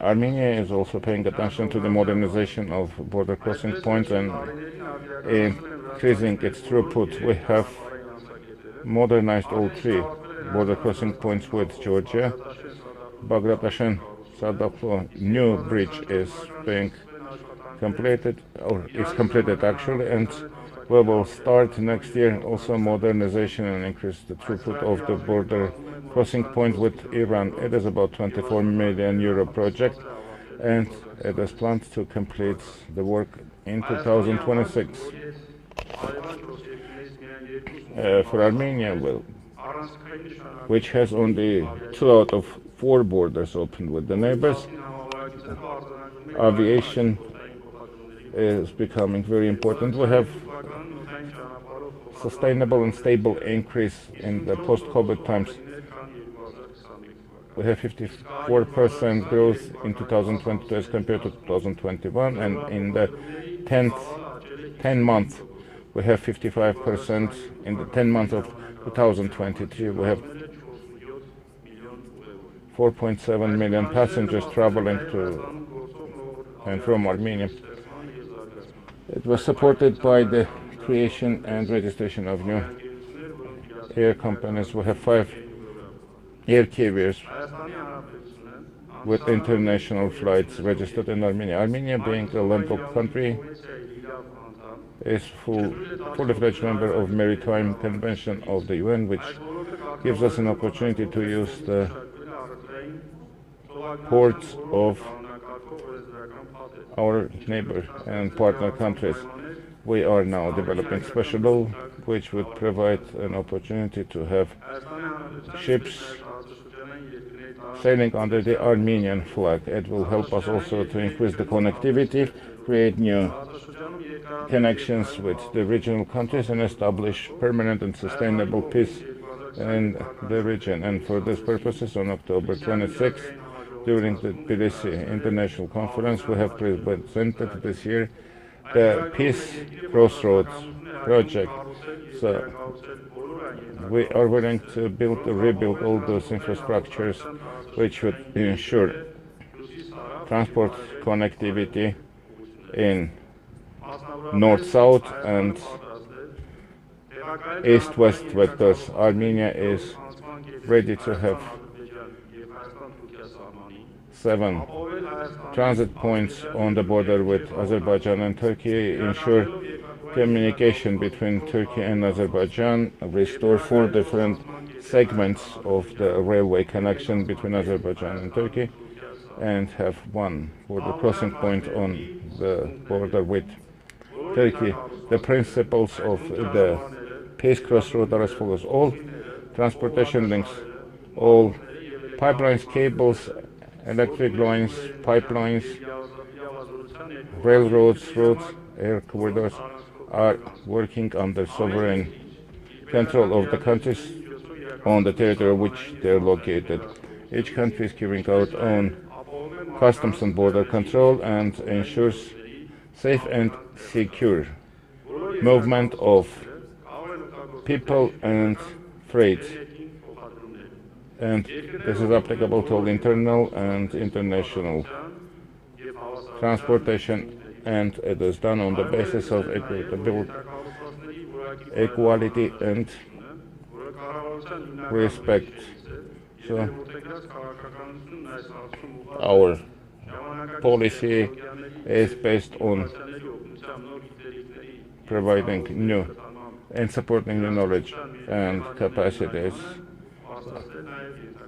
Armenia is also paying attention to the modernization of border crossing points and increasing its throughput. We have modernized all 3 border crossing points with Georgia. Bagration Sadako new bridge is being completed, or it's completed actually, and we will start next year also modernization and increase the throughput of the border crossing point with Iran. It is about 24 million euro project, and it is planned to complete the work in 2026. For Armenia, which has only 2 out of 4 borders open with the neighbors, aviation is becoming very important. We have sustainable and stable increase in the post-COVID times. We have 54% growth in 2022 as compared to 2021, and in the 10 months we have 55%. In the 10 months of 2023 we have 4.7 million passengers traveling to and from Armenia. It was supported by the creation and registration of new air companies. We have 5 air carriers with international flights registered in Armenia. Armenia, being a landlocked country, is fully fledged member of Maritime Convention of the UN, which gives us an opportunity to use the ports of our neighbor and partner countries. We are now developing special law which would provide an opportunity to have ships sailing under the Armenian flag. It will help us also to increase the connectivity, create new connections with the regional countries, and establish permanent and sustainable peace in the region. And for these purposes, on October 26th, during the Tbilisi International Conference, we have presented this year the Peace Crossroads project. So we are willing to rebuild all those infrastructures which would ensure transport connectivity in north-south and east-west vectors. Armenia is ready to have 7 transit points on the border with Azerbaijan and Turkey, ensure communication between Turkey and Azerbaijan, restore 4 different segments of the railway connection between Azerbaijan and Turkey, and have 1 border crossing point on the border with Turkey. The principles of the peace crossroad are as follows: all transportation links, all pipelines, cables, electric lines, pipelines, railroads, roads, air corridors are working under sovereign control of the countries on the territory of which they are located. Each country is carrying out own customs and border control and ensures safe and secure movement of people and freight. And this is applicable to all internal and international transportation, and it is done on the basis of equality and respect. So our policy is based on providing new and supporting new knowledge and capacities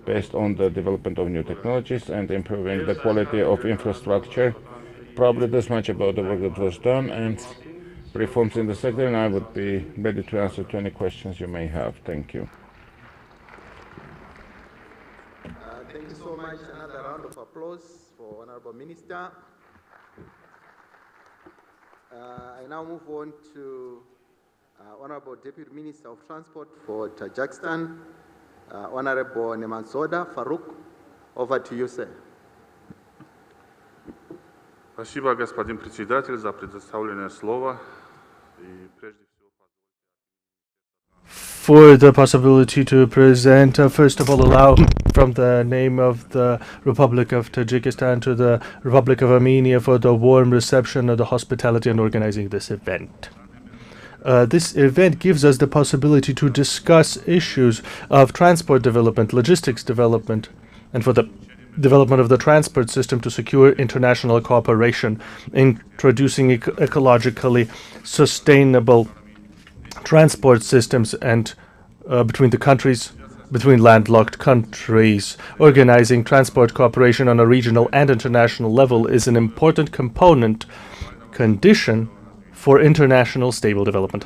based on the development of new technologies and improving the quality of infrastructure. Probably this much about the work that was done and reforms in the sector, and I would be ready to answer to any questions you may have. Thank you. Thank you so much. Another round of applause for Honorable Minister. I now move on to Honorable Deputy Minister of Transport for Tajikistan, Honorable Nemanzoda Farouk. Over to you, sir. Спасибо, господин председатель, за предоставленное слово. И прежде всего for the possibility to present. First of all, allow from the name of the Republic of Tajikistan to the Republic of Armenia for the warm reception of the hospitality and organizing this event. This event gives us the possibility to discuss issues of transport development, logistics development, and for the development of the transport system to secure international cooperation, introducing ecologically sustainable transport systems and between the countries, between landlocked countries. Organizing transport cooperation on a regional and international level is an important condition for international stable development.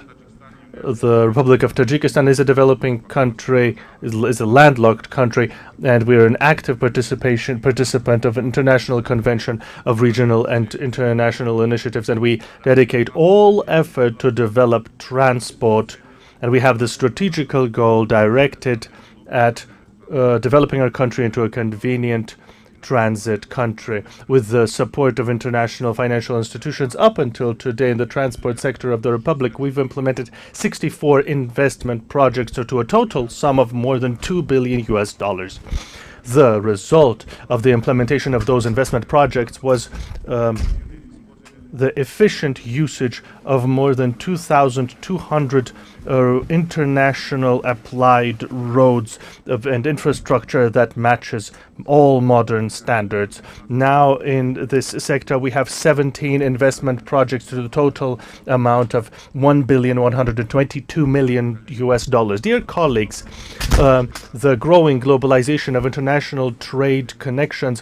The Republic of Tajikistan is a developing country, is a landlocked country, and we are an active participant of an international convention of regional and international initiatives, and we dedicate all effort to develop transport, and we have the strategical goal directed at developing our country into a convenient transit country. With the support of international financial institutions, up until today in the transport sector of the Republic, we've implemented 64 investment projects to a total sum of more than $2 billion. The result of the implementation of those investment projects was the efficient usage of more than 2,200 international applied roads and infrastructure that matches all modern standards. Now in this sector we have 17 investment projects to the total amount of $1.122 billion. Dear colleagues, the growing globalization of international trade connections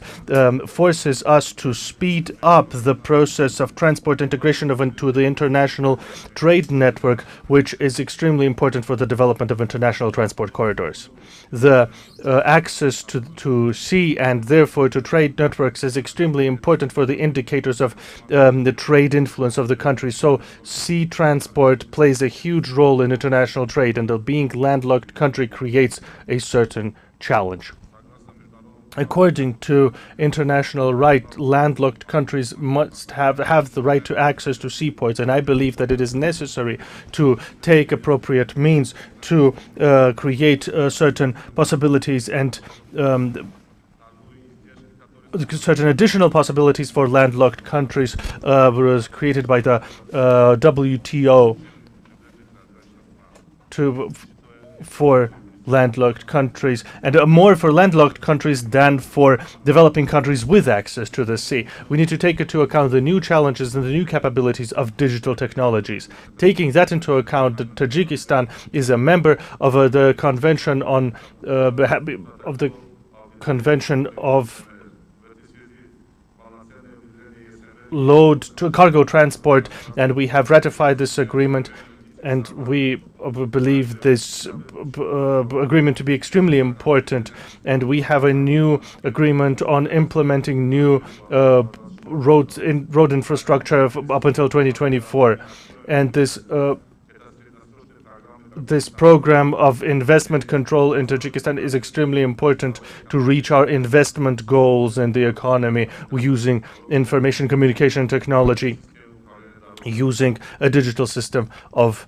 forces us to speed up the process of transport integration into the international trade network, which is extremely important for the development of international transport corridors. The access to sea and therefore to trade networks is extremely important for the indicators of the trade influence of the country. So sea transport plays a huge role in international trade, and the being landlocked country creates a certain challenge. According to international right, landlocked countries must have the right to access to seaports, and I believe that it is necessary to take appropriate means to create certain possibilities and certain additional possibilities for landlocked countries was created by the WTO for landlocked countries, and more for landlocked countries than for developing countries with access to the sea. We need to take into account the new challenges and the new capabilities of digital technologies. Taking that into account, Tajikistan is a member of the Convention on cargo transport, and we have ratified this agreement, and we believe this agreement to be extremely important. And we have a new agreement on implementing new road infrastructure up until 2024, and this program of investment control in Tajikistan is extremely important to reach our investment goals in the economy using information communication technology, using a digital system of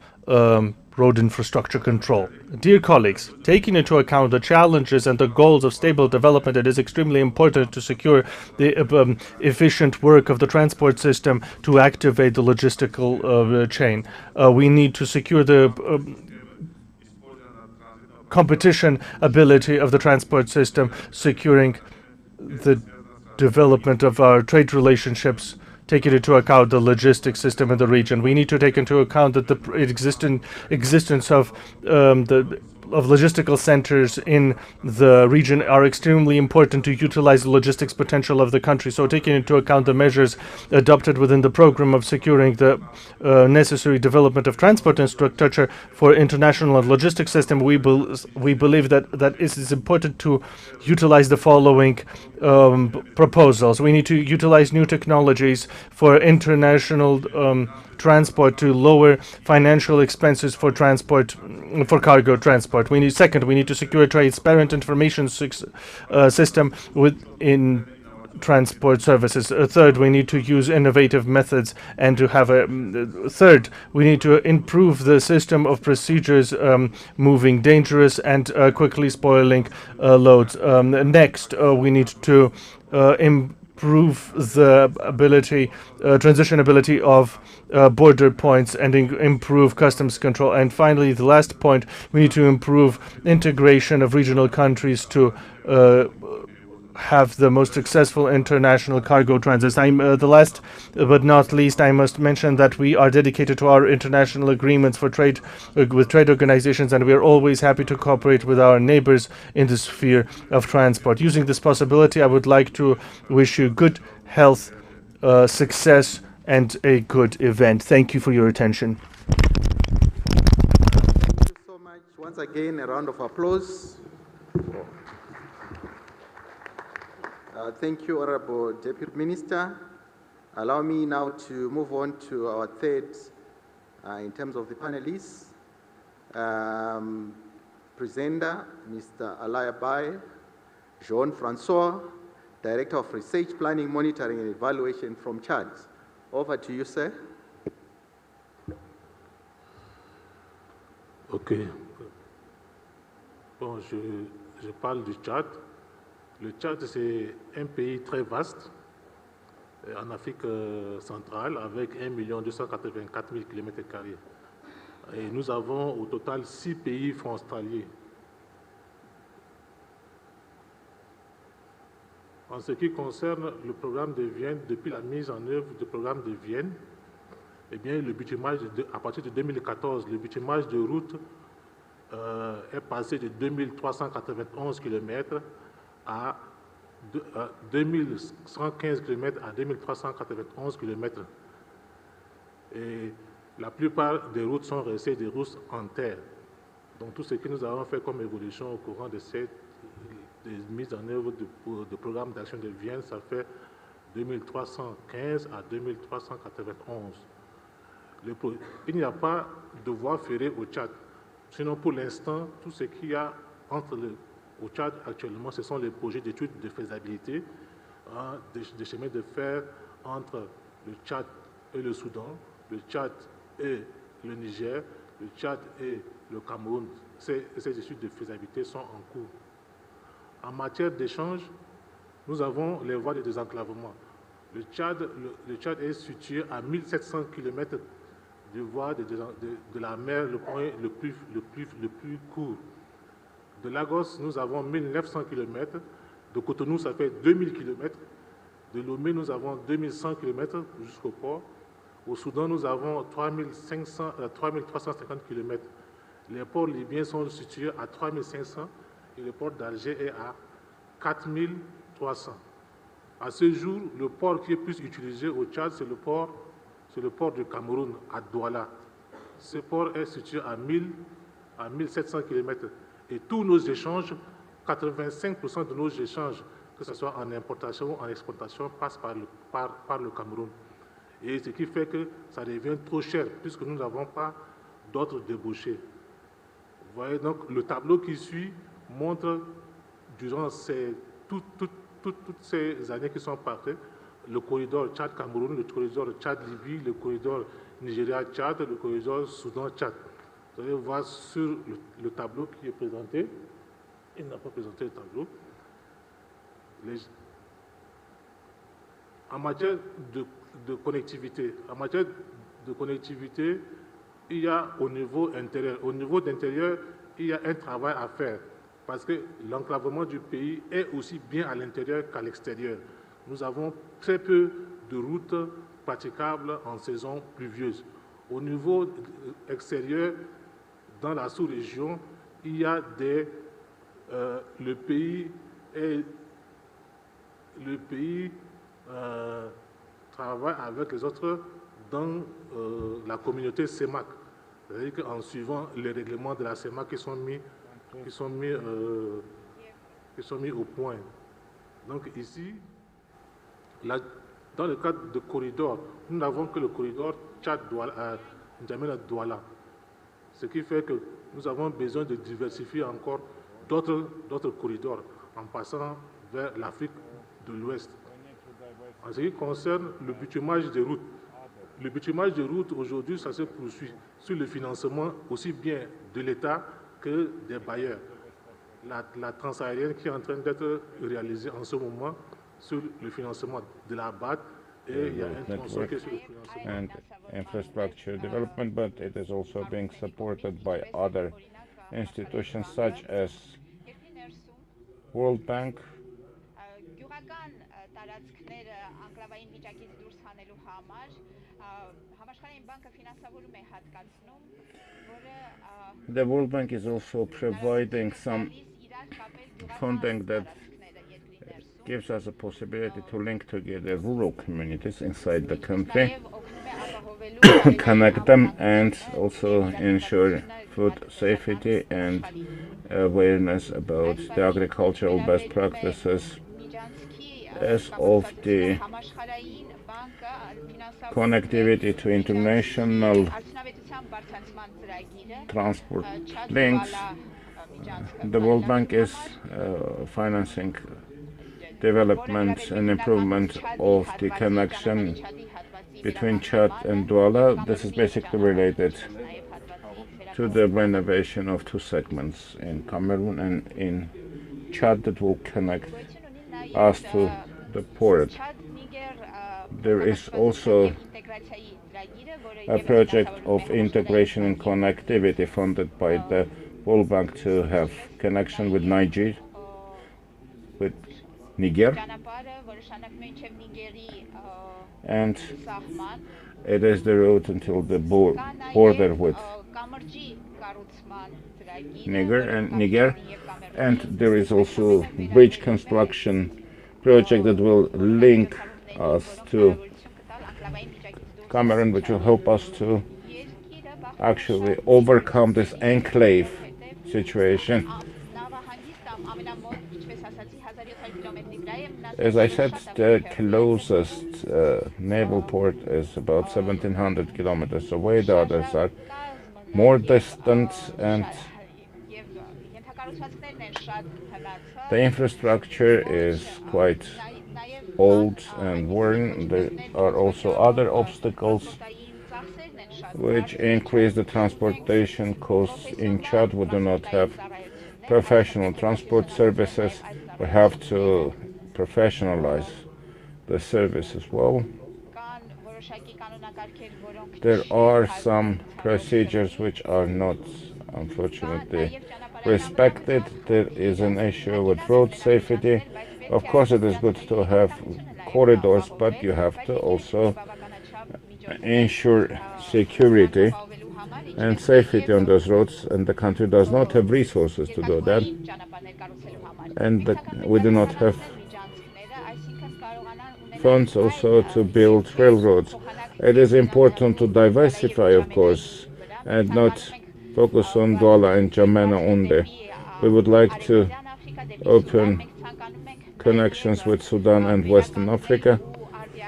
road infrastructure control. Dear colleagues, taking into account the challenges and the goals of stable development, it is extremely important to secure the efficient work of the transport system to activate the logistical chain. We need to secure the competition ability of the transport system, securing the development of our trade relationships, taking into account the logistics system in the region. We need to take into account that the existence of logistical centers in the region are extremely important to utilize the logistics potential of the country. So taking into account the measures adopted within the program of securing the necessary development of transport infrastructure for international and logistics system, we believe that it is important to utilize the following proposals. We need to utilize new technologies for international transport to lower financial expenses for for cargo transport. We need to secure a transparent information system within transport services. Third, we need to use innovative methods and to have we need to improve the system of procedures moving dangerous and quickly spoiling loads. Next, we need to improve the transition ability of border points and improve customs control. And finally, the last point, we need to improve integration of regional countries to have the most successful international cargo transits. The last but not least, I must mention that we are dedicated to our international agreements for trade with trade organizations, and we are always happy to cooperate with our neighbors in the sphere of transport. Using this possibility, I would like to wish you good health, success, and a good event. Thank you for your attention. Thank you so much. Once again, a round of applause. Thank you, Honorable Deputy Minister. Allow me now to move on to our third, in terms of the panelists, presenter, Mr. Alayabai Jean-Francois, Director of Research, Planning, Monitoring and Evaluation from Chad. Over to you, sir. Ok. Bon, je parle du Tchad. Le Tchad, c'est un pays très vaste en Afrique centrale avec 1 284 000 km². Et nous avons au total 6 pays frontaliers. En ce qui concerne le programme de Vienne, depuis la mise en œuvre du programme de Vienne, eh bien, le bitumage à partir de 2014, le bitumage de route est passé de 2391 km à 2115 km à 2391 km. Et la plupart des routes sont restées des routes en terre. Donc tout ce que nous avons fait comme évolution au courant de cette mise en œuvre du programme d'action de Vienne, ça fait 2315 à 2391. Il n'y a pas de voie ferrée au Tchad. Sinon, pour l'instant, tout ce qu'il y a au Tchad actuellement, ce sont les projets d'études de faisabilité, des chemins de fer entre le Tchad et le Soudan, le Tchad et le Niger, le Tchad et le Cameroun. Ces études de faisabilité sont en cours. En matière d'échange, nous avons les voies de désenclavement. Le Tchad est situé à 1700 km de voies de la mer, le point le plus court. De Lagos, nous avons 1900 km. De Cotonou, ça fait 2000 km. De Lomé, nous avons 2100 km jusqu'au port. Au Soudan, nous avons 3350 km. Les ports libyens sont situés à 3500 et le port d'Alger est à 4300. À ce jour, le port qui est plus utilisé au Tchad, c'est le port du Cameroun, à Douala. Ce port est situé à 1700 km. Et tous nos échanges, 85% de nos échanges, que ce soit en importation ou en exportation, passent par le Cameroun. Et ce qui fait que ça devient trop cher, puisque nous n'avons pas d'autres débouchés. Vous voyez, donc, le tableau qui suit montre, durant toutes ces années qui sont passées, le corridor Tchad-Cameroun, le corridor Tchad-Libye, le corridor Nigeria-Tchad, le corridor Soudan-Tchad. Vous allez voir sur le tableau qui est présenté. Il n'a pas présenté le tableau. En matière de connectivité, il y a au niveau intérieur. Au niveau d'intérieur, il y a un travail à faire parce que l'enclavement du pays est aussi bien à l'intérieur qu'à l'extérieur. Nous avons très peu de routes praticables en saison pluvieuse. Au niveau extérieur, dans la sous-région, il y a le pays travaille avec les autres dans la communauté CEMAC. C'est-à-dire qu'en suivant les règlements de la CEMAC qui sont mis au point. Donc ici, dans le cadre de corridor, nous n'avons que le corridor Tchad-N'Djamena-Douala. Ce qui fait que nous avons besoin de diversifier encore d'autres corridors en passant vers l'Afrique de l'Ouest. En ce qui concerne le bitumage des routes, aujourd'hui, ça se poursuit sur le financement aussi bien de l'État que des bailleurs. La transaérienne qui est en train d'être réalisée en ce moment sur le financement de la BAD et il y a un tronçon qui est sur le financement. And infrastructure development, but it is also being supported by other institutions such as World Bank, the World Bank is also providing some funding that gives us a possibility to link together rural communities inside the country, connect them, and also ensure food safety and awareness about the agricultural best practices. As of the connectivity to international transport links, the World Bank is financing development and improvement of the connection between Chad and Douala. This is basically related to the renovation of two segments in Cameroon and in Chad that will connect us to the port. There is also a project of integration and connectivity funded by the World Bank to have connection with Niger, with Niger, and it is the route until the border with Niger, and there is also bridge construction project that will link us to Cameroon, which will help us to actually overcome this enclave situation. As I said, the closest naval port is about 1,700 kilometers away. The others are more distant, and the infrastructure is quite old and worn. There are also other obstacles which increase the transportation costs. In Chad, we do not have professional transport services. We have to professionalize the service as well. There are some procedures which are not, unfortunately, respected. There is an issue with road safety. Of course, it is good to have corridors, but you have to also ensure security and safety on those roads, and the country does not have resources to do that, and we do not have funds also to build railroads. It is important to diversify, of course, and not focus on Douala and N'Djamena only. We would like to open connections with Sudan and Western Africa,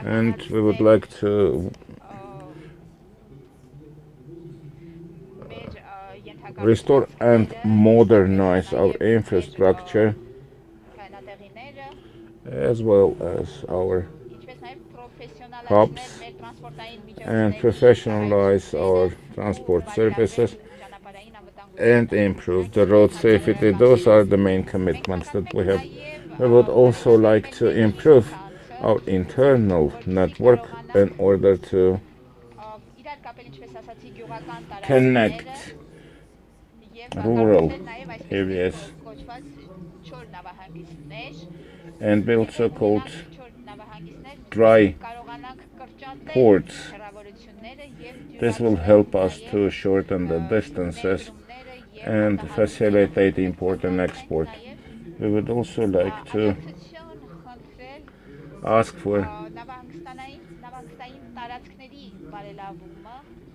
and we would like to restore and modernize our infrastructure as well as our hubs and professionalize our transport services and improve the road safety. Those are the main commitments that we have. We would also like to improve our internal network in order to connect rural areas and build so-called dry ports. This will help us to shorten the distances and facilitate import and export. We would also like to ask for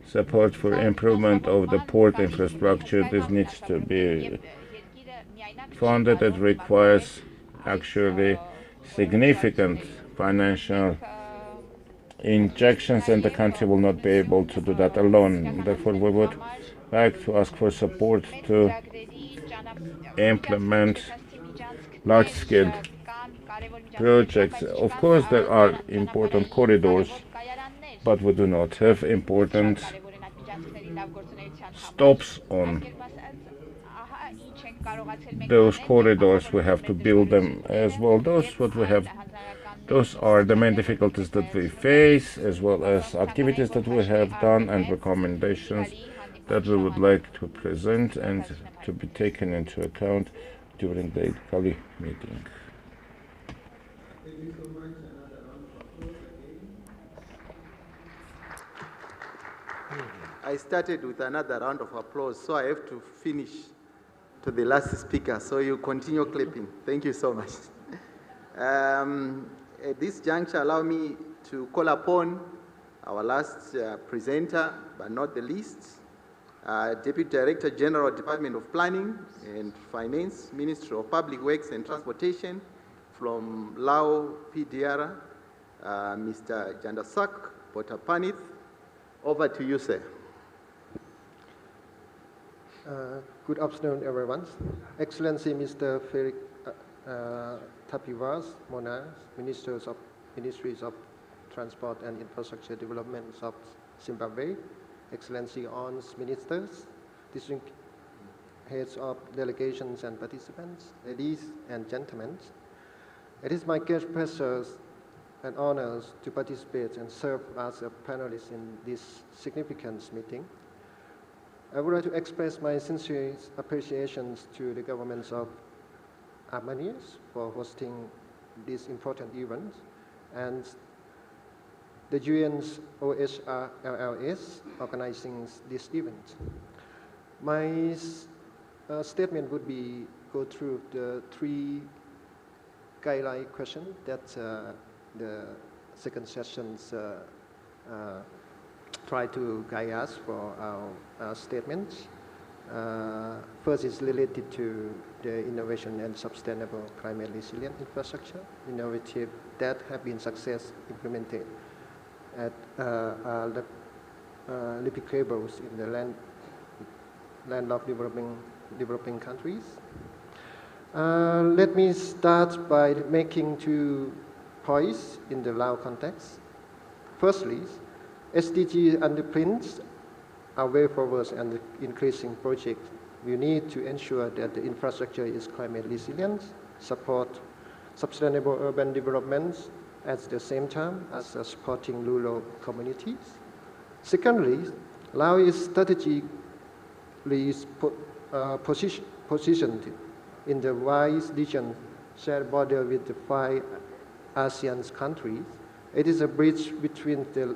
support for improvement of the port infrastructure. This needs to be funded. It requires actually significant financial injections, and the country will not be able to do that alone. Therefore, we would like to ask for support to implement large-scale projects. Of course, there are important corridors, but we do not have important stops on those corridors. We have to build them as well. Those are the main difficulties that we face, as well as activities that we have done and recommendations that we would like to present and to be taken into account during the Cali meeting. I started with another round of applause, so I have to finish to the last speaker, so you continue clapping. Thank you so much. At this juncture, allow me to call upon our last presenter, but not the least, Deputy Director General, Department of Planning and Finance, Ministry of Public Works and Transportation, from Lao PDR, Mr. Jandasak Potapanith. Over to you, sir. Good afternoon, everyone. Excellency Mr. Felix Tapivas Monas, Ministries of Transport and Infrastructure Development of Zimbabwe, Excellency Honours Ministers, Distinct Heads of Delegations and Participants, ladies and gentlemen. It is my great pleasure and honors to participate and serve as a panelist in this significant meeting. I would like to express my sincere appreciations to the governments of Armenia for hosting this important event and the UN's OHRLLS organizing this event. My statement would be go through the three guideline questions that the second sessions try to guide us for our statements. First is related to the innovation and sustainable climate resilient infrastructure, innovative that have been successfully implemented at replicables in the landlocked developing countries. Let me start by making 2 points in the Lao context. Firstly, SDG underpins our way forward and increasing projects. We need to ensure that the infrastructure is climate resilient, support sustainable urban developments at the same time as supporting rural communities. Secondly, Lao is strategically positioned in the wide region shared border with the 5 ASEAN countries. It is a bridge between the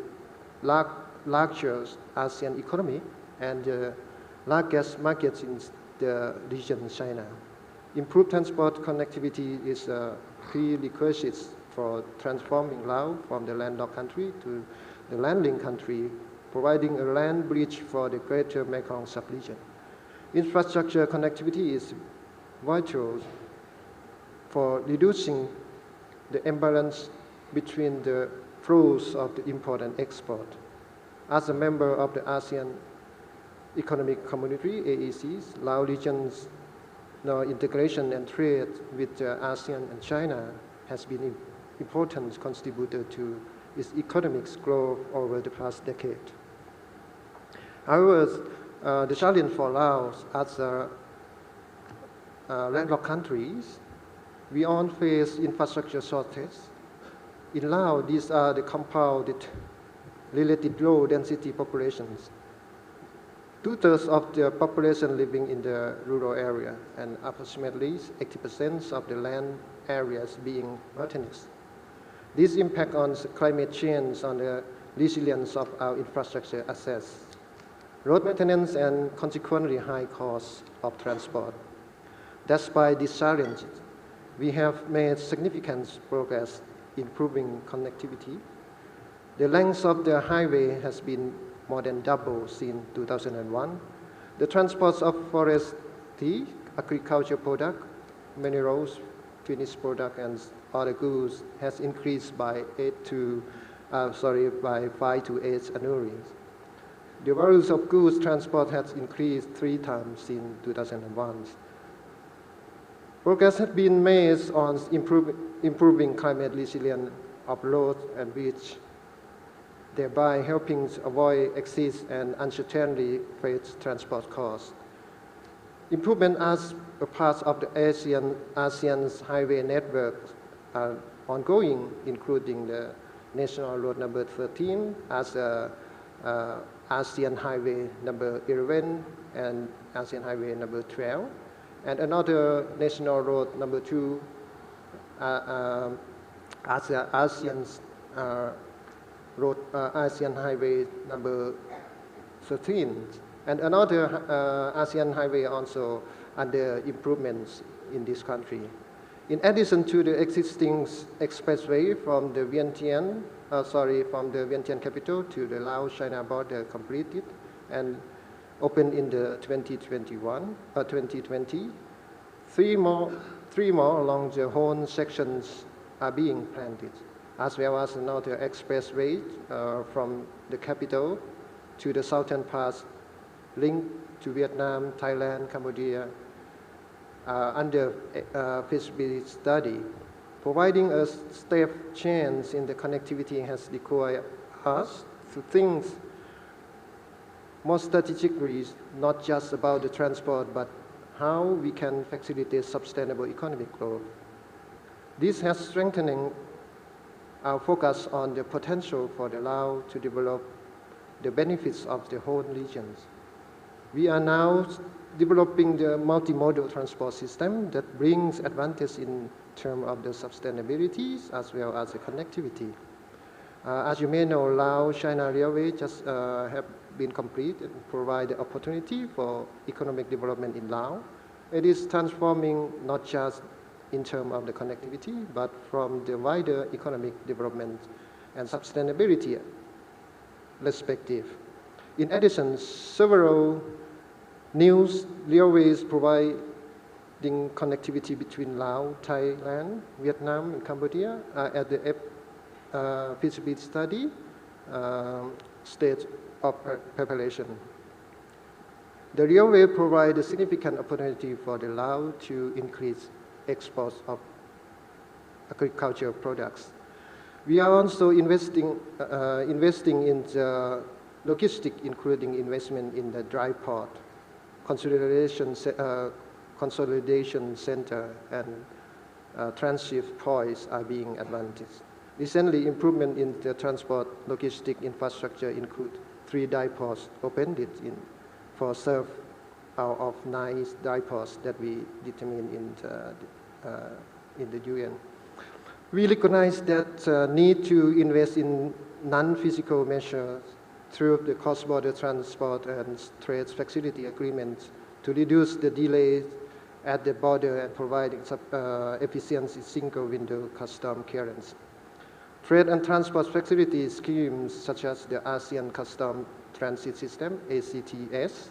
largest ASEAN economy and the largest markets in the region, China. Improved transport connectivity is a prerequisite for transforming Laos from the landlocked country to the landing country, providing a land bridge for the greater Mekong subregion. Infrastructure connectivity is vital for reducing the imbalance between the flows of the import and export. As a member of the ASEAN Economic Community, AECs, Laos region's integration and trade with ASEAN and China has been an important contributor to its economic growth over the past decade. However, the challenge for Laos as a landlocked countries, we all face infrastructure shortage. In Laos, these are the compounded, related low density populations. 2/3 of the population living in the rural area and approximately 80% of the land areas being mountainous. This impact on climate change on the resilience of our infrastructure assets, road maintenance, and consequently high costs of transport. Despite these challenges, we have made significant progress improving connectivity. The length of the highway has been more than double since 2001. The transport of forest tea, agriculture product, minerals, finished product, and other goods has increased by 5 to 8 annually. The volume of goods transport has increased 3 times since 2001. Progress has been made on improving climate resilience of roads and bridges, thereby helping to avoid excess and uncertainty freight transport costs. Improvement as a part of the ASEAN's highway network are ongoing, including the National Road number 13 as a ASEAN Highway number 11 and ASEAN Highway number 12, and another National Road number 2 as the ASEAN Highway number 13, and another ASEAN Highway also under improvements in this country. In addition to the existing expressway from the Vientiane capital to the Laos-China border completed and opened in the 2020, three more along the whole sections are being planned, as well as another expressway from the capital to the southern parts linked to Vietnam, Thailand, Cambodia, under feasibility study. Providing a step change in the connectivity has required us to think more strategically, not just about the transport, but how we can facilitate sustainable economic growth. This has strengthened our focus on the potential for the Laos to develop the benefits of the whole regions. We are now developing the multimodal transport system that brings advantage in terms of the sustainability as well as the connectivity. As you may know, Laos-China Railway just have been completed and provide the opportunity for economic development in Laos. It is transforming not just in terms of the connectivity, but from the wider economic development and sustainability perspective. In addition, several new railways providing connectivity between Laos, Thailand, Vietnam, and Cambodia at the feasibility study stage of preparation. The railway provides a significant opportunity for the Laos to increase exports of agricultural products. We are also investing in the logistics, including investment in the dry port, consolidation center, and transit points are being advanced. Recently, improvement in the transport logistic infrastructure include 3 dry ports opened for serve out of 9 dry ports that we determined in the UN. We recognize that need to invest in non-physical measures through the cross-border transport and trade facility agreements to reduce the delays at the border and providing efficient single window custom clearance. Trade and transport facility schemes such as the ASEAN Custom Transit System, ACTS,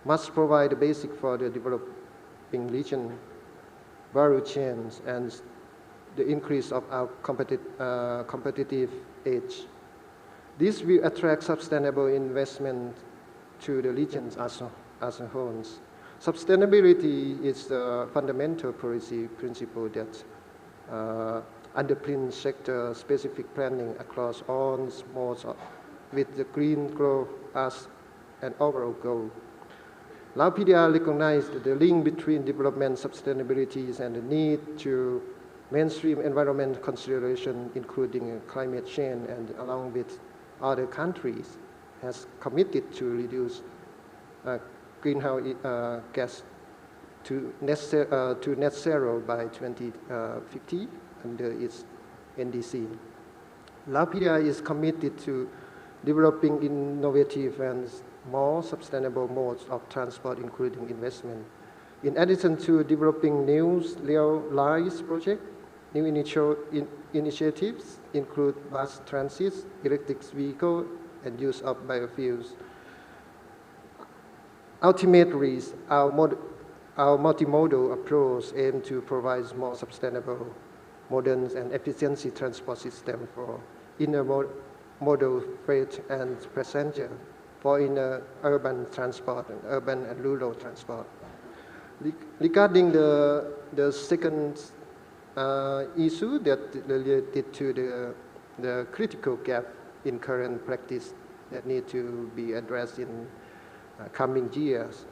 must provide the basic for the developing region value chains and the increase of our competitive edge. This will attract sustainable investment to the regions as a whole. Sustainability is the fundamental policy principle that underpins sector-specific planning across all modes with the green growth as an overall goal. LAUPDR recognized the link between development sustainability and the need to mainstream environment consideration, including climate change, and along with other countries, has committed to reduce greenhouse gas to net zero by 2050 under its NDC. LAUPDR is committed to developing innovative and more sustainable modes of transport, including investment. In addition to developing new rail lines projects, new initiatives include bus transit, electric vehicle, and use of biofuels. Ultimately, our multimodal approach aims to provide more sustainable, modern, and efficient transport system for intermodal freight and passenger, for urban transport and urban and rural transport. Regarding the second issue that related to the critical gap in current practice that need to be addressed in coming years.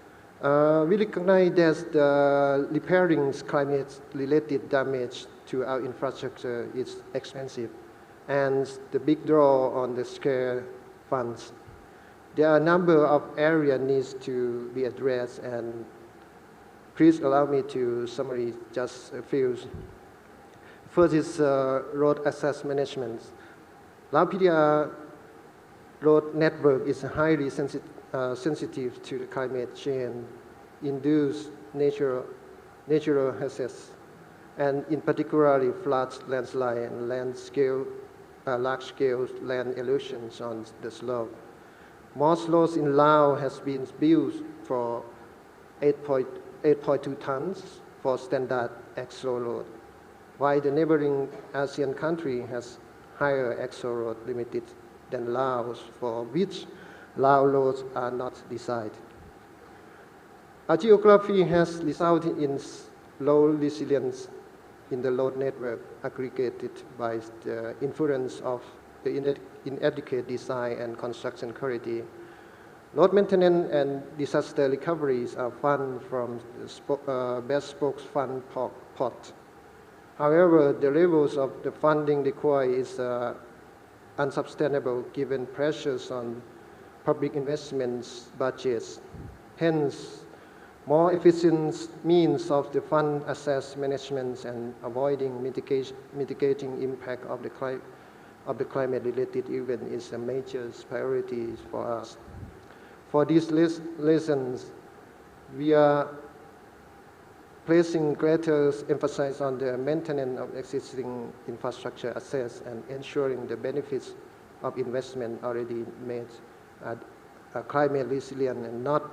We recognize that the repairing climate-related damage to our infrastructure is expensive, and the big draw on the scale funds. There are a number of areas needs to be addressed, and please allow me to summarize just a few. First is road access management. LAUPDR road network is highly sensitive to the climate change-induced natural hazards, and in particularly floods, landslide, and large-scale land erosions on the slope. Most roads in Laos has been built for 8.2 tons for standard axle load, while the neighboring ASEAN country has higher axle load limited than Laos, for which Laos roads are not designed. Our geography has resulted in low resilience in the road network, aggregated by the influence of the inadequate design and construction quality. Road maintenance and disaster recoveries are funded from the bespoke fund pot. However, the levels of the funding required is unsustainable given pressures on public investments budgets. Hence, more efficient means of the fund access management and avoiding mitigating impact of the climate-related event is a major priority for us. For these lessons, we are placing greater emphasis on the maintenance of existing infrastructure assets and ensuring the benefits of investment already made are climate resilient and not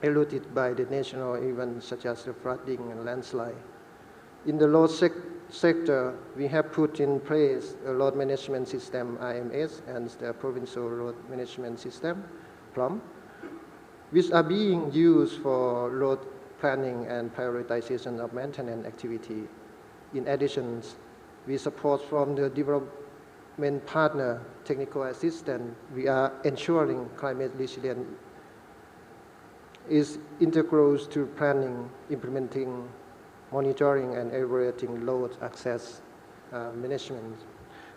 eluded by the national events such as the flooding and landslide. In the road sector, we have put in place a road management system, IMS, and the provincial road management system, PLUM, which are being used for road planning and prioritization of maintenance activity. In addition, we support from the development partner technical assistance. We are ensuring climate resilience is integral to planning, implementing, monitoring, and evaluating road access management.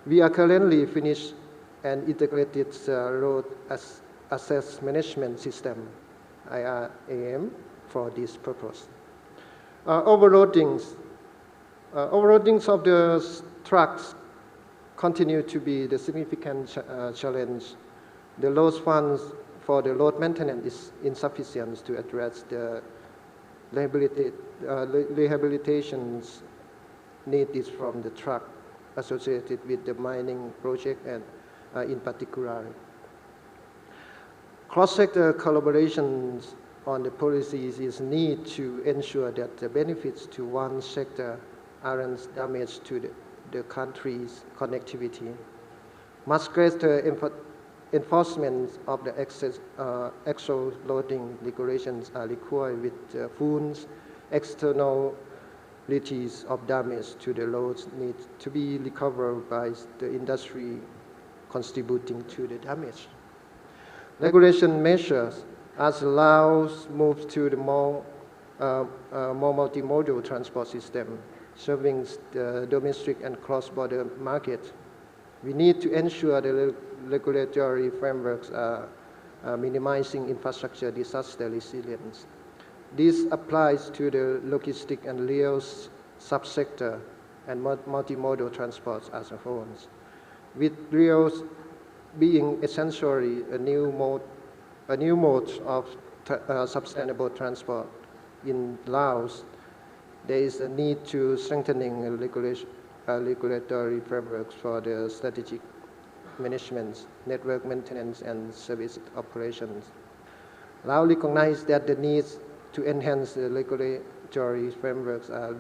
We are currently finished an integrated road access management system, IRAM, for this purpose. Overloadings of the trucks continue to be the significant challenge. The load funds for the road maintenance is insufficient to address the rehabilitation needed from the truck associated with the mining project and in particular. Cross-sector collaborations on the policies is need to ensure that the benefits to one sector aren't damaged to the country's connectivity. Much greater enforcement of the excess loading regulations are required with funds. Externalities of damage to the loads need to be recovered by the industry contributing to the damage. Regulation measures as allows moves to the more multimodal transport system, serving the domestic and cross-border market. We need to ensure the regulatory frameworks are minimizing infrastructure disaster resilience. This applies to the logistic and rail subsector and multimodal transports as a whole. With rails being essentially a new mode of sustainable transport in Laos, there is a need to strengthening regulatory frameworks for the strategic management, network maintenance, and service operations. Laos recognizes that the needs to enhance the regulatory frameworks for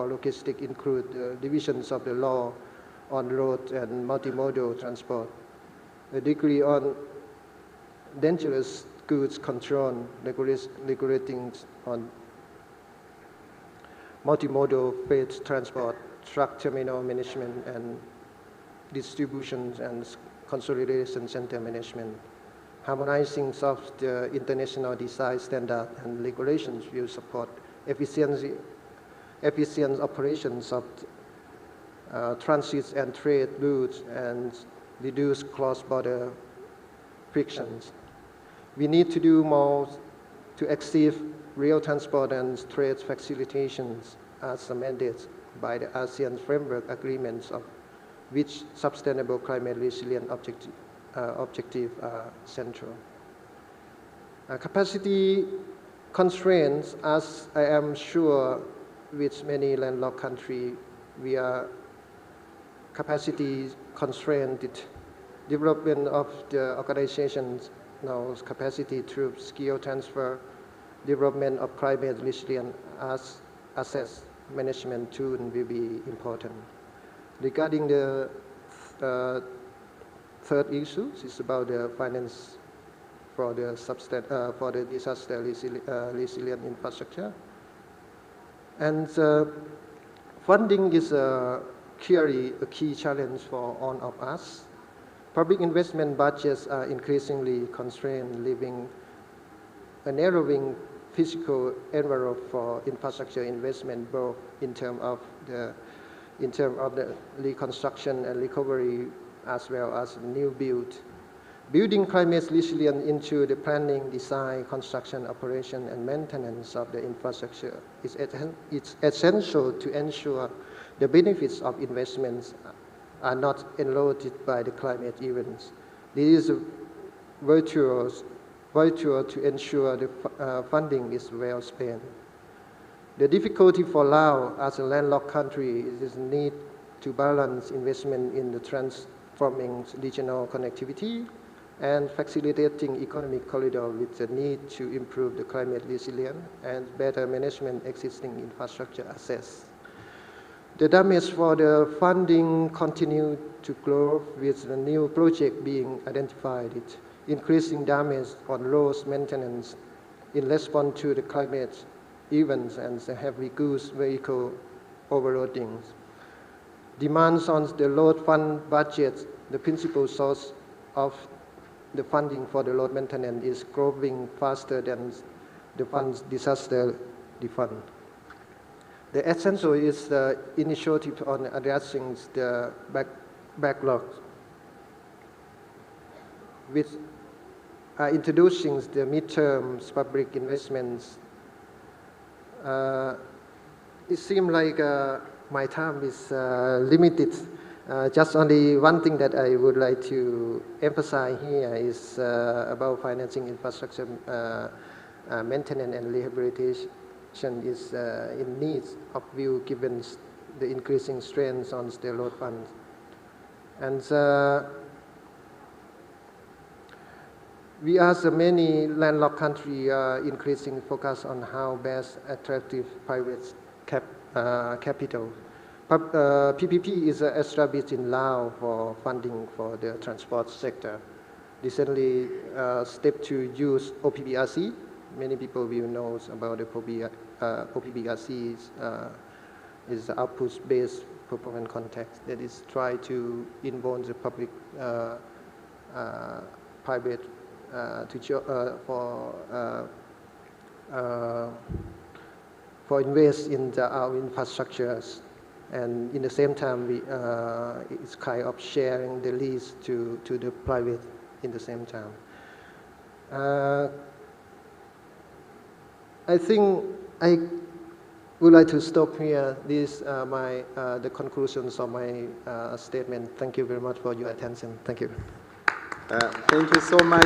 logistic include divisions of the law on road and multimodal transport, a degree on dangerous goods control, regulating on multimodal freight transport, truck terminal management, and distribution and consolidation center management. Harmonizing of the international design standard and regulations will support efficient operations of transit and trade routes and reduce cross-border frictions. We need to do more to achieve rail transport and trade facilitations as mandated by the ASEAN Framework Agreements, of which sustainable climate resilient objective are central. Capacity constraints, as I am sure with many landlocked countries, we are capacity constrained. Development of the organization's capacity through skill transfer, development of climate resilient assets management tool will be important. Regarding the third issue, is about the finance for the disaster resilient infrastructure. And funding is clearly a key challenge for all of us. Public investment budgets are increasingly constrained, leaving a narrowing physical envelope for infrastructure investment, both in terms of the reconstruction and recovery, as well as new build. Building climate resilient into the planning, design, construction, operation, and maintenance of the infrastructure is essential to ensure the benefits of investments are not eroded by the climate events. This is vital to ensure the funding is well spent. The difficulty for Laos as a landlocked country is the need to balance investment in the transforming regional connectivity and facilitating economic corridor with the need to improve the climate resilience and better management existing infrastructure assets. The damage for the funding continue to grow with the new project being identified, increasing damage on roads maintenance in response to the climate events and the heavy goods vehicle overloadings. Demands on the road fund budget, the principal source of the funding for the road maintenance, is growing faster than the fund's disaster fund. The essential is the initiative on addressing the backlog, with introducing the midterm public investments. It seems like my time is limited. Just only one thing that I would like to emphasize here is about financing infrastructure maintenance and rehabilitation is in need of view given the increasing strains on state road funds. And we as many landlocked countries are increasing focus on how best attractive private capital. PPP is established in Laos for funding for the transport sector. Recently, step to use OPBRC. Many people will know about the OPBRC is the output-based performance context that is try to involve the public private for invest in our infrastructures, and in the same time it's kind of sharing the lease to the private in the same time. I think I would like to stop here. These are the conclusions of my statement. Thank you very much for your attention. Thank you. Thank you so much.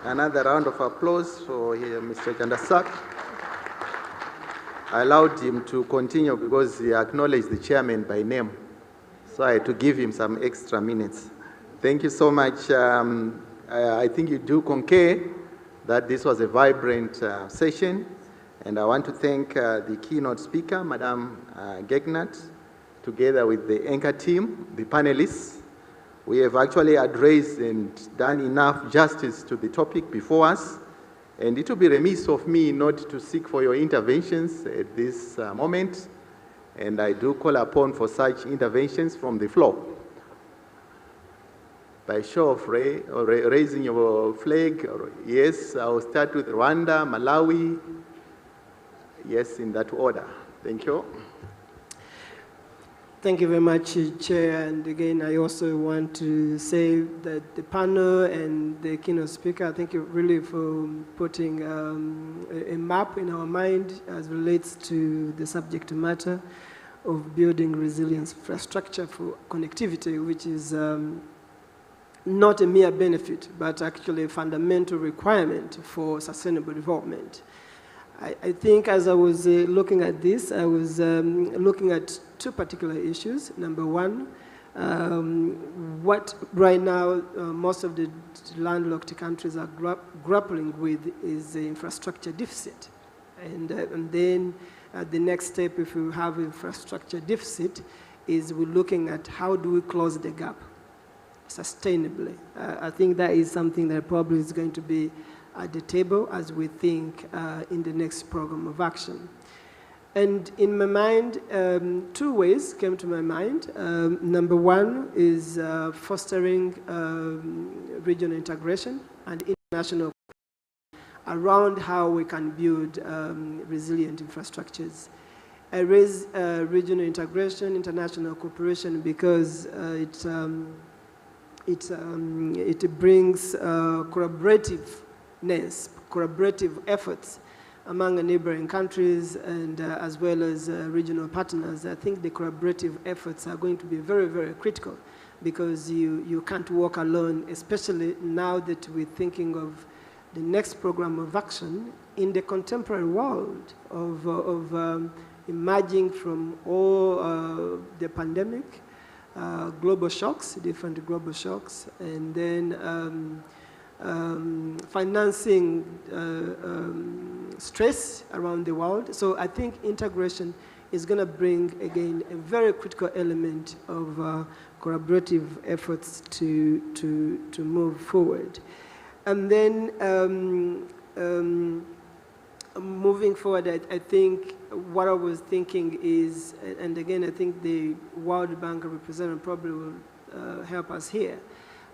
Another round of applause for Mr. Jandasak. I allowed him to continue because he acknowledged the chairman by name, so I had to give him some extra minutes. Thank you so much. I think you do concur that this was a vibrant session, and I want to thank the keynote speaker, Madam Gegnat, together with the anchor team, the panelists. We have actually addressed and done enough justice to the topic before us, and it will be remiss of me not to seek for your interventions at this moment, and I do call upon for such interventions from the floor. By show of raising your flag, yes, I will start with Rwanda, Malawi, yes, in that order. Thank you. Thank you very much, Chair. And again, I also want to say that the panel and the keynote speaker, thank you really for putting a map in our mind as relates to the subject matter of building resilience infrastructure for connectivity, which is not a mere benefit, but actually a fundamental requirement for sustainable development. I think as I was looking at this, I was looking at two particular issues. Number one, what right now most of the landlocked countries are grappling with is the infrastructure deficit. And then the next step, if we have infrastructure deficit, is we're looking at how do we close the gap sustainably. I think that is something that probably is going to be at the table as we think in the next program of action. And in my mind, two ways came to my mind. Number one is fostering regional integration and international around how we can build resilient infrastructures. I raise regional integration, international cooperation because it brings collaborative efforts among the neighboring countries and as well as regional partners. I think the collaborative efforts are going to be very, very critical because you can't walk alone, especially now that we're thinking of the next program of action in the contemporary world of emerging from all the pandemic, global shocks, different global shocks, and then financing stress around the world. So I think integration is going to bring, again, a very critical element of collaborative efforts to move forward. And then moving forward, I think what I was thinking is, and again, I think the World Bank representative probably will help us here.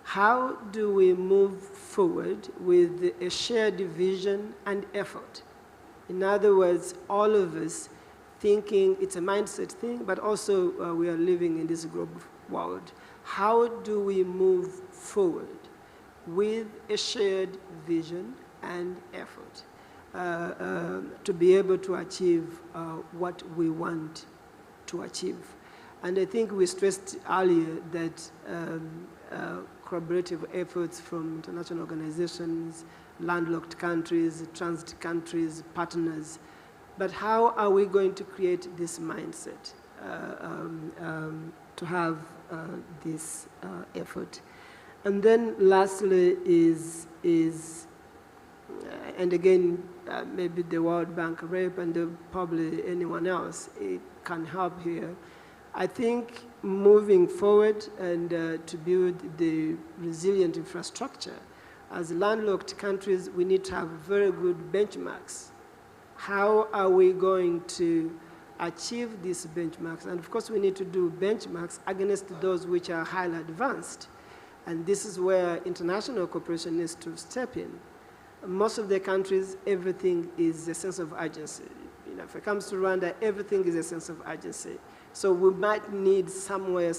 How do we move forward with a shared vision and effort? In other words, all of us thinking it's a mindset thing, but also we are living in this global world. How do we move forward with a shared vision and effort to be able to achieve what we want to achieve? And I think we stressed earlier that collaborative efforts from international organizations, landlocked countries, transit countries, partners But how are we going to create this mindset to have this effort? And then lastly and again, maybe the World Bank rep and probably anyone else, it can help here. I think moving forward and to build the resilient infrastructure, as landlocked countries, we need to have very good benchmarks. How are we going to achieve these benchmarks? And of course, we need to do benchmarks against those which are highly advanced. And this is where international cooperation needs to step in. Most of the countries, everything is a sense of urgency. You know, if it comes to Rwanda, everything is a sense of urgency. So we might need somewhere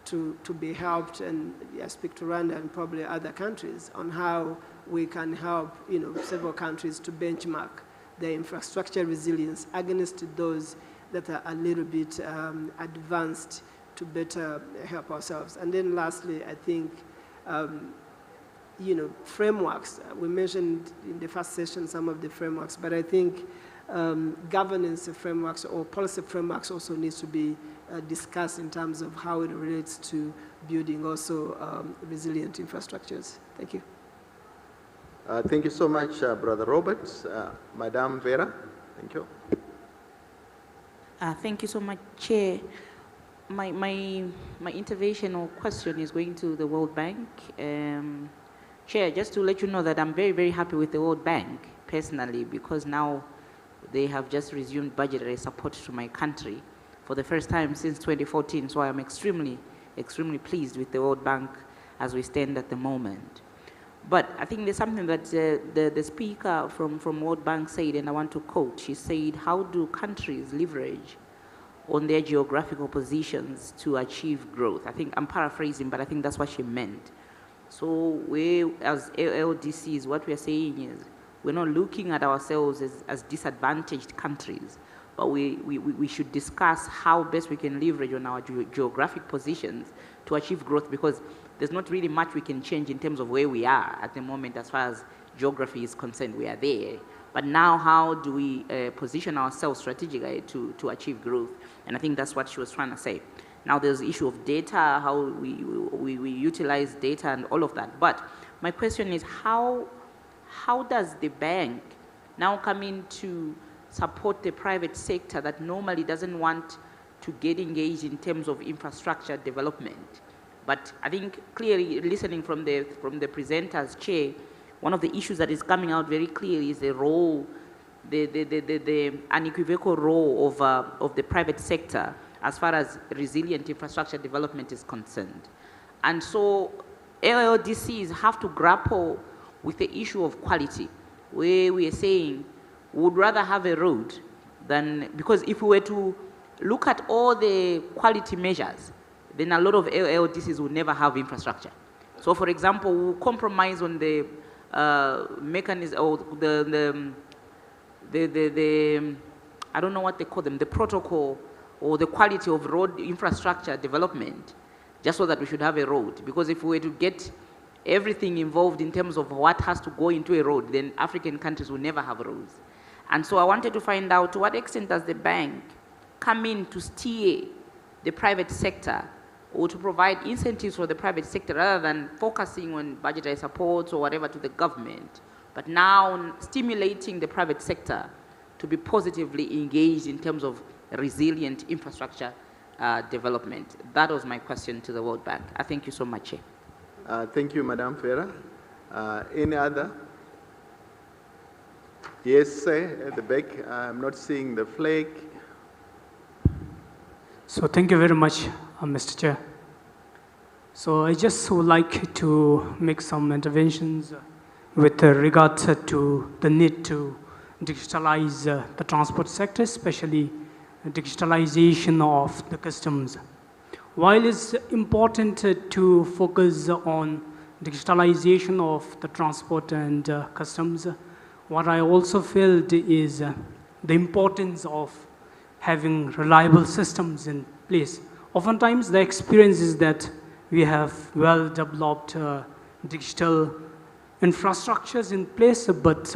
to be helped, and I speak to Rwanda and probably other countries on how we can help, you know, several countries to benchmark their infrastructure resilience against those that are a little bit advanced to better help ourselves. And then lastly, I think, you know, frameworks. We mentioned in the first session some of the frameworks, but I think governance frameworks or policy frameworks also needs to be discussed in terms of how it relates to building also resilient infrastructures. Thank you. Thank you so much, Brother Robert. Madam Vera, thank you. Thank you so much, Chair. My intervention or question is going to the World Bank. Chair, just to let you know that I'm very, very happy with the World Bank personally, because now they have just resumed budgetary support to my country for the first time since 2014. So I'm extremely, extremely pleased with the World Bank as we stand at the moment. But I think there's something that the speaker from World Bank said, and I want to quote. She said, how do countries leverage on their geographical positions to achieve growth? I think I'm paraphrasing, but I think that's what she meant. So we, as LLDCs, what we're saying is we're not looking at ourselves as disadvantaged countries, but we should discuss how best we can leverage on our geographic positions to achieve growth, because there's not really much we can change in terms of where we are at the moment as far as geography is concerned. We are there. But now how do we position ourselves strategically to achieve growth? And I think that's what she was trying to say. Now there's the issue of data, how we utilize data and all of that. But my question is, how does the bank now come in to support the private sector that normally doesn't want to get engaged in terms of infrastructure development? But I think clearly, listening from the presenters, Chair, one of the issues that is coming out very clearly is the role, the unequivocal role of the private sector as far as resilient infrastructure development is concerned. And so LLDCs have to grapple with the issue of quality, where we are saying we would rather have a road than, because if we were to look at all the quality measures, then a lot of LLDCs will never have infrastructure. So for example, we'll compromise on the mechanism or the I don't know what they call them, the protocol or the quality of road infrastructure development, just so that we should have a road. Because if we were to get everything involved in terms of what has to go into a road, then African countries will never have roads. And so I wanted to find out, to what extent does the bank come in to steer the private sector or to provide incentives for the private sector rather than focusing on budgetary support or whatever to the government, but now stimulating the private sector to be positively engaged in terms of resilient infrastructure development? That was my question to the World Bank. I thank you so much, Chair. Thank you, Madam Ferrer. Any other? Yes, sir, at the back. I'm not seeing the flag. So thank you very much, Mr. Chair. So I just would like to make some interventions with regard to the need to digitalize the transport sector, especially digitalization of the customs. While it's important to focus on digitalization of the transport and customs, what I also felt is the importance of having reliable systems in place. Oftentimes the experience is that we have well-developed digital infrastructures in place, but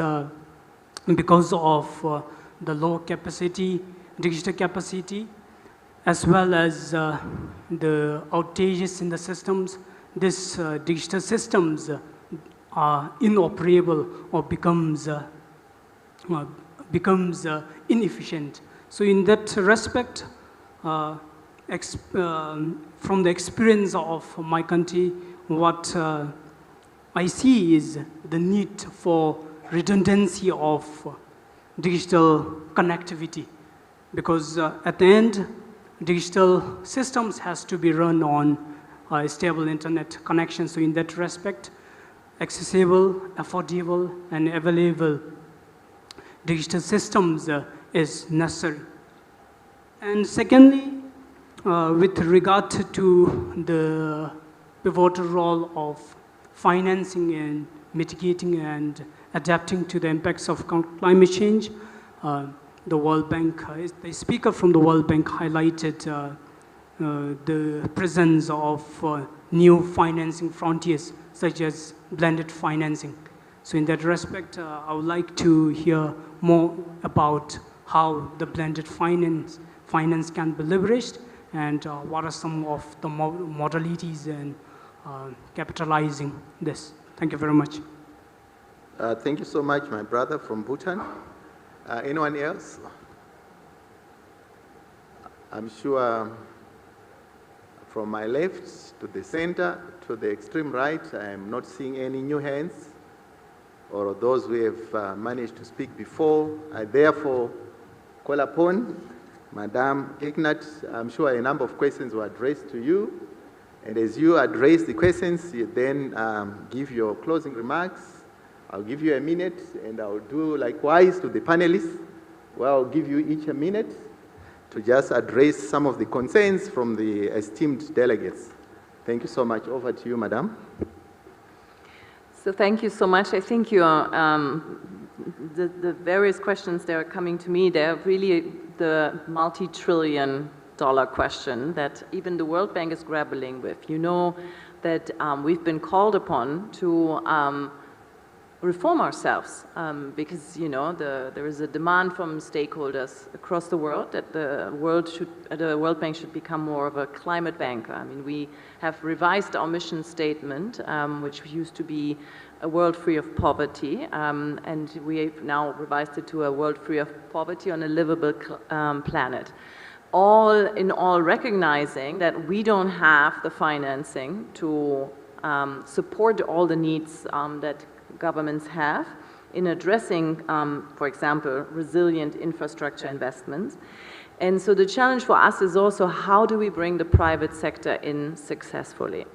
because of the low capacity, digital capacity, as well as the outages in the systems. These digital systems are inoperable or becomes inefficient. So in that respect, from the experience of my country, what I see is the need for redundancy of digital connectivity, because at the end, digital systems has to be run on a stable internet connection. So in that respect, accessible, affordable, and available digital systems is necessary. And secondly, with regard to the pivotal role of financing and mitigating and adapting to the impacts of climate change, the World Bank, the speaker from the World Bank highlighted the presence of new financing frontiers, such as blended financing. So in that respect, I would like to hear more about how the blended finance can be leveraged, and what are some of the modalities in capitalizing this. Thank you very much. Thank you so much, my brother from Bhutan. Anyone else? I'm sure from my left to the center to the extreme right, I am not seeing any new hands or those who have managed to speak before. I therefore call upon Madam Ignat. I'm sure a number of questions were addressed to you. And as you address the questions, you then give your closing remarks. I'll give you a minute, and I'll do likewise to the panelists, where I'll give you each a minute to just address some of the concerns from the esteemed delegates. Thank you so much. Over to you, Madam. So thank you so much. I think the various questions that are coming to me, they're really the multi-trillion-dollar question that even the World Bank is grappling with. You know that we've been called upon to reform ourselves because, you know, there is a demand from stakeholders across the world that the World Bank should become more of a climate bank. I mean, we have revised our mission statement, which used to be a world free of poverty, and we have now revised it to a world free of poverty on a livable planet. All in all, recognizing that we don't have the financing to support all the needs that governments have in addressing, for example, resilient infrastructure investments. And so the challenge for us is also, how do we bring the private sector in successfully?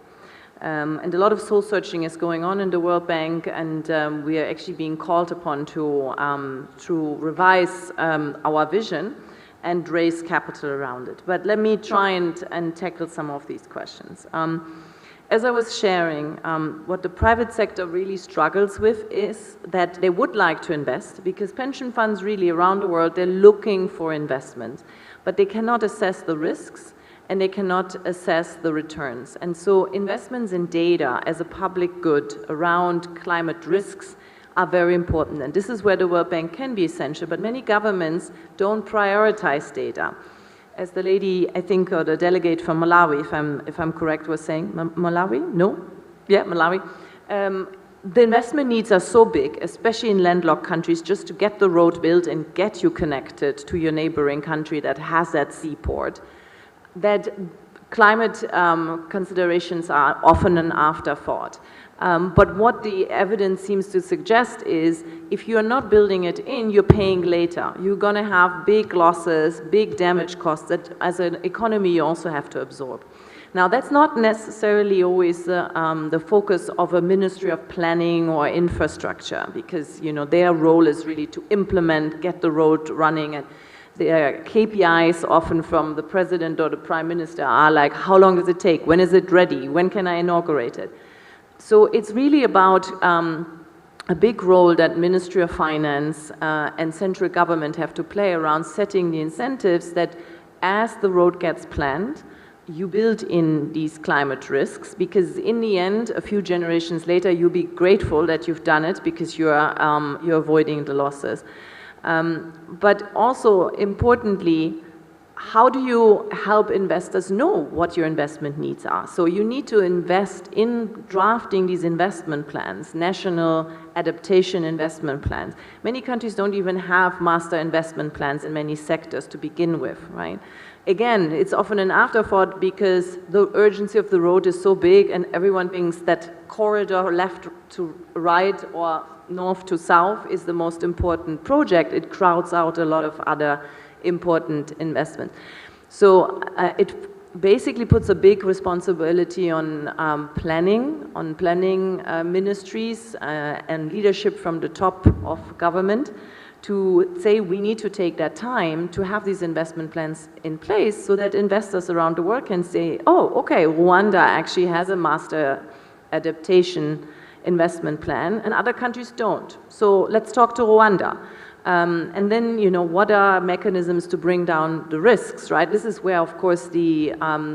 And a lot of soul searching is going on in the World Bank, and we are actually being called upon to revise our vision and raise capital around it. But let me try and tackle some of these questions. As I was sharing, what the private sector really struggles with is that they would like to invest, because pension funds really around the world, they're looking for investment, but they cannot assess the risks and they cannot assess the returns. And so investments in data as a public good around climate risks are very important. And this is where the World Bank can be essential, but many governments don't prioritize data. As the lady, I think, or the delegate from Malawi, if I'm correct, was saying, Malawi? No? Yeah, Malawi. The investment needs are so big, especially in landlocked countries, just to get the road built and get you connected to your neighboring country that has that seaport, that climate considerations are often an afterthought. But what the evidence seems to suggest is, if you are not building it in, you're paying later. You're going to have big losses, big damage costs that as an economy you also have to absorb. Now, that's not necessarily always the focus of a Ministry of Planning or Infrastructure, because, you know, their role is really to implement, get the road running, and the KPIs often from the President or the Prime Minister are like, how long does it take? When is it ready? When can I inaugurate it? So it's really about a big role that Ministry of Finance and central government have to play around setting the incentives that as the road gets planned, you build in these climate risks, because in the end, a few generations later, you'll be grateful that you've done it because you're avoiding the losses. But also importantly, how do you help investors know what your investment needs are? So you need to invest in drafting these investment plans, national adaptation investment plans. Many countries don't even have master investment plans in many sectors to begin with, right? Again, it's often an afterthought because the urgency of the road is so big and everyone thinks that corridor left to right or north to south is the most important project. It crowds out a lot of other important investment. So it basically puts a big responsibility on planning ministries and leadership from the top of government to say we need to take that time to have these investment plans in place so that investors around the world can say, oh, okay, Rwanda actually has a master adaptation investment plan and other countries don't. So let's talk to Rwanda. And then, you know, what are mechanisms to bring down the risks, right? This is where, of course, the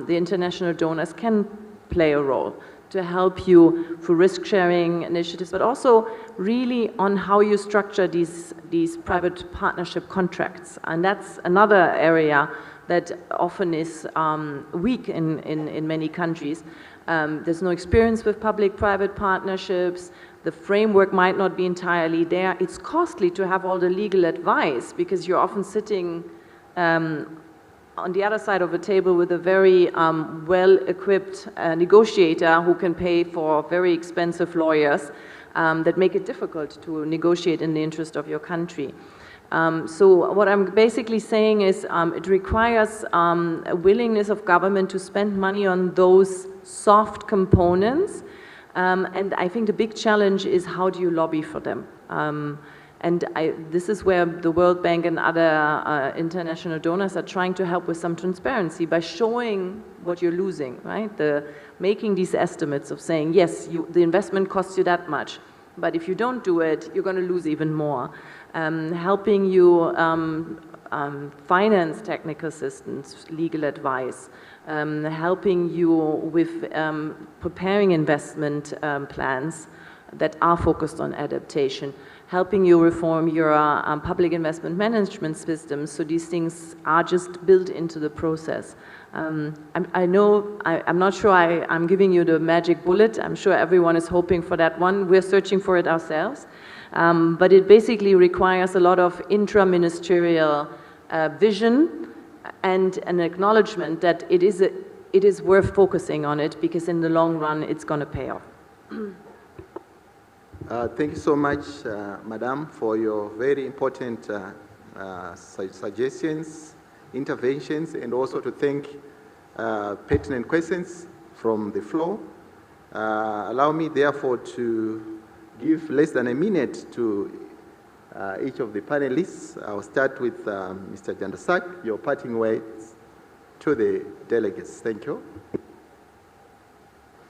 international donors can play a role to help you through risk-sharing initiatives, but also really on how you structure these private partnership contracts. And that's another area that often is weak in many countries. There's no experience with public-private partnerships. The framework might not be entirely there. It's costly to have all the legal advice because you're often sitting on the other side of a table with a very well-equipped negotiator who can pay for very expensive lawyers that make it difficult to negotiate in the interest of your country. So what I'm basically saying is it requires a willingness of government to spend money on those soft components. And I think the big challenge is how do you lobby for them? This is where the World Bank and other international donors are trying to help with some transparency by showing what you're losing, right? Making these estimates of saying, yes, the investment costs you that much, but if you don't do it, you're going to lose even more. Helping you finance technical assistance, legal advice, helping you with preparing investment plans that are focused on adaptation, helping you reform your public investment management systems so these things are just built into the process. I'm not sure I'm giving you the magic bullet. I'm sure everyone is hoping for that one. We're searching for it ourselves. But it basically requires a lot of intra-ministerial vision and an acknowledgement that it is worth focusing on it because in the long run it's going to pay off. Thank you so much, Madam, for your very important suggestions, interventions, and also to thank pertinent questions from the floor. Allow me, therefore, to give less than a minute to each of the panelists. I'll start with Mr. Jandasak, your parting words to the delegates. Thank you.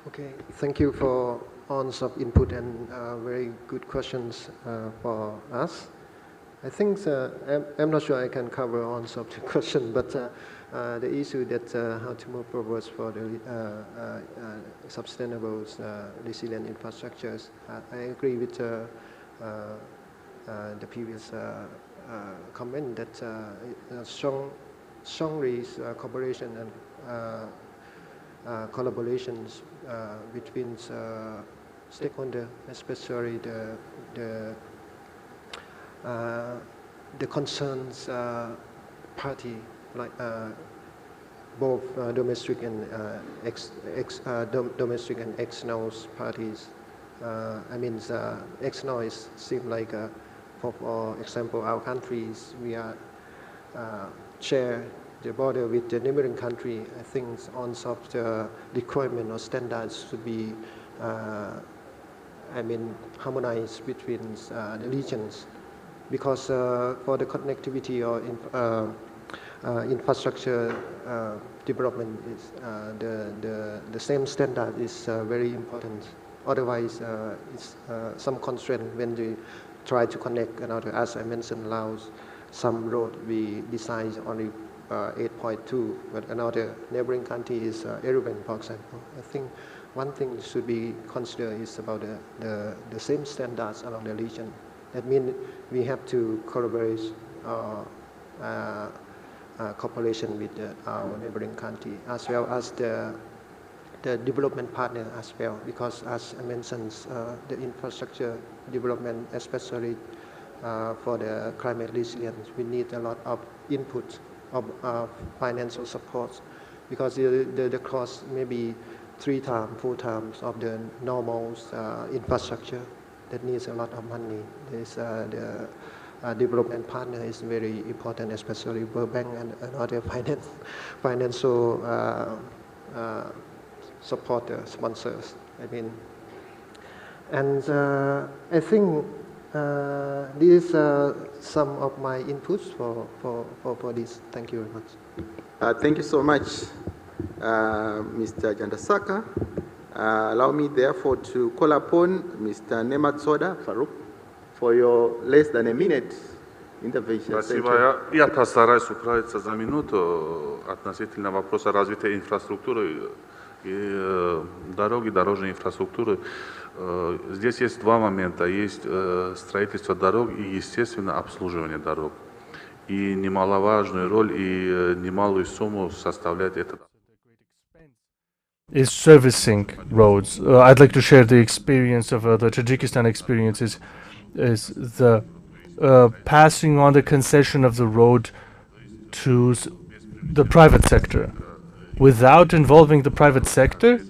Okay, thank you for all of input and very good questions for us. I think I'm not sure I can cover all of the question, but the issue that how to move forward for the sustainable, resilient infrastructures. I agree with the previous comment that strongly cooperation and collaborations between stakeholders, especially the concerns party, like both domestic and domestic and external parties. I mean, external seems like, for example, our countries, we are share the border with the neighboring country. I think on some of the requirement or standards should be, harmonized between the regions, because for the connectivity or infrastructure development, is the same standard is very important. Otherwise, it's some constraint when they try to connect another. As I mentioned, Laos, some road we design only 8.2, but another neighboring country is 11, for example. I think one thing should be considered is about the same standards along the region, That means we have to collaborate cooperation with our neighboring country as well as the development partner as well, because as I mentioned, the infrastructure development, especially for the climate resilience, we need a lot of input of financial support, because the cost may be 3 times, 4 times of the normal infrastructure. That needs a lot of money. The development partner is very important, especially World Bank and other financial supporters, sponsors. I mean, and I think these are some of my inputs for this. Thank you very much. Thank you so much, Mr. Jandasaka. Allow me therefore to call upon Mr. Nematsoda Farouk for your less than a minute intervention. Спасибо. Я постараюсь управиться за минуту относительно вопроса развития инфраструктуры и дороги, дорожной инфраструктуры. Здесь есть 2 момента. Есть строительство дорог и, естественно, обслуживание дорог. И немаловажную роль и немалую сумму составляет это. Is servicing roads. I'd like to share the experience of the Tajikistan experiences is the passing on the concession of the road to the private sector. Without involving the private sector,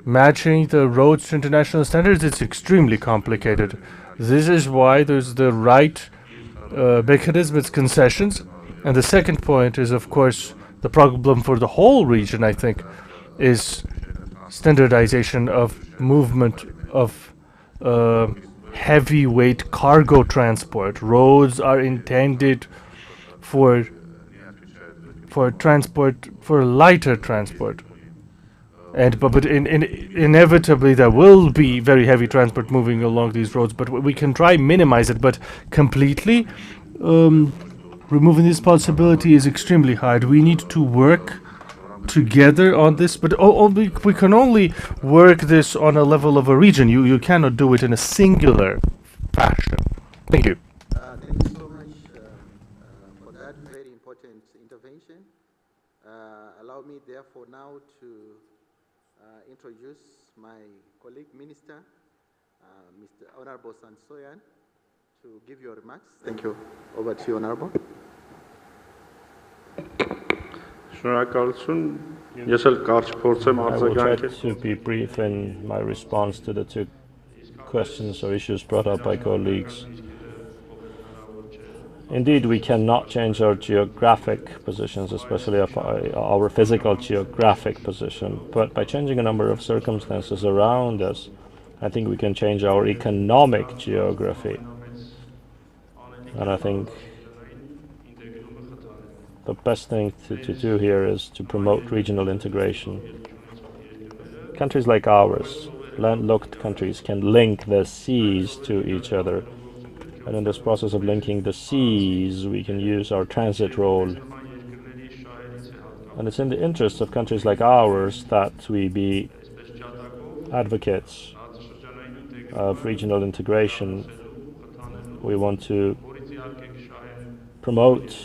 matching the roads to international standards, it's extremely complicated. This is why there's the right mechanism, it's concessions. And the second point is, of course, the problem for the whole region, I think, is standardization of movement of heavyweight cargo transport. Roads are intended for transport, for lighter transport. But inevitably there will be very heavy transport moving along these roads, but we can try minimize it, but completely removing this possibility is extremely hard. We need to work together on this, but we can only work this on a level of a region. You cannot do it in a singular fashion. Thank you. Thank you so much for that very important intervention. Allow me therefore now to introduce my colleague minister, Mr. Honorable Sansoyan, to give your remarks. Thank you. Over to you, Honorable. I will try to be brief in my response to the 2 questions or issues brought up by colleagues. Indeed, we cannot change our geographic positions, especially our physical geographic position, but by changing a number of circumstances around us, I think we can change our economic geography. And I think the best thing to do here is to promote regional integration. Countries like ours, landlocked countries, can link the seas to each other. And in this process of linking the seas, we can use our transit role. And it's in the interest of countries like ours that we be advocates of regional integration. We want to promote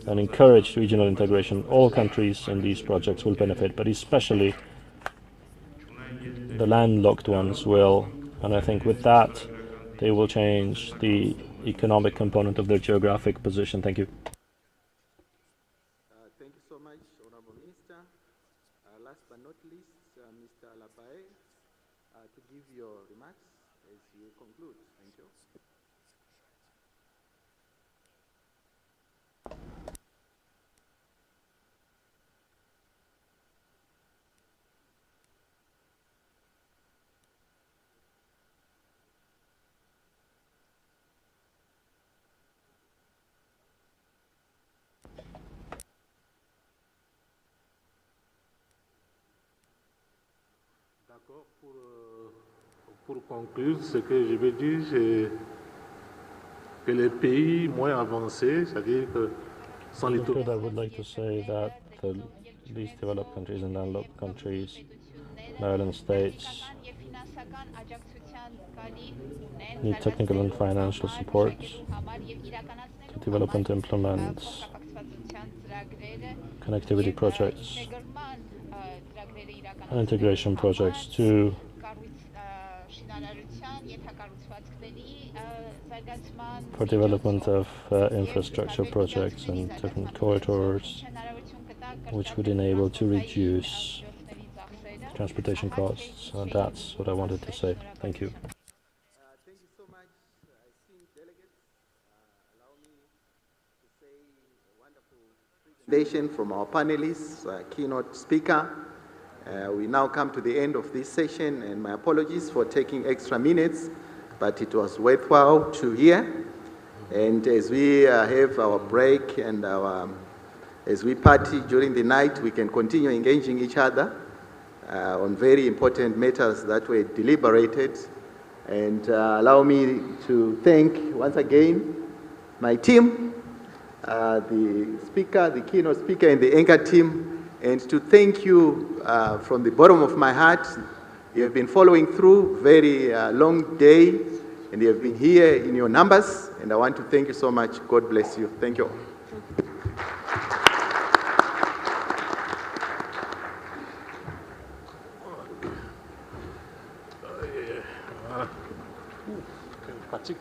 and encourage regional integration. All countries in these projects will benefit, but especially the landlocked ones will. And I think with that, they will change the economic component of their geographic position. Thank you. Thank you so much, Honorable Minister. Last but not least, Mr. Alabai, to give your remarks as you conclude. Thank you. Pour conclure, ce que je veux dire, c'est que les pays moins avancés, c'est-à-dire que sans les I would like to say that the least developed countries and landlocked countries, the island states, need technical and financial support to develop and implement connectivity projects and integration projects to for development of infrastructure projects and different corridors which would enable to reduce transportation costs. That's what I wanted to say. Thank you. Thank you so much, esteemed delegates. Allow me to say a wonderful presentation from our panelists, keynote speaker. We now come to the end of this session, and my apologies for taking extra minutes, but it was worthwhile to hear. And as we have our break and as we party during the night, we can continue engaging each other on very important matters that were deliberated. And allow me to thank once again my team, the speaker, the keynote speaker, and the anchor team, and to thank you from the bottom of my heart. You have been following through very long day, and you have been here in your numbers, and I want to thank you so much. God bless you. Thank you all. Fatigue.